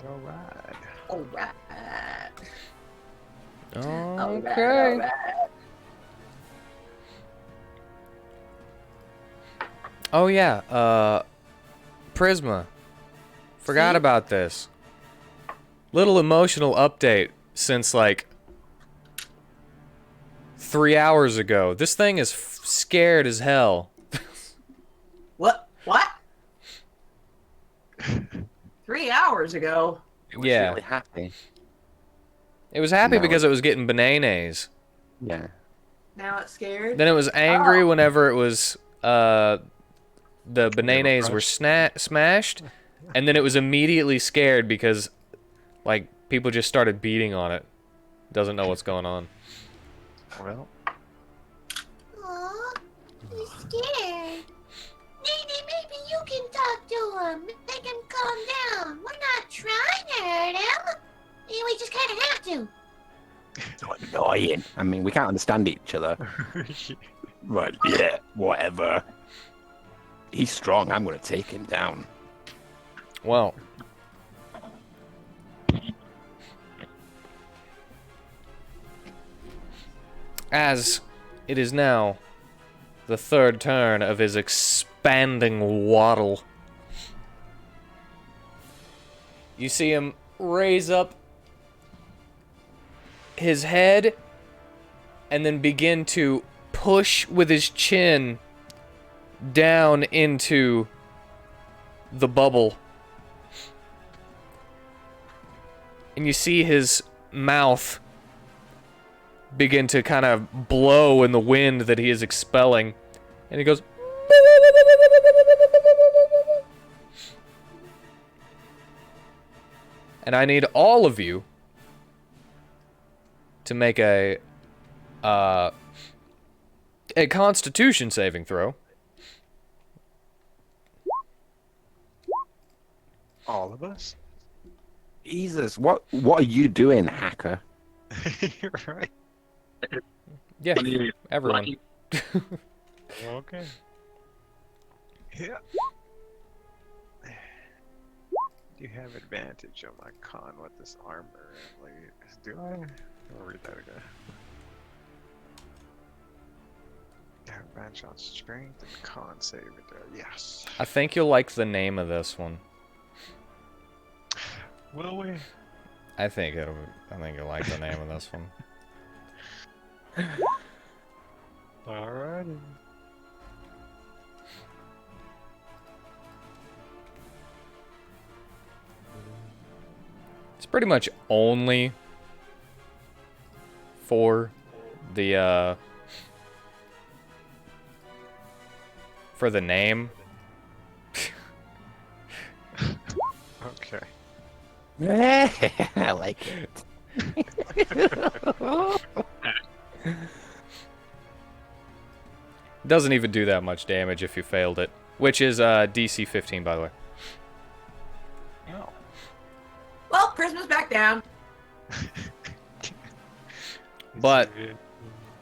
Alright. Okay. Oh yeah, Prisma. Forgot See? about this. Little emotional update since like 3 hours ago. This thing is scared as hell. What? 3 hours ago. It was Yeah. really happy. It was happy No. because it was getting bananas. Yeah. Now it's scared. Then it was angry Oh. whenever it was the bananas were smashed, and then it was immediately scared because like people just started beating on it. Doesn't know what's going on. Well, Aw, he's scared. Nene, maybe you can talk to him. Make him calm down. We're not trying to hurt him. We just kind of have to. So annoying. I mean, we can't understand each other. Right, yeah, whatever. He's strong. I'm going to take him down. Well, as it is now the third turn of his expanding waddle, you see him raise up his head and then begin to push with his chin down into the bubble. And you see his mouth begin to kind of blow in the wind that he is expelling. And he goes... And I need all of you to make a Constitution saving throw. all of us? Jesus, what are you doing, hacker? You're right. Yeah, Cornelius, everyone. lucky. Okay. Yeah. You have advantage on my con with this armor, at do I? I'll read that again. Advantage on strength and con save it there. Yes. I think you'll like the name of this one. Will we? I think you'll like the name of this one. Alrighty. It's pretty much only for the name. Okay. I like it. Doesn't even do that much damage if you failed it, which is DC 15, by the way. Oh. Well, Prisma's back down. But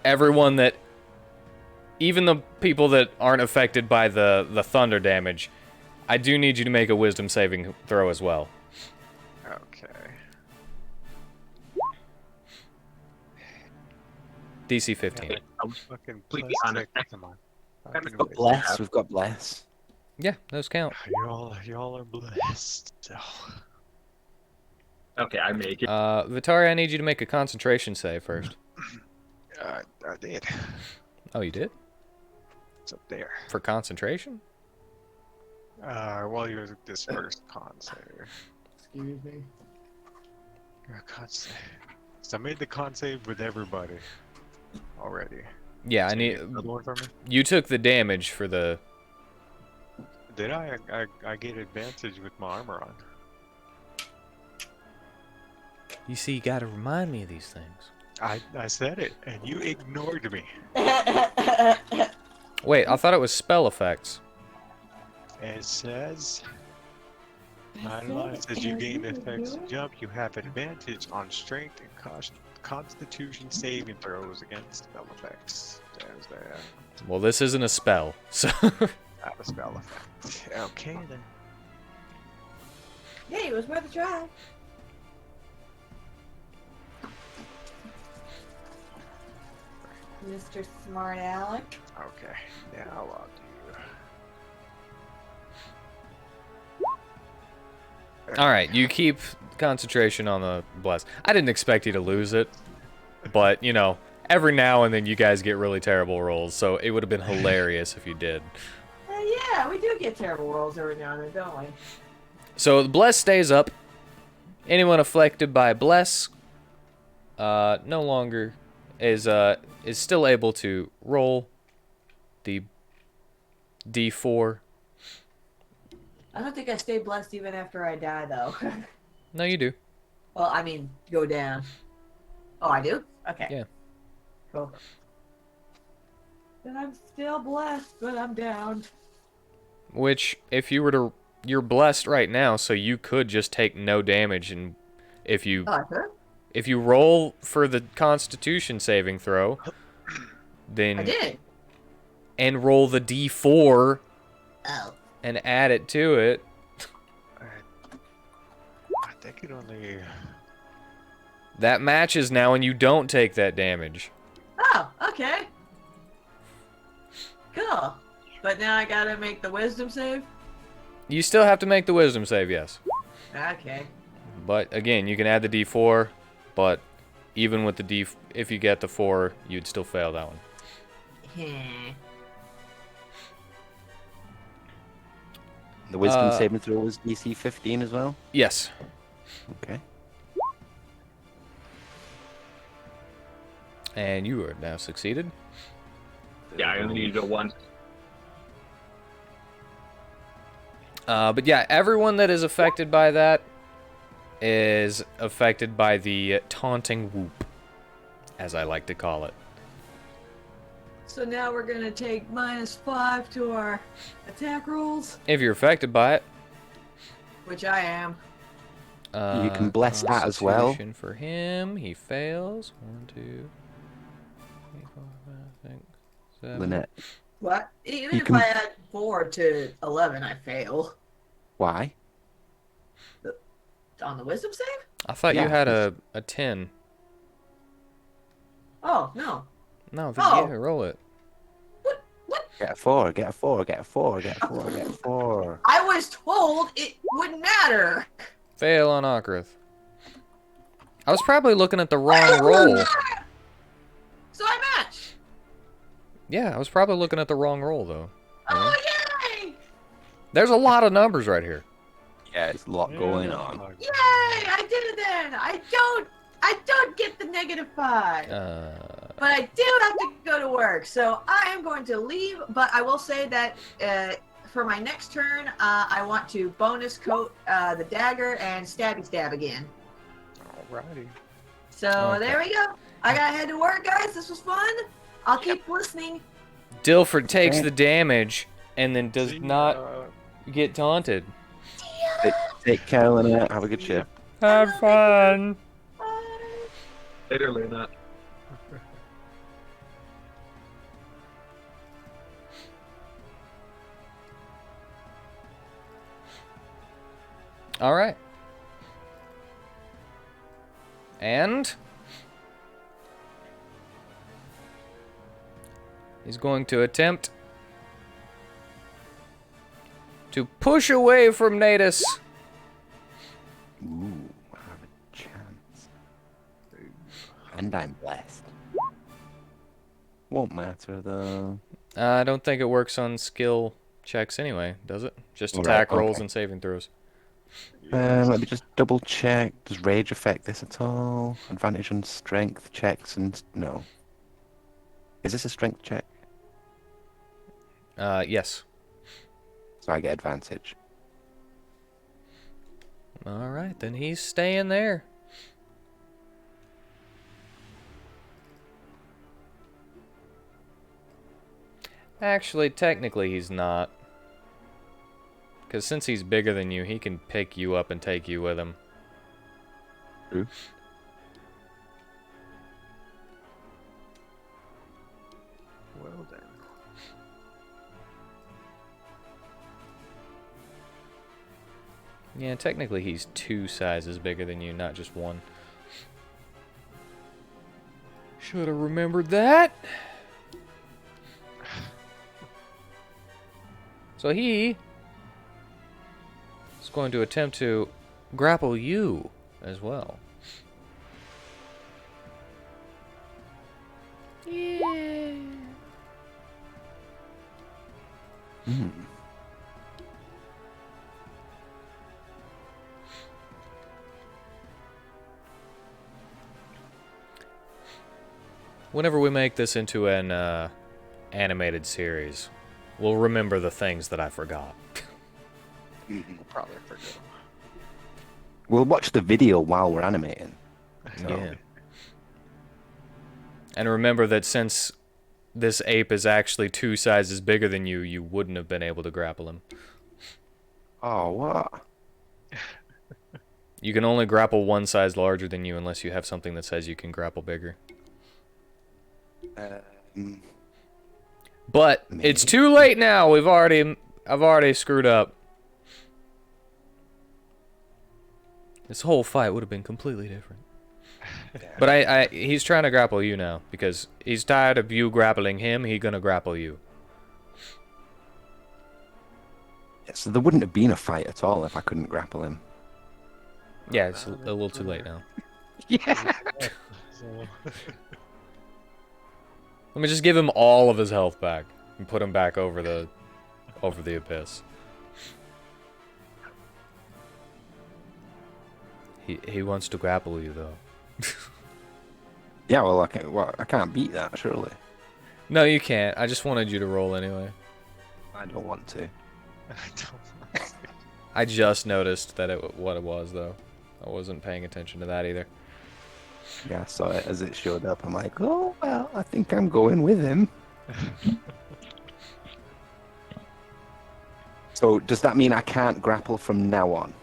everyone that, even the people that aren't affected by the thunder damage, I do need you to make a wisdom saving throw as well. Okay. DC 15. Fucking Completely plastic. honest. Come on. We've We've got bless. We've got bless. Yeah, those count. Y'all are blessed. So. Okay, I make it. Vitari, I need you to make a concentration save first. I did. Oh, you did? It's up there. For concentration? Well, you're this first con save. Excuse me. Con save. So I made the con save with everybody already. Yeah, I So you need. get another one from me? You took the damage for the. Did I? I get advantage with my armor on. You see, you gotta remind me of these things. I said it, and you ignored me. Wait, I thought it was spell effects. It says, as you gain effects and jump, you have advantage on strength and constitution saving throws against spell effects. There's that. Well, this isn't a spell, so. Not a spell effect. Okay then. Hey, it was worth a try. Mr. Smart Alec. Okay. Now I'll do. Alright, you keep concentration on the bless. I didn't expect you to lose it, but, you know, every now and then you guys get really terrible rolls, so it would have been hilarious if you did. Yeah, we do get terrible rolls every now and then, don't we? So, the bless stays up. Anyone afflicted by bless no longer is still able to roll the D4. I don't think I stay blessed even after I die, though. No, you do. Well, I mean, go down. Oh, I do? Okay. Yeah. Cool. Then I'm still blessed, but I'm down. Which, if you were to... You're blessed right now, so you could just take no damage, and if you... Oh, I could? If you roll for the Constitution saving throw, then... I did. And roll the D4 Oh. and add it to it. I think it only. That matches now, and you don't take that damage. Oh, okay. Cool. But now I gotta make the wisdom save? You still have to make the wisdom save, yes. Okay. But again, you can add the D4, but even with the D, if you get the 4, you'd still fail that one. The wisdom saving throw was DC 15 as well? Yes. Okay. And you are now succeeded. Yeah, I only needed a 1. But yeah, everyone that is affected by that is affected by the taunting whoop, as I like to call it. So now we're gonna take -5 to our attack rolls, If you're affected by it, which I am. You can bless that as well. Constitution for him, he fails. 1, 2, 3, 4, 5, 6, 7. Lynette, What? Even You if can- I add 4 to 11, I fail. why? On the wisdom save? I thought Yeah, you had a 10. Oh, no. No, Oh. yeah, roll it. What? What? Get a 4, get a 4, get a 4, get a 4, get a 4. I was told it wouldn't matter. Fail on Okrith. I was probably looking at the wrong roll. So I match. Yeah, I was probably looking at the wrong roll, though. You know? Oh, yay! There's a lot of numbers right here. Yeah, it's a lot going on. Yay! I did it then. I don't get the -5. But I do have to go to work, so I am going to leave. But I will say that for my next turn, I want to bonus coat the dagger and stabby stab again. Alrighty. So Okay. there we go. I gotta head to work, guys. This was fun. I'll keep listening. Dilford takes the damage and then does See, not get taunted. Take care, Lynette. Have a good shift. Have fun. Bye. Literally not. All right. And he's going to attempt to push away from Natus. Ooh, I have a chance. And I'm blessed. Won't matter though. I don't think it works on skill checks anyway, does it? Just Right, attack rolls okay. and saving throws. Let me just double check. Does rage affect this at all? Advantage on strength checks and no. Is this a strength check? Yes. So I get advantage. All right, then he's staying there. Actually, technically he's not. Because since he's bigger than you, he can pick you up and take you with him. True. Well then. Yeah, technically he's 2 sizes bigger than you, not just 1. Should have remembered that. So he is going to attempt to grapple you as well. Yeah. Hmm. Whenever we make this into an animated series, we'll remember the things that I forgot. We'll probably forget. We'll watch the video while we're animating. So, Yeah. And remember that since this ape is actually 2 sizes bigger than you, you wouldn't have been able to grapple him. Oh, what? You can only grapple 1 size larger than you unless you have something that says you can grapple bigger. But it's too late now. I've already screwed up. This whole fight would have been completely different. But he's trying to grapple you now because he's tired of you grappling him. He's gonna grapple you. Yeah, so there wouldn't have been a fight at all if I couldn't grapple him. Yeah, it's a little too late now. Yeah. So, Let me just give him all of his health back and put him back over the abyss. He wants to grapple you though. Yeah, well, I can't beat that, surely. No, you can't. I just wanted you to roll anyway. I don't want to. I don't I just noticed that what it was though. I wasn't paying attention to that either. Yeah, I saw it as it showed up. I'm like, oh, well, I think I'm going with him. So, does that mean I can't grapple from now on?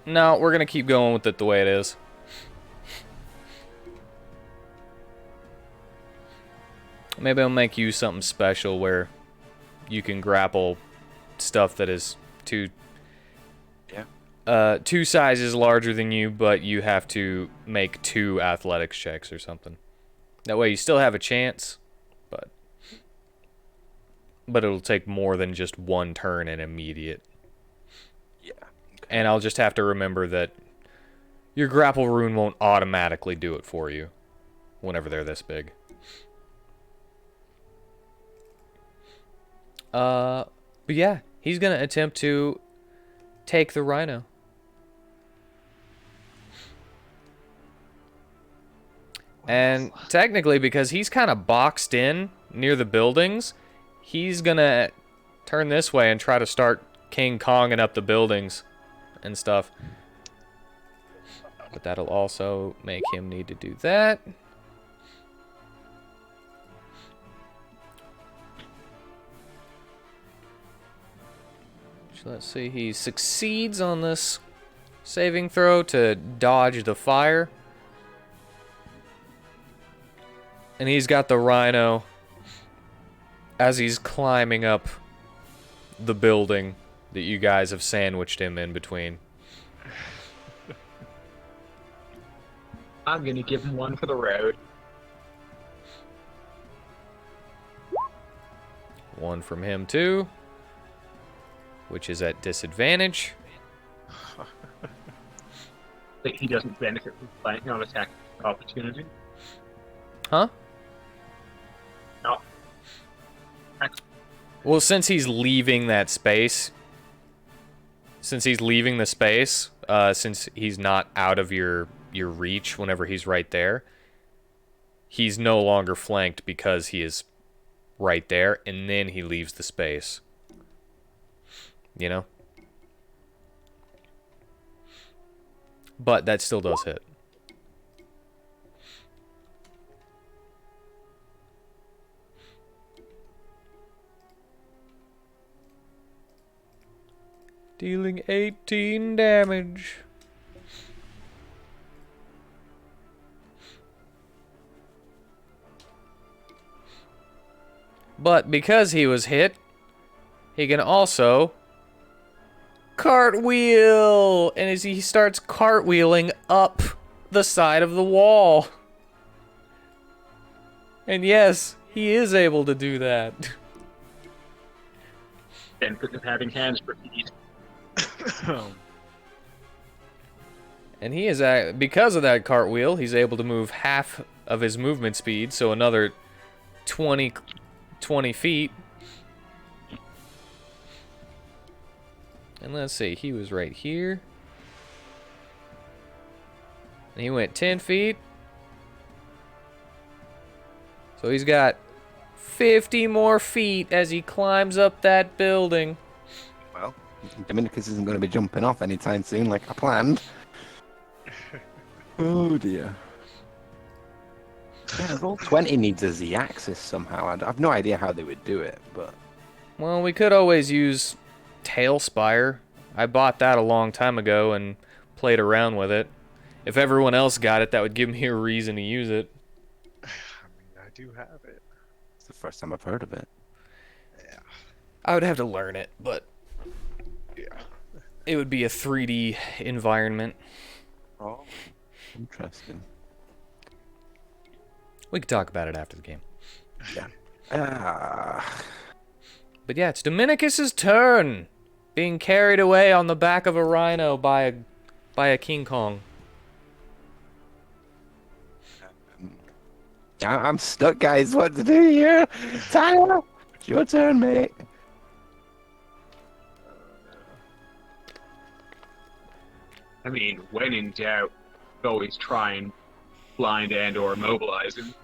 No, we're gonna keep going with it the way it is. Maybe I'll make you something special where you can grapple stuff that is too 2 sizes larger than you, but you have to make 2 athletics checks or something. That way you still have a chance, but it'll take more than just 1 turn and immediate. Yeah. And I'll just have to remember that your grapple rune won't automatically do it for you whenever they're this big. But yeah, he's gonna attempt to take the rhino. And technically, because he's kind of boxed in near the buildings, he's gonna turn this way and try to start King Konging up the buildings and stuff. But that'll also make him need to do that. So let's see, he succeeds on this saving throw to dodge the fire. And he's got the rhino as he's climbing up the building that you guys have sandwiched him in between. I'm gonna give him one for the road. 1 from him too, which is at disadvantage. But he doesn't benefit from flanking on attack opportunity. Huh? No. Well, since he's leaving that space, since he's leaving the space, since he's not out of your reach whenever he's right there, he's no longer flanked because he is right there, and then he leaves the space. You know? But that still does hit. Dealing 18 damage. But because he was hit, he can also cartwheel. And as he starts cartwheeling up the side of the wall. And yes, he is able to do that. Benefit of having hands for feet. And he is, because of that cartwheel, he's able to move half of his movement speed, so another 20 feet. And let's see, he was right here. And he went 10 feet. So he's got 50 more feet as he climbs up that building. Well, Dominicus isn't going to be jumping off anytime soon like I planned. Oh dear. Yeah, roll 20 needs a Z-axis somehow. I've no idea how they would do it, but... Well, we could always use Tailspire. I bought that a long time ago and played around with it. If everyone else got it, that would give me a reason to use it. I mean, I do have it. It's the first time I've heard of it. Yeah. I would have to learn it, but Yeah. it would be a 3D environment. Oh, interesting. We could talk about it after the game. Yeah. But yeah, it's Dominicus's turn. Being carried away on the back of a rhino by a King Kong. I'm stuck, guys. What to do here? Tyler, it's your turn, mate. I mean, when in doubt, always try and blind and or immobilize him.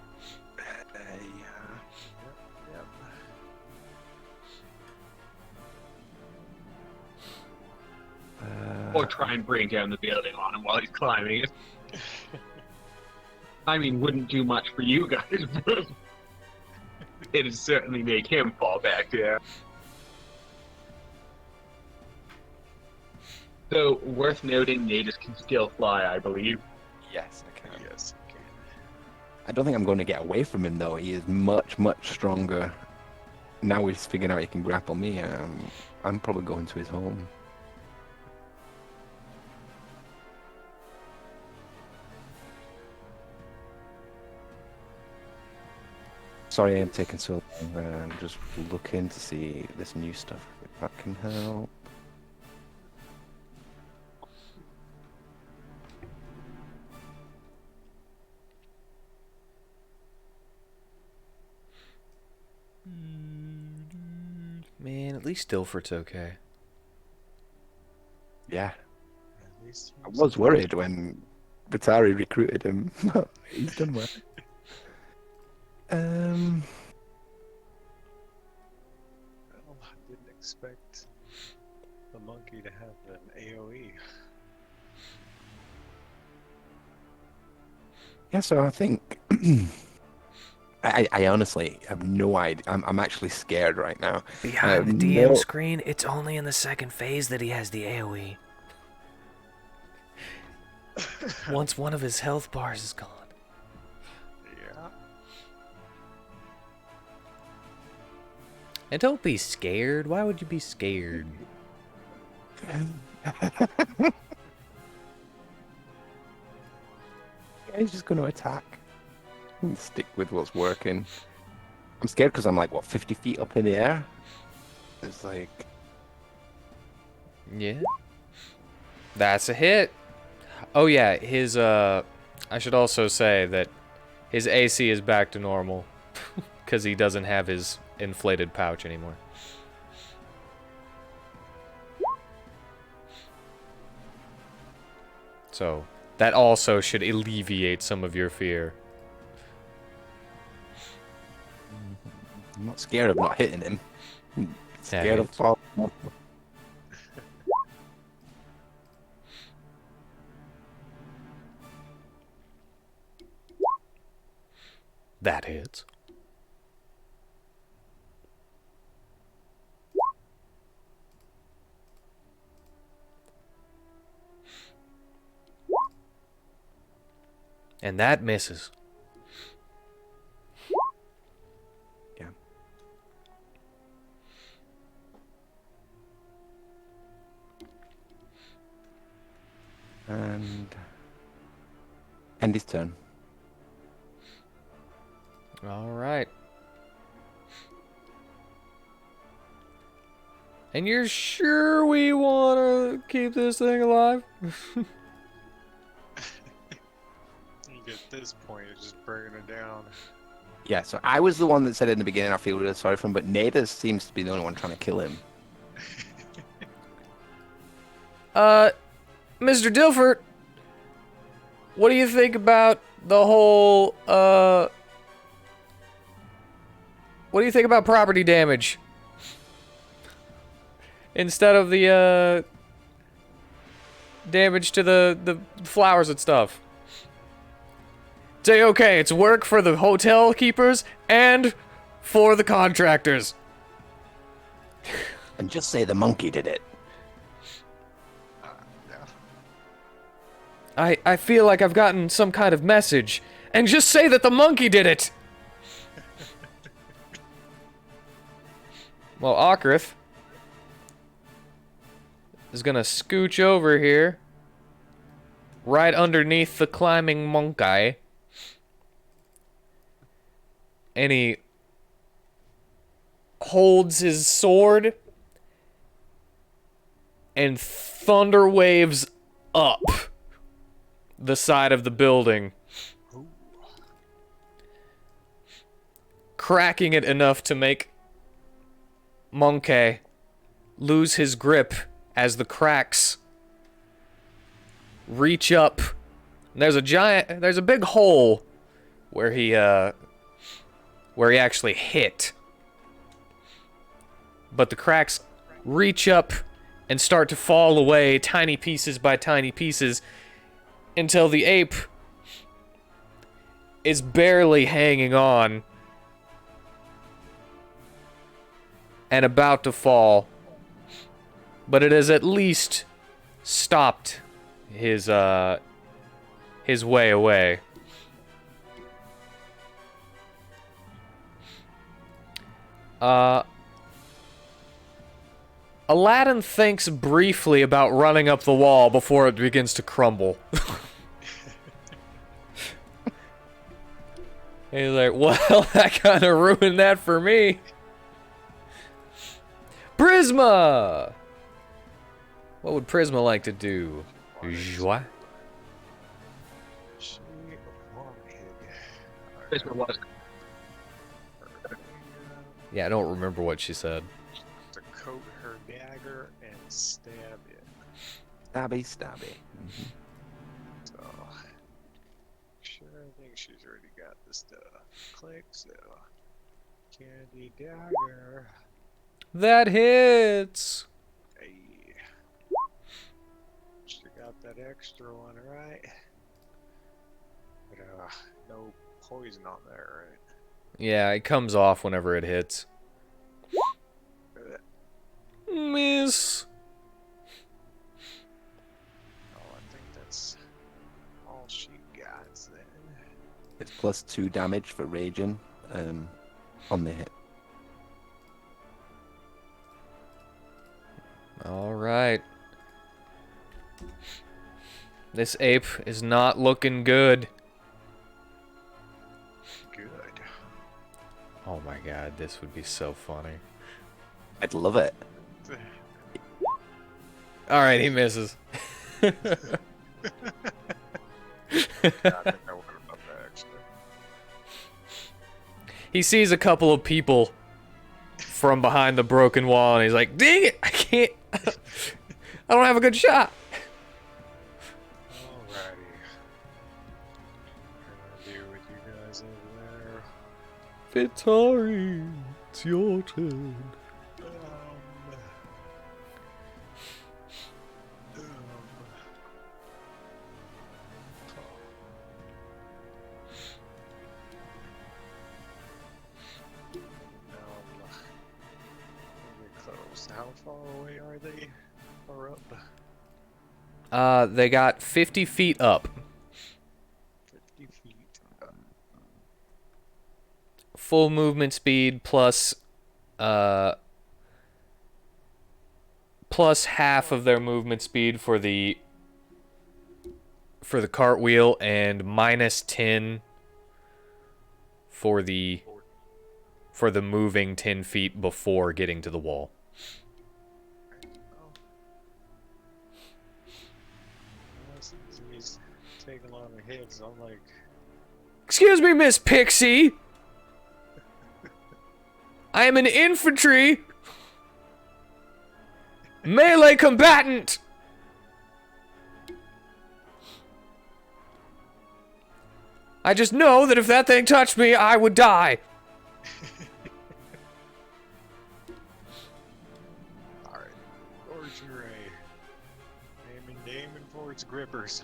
Or try and bring down the building on him while he's climbing it. I mean, wouldn't do much for you guys, but it'd certainly make him fall back down. So, worth noting, natives can still fly, I believe. Yes, I can. Yes, you can. I don't think I'm going to get away from him, though. He is much, much stronger. Now he's figured out he can grapple me. I'm probably going to his home. Sorry I'm taking so long. I'm just looking to see this new stuff, if that can help. Man, at least Dilfert's okay. Yeah, At least I he's was worried when Batari recruited him. He's done well. Well, I didn't expect the monkey to have an AoE. Yeah, so I think I honestly have no idea. I'm actually scared right now. I Behind have the DM no- screen, it's only in the second phase that he has the AoE. Once one of his health bars is gone. Yeah. And don't be scared. Why would you be scared? Yeah, he's just going to attack. And stick with what's working. I'm scared because I'm like, what, 50 feet up in the air? It's like... Yeah. That's a hit. Oh yeah, his I should also say that his AC is back to normal because he doesn't have his inflated pouch anymore. So that also should alleviate some of your fear. I'm not scared of not hitting him. I'm scared of hits. falling. That hits. And that misses. Yeah. And end his turn. All right. And you're sure we want to keep this thing alive? At this point, it's just bringing it down. Yeah, so I was the one that said in the beginning I feel really sorry for him, but Nada seems to be the only one trying to kill him. Mr. Dilfert, what do you think about the whole, what do you think about property damage? Instead of the, damage to the flowers and stuff. Say, okay, it's work for the hotel keepers and for the contractors. And just say the monkey did it. I feel like I've gotten some kind of message. And just say that the monkey did it! Well, Okrith is gonna scooch over here. Right underneath the climbing monkey. And he holds his sword and thunder waves up the side of the building, cracking it enough to make Monkey lose his grip as the cracks reach up. There's a big hole where he actually hit. But the cracks reach up and start to fall away tiny pieces by tiny pieces until the ape is barely hanging on and about to fall. But it has at least stopped his way away. Aladdin thinks briefly about running up the wall before it begins to crumble. He's like, well, that kind of ruined that for me. Prisma! What would Prisma like to do? Joie? She wanted This one was. Yeah, I don't remember what she said. to coat her dagger and stab it. Stabby, stabby. So, sure, I think she's already got the stuff. Click, so. Candy dagger. That hits! Hey. She got that extra one, right? But, no poison on there, right? Yeah, it comes off whenever it hits. Miss. Oh, I think that's all she got then. It's +2 damage for raging on the hit. Alright. This ape is not looking good. Good. Oh my god, this would be so funny. I'd love it. Alright, he misses. I think I would have loved that actually. He sees a couple of people from behind the broken wall and he's like, dang it, I can't. I don't have a good shot. Alrighty. What can I do with you guys over there? Vitari, it's your turn. Close. How far away are they? Or up? They got 50 feet up. 50 feet up. Full movement speed plus half of their movement speed for the cartwheel and -10 for the moving 10 feet before getting to the wall. He's taking a lot of hits. I'm like, Excuse me, Miss Pixie. I am an infantry melee combatant. I just know that if that thing touched me, I would die. alright. Towards your ray. Aiming for its grippers.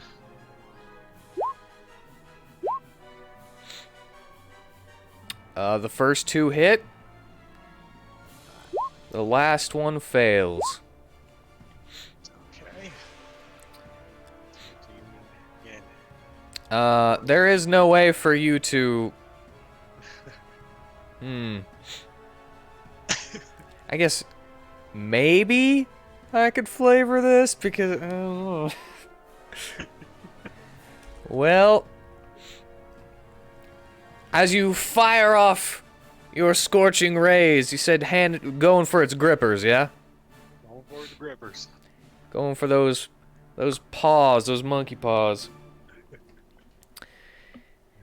The first two hit. The last one fails. Okay. Again. There is no way for you to... I guess maybe I could flavor this because... I don't know. Well... As you fire off your scorching rays, you said going for its grippers, yeah? Going for the grippers. Going for those paws, those monkey paws.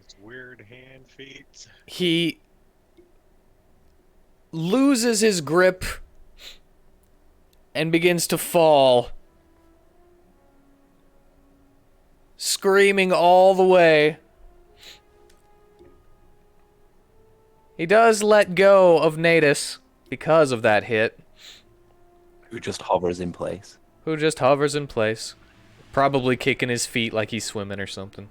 It's weird hand feet. He loses his grip and begins to fall, screaming all the way. He does let go of Natus because of that hit. Who just hovers in place. Who just hovers in place. Probably kicking his feet like he's swimming or something.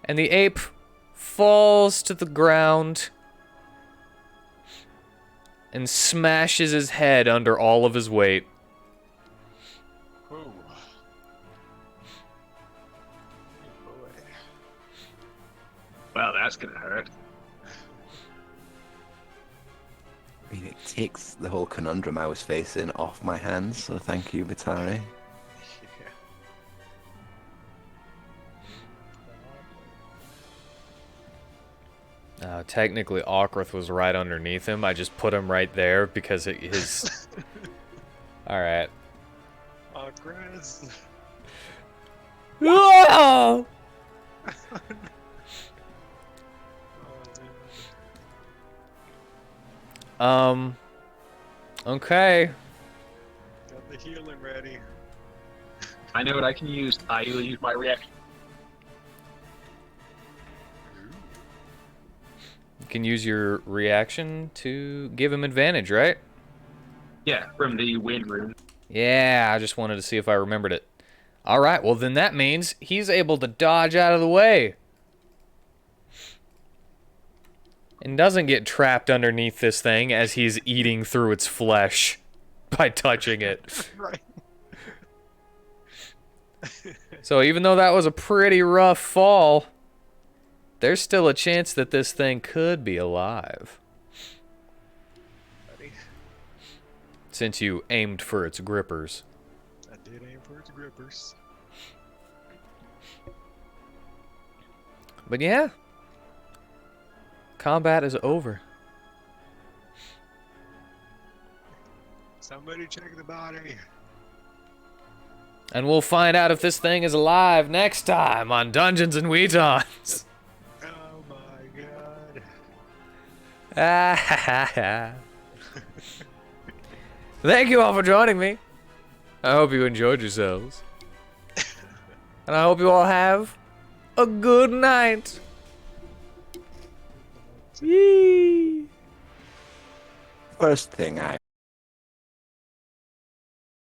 And the ape falls to the ground and smashes his head under all of his weight. Whoa. Boy. Well, that's gonna hurt. I mean, it takes the whole conundrum I was facing off my hands, so thank you, Vitari. Yeah. Technically, Ockrith was right underneath him. I just put him right there because his... Alright. Oh, Chris. Whoa! Oh, man. Okay. Got the healing ready. I know what I can use. I will use my reaction. You can use your reaction to give him advantage, right? Yeah, from the wind rune. Yeah, I just wanted to see if I remembered it. Alright, well then that means he's able to dodge out of the way. And doesn't get trapped underneath this thing as he's eating through its flesh by touching it. Right. So even though that was a pretty rough fall, there's still a chance that this thing could be alive. Buddy. Since you aimed for its grippers. I did aim for its grippers. But yeah. Combat is over. Somebody check the body. And we'll find out if this thing is alive next time on Dungeons and WheatTons. Oh my god. Thank you all for joining me. I hope you enjoyed yourselves. And I hope you all have a good night. Yee. First thing I